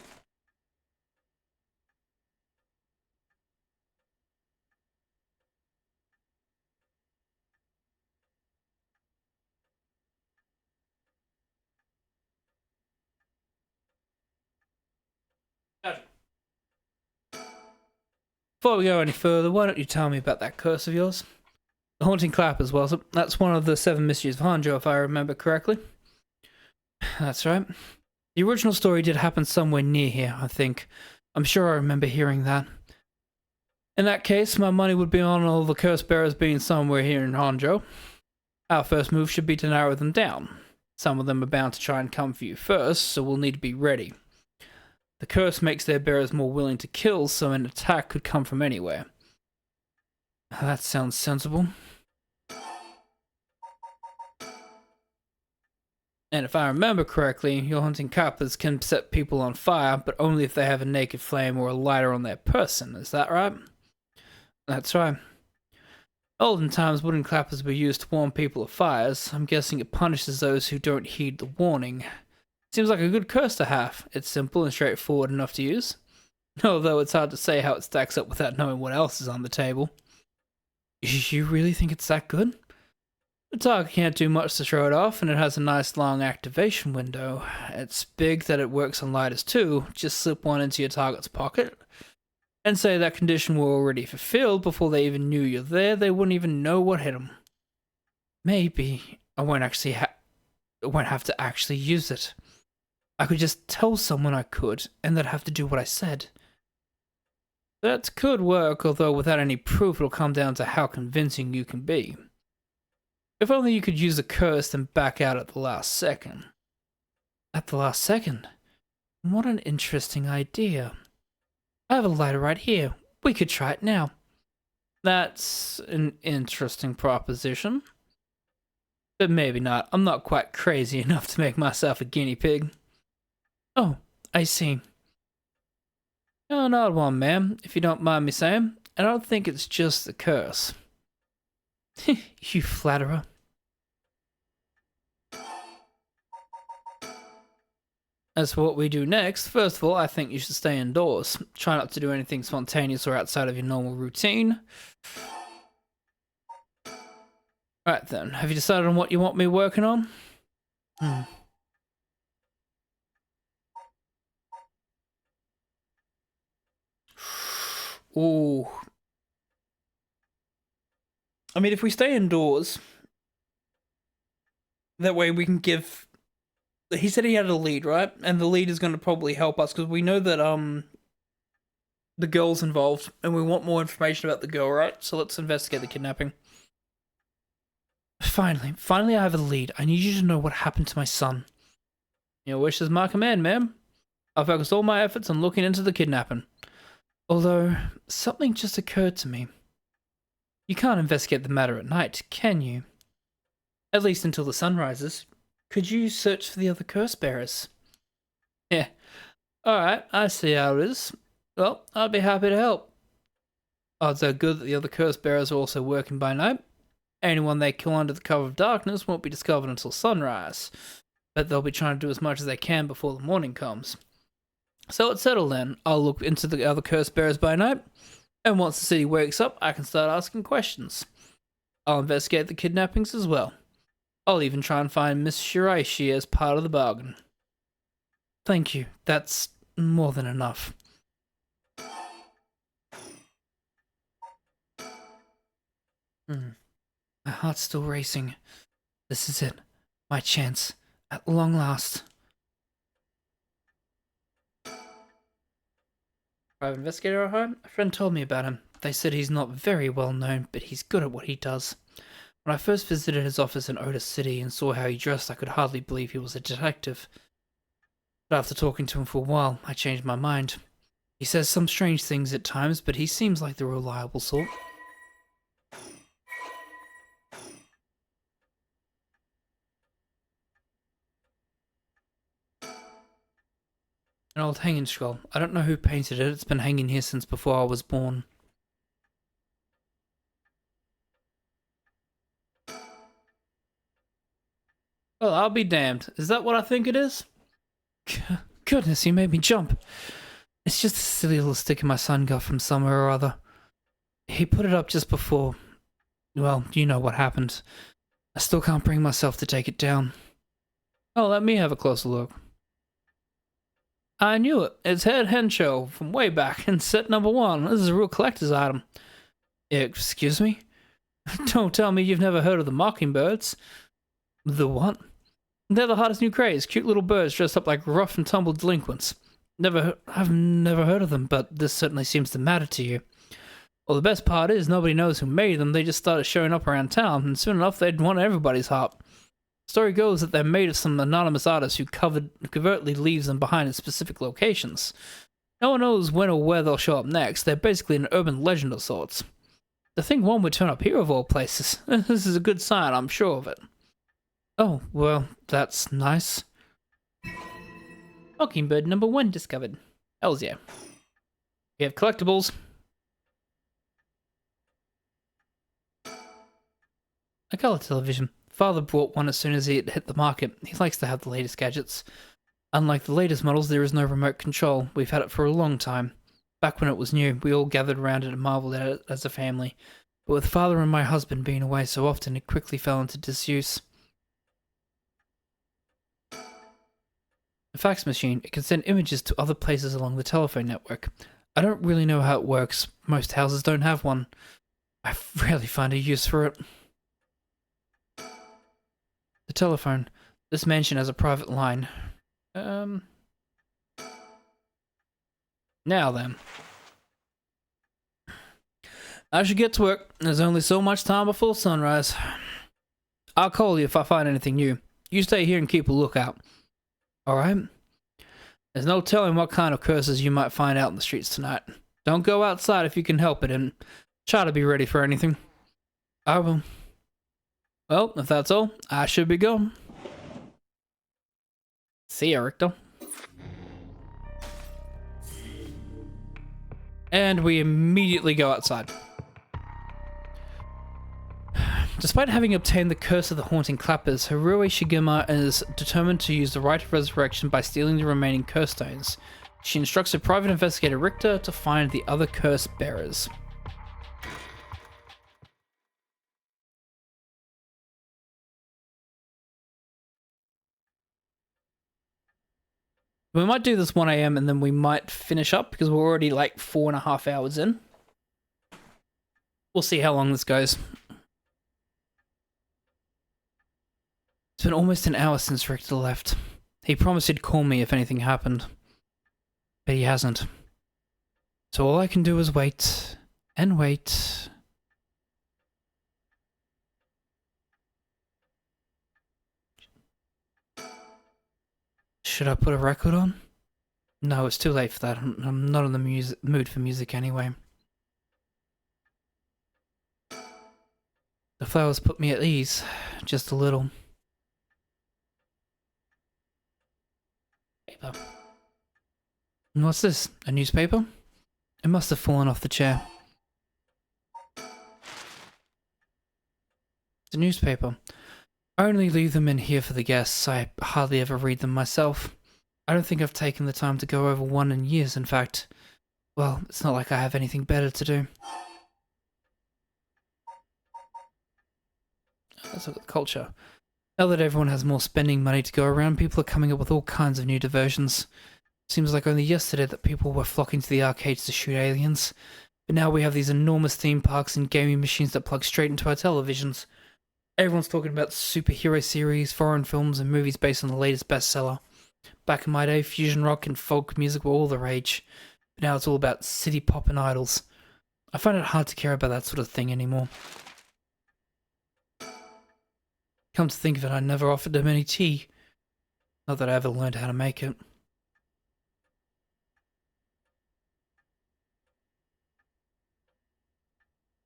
before we go any further, why don't you tell me about that curse of yours? The haunting clap as well. So that's one of the Seven Mysteries of Honjo, if I remember correctly. That's right. The original story did happen somewhere near here, I think. I'm sure I remember hearing that. In that case, my money would be on all the curse bearers being somewhere here in Honjo. Our first move should be to narrow them down. Some of them are bound to try and come for you first, so we'll need to be ready. The curse makes their bearers more willing to kill, so an attack could come from anywhere. That sounds sensible. And if I remember correctly, your hunting kappas can set people on fire, but only if they have a naked flame or a lighter on their person, is that right? That's right. Olden times, wooden clappers were used to warn people of fires. I'm guessing it punishes those who don't heed the warning. Seems like a good curse to have. It's simple and straightforward enough to use. Although it's hard to say how it stacks up without knowing what else is on the table. You really think it's that good? The target can't do much to throw it off, and it has a nice long activation window. It's big that it works on lighters too. Just slip one into your target's pocket, and say that condition were already fulfilled before they even knew you're there, they wouldn't even know what hit them. Maybe I won't have to actually use it. I could just tell someone I could, and they'd have to do what I said. That could work, although without any proof it'll come down to how convincing you can be. If only you could use a curse and back out at the last second. At the last second? What an interesting idea. I have a lighter right here. We could try it now. That's an interesting proposition. But maybe not. I'm not quite crazy enough to make myself a guinea pig. Oh, I see. Oh, an odd one, ma'am, if you don't mind me saying. I don't think it's just the curse. You flatterer. As for what we do next, first of all, I think you should stay indoors. Try not to do anything spontaneous or outside of your normal routine. Right then, have you decided on what you want me working on? Ooh. I mean, if we stay indoors, that way we can give... He said he had a lead, right? And the lead is going to probably help us, because we know that, the girl's involved, and we want more information about the girl, right? So let's investigate the kidnapping. Finally I have a lead. I need you to know what happened to my son. Your wish is my command, ma'am. I'll focus all my efforts on looking into the kidnapping. Although, something just occurred to me. You can't investigate the matter at night, can you? At least until the sun rises. Could you search for the other curse bearers? Yeah. Alright, I see how it is. Well, I'd be happy to help. Odds are good that the other curse bearers are also working by night. Anyone they kill under the cover of darkness won't be discovered until sunrise. But they'll be trying to do as much as they can before the morning comes. So it's settled then. I'll look into the other curse bearers by night. And once the city wakes up, I can start asking questions. I'll investigate the kidnappings as well. I'll even try and find Miss Shiraishi as part of the bargain. Thank you. That's more than enough. My heart's still racing. This is it. My chance. At long last. Private investigator at home? A friend told me about him. They said he's not very well known, but he's good at what he does. When I first visited his office in Oda City and saw how he dressed, I could hardly believe he was a detective. But after talking to him for a while, I changed my mind. He says some strange things at times, but he seems like the reliable sort. An old hanging scroll. I don't know who painted it. It's been hanging here since before I was born. Well, I'll be damned. Is that what I think it is? Goodness, you made me jump. It's just a silly little sticker my son got from somewhere or other. He put it up just before... Well, you know what happened. I still can't bring myself to take it down. Oh, let me have a closer look. I knew it. It's Head Hencho from way back in set number 1. This is a real collector's item. Excuse me? Don't tell me you've never heard of the Mockingbirds. The what? They're the hottest new craze. Cute little birds dressed up like rough and tumble delinquents. I've never heard of them, but this certainly seems to matter to you. Well, the best part is nobody knows who made them. They just started showing up around town, and soon enough they'd won everybody's heart. Story goes that they're made of some anonymous artist who covertly leaves them behind in specific locations. No one knows when or where they'll show up next. They're basically an urban legend of sorts. To think one would turn up here of all places. This is a good sign, I'm sure of it. Oh, well, that's nice. Mockingbird number 1 discovered. Hells yeah. We have collectibles. A color television. Father bought one as soon as it hit the market. He likes to have the latest gadgets. Unlike the latest models, there is no remote control. We've had it for a long time. Back when it was new, we all gathered around it and marveled at it as a family. But with Father and my husband being away so often, it quickly fell into disuse. A fax machine. It can send images to other places along the telephone network. I don't really know how it works. Most houses don't have one. I rarely find a use for it. The telephone. This mansion has a private line. Now then. I should get to work. There's only so much time before sunrise. I'll call you if I find anything new. You stay here and keep a lookout. Alright? There's no telling what kind of curses you might find out in the streets tonight. Don't go outside if you can help it, and try to be ready for anything. I will. Well, if that's all, I should be going. See ya, Richter. And we immediately go outside. Despite having obtained the Curse of the Haunting Clappers, Harue Shigema is determined to use the Rite of Resurrection by stealing the remaining curse stones. She instructs her private investigator Richter to find the other curse bearers. We might do this 1 AM and then we might finish up because we're already like 4.5 hours in. We'll see how long this goes. It's been almost an hour since Richter left. He promised he'd call me if anything happened. But he hasn't. So all I can do is wait. And wait. Should I put a record on? No, it's too late for that. I'm not in the mood for music anyway. The flowers put me at ease. Just a little. Paper. And what's this? A newspaper? It must have fallen off the chair. It's a newspaper. I only leave them in here for the guests. I hardly ever read them myself. I don't think I've taken the time to go over one in years, in fact. Well, it's not like I have anything better to do. Let's look at the culture. Now that everyone has more spending money to go around, people are coming up with all kinds of new diversions. Seems like only yesterday that people were flocking to the arcades to shoot aliens. But now we have these enormous theme parks and gaming machines that plug straight into our televisions. Everyone's talking about superhero series, foreign films, and movies based on the latest bestseller. Back in my day, fusion rock and folk music were all the rage. But now it's all about city pop and idols. I find it hard to care about that sort of thing anymore. Come to think of it, I never offered them any tea. Not that I ever learned how to make it.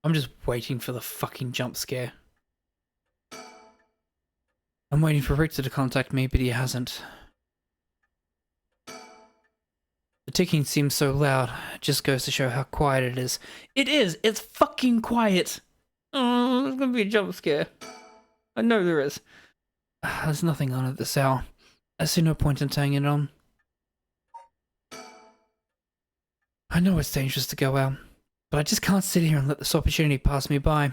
I'm just waiting for the fucking jump scare. I'm waiting for Richter to contact me, but he hasn't. The ticking seems so loud. It just goes to show how quiet it is. It is! It's fucking quiet! Oh, there's gonna be a jump scare. I know there is. There's nothing on at this hour. I see no point in turning it on. I know it's dangerous to go out, but I just can't sit here and let this opportunity pass me by.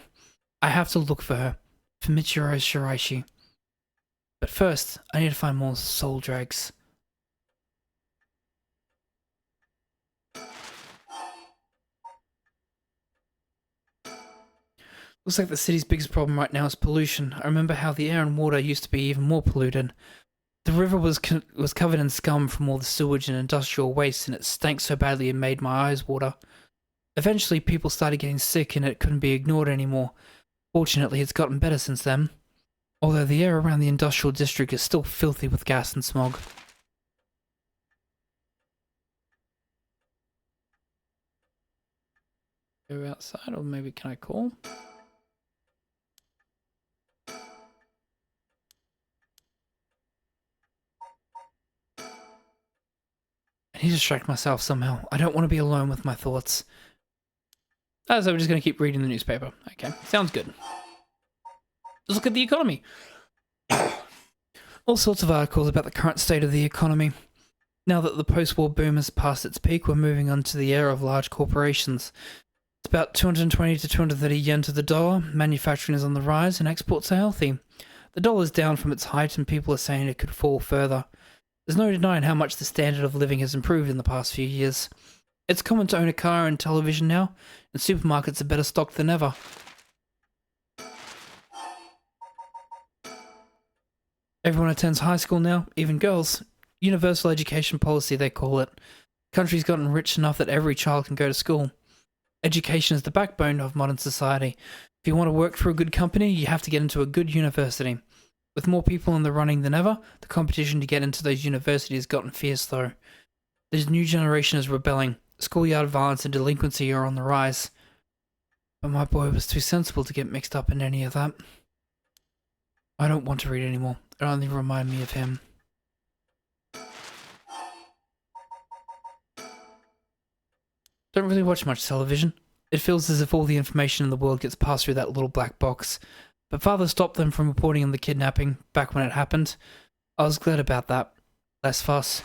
I have to look for her. For Michiru Shiraishi. But first, I need to find more soul drags. Looks like the city's biggest problem right now is pollution. I remember how the air and water used to be even more polluted. The river was covered in scum from all the sewage and industrial waste, and it stank so badly it made my eyes water. Eventually, people started getting sick, and it couldn't be ignored anymore. Fortunately, it's gotten better since then. Although the air around the industrial district is still filthy with gas and smog. Go outside, or maybe can I call? I need to distract myself somehow. I don't want to be alone with my thoughts. So we're just going to keep reading the newspaper. Okay, sounds good. Let's look at the economy. All sorts of articles about the current state of the economy. Now that the post-war boom has passed its peak, we're moving on to the era of large corporations. It's about 220 to 230 yen to the dollar. Manufacturing is on the rise and exports are healthy. The dollar is down from its height and people are saying it could fall further. There's no denying how much the standard of living has improved in the past few years. It's common to own a car and television now, and supermarkets are better stocked than ever. Everyone attends high school now, even girls. Universal education policy, they call it. The country's gotten rich enough that every child can go to school. Education is the backbone of modern society. If you want to work for a good company, you have to get into a good university. With more people in the running than ever, the competition to get into those universities has gotten fierce though. This new generation is rebelling. Schoolyard violence and delinquency are on the rise. But my boy was too sensible to get mixed up in any of that. I don't want to read anymore. It only reminds me of him. Don't really watch much television. It feels as if all the information in the world gets passed through that little black box. But father stopped them from reporting on the kidnapping back when it happened. I was glad about that. Less fuss.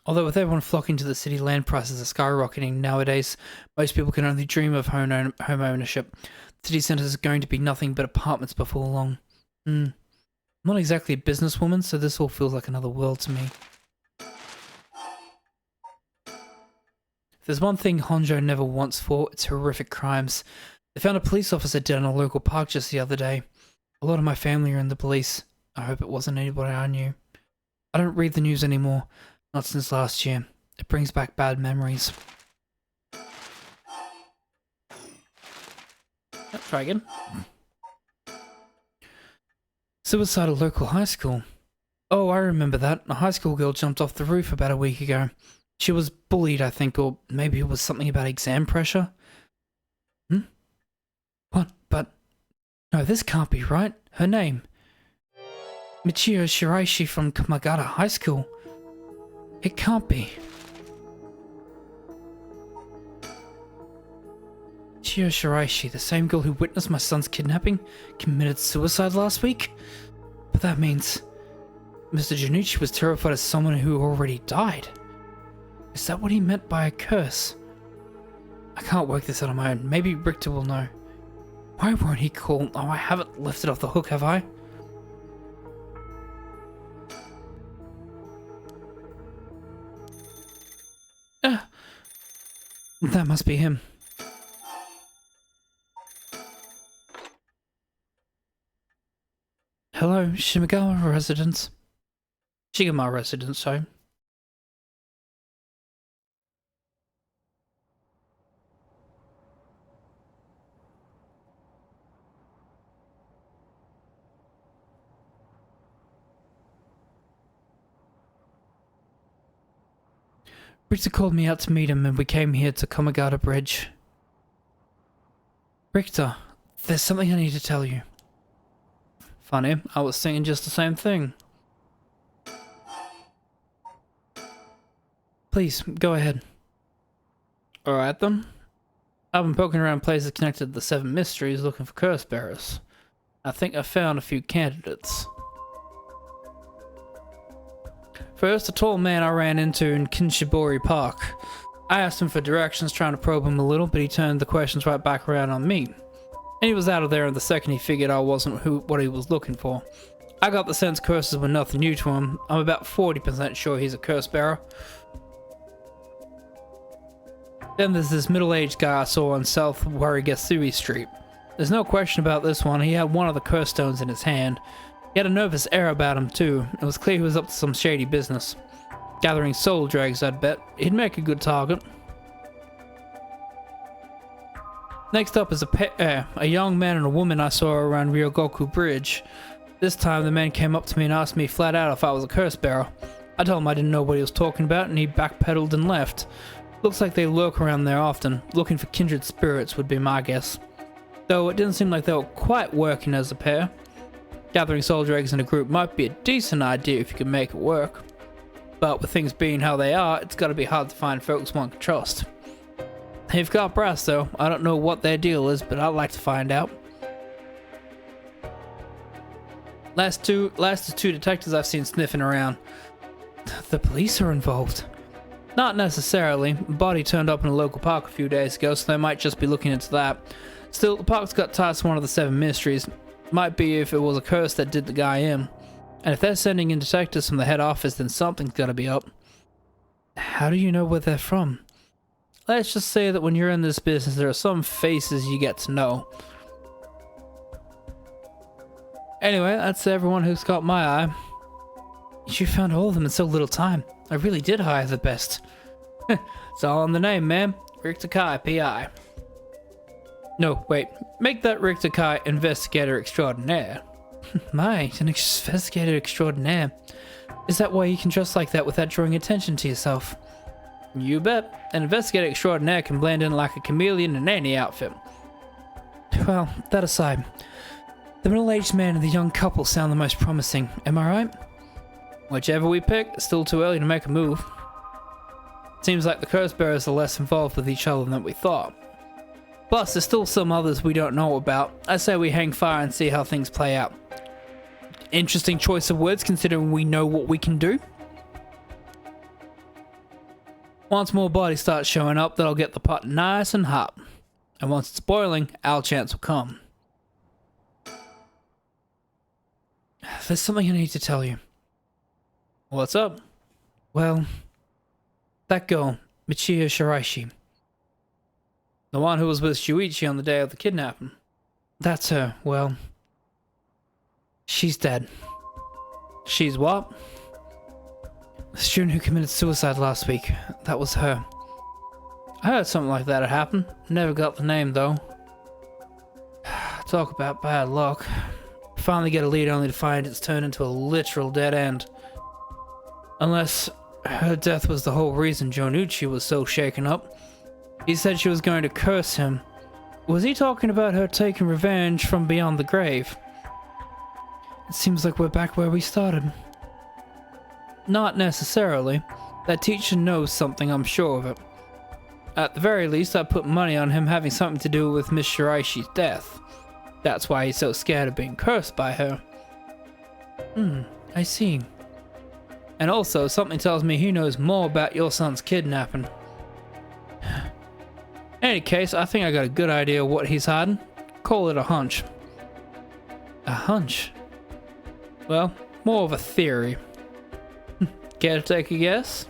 Although with everyone flocking to the city, land prices are skyrocketing nowadays. Most people can only dream of home ownership. The city centre is going to be nothing but apartments before long. I'm not exactly a businesswoman, so this all feels like another world to me. If there's one thing Honjo never wants for, it's horrific crimes. They found a police officer dead in a local park just the other day. A lot of my family are in the police. I hope it wasn't anybody I knew. I don't read the news anymore. Not since last year. It brings back bad memories. Try again. Suicide at local high school. Oh, I remember that. A high school girl jumped off the roof about a week ago. She was bullied, I think, or maybe it was something about exam pressure. What? But... no, this can't be right. Her name. Michio Shiraishi from Kamagata High School. It can't be. Michio Shiraishi, the same girl who witnessed my son's kidnapping, committed suicide last week? But that means... Mr. Janucci was terrified of someone who already died. Is that what he meant by a curse? I can't work this out on my own. Maybe Richter will know. Why won't he call? Oh, I haven't lifted off the hook, have I? That must be him. Hello, Shimagawa residence. Shigama residence, sorry. Richter called me out to meet him and we came here to Komagata Bridge. Richter, there's something I need to tell you. Funny, I was thinking just the same thing. Please, go ahead. Alright then. I've been poking around places connected to the Seven Mysteries looking for curse bearers. I think I found a few candidates. First, a tall man I ran into in Kinshibori Park. I asked him for directions, trying to probe him a little, but he turned the questions right back around on me. And he was out of there in the second he figured I wasn't what he was looking for. I got the sense curses were nothing new to him. I'm about 40% sure he's a curse bearer. Then there's this middle-aged guy I saw on South Warigasui Street. There's no question about this one, he had one of the curse stones in his hand. He had a nervous air about him too. It was clear he was up to some shady business. Gathering soul dregs, I'd bet. He'd make a good target. Next up is a young man and a woman I saw around Ryogoku Bridge. This time the man came up to me and asked me flat out if I was a curse bearer. I told him I didn't know what he was talking about and he backpedaled and left. Looks like they lurk around there often. Looking for kindred spirits would be my guess. Though it didn't seem like they were quite working as a pair. Gathering soul dregs in a group might be a decent idea if you can make it work. But with things being how they are, it's gotta be hard to find folks one can trust. They've got brass though. I don't know what their deal is, but I'd like to find out. Last two detectives I've seen sniffing around. The police are involved. Not necessarily. A body turned up in a local park a few days ago, so they might just be looking into that. Still, the park's got ties to one of the Seven Mysteries. Might be if it was a curse that did the guy in. And if they're sending in detectives from the head office, then something's gotta be up. How do you know where they're from? Let's just say that when you're in this business, there are some faces you get to know. Anyway, that's everyone who's caught my eye. You found all of them in so little time. I really did hire the best. It's all in the name, man. Richter Kai, P.I. No, wait. Make that Richter Kai investigator extraordinaire. My, an investigator extraordinaire. Is that why you can dress like that without drawing attention to yourself? You bet. An investigator extraordinaire can blend in like a chameleon in any outfit. Well, that aside, the middle-aged man and the young couple sound the most promising. Am I right? Whichever we pick, it's still too early to make a move. Seems like the curse bearers are less involved with each other than we thought. Plus, there's still some others we don't know about. I say we hang fire and see how things play out. Interesting choice of words considering we know what we can do. Once more bodies start showing up, that'll get the pot nice and hot. And once it's boiling, our chance will come. There's something I need to tell you. What's up? Well, that girl, Michiyo Shiraishi. The one who was with Shuichi on the day of the kidnapping. That's her. Well, she's dead. She's what? The student who committed suicide last week. That was her. I heard something like that had happened. Never got the name, though. Talk about bad luck. Finally get a lead only to find it's turned into a literal dead end. Unless her death was the whole reason Jonucci was so shaken up. He said she was going to curse him. Was he talking about her taking revenge from beyond the grave? It seems like we're back where we started. Not necessarily. That teacher knows something, I'm sure of it. At the very least, I put money on him having something to do with Miss Shiraishi's death. That's why he's so scared of being cursed by her. I see. And also, something tells me he knows more about your son's kidnapping. In any case, I think I got a good idea of what he's hiding. Call it a hunch. A hunch? Well, more of a theory. Care to take a guess?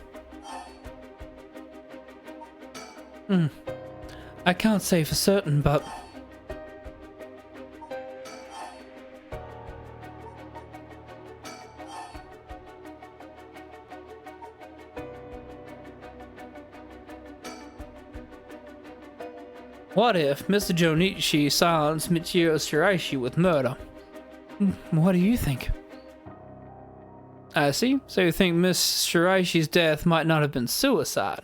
I can't say for certain, but... What if Mr. Jonichi silenced Michiyo Shiraishi with murder? What do you think? I see. So you think Miss Shiraishi's death might not have been suicide?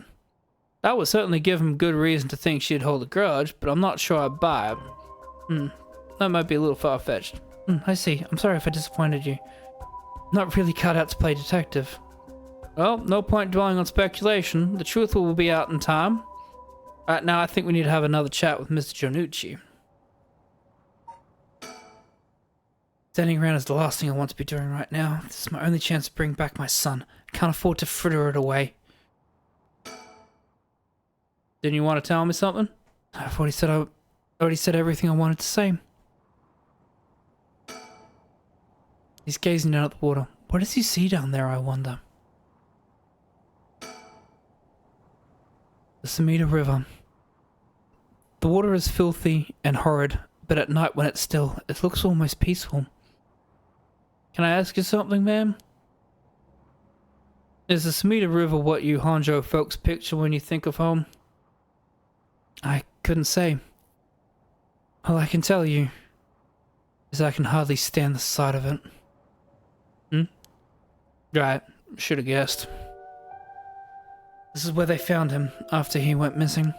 That would certainly give him good reason to think she'd hold a grudge, but I'm not sure I'd buy it. That might be a little far-fetched. I see. I'm sorry if I disappointed you. Not really cut out to play detective. Well, no point dwelling on speculation. The truth will be out in time. Right now, I think we need to have another chat with Mr. Jonucci. Standing around is the last thing I want to be doing right now. This is my only chance to bring back my son. I can't afford to fritter it away. Didn't you want to tell me something? I've already said everything I wanted to say. He's gazing down at the water. What does he see down there, I wonder? The Samita River. The water is filthy and horrid, but at night when it's still, it looks almost peaceful. Can I ask you something, ma'am? Is the Samita River what you Honjo folks picture when you think of home? I couldn't say. All I can tell you is I can hardly stand the sight of it. Right, should have guessed. This is where they found him after he went missing.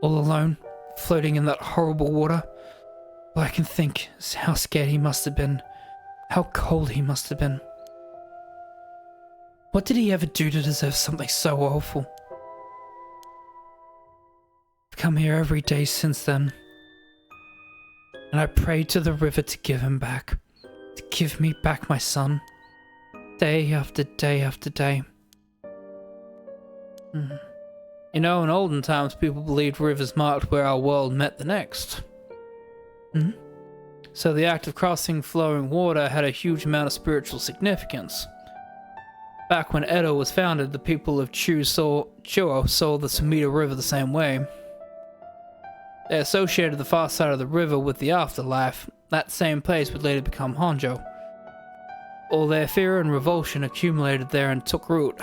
All alone, floating in that horrible water. All I can think is how scared he must have been. How cold he must have been. What did he ever do to deserve something so awful? I've come here every day since then. And I prayed to the river to give him back. To give me back my son. Day after day after day. You know, in olden times, people believed rivers marked where our world met the next. So the act of crossing flowing water had a huge amount of spiritual significance. Back when Edo was founded, the people of Chuo saw the Samita River the same way. They associated the far side of the river with the afterlife. That same place would later become Honjo. All their fear and revulsion accumulated there and took root.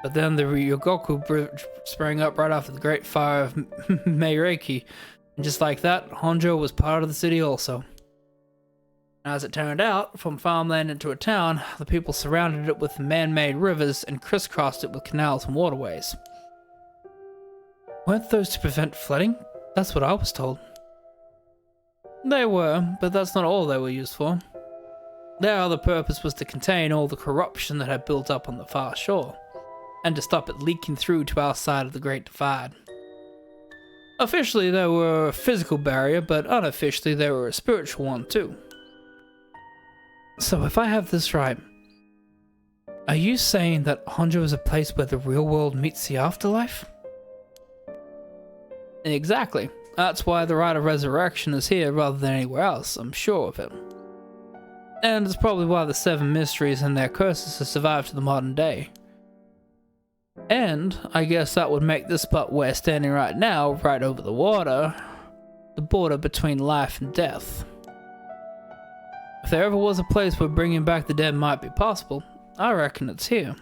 But then the Ryogoku Bridge sprang up right after the Great Fire of Meireki, and just like that, Honjo was part of the city also. As it turned out, from farmland into a town, the people surrounded it with man-made rivers and crisscrossed it with canals and waterways. Weren't those to prevent flooding? That's what I was told. They were, but that's not all they were used for. Their other purpose was to contain all the corruption that had built up on the far shore, and to stop it leaking through to our side of the Great Divide. Officially, they were a physical barrier, but unofficially, they were a spiritual one too. So if I have this right, are you saying that Honjo is a place where the real world meets the afterlife? Exactly. That's why the rite of resurrection is here rather than anywhere else, I'm sure of it. And it's probably why the Seven Mysteries and their curses have survived to the modern day. And I guess that would make this spot we're standing right now, right over the water, the border between life and death. If there ever was a place where bringing back the dead might be possible, I reckon it's here.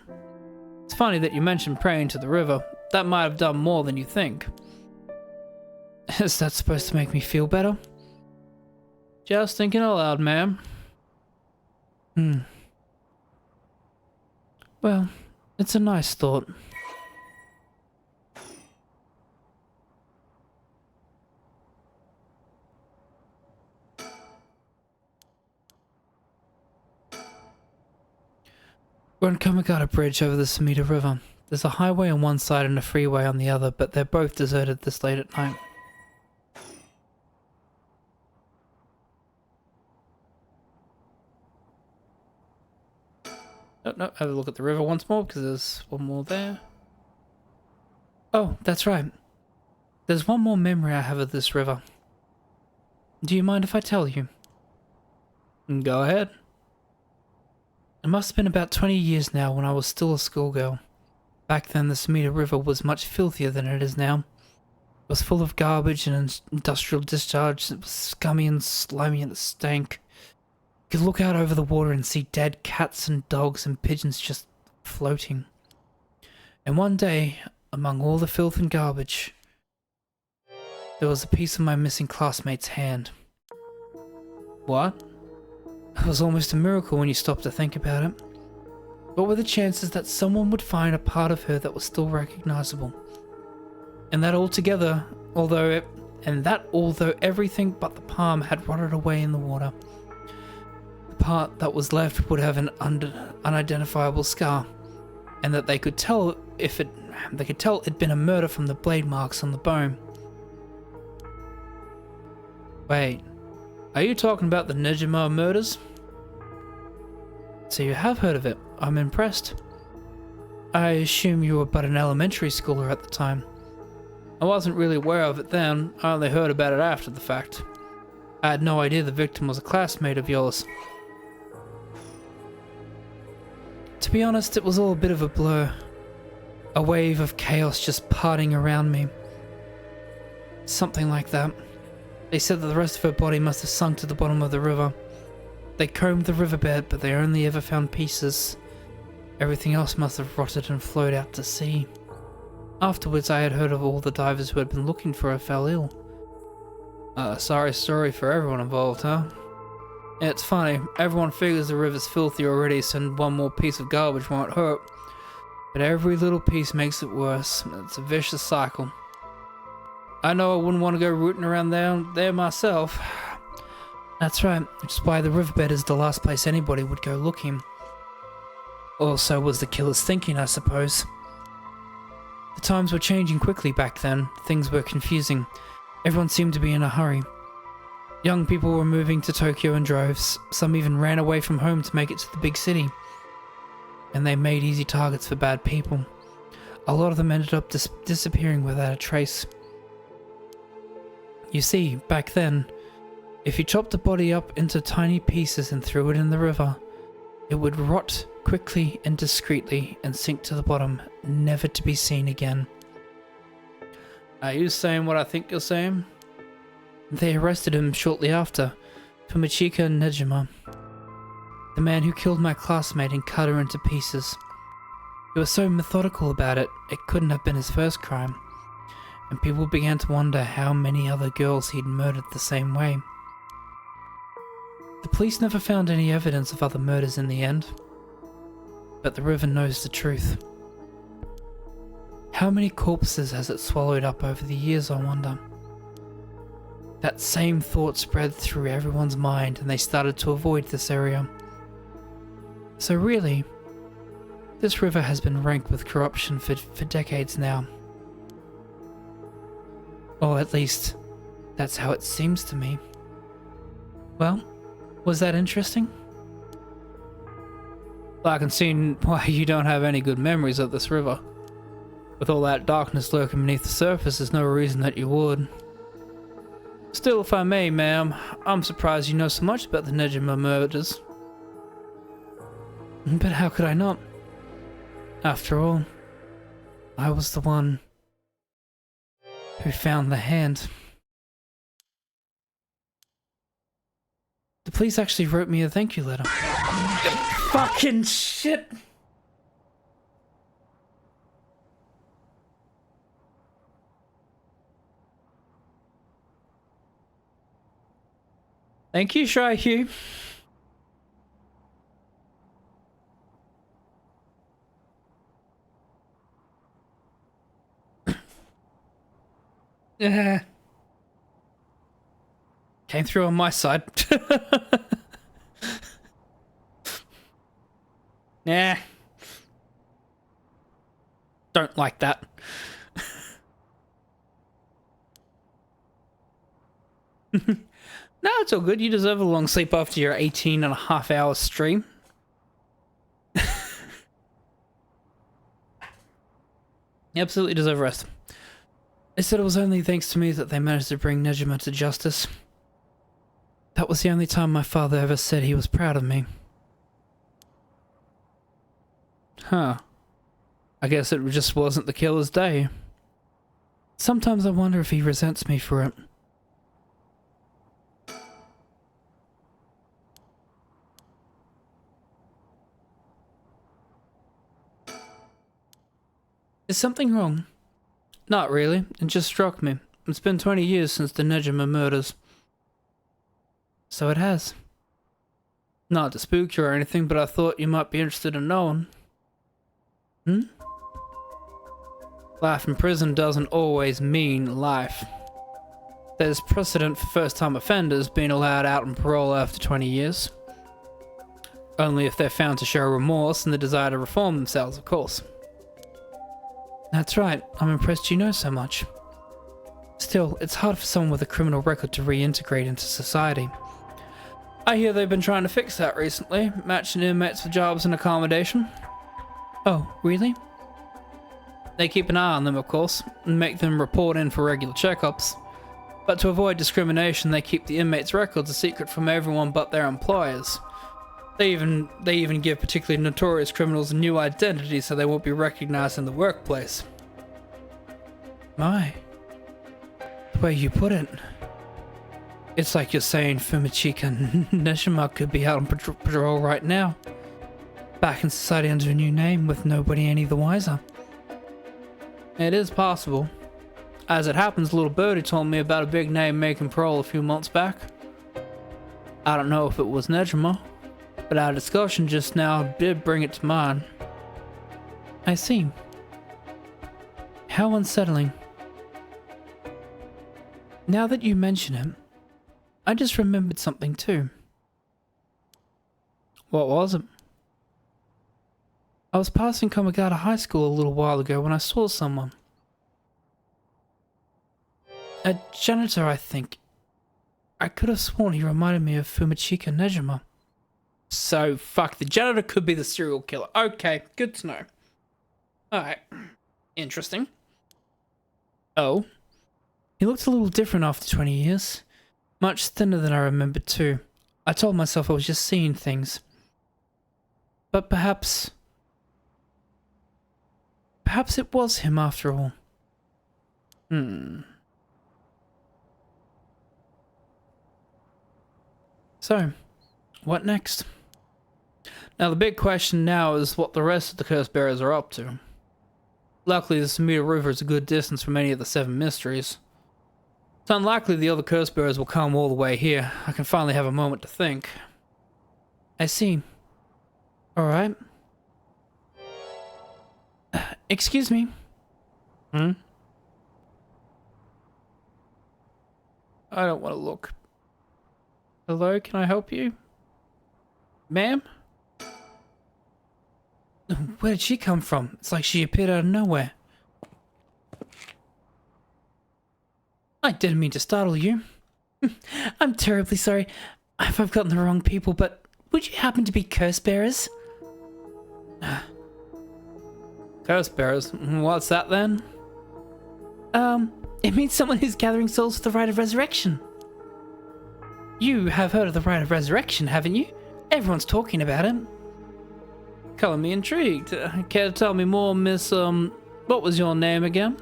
It's funny that you mentioned praying to the river. That might have done more than you think. Is that supposed to make me feel better? Just thinking aloud, ma'am. Well, it's a nice thought. We're on Kamigata Bridge over the Samita River. There's a highway on one side and a freeway on the other, but they're both deserted this late at night. No, have a look at the river once more, because there's one more there. Oh, that's right. There's one more memory I have of this river. Do you mind if I tell you? Go ahead. It must have been about 20 years now when I was still a schoolgirl. Back then the Samita River was much filthier than it is now. It was full of garbage and industrial discharge. It was scummy and slimy and it stank. You could look out over the water and see dead cats and dogs and pigeons just floating. And one day, among all the filth and garbage, there was a piece of my missing classmate's hand. What? It was almost a miracle when you stop to think about it. What were the chances that someone would find a part of her that was still recognizable? And that altogether, although everything but the palm had rotted away in the water, the part that was left would have an unidentifiable scar, and that they could tell it'd been a murder from the blade marks on the bone. Wait, are you talking about the Nejima murders? So you have heard of it. I'm impressed. I assume you were but an elementary schooler at the time. I wasn't really aware of it then. I only heard about it after the fact. I had no idea the victim was a classmate of yours. To be honest, it was all a bit of a blur. A wave of chaos just parting around me. Something like that. They said that the rest of her body must have sunk to the bottom of the river. They combed the riverbed, but they only ever found pieces. Everything else must have rotted and flowed out to sea. Afterwards, I had heard of all the divers who had been looking for her fell ill. Sorry story for everyone involved, huh? Yeah, it's funny. Everyone figures the river's filthy already, so one more piece of garbage won't hurt. But every little piece makes it worse. It's a vicious cycle. I know I wouldn't want to go rooting around there myself. That's right, which is why the riverbed is the last place anybody would go looking. Or so was the killer's thinking, I suppose. The times were changing quickly back then. Things were confusing. Everyone seemed to be in a hurry. Young people were moving to Tokyo in droves. Some even ran away from home to make it to the big city. And they made easy targets for bad people. A lot of them ended up disappearing without a trace. You see, back then, if you chopped a body up into tiny pieces and threw it in the river, it would rot quickly and discreetly and sink to the bottom, never to be seen again. Are you saying what I think you're saying? They arrested him shortly after, Tomochika Nejima, the man who killed my classmate and cut her into pieces. He was so methodical about it, it couldn't have been his first crime, and people began to wonder how many other girls he'd murdered the same way. The police never found any evidence of other murders in the end, but the river knows the truth. How many corpses has it swallowed up over the years, I wonder? That same thought spread through everyone's mind and they started to avoid this area. So really, this river has been rank with corruption for decades now. Or at least, that's how it seems to me. Well, was that interesting? Well, I can see why you don't have any good memories of this river. With all that darkness lurking beneath the surface, there's no reason that you would. Still, if I may, ma'am, I'm surprised you know so much about the Nejima murders. But how could I not? After all, I was the one who found the hand. The police actually wrote me a thank you letter. Fucking shit! Thank you, Shy Hugh. Yeah. Came through on my side. Nah. Don't like that. No, it's all good. You deserve a long sleep after your 18.5-hour stream. You absolutely deserve rest. They said it was only thanks to me that they managed to bring Nejima to justice. That was the only time my father ever said he was proud of me. Huh. I guess it just wasn't the killer's day. Sometimes I wonder if he resents me for it. Is something wrong? Not really, it just struck me. It's been 20 years since the Nejima murders. So it has. Not to spook you or anything, but I thought you might be interested in knowing. Life in prison doesn't always mean life. There's precedent for first-time offenders being allowed out on parole after 20 years. Only if they're found to show remorse and the desire to reform themselves, of course. That's right, I'm impressed you know so much. Still, it's hard for someone with a criminal record to reintegrate into society. I hear they've been trying to fix that recently, matching inmates for jobs and accommodation. Oh, really? They keep an eye on them, of course, and make them report in for regular checkups. But to avoid discrimination, they keep the inmates' records a secret from everyone but their employers. They even give particularly notorious criminals a new identity so they won't be recognized in the workplace. My, the way you put it, it's like you're saying Fumichika Neshima could be out on patrol right now, back in society under a new name with nobody any the wiser. It is possible. As it happens, little birdie told me about a big name making parole a few months back. I don't know if it was Nejima, but our discussion just now did bring it to mind. I see. How unsettling. Now that you mention it, I just remembered something too. What was it? I was passing Komagata High School a little while ago when I saw someone. A janitor, I think. I could have sworn he reminded me of Fumichika Nejima. So, fuck, the janitor could be the serial killer. Okay, good to know. Alright. Interesting. Oh. He looked a little different after 20 years. Much thinner than I remembered too. I told myself I was just seeing things. But perhaps it was him after all. So, what next? Now the big question now is what the rest of the curse bearers are up to. Luckily the Samita River is a good distance from any of the Seven Mysteries. It's unlikely the other curse bearers will come all the way here. I can finally have a moment to think. I see. Alright. Excuse me. I don't want to look. Hello, can I help you? Ma'am? Where did she come from? It's like she appeared out of nowhere. I didn't mean to startle you. I'm terribly sorry if I've gotten the wrong people, but would you happen to be curse bearers? Curse bearers? What's that then? It means someone who's gathering souls for the rite of resurrection. You have heard of the rite of resurrection, haven't you? Everyone's talking about it. Color me intrigued. Care to tell me more, Miss, what was your name again?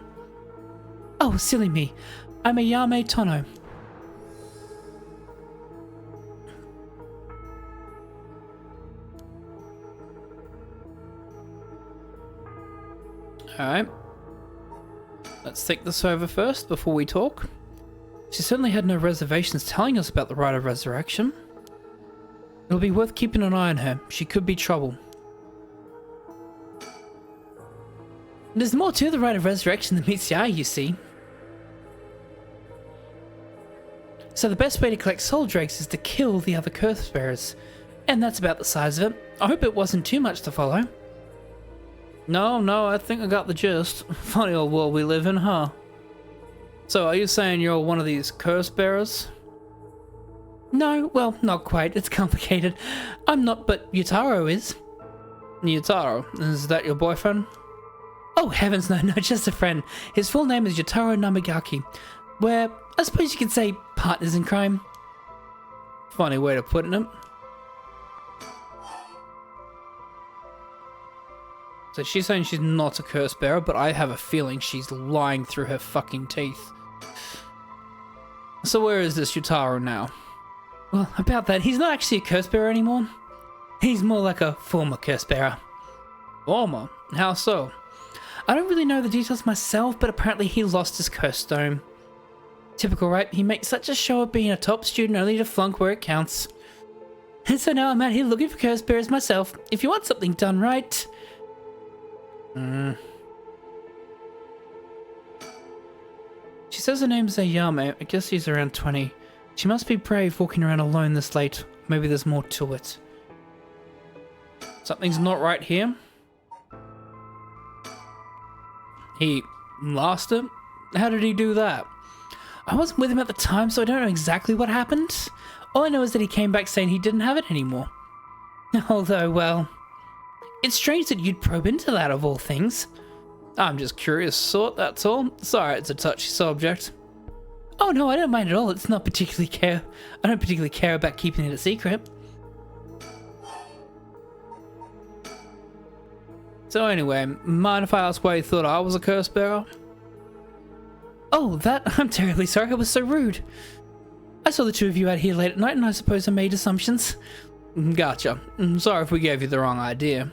Oh, silly me. I'm Ayame Tono. Alright. Let's think this over first before we talk. She certainly had no reservations telling us about the rite of resurrection. It'll be worth keeping an eye on her. She could be trouble. There's more to the rite of resurrection than meets the eye, you see. So the best way to collect soul dregs is to kill the other curse bearers. And that's about the size of it. I hope it wasn't too much to follow. No, I think I got the gist. Funny old world we live in, huh? So, are you saying you're one of these curse bearers? No, well, not quite. It's complicated. I'm not, but Yutaro is. Yutaro? Is that your boyfriend? Oh, heavens, no, just a friend. His full name is Yutaro Namagaki. We're, I suppose you could say, partners in crime. Funny way of putting it. So she's saying she's not a curse bearer, but I have a feeling she's lying through her fucking teeth. So where is this Yutaro now? Well, about that, he's not actually a curse bearer anymore. He's more like a former curse bearer. Former? How so? I don't really know the details myself, but apparently he lost his curse stone. Typical, right? He makes such a show of being a top student only to flunk where it counts. And so now I'm out here looking for curse bearers myself. If you want something done right... She says her name's Ayame. I guess she's around 20. She must be brave walking around alone this late. Maybe there's more to it. Something's not right here. He lost it? How did he do that? I wasn't with him at the time, so I don't know exactly what happened. All I know is that he came back saying he didn't have it anymore. Although, well... It's strange that you'd probe into that of all things. I'm just curious sort, that's all. Sorry, it's a touchy subject. Oh no, I don't mind at all. It's not particularly I don't particularly care about keeping it a secret. So anyway, mind if I ask why you thought I was a curse bearer? Oh, that? I'm terribly sorry, I was so rude. I saw the two of you out here late at night and I suppose I made assumptions. Gotcha. Sorry if we gave you the wrong idea.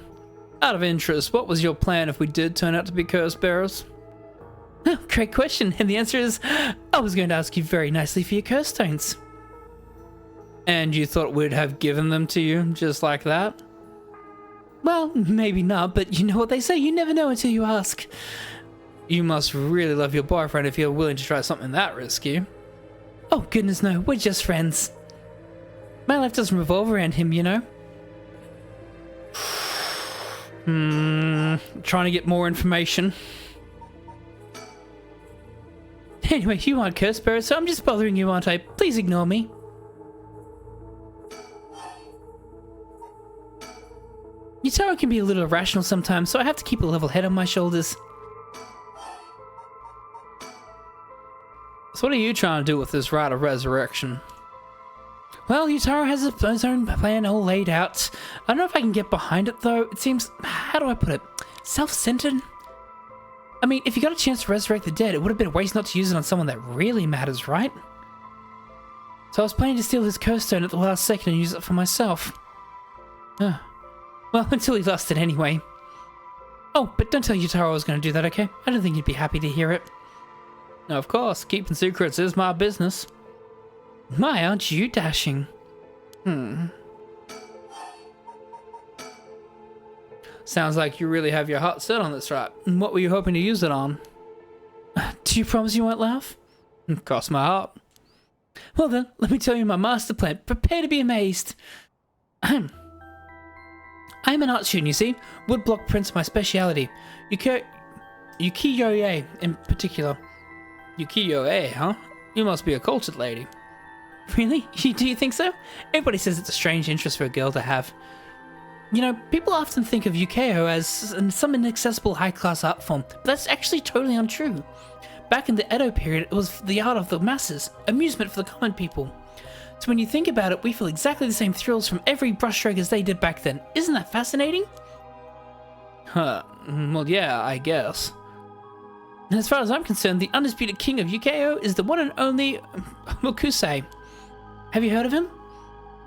Out of interest, what was your plan if we did turn out to be curse bearers? Oh, great question, and the answer is, I was going to ask you very nicely for your curse stones. And you thought we'd have given them to you, just like that? Well, maybe not, but you know what they say, you never know until you ask. You must really love your boyfriend if you're willing to try something that risky. Oh goodness no, we're just friends. My life doesn't revolve around him, you know? Trying to get more information. Anyway, you aren't curse bearer, so I'm just bothering you, aren't I? Please ignore me. Yutaro can be a little irrational sometimes, so I have to keep a level head on my shoulders. So what are you trying to do with this rite of resurrection? Well, Yutaro has his own plan all laid out. I don't know if I can get behind it though. It seems, how do I put it, self-centered? I mean, if you got a chance to resurrect the dead, it would have been a waste not to use it on someone that really matters, right? So I was planning to steal his curse stone at the last second and use it for myself. Well, until he lost it anyway. Oh, but don't tell Yutaro I was going to do that, okay? I don't think he'd be happy to hear it. No, of course, keeping secrets is my business. My, aren't you dashing? Sounds like you really have your heart set on this, right? And what were you hoping to use it on? Do you promise you won't laugh? Cross my heart. Well then, let me tell you my master plan. Prepare to be amazed. I'm an art student, you see. Woodblock prints my speciality. Ukiyo-e in particular. Ukiyo-e, huh? You must be a cultured lady. Really? Do you think so? Everybody says it's a strange interest for a girl to have. You know, people often think of ukiyo as some inaccessible high-class art form, but that's actually totally untrue. Back in the Edo period, it was the art of the masses, amusement for the common people. So when you think about it, we feel exactly the same thrills from every brushstroke as they did back then. Isn't that fascinating? Huh. Well, yeah, I guess. And as far as I'm concerned, the undisputed king of ukiyo is the one and only Mokusei. Have you heard of him?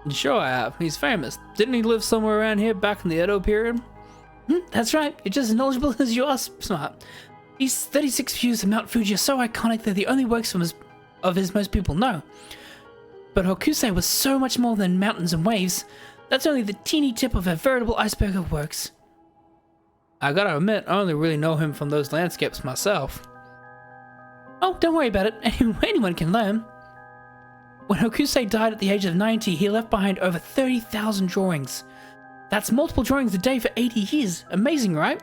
Sure I have. He's famous. Didn't he live somewhere around here back in the Edo period? That's right. You're just as knowledgeable as you are smart. These 36 views of Mount Fuji are so iconic they're the only works of his most people know. But Hokusei was so much more than mountains and waves. That's only the teeny tip of a veritable iceberg of works. I gotta admit, I only really know him from those landscapes myself. Oh, don't worry about it. Anyone can learn. When Hokusei died at the age of 90, he left behind over 30,000 drawings. That's multiple drawings a day for 80 years. Amazing, right?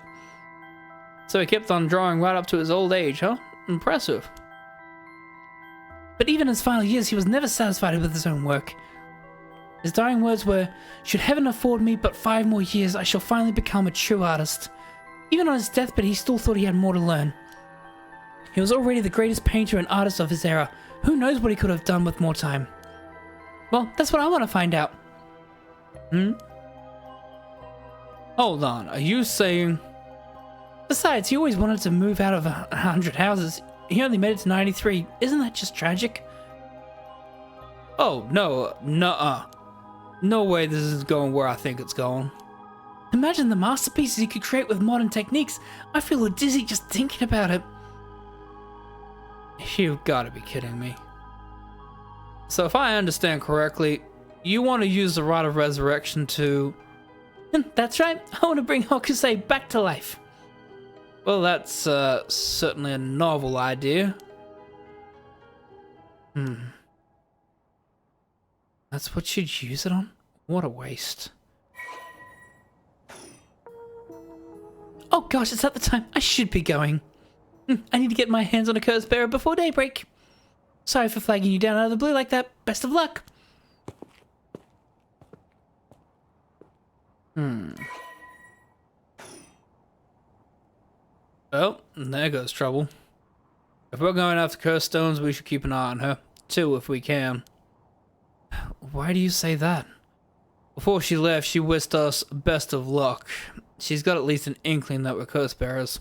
So he kept on drawing right up to his old age, huh? Impressive. But even in his final years, he was never satisfied with his own work. His dying words were, "Should heaven afford me but 5 more years, I shall finally become a true artist." Even on his deathbed, he still thought he had more to learn. He was already the greatest painter and artist of his era. Who knows what he could have done with more time? Well, that's what I want to find out. Hold on, are you saying... Besides, he always wanted to move out of 100 houses. He only made it to 93. Isn't that just tragic? Oh, no, nuh-uh. No way this is going where I think it's going. Imagine the masterpieces he could create with modern techniques. I feel dizzy just thinking about it. You've got to be kidding me. So if I understand correctly, you want to use the Rite of Resurrection to... That's right. I want to bring Hokusei back to life. Well, that's certainly a novel idea. That's what you'd use it on? What a waste. Oh gosh, it's at the time. I should be going. I need to get my hands on a curse bearer before daybreak. Sorry for flagging you down out of the blue like that. Best of luck. Well, there goes trouble. If we're going after curse stones, we should keep an eye on her. 2 if we can. Why do you say that? Before she left, she wished us best of luck. She's got at least an inkling that we're curse bearers.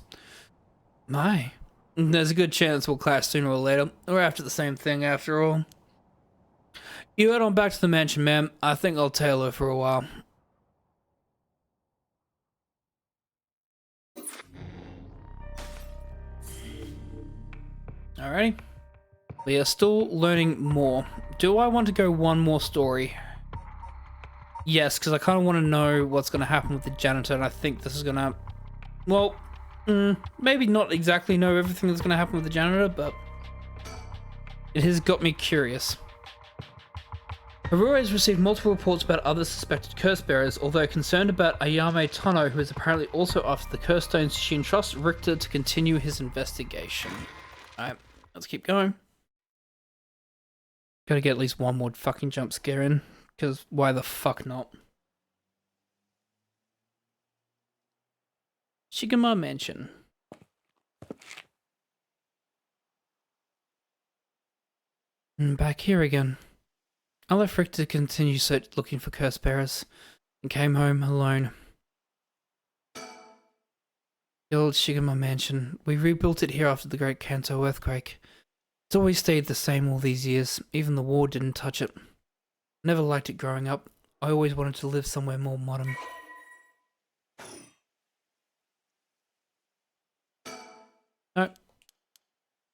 My. There's a good chance we'll clash sooner or later. We're after the same thing after all. You head on back to the mansion, ma'am. I think I'll tail her for a while. Alrighty. We are still learning more. Do I want to go one more story? Yes, because I kind of want to know what's going to happen with the janitor, and I think this is going to... Well, maybe not exactly know everything that's going to happen with the janitor, but it has got me curious. Aurora has received multiple reports about other suspected curse bearers, although concerned about Ayame Tano, who is apparently also after the curse stones. She entrusts Richter to continue his investigation. Alright, let's keep going. Gotta get at least one more fucking jump scare in, because why the fuck not? Shigama Mansion. Back here again. I left Richter to continue looking for curse bearers, and came home alone. The old Shigama Mansion. We rebuilt it here after the Great Kanto earthquake. It's always stayed the same all these years. Even the war didn't touch it. I never liked it growing up. I always wanted to live somewhere more modern. No.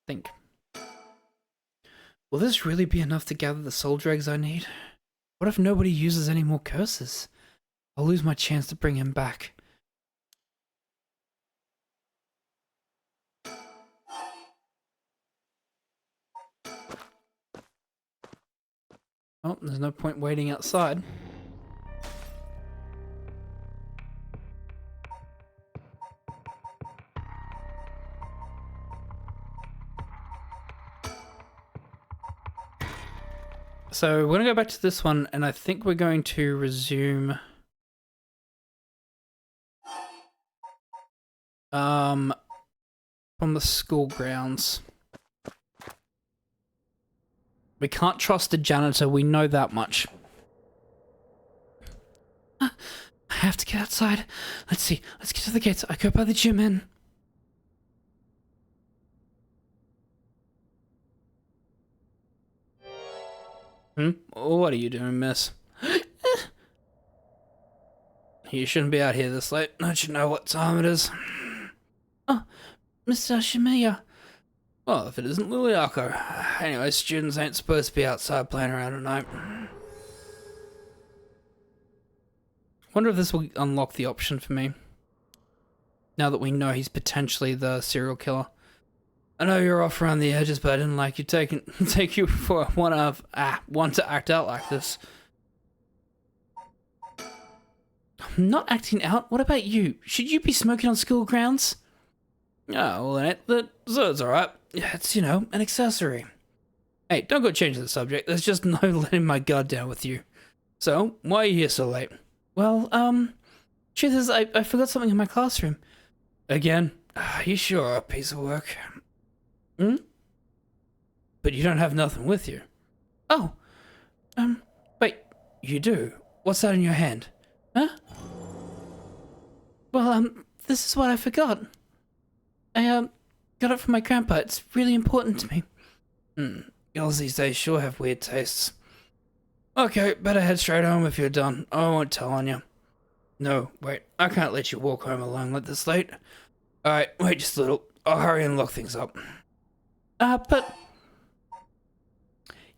Think. Will this really be enough to gather the soul dregs I need? What if nobody uses any more curses? I'll lose my chance to bring him back. Oh, there's no point waiting outside. So we're going to go back to this one, and I think we're going to resume from the school grounds. We can't trust the janitor, we know that much. I have to get outside. Let's see, let's get to the gates. I go by the gym in. What are you doing, miss? You shouldn't be out here this late. Don't you know what time it is? Oh, Mr. Shimiya. Well, if it isn't Liliako. Anyway, students ain't supposed to be outside playing around at night. Wonder if this will unlock the option for me. Now that we know he's potentially the serial killer. I know you're off around the edges, but I didn't like you take you for one to act out like this. I'm not acting out. What about you? Should you be smoking on school grounds? Oh, well, so it's alright. Yeah, it's, you know, an accessory. Hey, don't go changing the subject. There's just no letting my guard down with you. So, why are you here so late? Well, truth is, I forgot something in my classroom. Again? You sure are a piece of work. But you don't have nothing with you. Oh. Wait, you do? What's that in your hand? Huh? Well, this is what I forgot. I, got it from my grandpa. It's really important to me. Girls these days sure have weird tastes. Okay, better head straight home if you're done. I won't tell on you. No, wait, I can't let you walk home alone like this late. Alright, wait just a little. I'll hurry and lock things up. But...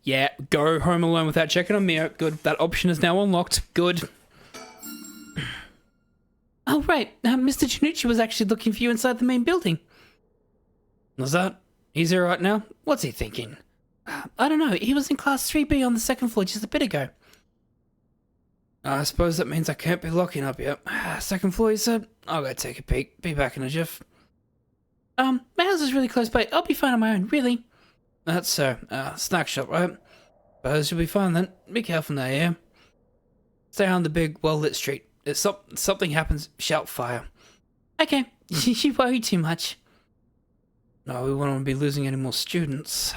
Yeah, go home alone without checking on Mio. Good, that option is now unlocked. Good. Oh, right. Mr. Janucci was actually looking for you inside the main building. Was that? He's here right now? What's he thinking? I don't know. He was in class 3B on the second floor just a bit ago. I suppose that means I can't be locking up yet. Second floor, you said? I'll go take a peek. Be back in a jiff. My house is really close by. I'll be fine on my own, really. That's so. Snack shop, right? Suppose you'll be fine then. Be careful now, yeah? Stay on the big, well-lit street. If something happens, shout fire. Okay. You worry too much. No, we won't be losing any more students.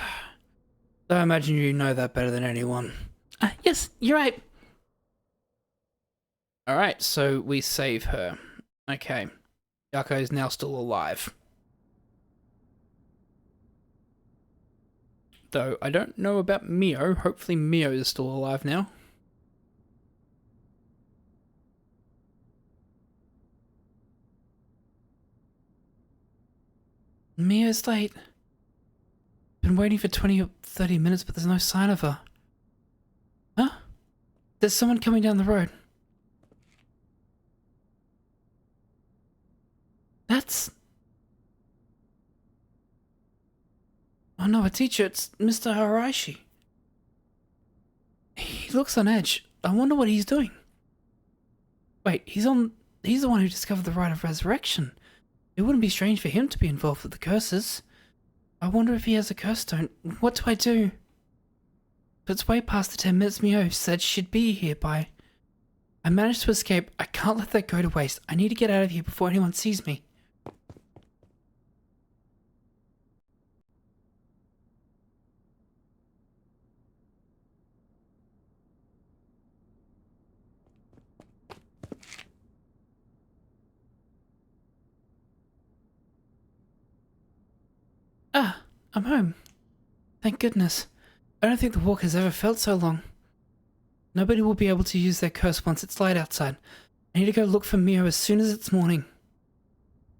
So I imagine you know that better than anyone. Yes, you're right. Alright, so we save her. Okay. Yako is now still alive. Though I don't know about Mio. Hopefully Mio is still alive now. Mio's late. Been waiting for 20 or 30 minutes, but there's no sign of her. Huh? There's someone coming down the road. That's... Oh no, a teacher. It's Mr. Haraishi. He looks on edge. I wonder what he's doing. Wait, he's the one who discovered the rite of resurrection. It wouldn't be strange for him to be involved with the curses. I wonder if he has a curse stone. What do I do? But it's way past the 10 minutes Mio said she'd be here by. I managed to escape. I can't let that go to waste. I need to get out of here before anyone sees me. Ah, I'm home. Thank goodness. I don't think the walk has ever felt so long. Nobody will be able to use their curse once it's light outside. I need to go look for Mio as soon as it's morning.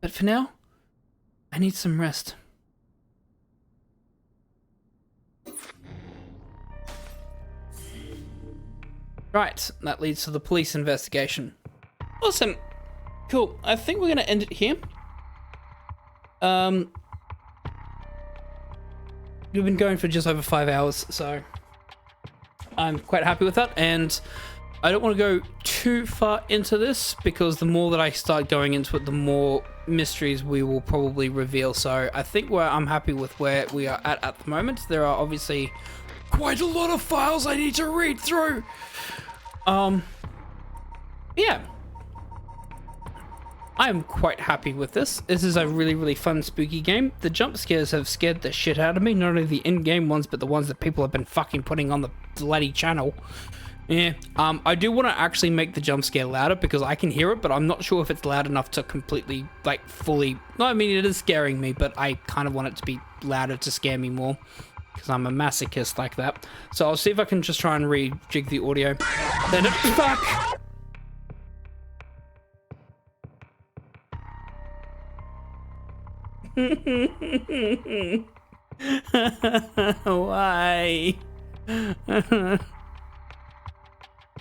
But for now, I need some rest. Right, that leads to the police investigation. Awesome. Cool. I think we're going to end it here. We've been going for just over 5 hours, so I'm quite happy with that. And I don't want to go too far into this because the more that I start going into it, the more mysteries we will probably reveal. So I think I'm happy with where we are at the moment. There are obviously quite a lot of files I need to read through. Yeah. I'm quite happy with this. This is a really, really fun, spooky game. The jump scares have scared the shit out of me. Not only the in-game ones, but the ones that people have been fucking putting on the bloody channel. Yeah. I do want to actually make the jump scare louder because I can hear it, but I'm not sure if it's loud enough to completely, like, fully... No, I mean, it is scaring me, but I kind of want it to be louder to scare me more because I'm a masochist like that. So I'll see if I can just try and rejig the audio. Then fuck! Why?